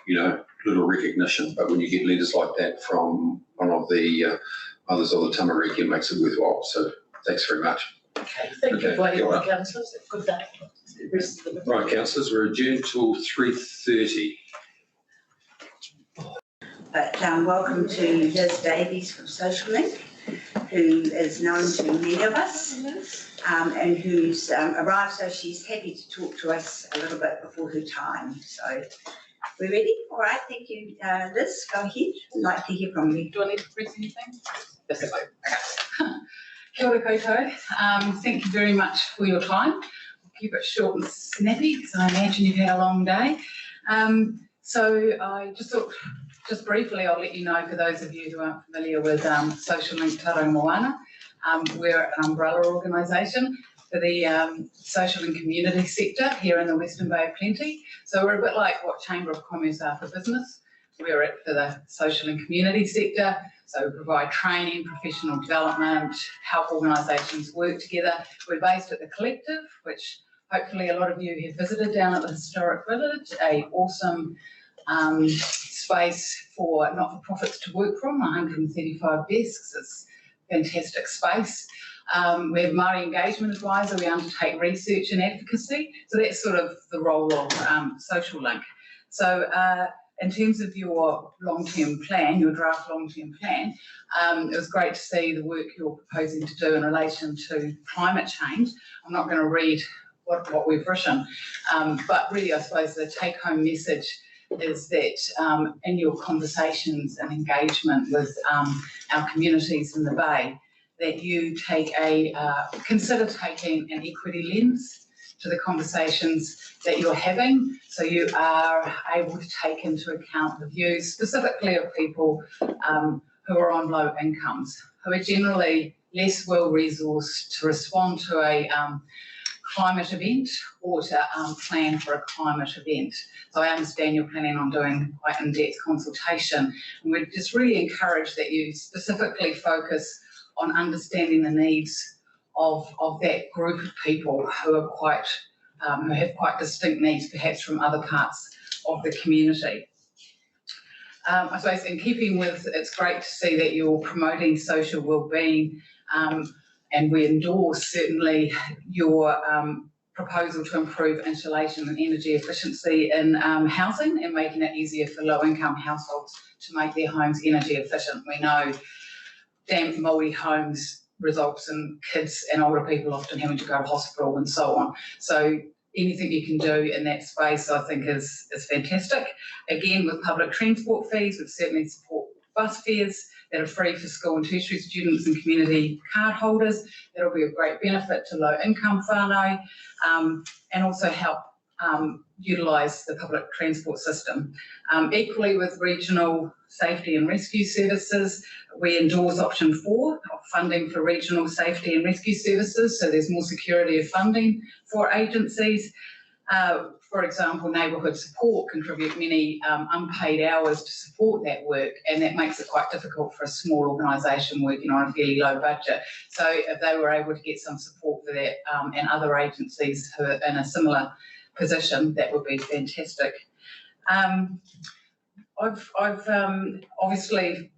little recognition, but when you get letters like that from one of the others of the tamariki, it makes it worthwhile. So thanks very much. Okay, thank you for your councillors. Good day. Right, councillors, we're adjourned till 3:30. But welcome to Liz Davies from Social Link, who is known to many of us, and who's arrived, so she's happy to talk to us a little bit before her time. So we're ready? All right, thank you, Liz. Go ahead. I'd like to hear from you. Do I need to press anything? This way. Okay. Kia ora koutou. Thank you very much for your time. I'll keep it short and snappy because I imagine you've had a long day. So I just thought, just briefly, I'll let you know, for those of you who aren't familiar with Social Link Tauranga Moana, we're an umbrella organisation for the social and community sector here in the Western Bay of Plenty. So we're a bit like what Chamber of Commerce are for business. We're it for the social and community sector. So we provide training, professional development, help organisations work together. We're based at the Collective, which hopefully a lot of you have visited down at the Historic Village, a awesome space for not-for-profits to work from, 135 desks. It's a fantastic space. We have Māori Engagement Advisor. We undertake research and advocacy. So that's sort of the role of Social Link. So in terms of your long-term plan, your draft long-term plan, it was great to see the work you're proposing to do in relation to climate change. I'm not going to read what we've written, but really I suppose the take-home message is that in your conversations and engagement with our communities in the Bay, that you take consider taking an equity lens to the conversations that you're having, so you are able to take into account the views specifically of people who are on low incomes, who are generally less well-resourced to respond to a climate event or to plan for a climate event. So I understand you're planning on doing quite in-depth consultation, and we'd just really encourage that you specifically focus on understanding the needs of that group of people who are quite who have quite distinct needs, perhaps from other parts of the community. I suppose in keeping with, it's great to see that you're promoting social wellbeing, and we endorse certainly your proposal to improve insulation and energy efficiency in housing and making it easier for low-income households to make their homes energy efficient. We know damp, mouldy homes results in kids and older people often having to go to hospital and so on. So anything you can do in that space, I think, is fantastic. Again, with public transport fees, we've certainly support bus fares that are free for school and tertiary students and community card holders. That'll be a great benefit to low-income whānau, and also help utilise the public transport system. Equally with regional safety and rescue services, we endorse option 4 of funding for regional safety and rescue services, so there's more security of funding for agencies. For example, neighbourhood support contribute many unpaid hours to support that work, and that makes it quite difficult for a small organisation working on a fairly low budget. So if they were able to get some support for that, and other agencies who are in a similar position, that would be fantastic. I've obviously,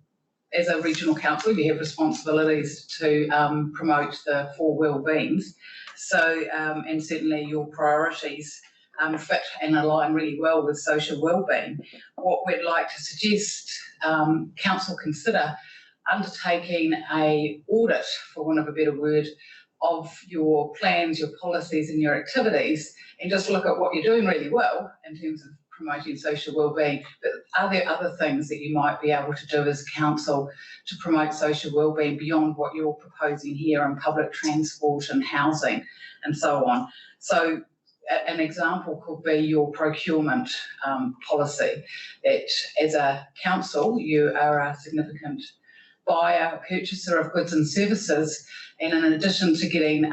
as a regional council, you have responsibilities to promote the 4 wellbeings. So, and certainly your priorities fit and align really well with social wellbeing. What we'd like to suggest council consider undertaking a audit, for want of a better word, of your plans, your policies and your activities, and just look at what you're doing really well in terms of promoting social wellbeing. But are there other things that you might be able to do as council to promote social wellbeing beyond what you're proposing here on public transport and housing and so on? So an example could be your procurement policy, that as a council you are a significant buyer, purchaser of goods and services, and in addition to getting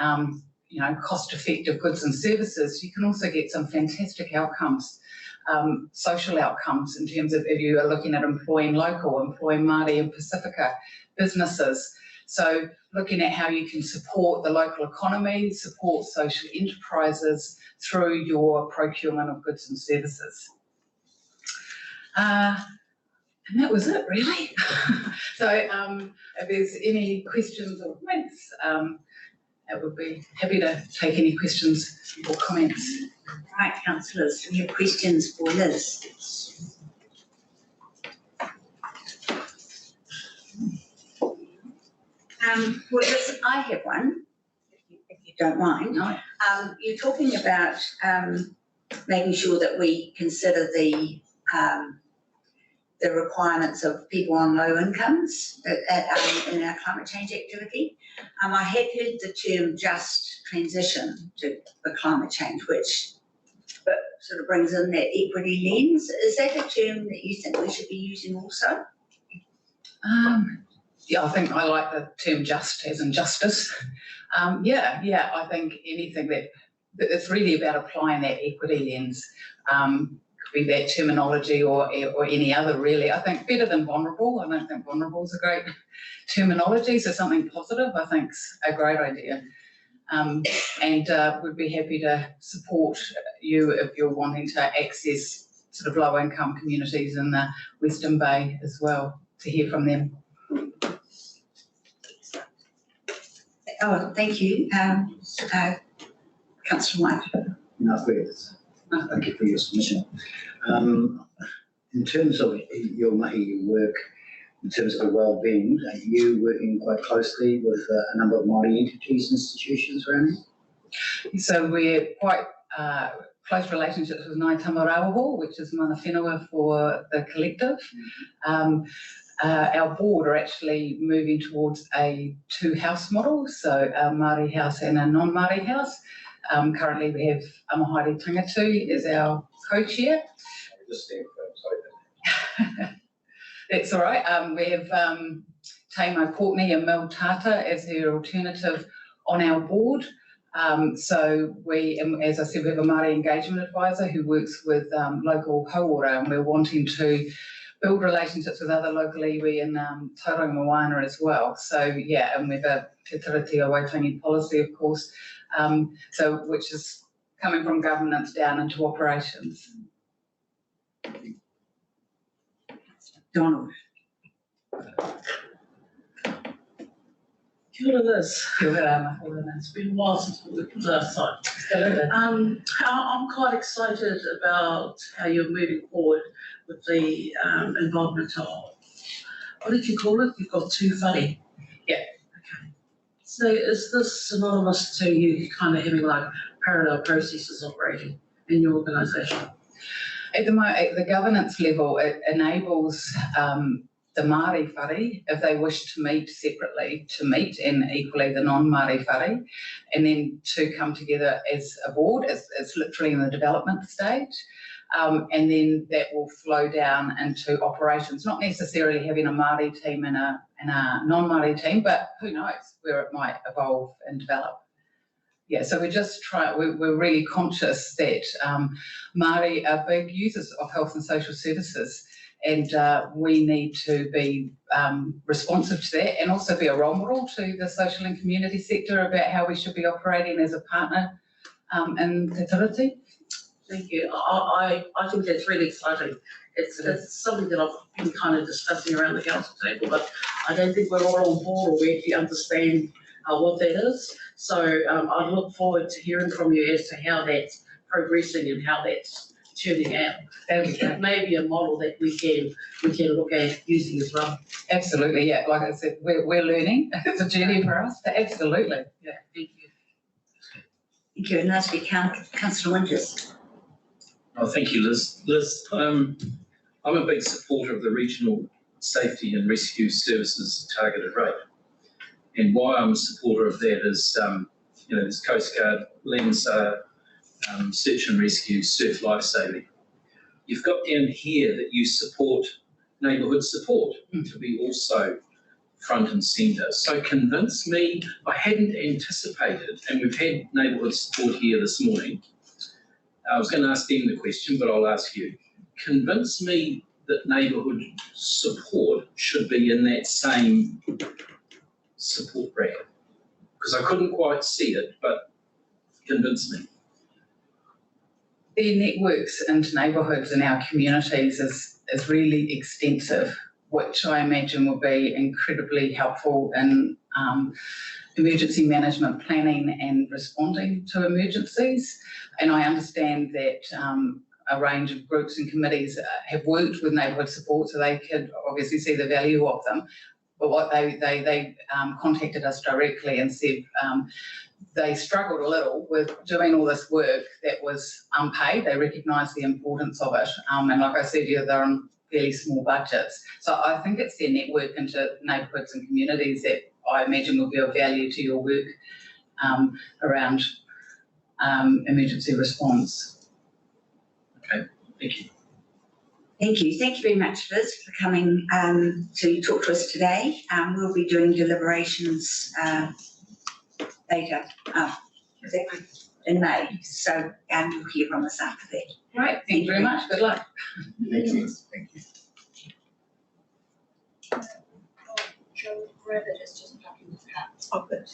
cost-effective goods and services, you can also get some fantastic outcomes, social outcomes, in terms of if you are looking at employing local, employing Māori and Pacifica businesses. So looking at how you can support the local economy, support social enterprises through your procurement of goods and services. And that was it, really. So if there's any questions or comments, I would be happy to take any questions or comments. Right, councillors, do you have questions for Liz? Well, Liz, I have one, if you don't mind. No. You're talking about making sure that we consider the requirements of people on low incomes in our climate change activity. I have heard the term just transition for climate change, which sort of brings in that equity lens. Is that a term that you think we should be using also? Yeah, I think I like the term just as in justice. Yeah, I think anything that it's really about applying that equity lens. Could be that terminology or any other, really. I think better than vulnerable. I don't think vulnerable is a great terminology, so something positive I think's a great idea. And we'd be happy to support you if you're wanting to access sort of low-income communities in the Western Bay as well, to hear from them. Oh, thank you. Councillor White. No, thank you for your submission. In terms of your mahi work, in terms of the wellbeing, are you working quite closely with a number of Māori entities and institutions around here? So we're quite close relationships with Ngāi Tamarawaho, which is mana whenua for the collective. Our board are actually moving towards a 2-house model, so a Māori house and a non-Māori house. Currently we have Amahaere Tangatu as our co-chair. That's all right. We have Tamo Courtney and Mel Tata as her alternative on our board. So we, as I said, we have a Māori engagement advisor who works with local hauora, and we're wanting to build relationships with other local iwi and Tauranga Moana as well. So yeah, and we have a Te Tiriti o Waitangi policy, of course, so which is coming from governance down into operations. Donald. Kia ora, Liz. Kia ora, It's been a while since we looked last time. I'm quite excited about how you're moving forward with the involvement of, what did you call it? You've got 2 whare. Yeah. Okay. So is this synonymous to you kind of having like parallel processes operating in your organisation? At the governance level, it enables the Māori whare, if they wish to meet separately, to meet, and equally the non-Māori whare, and then to come together as a board. It's literally in the development stage. And then that will flow down into operations, not necessarily having a Māori team and a non-Māori team, but who knows where it might evolve and develop. Yeah, so we're really conscious that Māori are big users of health and social services, and we need to be responsive to that and also be a role model to the social and community sector about how we should be operating as a partner in Te Tiriti. Thank you. I think that's really exciting. It's something that I've been kind of discussing around the council table, but I don't think we're all on board or we actually understand what that is. So I look forward to hearing from you as to how that's progressing and how that's turning out. That may be a model that we can look at using as well. Absolutely, yeah. Like I said, we're learning. It's a journey for us, but absolutely. Yeah, thank you. Thank you. And lastly, Councillor Winters. Oh, thank you, Liz. Liz, I'm a big supporter of the Regional Safety and Rescue Services targeted rate. And why I'm a supporter of that is, there's Coast Guard, LANSAR, search and rescue, surf lifesaving. You've got down here that you support neighbourhood support to be also front and centre. So convince me, I hadn't anticipated, and we've had neighbourhood support here this morning. I was going to ask them the question, but I'll ask you. Convince me that neighbourhood support should be in that same support bracket, because I couldn't quite see it, but convince me. The networks into neighbourhoods in our communities is really extensive, which I imagine will be incredibly helpful in emergency management planning and responding to emergencies. And I understand that a range of groups and committees have worked with neighbourhood support, so they could obviously see the value of them. But what they contacted us directly and said they struggled a little with doing all this work that was unpaid. They recognised the importance of it. And like I said, they're on fairly small budgets. So I think it's their network into neighbourhoods and communities that I imagine will be of value to your work around emergency response. Okay, thank you. Thank you. Thank you very much, Liz, for coming to talk to us today. We'll be doing deliberations later in May. So you'll hear from us after that. Right. Thank you very much. Good luck. Thank you. Thank you. Joe Rabbit is just packing his hat. Oh, good.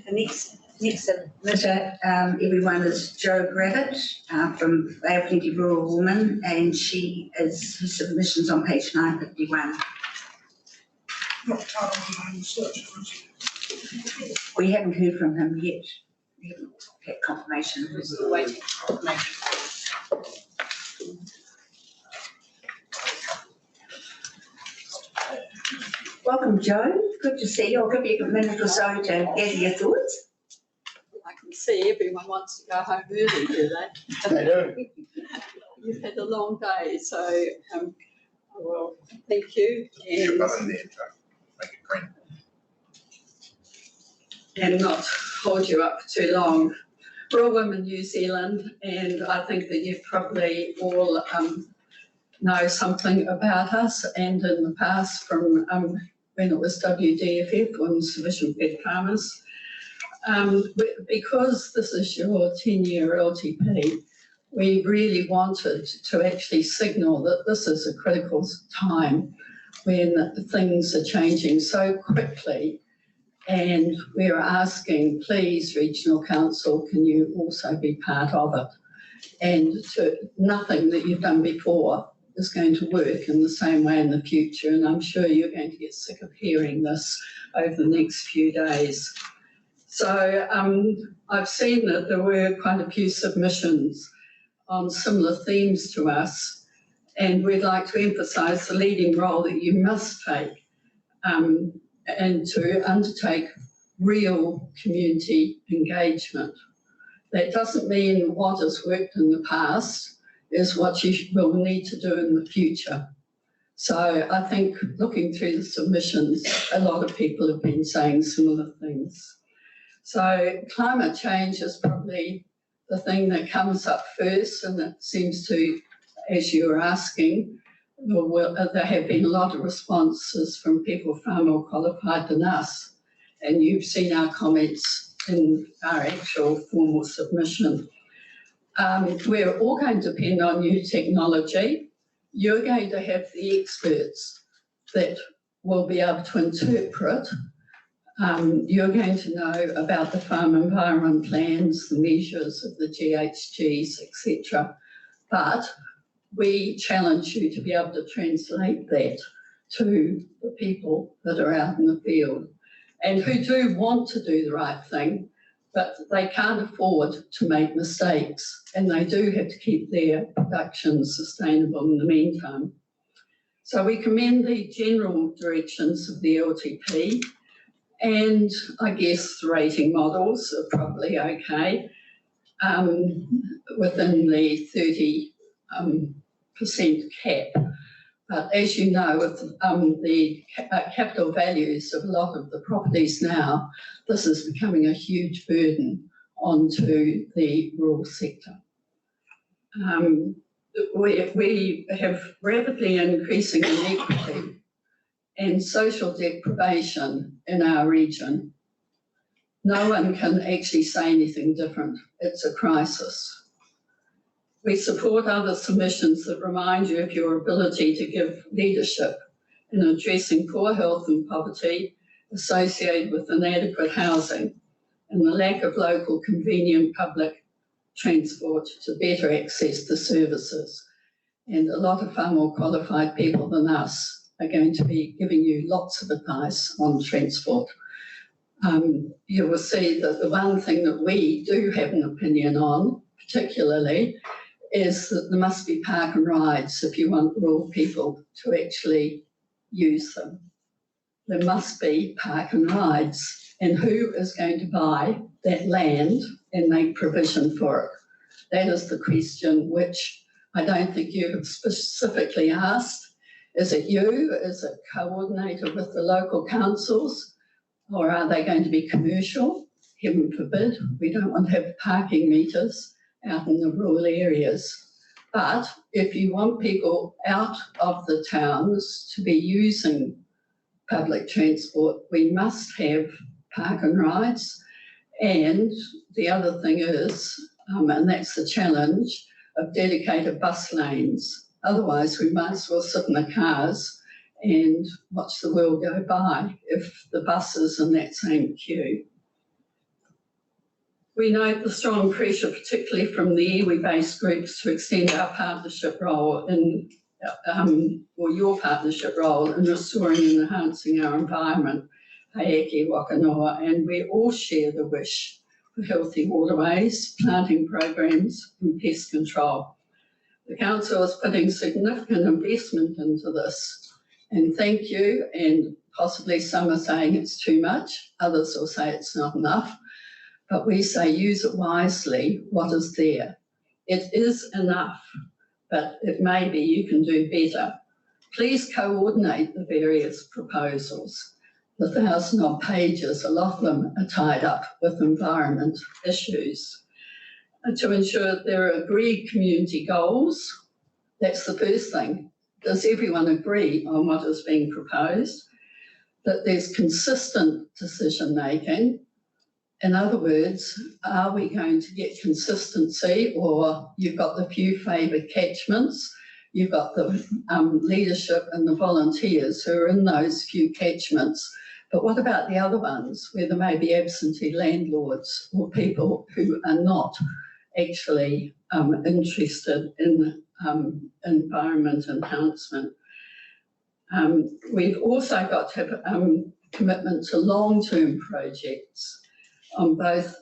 The next submitter, everyone, is Jo Gravitt from Bay of Plenty Rural Woman, and her submission's on page 951. Not part of the research, We haven't heard from him yet. We haven't had confirmation. We're still waiting for confirmation. Welcome, Joe. Good to see you. I'll give you a minute or so to gather your thoughts. I can see everyone wants to go home early, do they? They do. You've had a long day, so well, thank you. And Button there, Joe. Make it green. and not hold you up for too long. We're all women New Zealand, and I think that you probably all know something about us, and in the past from when it was WDFF on sufficient fed farmers. Because this is your 10-year LTP, we really wanted to actually signal that this is a critical time when things are changing so quickly. And we're asking, please, Regional Council, can you also be part of it? And nothing that you've done before is going to work in the same way in the future. And I'm sure you're going to get sick of hearing this over the next few days. So I've seen that there were quite a few submissions on similar themes to us. And we'd like to emphasise the leading role that you must take and to undertake real community engagement. That doesn't mean what has worked in the past is what you will need to do in the future. So I think looking through the submissions, a lot of people have been saying similar things. So climate change is probably the thing that comes up first, and it seems to, as you were asking, there have been a lot of responses from people far more qualified than us. And you've seen our comments in our actual formal submission. We're all going to depend on new technology. You're going to have the experts that will be able to interpret. You're going to know about the farm environment plans, the measures of the GHGs, etc. But we challenge you to be able to translate that to the people that are out in the field and who do want to do the right thing, but they can't afford to make mistakes, and they do have to keep their production sustainable in the meantime. So we commend the general directions of the LTP, and I guess the rating models are probably okay within the 30% cap. But as you know, with the capital values of a lot of the properties now, this is becoming a huge burden onto the rural sector. We have rapidly increasing inequality and social deprivation in our region. No one can actually say anything different. It's a crisis. We support other submissions that remind you of your ability to give leadership in addressing poor health and poverty associated with inadequate housing and the lack of local convenient public transport to better access the services. And a lot of far more qualified people than us are going to be giving you lots of advice on transport. You will see that the one thing that we do have an opinion on, particularly, is that there must be park and rides if you want rural people to actually use them. There must be park and rides. And who is going to buy that land and make provision for it? That is the question which I don't think you have specifically asked. Is it you? Is it coordinated with the local councils? Or are they going to be commercial? Heaven forbid. We don't want to have parking meters out in the rural areas. But if you want people out of the towns to be using public transport, we must have park and rides. And the other thing is, and that's the challenge, of dedicated bus lanes. Otherwise, we might as well sit in the cars and watch the world go by if the bus is in that same queue. We note the strong pressure, particularly from the iwi-based groups, to extend our partnership role in, or your partnership role in restoring and enhancing our environment, Haeke Wakanoa, and we all share the wish for healthy waterways, planting programs and pest control. The Council is putting significant investment into this, and thank you, and possibly some are saying it's too much, others will say it's not enough. But we say use it wisely, what is there. It is enough, but it may be you can do better. Please coordinate the various proposals. The 1,000-odd pages, a lot of them are tied up with environment issues. And to ensure there are agreed community goals, that's the first thing. Does everyone agree on what is being proposed? That there's consistent decision-making. In other words, are we going to get consistency, or you've got the few favoured catchments, you've got the leadership and the volunteers who are in those few catchments. But what about the other ones where there may be absentee landlords or people who are not actually interested in environment enhancement? We've also got to have commitment to long-term projects on both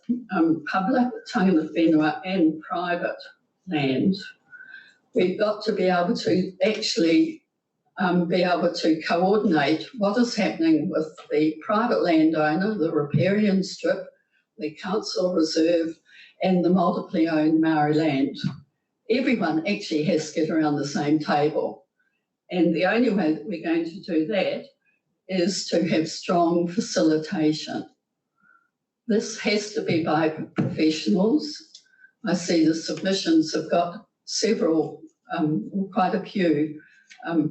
public, tangata whenua, and private land. We've got to be able to actually be able to coordinate what is happening with the private landowner, the riparian strip, the council reserve, and the multiply owned Maori land. Everyone actually has to get around the same table. And the only way that we're going to do that is to have strong facilitation. This has to be by professionals. I see the submissions have got several, quite a few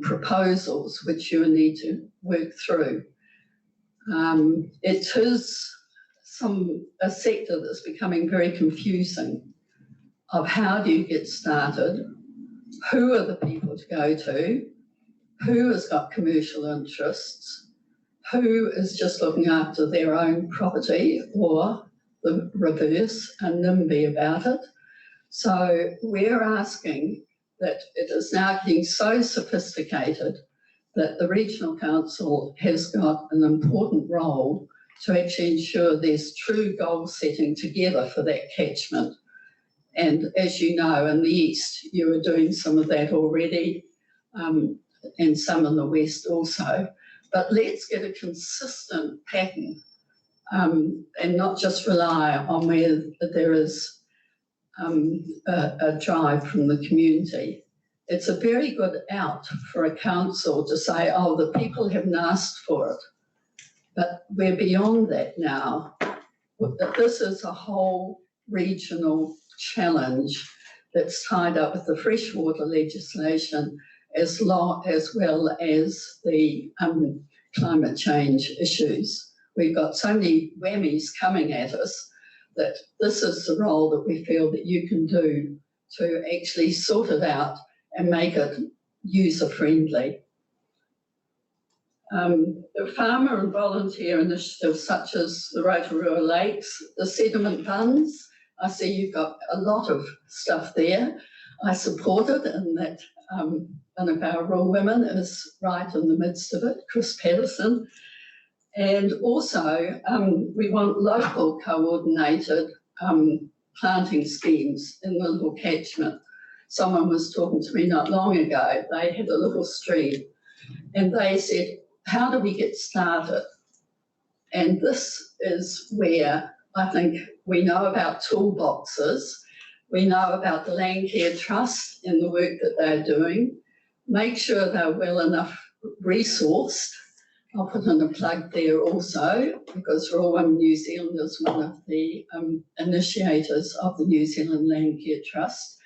proposals which you need to work through. It is a sector that's becoming very confusing of how do you get started, who are the people to go to, who has got commercial interests, who is just looking after their own property or the reverse and NIMBY about it. So we're asking that it is now getting so sophisticated that the Regional Council has got an important role to actually ensure there's true goal setting together for that catchment. And as you know, in the east, you are doing some of that already, and some in the west also. But let's get a consistent pattern and not just rely on where there is a drive from the community. It's a very good out for a council to say, oh, the people haven't asked for it. But we're beyond that now. This is a whole regional challenge that's tied up with the freshwater legislation as well as the climate change issues. We've got so many whammies coming at us that this is the role that we feel that you can do to actually sort it out and make it user-friendly. The farmer and volunteer initiatives such as the Rotorua Lakes, the sediment funds, I see you've got a lot of stuff there. I support it, and that one of our raw women is right in the midst of it, Chris Patterson. And also, we want local coordinated planting schemes in the little catchment. Someone was talking to me not long ago. They had a little stream, and they said, how do we get started? And this is where I think we know about toolboxes. We know about the Land Care Trust and the work that they're doing. Make sure they're well enough resourced. I'll put in a plug there also, because Raw Women New Zealand is one of the initiators of the New Zealand Land Care Trust.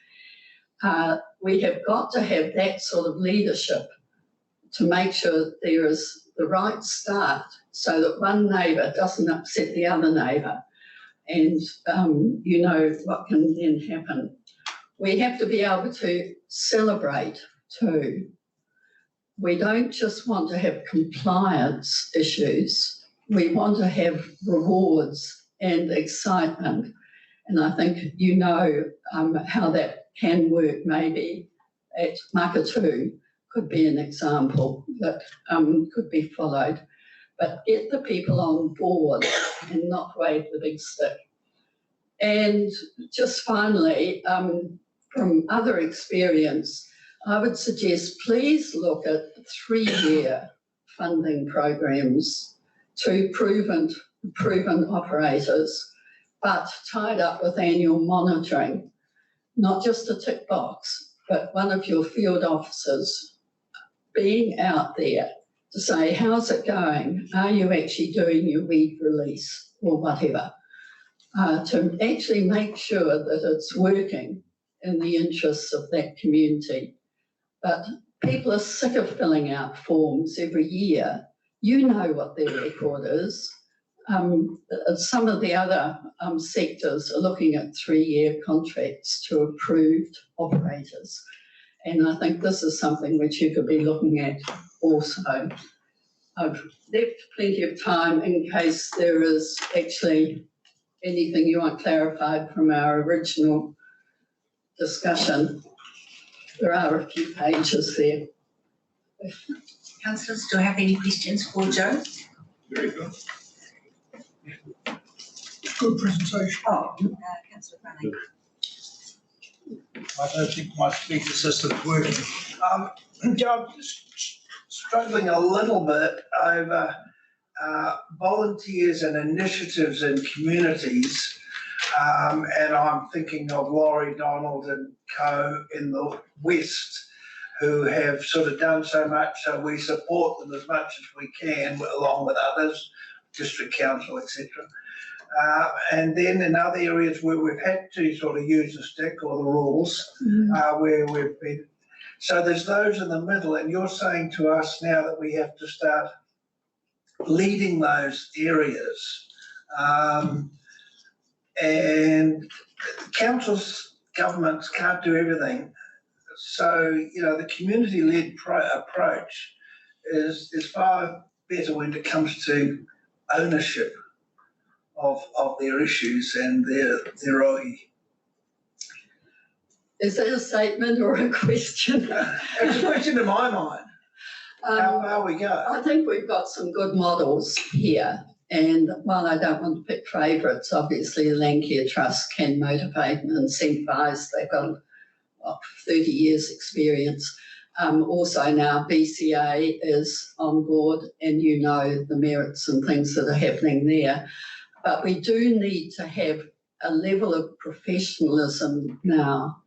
We have got to have that sort of leadership to make sure there is the right start so that one neighbour doesn't upset the other neighbour, and you know what can then happen. We have to be able to celebrate too. We don't just want to have compliance issues. We want to have rewards and excitement. And I think you know how that can work maybe at Makatū could be an example that could be followed. But get the people on board and not wave the big stick. And just finally, from other experience, I would suggest please look at 3-year funding programs to proven operators, but tied up with annual monitoring, not just a tick box, but one of your field officers being out there to say, how's it going? Are you actually doing your weed release or whatever? To actually make sure that it's working in the interests of that community. But people are sick of filling out forms every year. You know what their record is. Some of the other sectors are looking at 3-year contracts to approved operators. And I think this is something which you could be looking at also. I've left plenty of time in case there is actually anything you want clarified from our original discussion. There are a few pages there. Councillors, do I have any questions for Joe? Very good. Good presentation. Oh, Councillor Browning. I don't think my speech system's working. Joe, I'm just struggling a little bit over volunteers and initiatives in communities. And I'm thinking of Laurie Donald and co in the West, who have sort of done so much, so we support them as much as we can, along with others, district council, etc. And then in other areas where we've had to sort of use the stick or the rules, where we've been. So there's those in the middle, and you're saying to us now that we have to start leading those areas. And councils, governments can't do everything. So, you know, the community-led approach is far better when it comes to ownership of their issues and their OE. Is that a statement or a question? It's a question in my mind. How far we go? I think we've got some good models here. And while I don't want to pick favourites, obviously the Landcare Trust can motivate and incentivise. They've got 30 years experience. Also now BCA is on board, and you know the merits and things that are happening there. But we do need to have a level of professionalism now.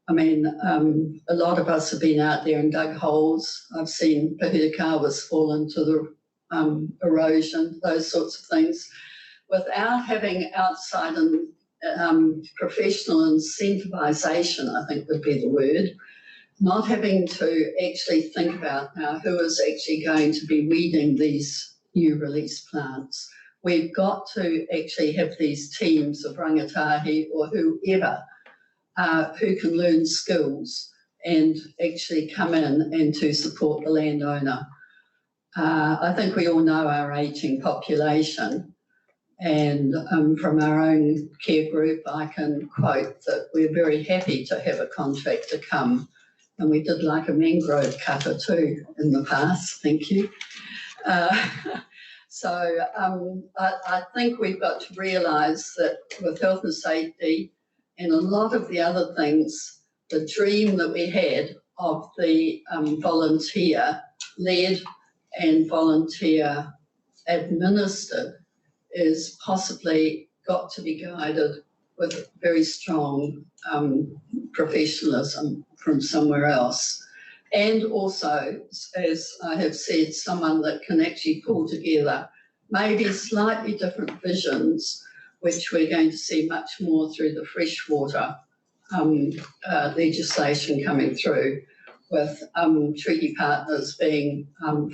I mean, a lot of us have been out there and dug holes. I've seen Pahutakawas fall into the erosion, those sorts of things. Without having outside and professional incentivisation, I think would be the word, not having to actually think about now who is actually going to be weeding these new release plants. We've got to actually have these teams of rangatahi or whoever who can learn skills and actually come in and to support the landowner. I think we all know our ageing population, and from our own care group I can quote that we're very happy to have a contractor come, and we did like a mangrove cutter too in the past, thank you. So I think we've got to realise that with health and safety and a lot of the other things, the dream that we had of the volunteer-led and volunteer administered is possibly got to be guided with very strong professionalism from somewhere else. And also, as I have said, someone that can actually pull together maybe slightly different visions, which we're going to see much more through the freshwater legislation coming through, with treaty partners being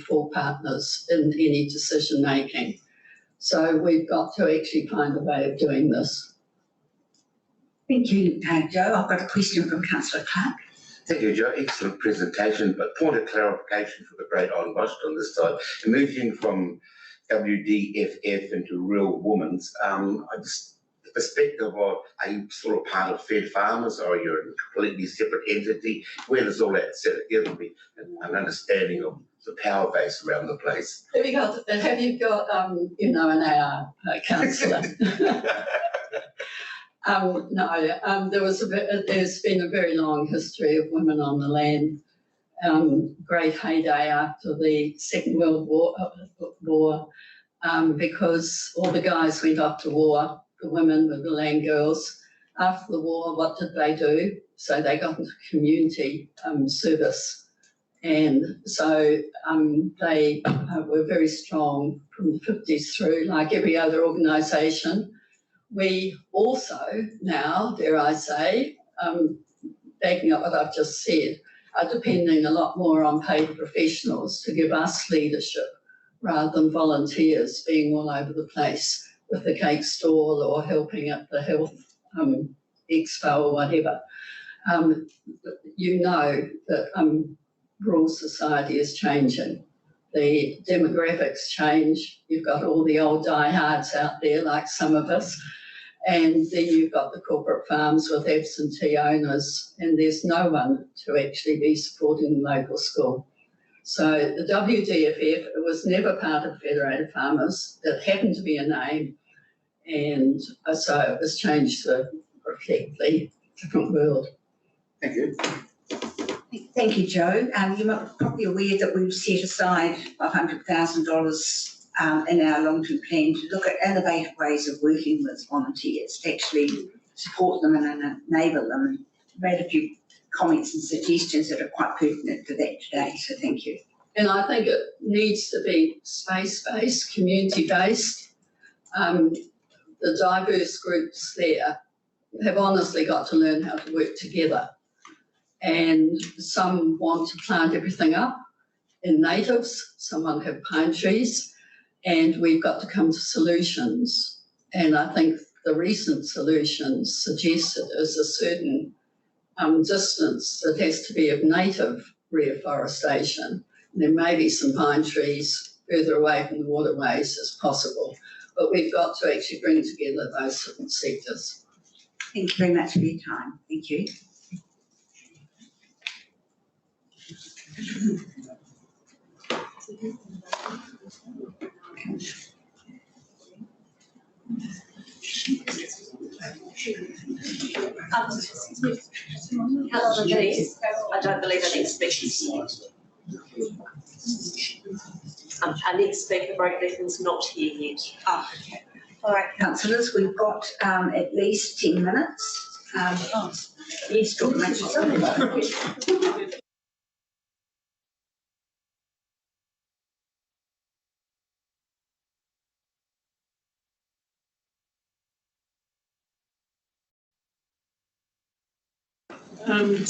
full partners in any decision making. So we've got to actually find a way of doing this. Thank you, Joe. I've got a question from Councillor Clark. Thank you, Joe. Excellent presentation, but point of clarification for the Great Island West on this side. Emerging from WDFF into Real Women's, the perspective of, are you sort of part of Fair Farmers, or are you a completely separate entity? Where does all that sit? Give me an understanding of the power base around the place. Have you got an hour, councillor? No, there's been a very long history of women on the land. Great heyday after the Second World War, because all the guys went off to war, the women were the land girls. After the war, what did they do? So they got into community service. And so they were very strong from the 50s through, like every other organisation. We also now, dare I say, backing up what I've just said, are depending a lot more on paid professionals to give us leadership rather than volunteers being all over the place with the cake stall or helping at the health expo or whatever. you know that rural society is changing. The demographics change. You've got all the old diehards out there, like some of us, and then you've got the corporate farms with absentee owners, and there's no one to actually be supporting the local school. So the WDFF, it was never part of Federated Farmers. It happened to be a name, and so it was changed to reflect the different world. Thank you. Thank you, Joe. You're probably aware that we've set aside $100,000 in our long-term plan to look at innovative ways of working with volunteers, to actually support them and enable them. We've had a few comments and suggestions that are quite pertinent to that today, so thank you. And I think it needs to be space-based, community-based. The diverse groups there have honestly got to learn how to work together. And some want to plant everything up in natives, some want to have pine trees, and we've got to come to solutions. And I think the recent solutions suggest that there's a certain distance that has to be of native reforestation. There may be some pine trees further away from the waterways as possible, but we've got to actually bring together those different sectors. Thank you very much for your time. Thank you. Councillor Denise, I don't believe I need to speak. Our next speaker, is not here yet. Oh, okay. All right, councillors, we've got at least 10 minutes. Yes, talk about yourself. I'm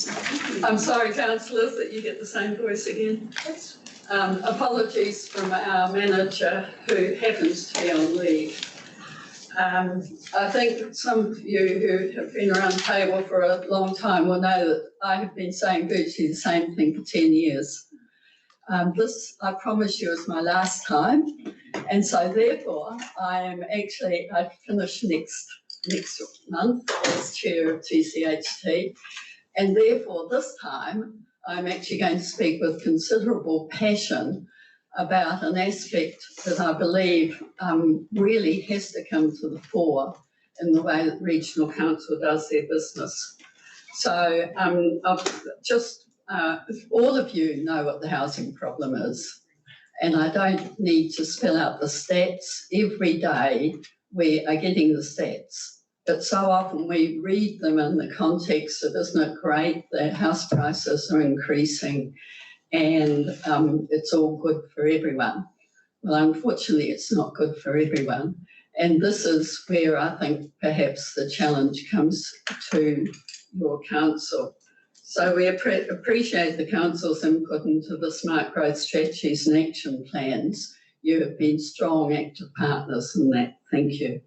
sorry, councillors, that you get the same voice again. Apologies from our manager who happens to be on leave. I think some of you who have been around the table for a long time will know that I have been saying virtually the same thing for 10 years. This, I promise you, is my last time. And so therefore, I finish next month as chair of TCHT. And therefore, this time, I'm actually going to speak with considerable passion about an aspect that I believe really has to come to the fore in the way that regional council does their business. So all of you know what the housing problem is, and I don't need to spell out the stats. Every day we are getting the stats. But so often we read them in the context of, isn't it great that house prices are increasing and it's all good for everyone. Well, unfortunately, it's not good for everyone. And this is where I think perhaps the challenge comes to your council. So we appreciate the council's input into the smart growth strategies and action plans. You have been strong, active partners in that. Thank you.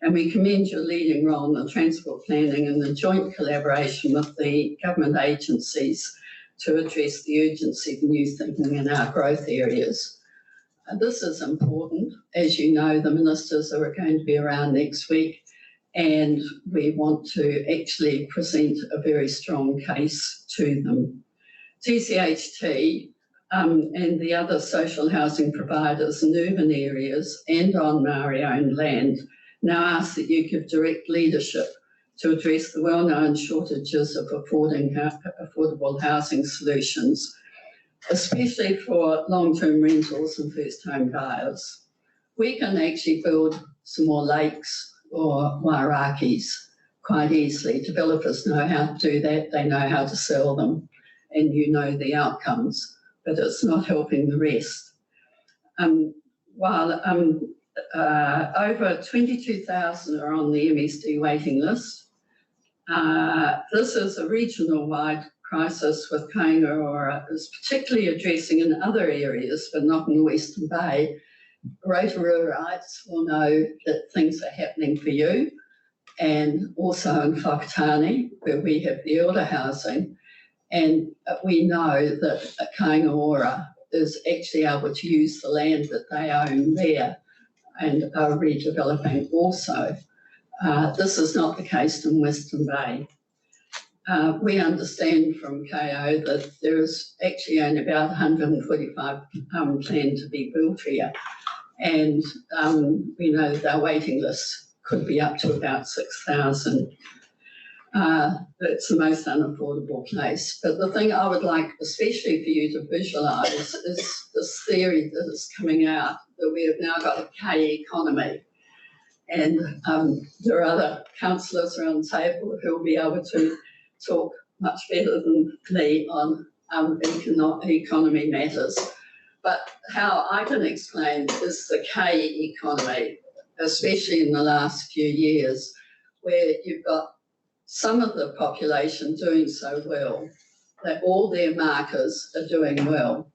And we commend your leading role in the transport planning and the joint collaboration with the government agencies to address the urgency of new thinking in our growth areas. This is important. As you know, the ministers are going to be around next week, and we want to actually present a very strong case to them. TCHT and the other social housing providers in urban areas and on Maori-owned land now ask that you give direct leadership to address the well-known shortages of affordable housing solutions, especially for long-term rentals and first-home buyers. We can actually build some more lakes or wairakis quite easily. Developers know how to do that. They know how to sell them, and you know the outcomes, but it's not helping the rest. While over 22,000 are on the MSD waiting list. This is a regional-wide crisis with Kaingaroa is particularly addressing in other areas, but not in the Western Bay. Rotorua rights will know that things are happening for you. and also in Whakatane, where we have the elder housing. And we know that Kaingaora is actually able to use the land that they own there and are redeveloping also. This is not the case in Western Bay. We understand from KO that there is actually only about 145 planned to be built here. And we know that our waiting list could be up to about 6,000. It's the most unaffordable place. But the thing I would like, especially for you to visualise, is this theory that is coming out that we have now got a K economy. And there are other councillors around the table who will be able to talk much better than me on economy matters. But how I can explain is the K economy, especially in the last few years, where you've got some of the population doing so well that all their markers are doing well.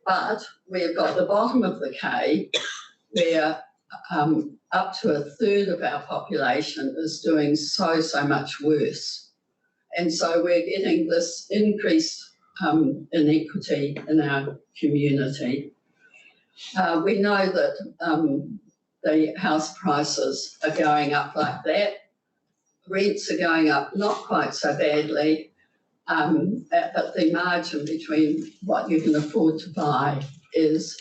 But we've got the bottom of the K where up to a third of our population is doing so much worse. And so we're getting this increased inequity in our community. We know that the house prices are going up like that. Rents are going up not quite so badly, but the margin between what you can afford to buy is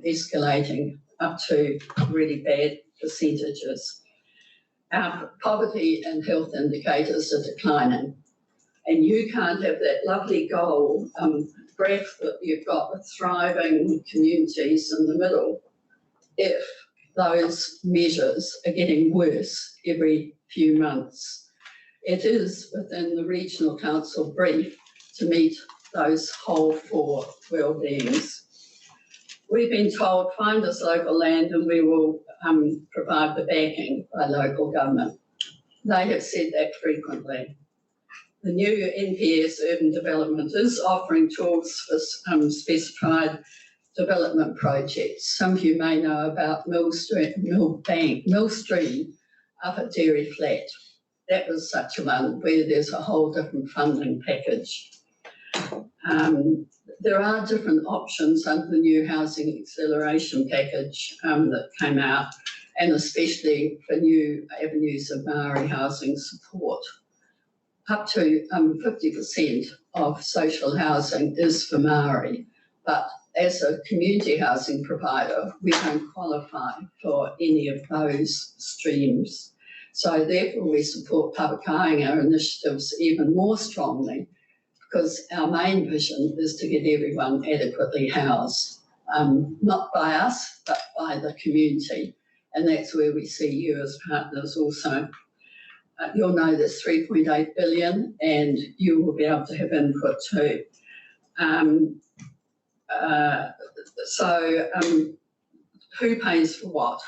escalating up to really bad percentages. Our poverty and health indicators are declining, and you can't have that lovely goal graph that you've got with thriving communities in the middle if those measures are getting worse every few months. It is within the regional council brief to meet those whole four well-beings. We've been told, find us local land and we will provide the backing by local government. They have said that frequently. The new NPS urban development is offering tools for specified development projects. Some of you may know about Mill Stream up at Dairy Flat. That was such a one where there's a whole different funding package. There are different options under the new housing acceleration package that came out, and especially for new avenues of Maori housing support. Up to 50% of social housing is for Maori, but as a community housing provider, we don't qualify for any of those streams. So therefore we support Pawakainga initiatives even more strongly, because our main vision is to get everyone adequately housed, not by us, but by the community. And that's where we see you as partners also. You'll know there's 3.8 billion and you will be able to have input too. Who pays for what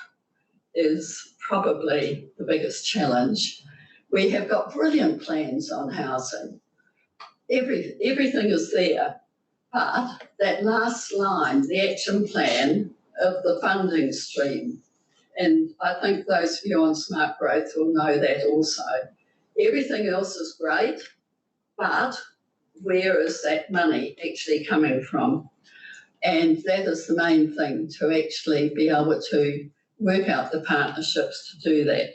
is probably the biggest challenge. We have got brilliant plans on housing. Everything is there, but that last line, the action plan of the funding stream, and I think those of you on smart growth will know that also. Everything else is great, but where is that money actually coming from? And that is the main thing, to actually be able to work out the partnerships to do that.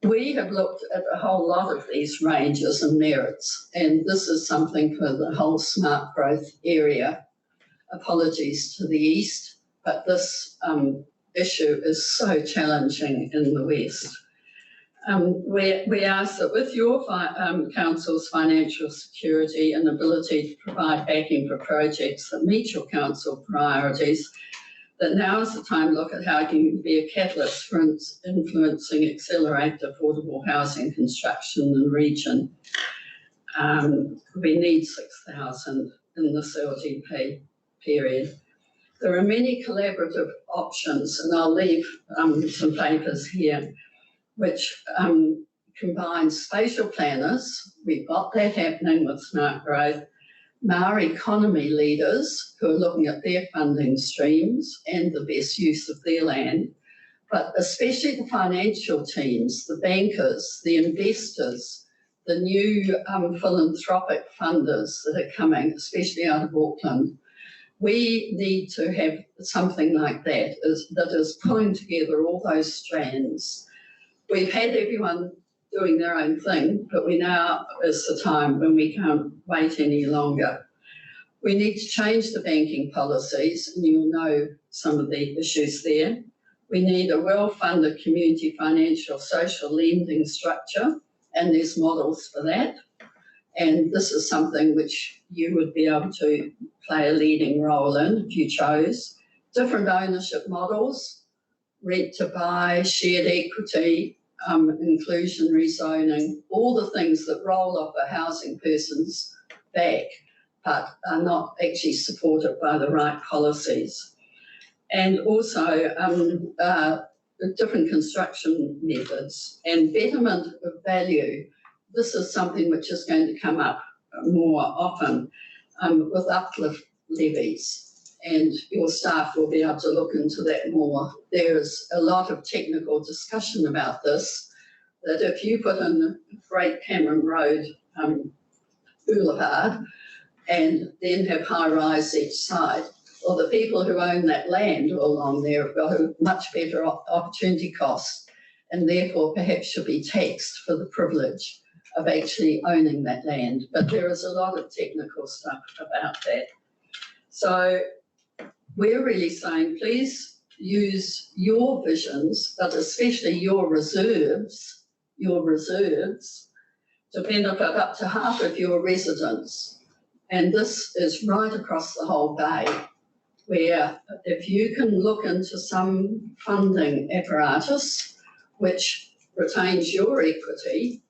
We have looked at a whole lot of these ranges and merits, and this is something for the whole smart growth area. Apologies to the east, but this issue is so challenging in the west. We ask that with your council's financial security and ability to provide backing for projects that meet your council priorities, that now is the time to look at how you can be a catalyst for influencing accelerate affordable housing construction in the region. We need 6,000 in this LGP period. There are many collaborative options, and I'll leave some papers here, which combine spatial planners. We've got that happening with Smart Growth, Maori economy leaders who are looking at their funding streams and the best use of their land, but especially the financial teams, the bankers, the investors, the new philanthropic funders that are coming, especially out of Auckland. We need to have something like that is pulling together all those strands. We've had everyone doing their own thing, but we now is the time when we can't wait any longer. We need to change the banking policies, and you'll know some of the issues there. We need a well-funded community financial social lending structure, and there's models for that. And this is something which you would be able to play a leading role in if you chose. Different ownership models, rent to buy, shared equity, inclusionary zoning, all the things that roll off a housing person's back but are not actually supported by the right policies. And also different construction methods and betterment of value. This is something which is going to come up more often with uplift levies, and your staff will be able to look into that more. There's a lot of technical discussion about this, that if you put in Great Cameron Road Boulevard and then have high-rise each side, well, the people who own that land along there have got a much better opportunity cost, and therefore perhaps should be taxed for the privilege of actually owning that land. But there is a lot of technical stuff about that. So we're really saying, please use your visions, but especially your reserves to benefit up to half of your residents. And this is right across the whole bay, where if you can look into some funding apparatus which retains your equity,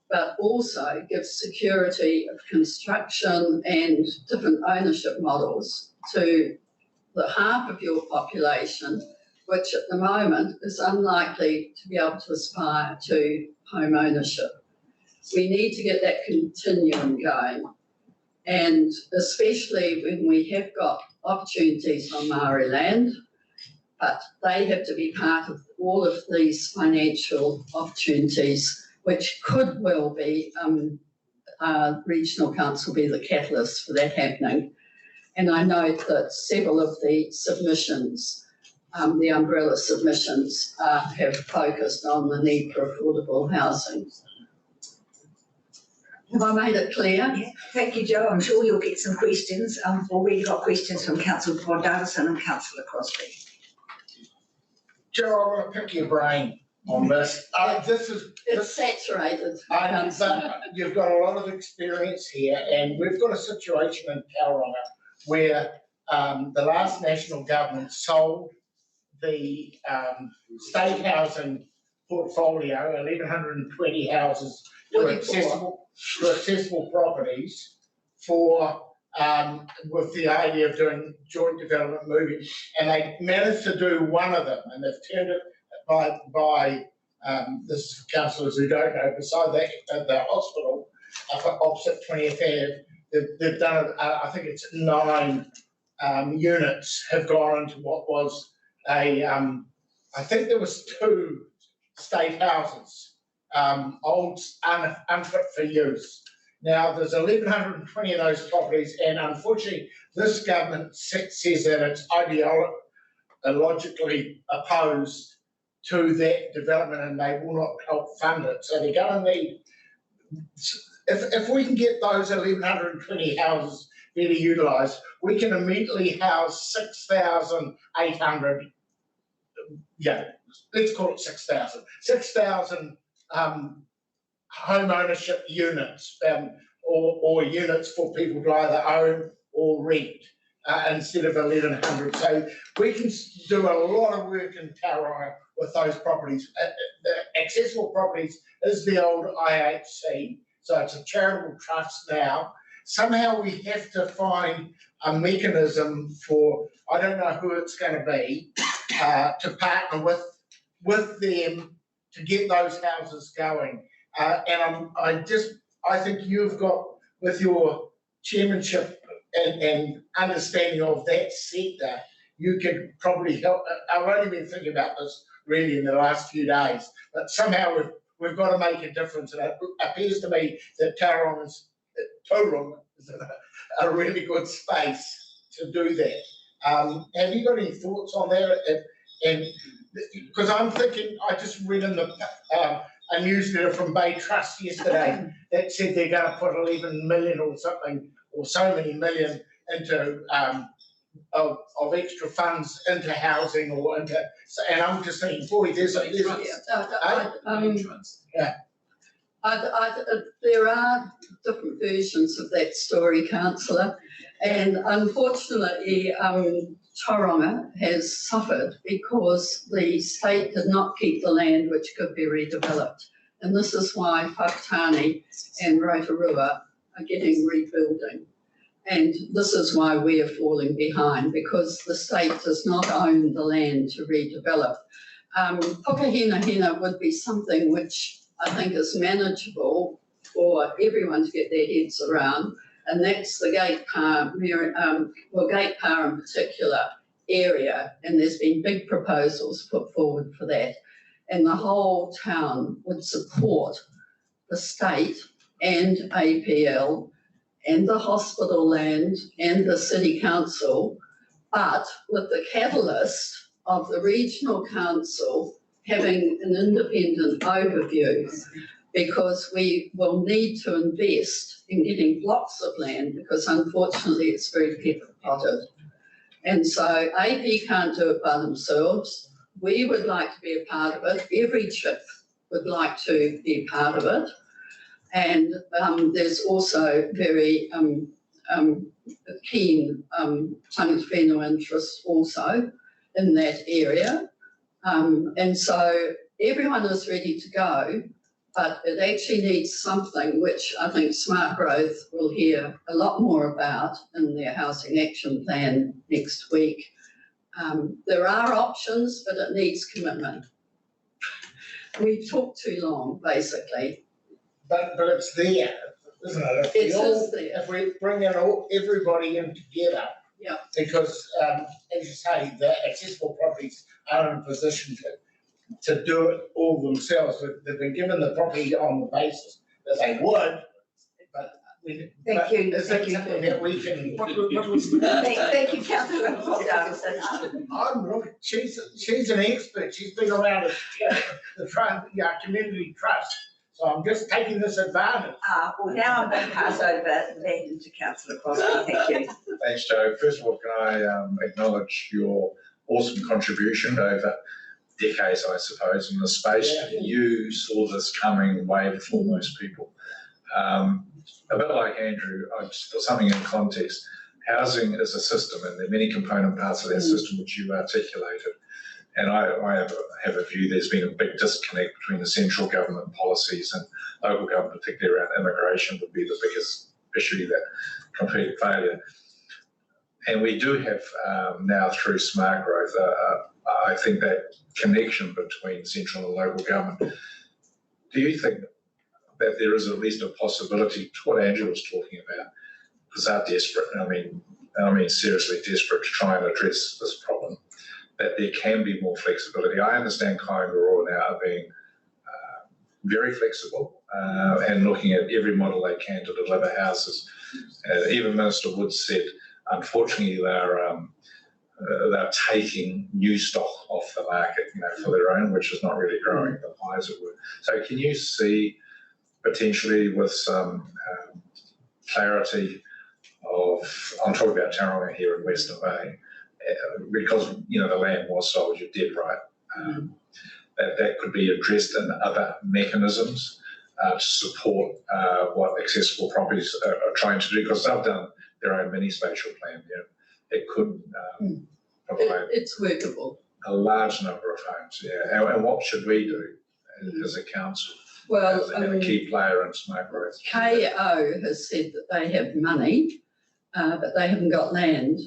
but also gives security of construction and different ownership models to the half of your population, which at the moment is unlikely to be able to aspire to home ownership. We need to get that continuum going, and especially when we have got opportunities on Maori land, but they have to be part of all of these financial opportunities, which could well be regional council be the catalyst for that happening. And I note that several of the submissions, the umbrella submissions, have focused on the need for affordable housing. Have I made it clear? Yeah. Thank you, Jo. I'm sure you'll get some questions. I've already got questions from Councillor Davison and Councillor Crosby. Jo, I want to pick your brain on this. It's saturated. But you've got a lot of experience here, and we've got a situation in Tauranga where the last national government sold the state housing portfolio, 1,120 houses, to accessible properties for with the idea of doing joint development moving, and they managed to do one of them, and they've turned it by this is for councillors who don't know, beside the hospital opposite 20th Ave, they've done I think it's 9 units have gone into what was I think there was 2 state houses, old, unfit for use. Now, there's 1,120 of those properties, and unfortunately, this government says that it's ideologically opposed to that development, and they will not help fund it. So they're going to need, if we can get those 1,120 houses better utilised, we can immediately house 6,800, let's call it 6,000 home ownership units, or units for people to either own or rent, instead of 1,100. So we can do a lot of work in Tauranga with those properties. The accessible properties is the old IHC, so it's a charitable trust now. Somehow we have to find a mechanism for, I don't know who it's going to be, to partner with them to get those houses going. And I think you've got, with your chairmanship and understanding of that sector, you could probably help. I've only been thinking about this really in the last few days. But somehow we've got to make a difference. And it appears to me that Tauranga is a really good space to do that. Have you got any thoughts on that? And because I'm thinking, I just read in the a newsletter from Bay Trust yesterday that said they're going to put 11 million or something, or so many million into of extra funds into housing or into, and I'm just thinking, boy, there are different versions of that story, councillor, and unfortunately, Tauranga has suffered because the state did not keep the land which could be redeveloped. And this is why Whakatane and Rotorua are getting rebuilding. And this is why we are falling behind, because the state does not own the land to redevelop. Pukahinahina would be something which I think is manageable for everyone to get their heads around, and that's the Gate Par in particular area, and there's been big proposals put forward for that. And the whole town would support the state and APL and the hospital land and the city council, but with the catalyst of the regional council having an independent overview, because we will need to invest in getting blocks of land, because unfortunately it's very pepper-potted. And so AP can't do it by themselves. We would like to be a part of it. Every chip would like to be a part of it. And there's also very keen tangata whenua interest also in that area. And so everyone is ready to go, but it actually needs something which I think Smart Growth will hear a lot more about in their housing action plan next week. There are options, but it needs commitment. We've talked too long, basically. But it's there, isn't it? If we bring in everybody in together, yeah. Because as you say, the accessible properties are in a position to do it all themselves. They've been given the property on the basis that they would, but Thank you. Is that something that we can? Thank you, Councillor Robinson. I'm looking. She's an expert. She's been around the community trust. So I'm just taking this advantage. Well, now I'm going to pass over the baton to Councillor Crosby. Thank you. Thanks, Joe. First of all, can I acknowledge your awesome contribution over decades, I suppose, in this space. Yeah. You saw this coming way before most people. A bit like Andrew, just for something in context, housing is a system, and there are many component parts of that system which you articulated. And I have a view there's been a big disconnect between the central government policies and local government, particularly around immigration would be the biggest issue, that complete failure. And we do have now through Smart Growth, I think that connection between central and local government. Do you think that there is at least a possibility, to what Andrew was talking about, because they're desperate, I mean seriously desperate to try and address this problem, that there can be more flexibility? I understand Kaingaroa now are being very flexible and looking at every model they can to deliver houses. Even Minister Woods said, unfortunately, they're taking new stock off the market, for their own, which is not really growing the pie, as it were. So can you see potentially with some clarity I'm talking about Tauranga here in Western Bay, because the land was sold, you're dead right. That could be addressed in other mechanisms to support what accessible properties are trying to do, because they've done their own mini spatial plan. It could provide it's workable. A large number of homes. Yeah, and what should we do as a council? Well, a key player in Smart Growth. KO has said that they have money, but they haven't got land.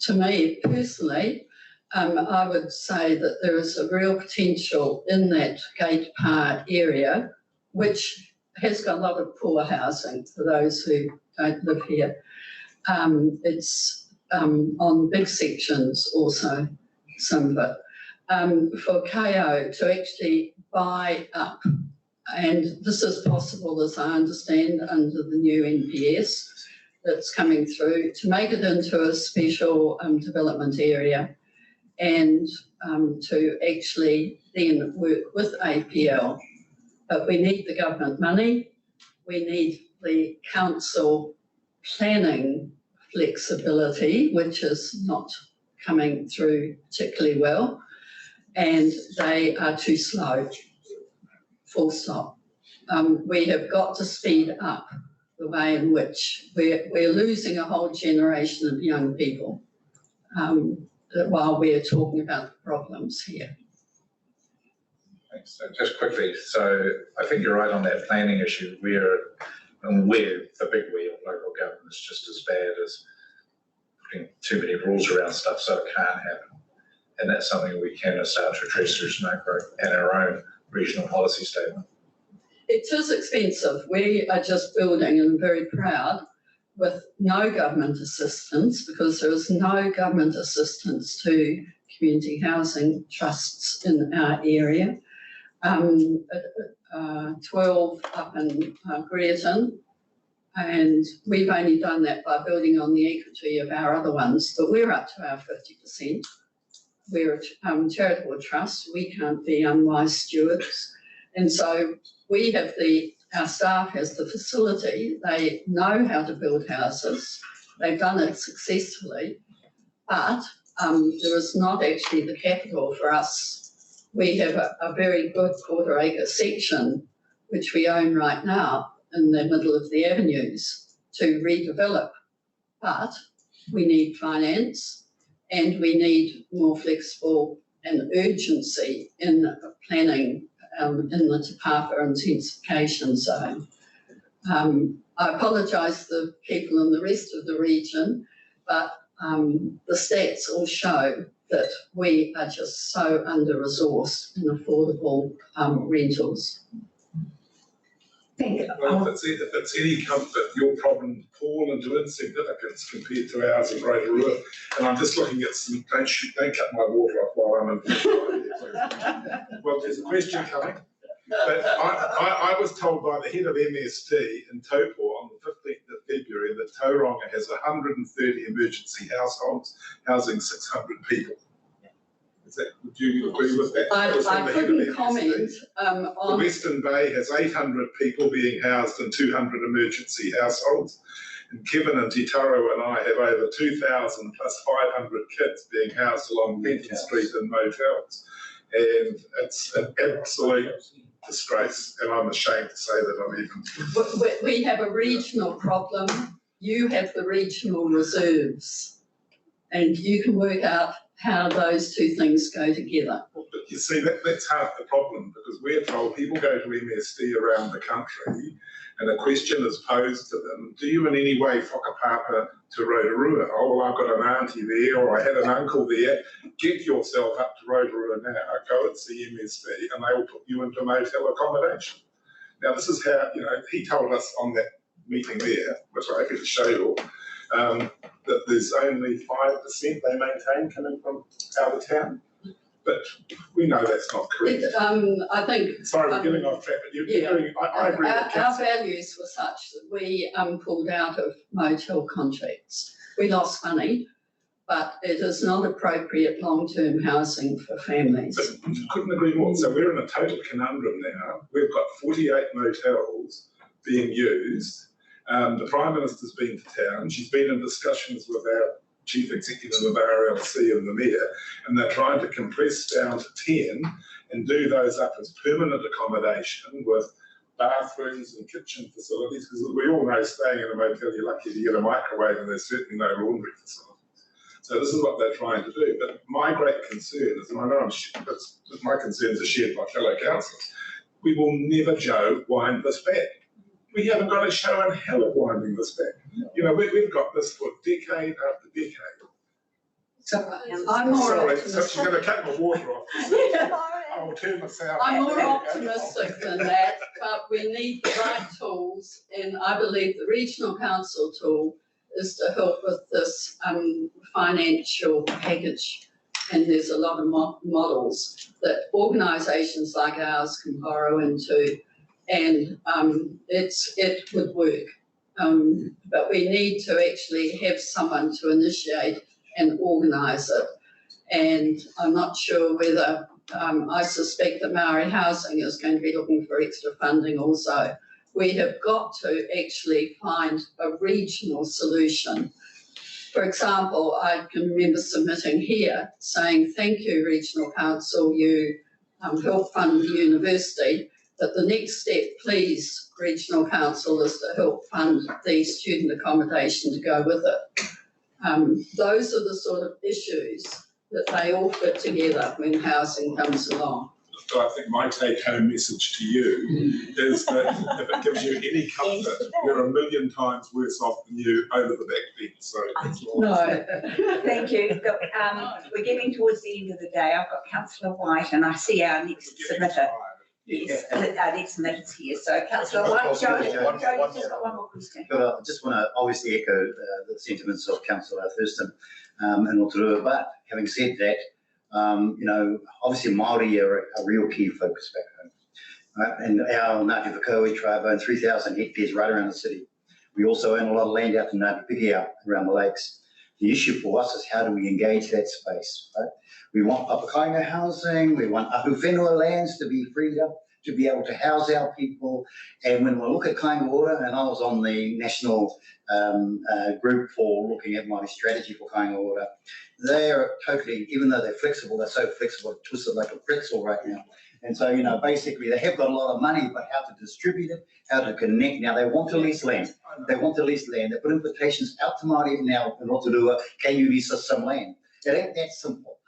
To me personally, I would say that there is a real potential in that Gate Par area, which has got a lot of poor housing for those who don't live here. It's on big sections also, some of it. for KO to actually buy up, and this is possible, as I understand, under the new NPS that's coming through, to make it into a special development area, and to actually then work with APL. But we need the government money, we need the council planning flexibility, which is not coming through particularly well, and they are too slow, full stop. We have got to speed up the way in which we're losing a whole generation of young people while we're talking about the problems here. Thanks. So just quickly, so I think you're right on that planning issue. We're the big we of local government is just as bad as putting too many rules around stuff so it can't happen. And that's something we can start to address through SNOCRO and our own regional policy statement. It is expensive. We are just building, and very proud, with no government assistance, because there is no government assistance to community housing trusts in our area. 12 up in Greerton, and we've only done that by building on the equity of our other ones, but we're up to our 50%. We're a charitable trust, we can't be unwise stewards, and so we have our staff has the facility, they know how to build houses, they've done it successfully, but there is not actually the capital for us. We have a very good quarter-acre section, which we own right now in the middle of the avenues, to redevelop. But we need finance, and we need more flexible and urgency in planning in the Te Papa intensification zone. I apologise to the people in the rest of the region, but the stats all show that we are just so under-resourced in affordable rentals. Thank you. Well, if it's any comfort, your problems fall into insignificance compared to ours in Rotorua. And I'm just looking at some, don't cut my water off while I'm in. Well, there's a question coming. But I was told by the head of MSD in Taupo on the 15th of February that Tauranga has 130 emergency households housing 600 people. Would you agree with that? I couldn't comment on... The Western Bay has 800 people being housed in 200 emergency households. And Kevin and Te Taro and I have over 2,000 plus 500 kids being housed along Benton Street in motels. And it's an absolute disgrace, and I'm ashamed to say that I'm even... We have a regional problem. You have the regional reserves, and you can work out how those two things go together. But you see, that's half the problem, because we're told people go to MSD around the country, and a question is posed to them, do you in any way whakapapa to Rotorua? Oh, well, I've got an auntie there, or I had an uncle there. Get yourself up to Rotorua now, go and see MSD, and they will put you into motel accommodation. Now, this is how, he told us on that meeting there, which I could show you all, that there's only 5% they maintain coming from out of town. But we know that's not correct. I think... Sorry, we're getting off track, but I agree with Our values were such that we pulled out of motel contracts. We lost money, but it is not appropriate long-term housing for families. But couldn't agree more. So we're in a total conundrum now. We've got 48 motels being used. The Prime Minister's been to town. She's been in discussions with our Chief Executive of RLC and the Mayor, and they're trying to compress down to 10 and do those up as permanent accommodation with bathrooms and kitchen facilities, because we all know staying in a motel, you're lucky to get a microwave, and there's certainly no laundry facilities. So this is what they're trying to do. But my great concern is, and I know my concerns are shared by fellow councillors, we will never, Joe, wind this back. We haven't got a show in hell of winding this back. We've got this for decade after decade. So I'm more optimistic. So she's going to cut my water off. I will turn myself. I'm more optimistic than that, but we need the right tools, and I believe the regional council tool is to help with this financial package and there's a lot of models that organisations like ours can borrow into, and it would work. But we need to actually have someone to initiate and organise it. And I'm not sure whether, I suspect that Maori Housing is going to be looking for extra funding also. We have got to actually find a regional solution. For example, I can remember submitting here saying, thank you, Regional Council, you help fund the university, but the next step, please, Regional Council, is to help fund the student accommodation to go with it. Those are the sort of issues that they all fit together when housing comes along. So I think my take-home message to you is that if it gives you any comfort, we're a million times worse off than you over the back bench. So that's all. No. Thank you. Look, we're getting towards the end of the day. I've got Councillor White and I see our next submitter. Yes, our next submitter's here. So Councillor White, Joe, just got one more question. But I just want to obviously echo the sentiments of Councillor Thurston and Rotorua, but having said that, obviously Māori are a real key focus back home. Right? And our Ngāti Whakaui tribe own 3,000 hectares right around the city. We also own a lot of land out in Ngāti Piki around the lakes. The issue for us is how do we engage that space, right? We want papakainga housing, we want ahu whenua lands to be freed up, to be able to house our people. And when we look at Kāinga Ora, and I was on the national group for looking at my strategy for Kāinga Ora, they are totally, even though they're flexible, they're so flexible, twisted like a pretzel right now. And so, basically they have got a lot of money, but how to distribute it, how to connect. Now they want to lease land. They want to lease land. They put invitations out to Māori now in Rotorua, can you lease us some land? It ain't that simple.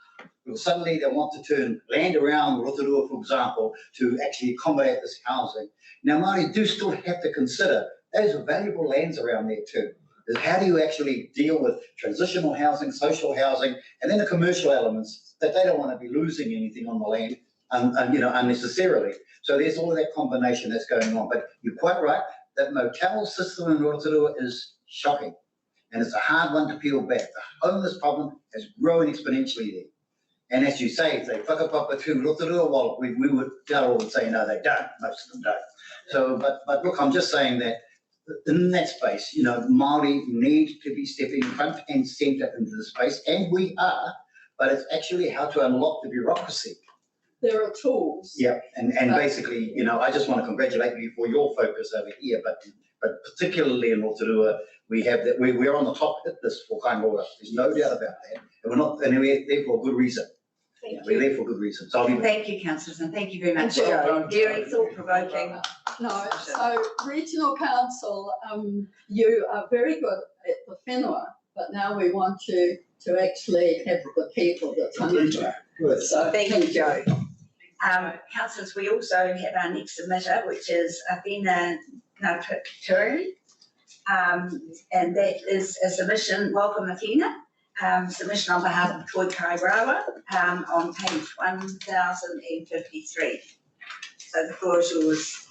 Because suddenly they want to turn land around Rotorua, for example, to actually accommodate this housing. Now Māori do still have to consider those are valuable lands around there too. Is how do you actually deal with transitional housing, social housing, and then the commercial elements that they don't want to be losing anything on the land, unnecessarily. So there's all of that combination that's going on. But you're quite right, that motel system in Rotorua is shocking. And it's a hard one to peel back. The homeless problem has grown exponentially there. And as you say, if they whakapapa to Rotorua, well, we would say, no, they don't. Most of them don't. So, but look, I'm just saying that in that space, Māori need to be stepping front and centre into the space, and we are, but it's actually how to unlock the bureaucracy. There are tools. Yeah, and basically, I just want to congratulate you for your focus over here, but particularly in Rotorua, we have that, we're on the top hit list for Kāinga Ora. There's no doubt about that. And we're there for a good reason. We're there for good reason. So thank you, councillors, and thank you very much, Joe. Very thought-provoking. No, so Regional Council, you are very good at the whenua, but now we want you to actually have the people that's under you. Good. So thank you, Joe. Councillors, we also have our next submitter, which is Athena Naturi, and that is a submission. Welcome, Athena. Submission on behalf of Toi Kairawa on page 1053. So the floor is yours.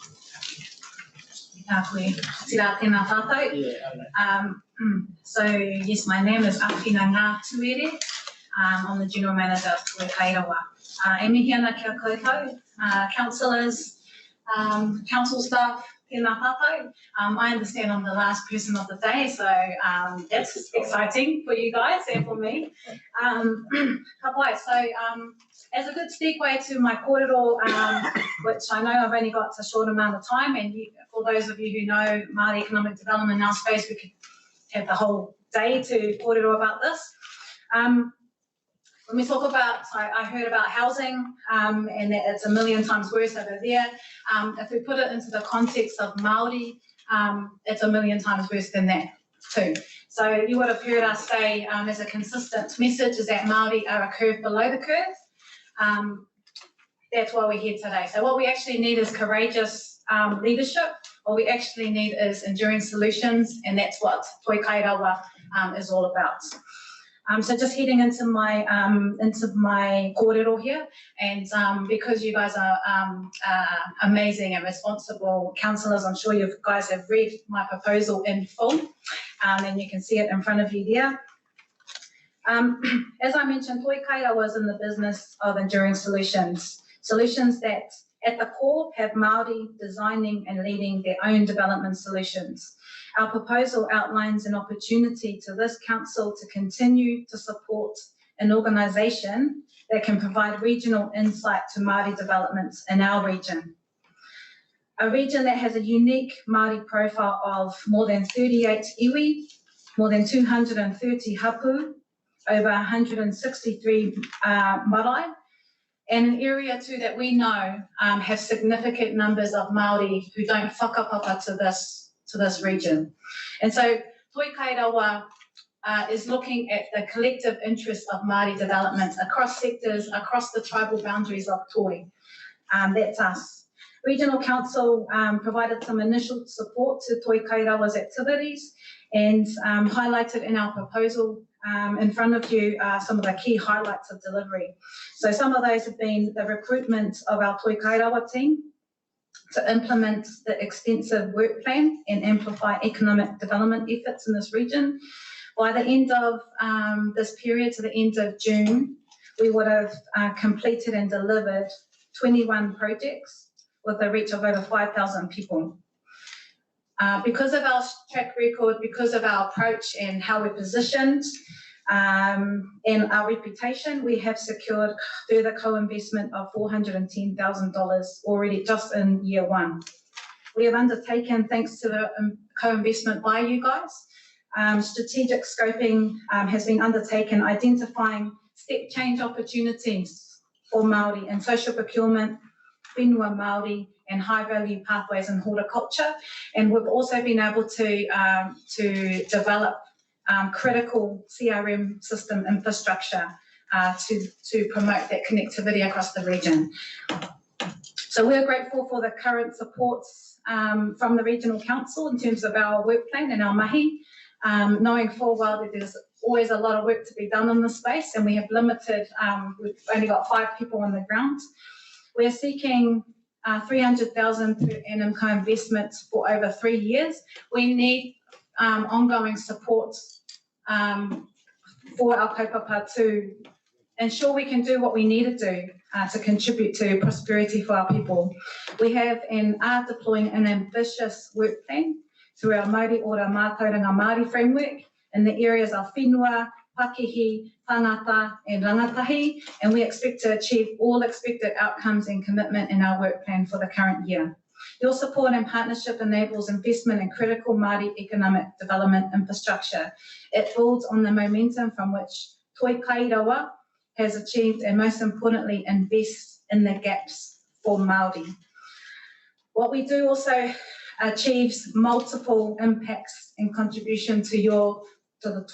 So yes, my name is Athena Naturi. I'm the General Manager of Toi Kairawa. E mihi ana kia koutou, councillors, council staff, tēnā tātou. I understand I'm the last person of the day, so that's exciting for you guys and for me. So as a good segue to my kōrero, which I know I've only got a short amount of time, and for those of you who know Māori economic development in our space, we could have the whole day to kōrero about this. When we talk about, I heard about housing and that it's a million times worse over there. If we put it into the context of Māori, it's a million times worse than that too. So you would have heard us say as a consistent message is that Māori are a curve below the curve. That's why we're here today. So what we actually need is courageous leadership. What we actually need is enduring solutions, and that's what Toi Kairawa is all about. So just heading into my kōrero here, and because you guys are amazing and responsible councillors, I'm sure you guys have read my proposal in full, and you can see it in front of you there. As I mentioned, Toi Kairawa is in the business of enduring solutions that at the core have Māori designing and leading their own development solutions. Our proposal outlines an opportunity to this council to continue to support an organisation that can provide regional insight to Māori developments in our region. A region that has a unique Māori profile of more than 38 iwi, more than 230 hapu, over 163 marae, and an area too that we know have significant numbers of Māori who don't whakapapa to this region. And so Toi Kairawa is looking at the collective interests of Māori development across sectors, across the tribal boundaries of Toi. That's us. Regional Council provided some initial support to Toi Kairawa's activities and highlighted in our proposal in front of you some of the key highlights of delivery. So some of those have been the recruitment of our Toi Kairawa team to implement the extensive work plan and amplify economic development efforts in this region. By the end of this period, to the end of June, we would have completed and delivered 21 projects with a reach of over 5,000 people. Because of our track record, because of our approach and how we're positioned, and our reputation, we have secured further co-investment of $410,000 already just in year one. We have undertaken, thanks to the co-investment by you guys, strategic scoping has been undertaken, identifying step change opportunities for Māori in social procurement, whenua Māori, and high-value pathways in horticulture. And we've also been able to develop critical CRM system infrastructure to promote that connectivity across the region. So we're grateful for the current supports from the Regional Council in terms of our work plan and our mahi, knowing full well that there's always a lot of work to be done in this space, and we have limited, we've only got 5 people on the ground. We're seeking 300,000 per annum co-investment for over 3 years. We need ongoing support for our kaupapa to ensure we can do what we need to do to contribute to prosperity for our people. We have and are deploying an ambitious work plan through our Māori Ora Mātauranga Māori framework in the areas of whenua, Pakehi, Tangata and Rangatahi, and we expect to achieve all expected outcomes and commitment in our work plan for the current year. Your support and partnership enables investment in critical Māori economic development infrastructure. It builds on the momentum from which Toi Kairawa has achieved, and most importantly, invests in the gaps for Māori. What we do also achieves multiple impacts and contribution to the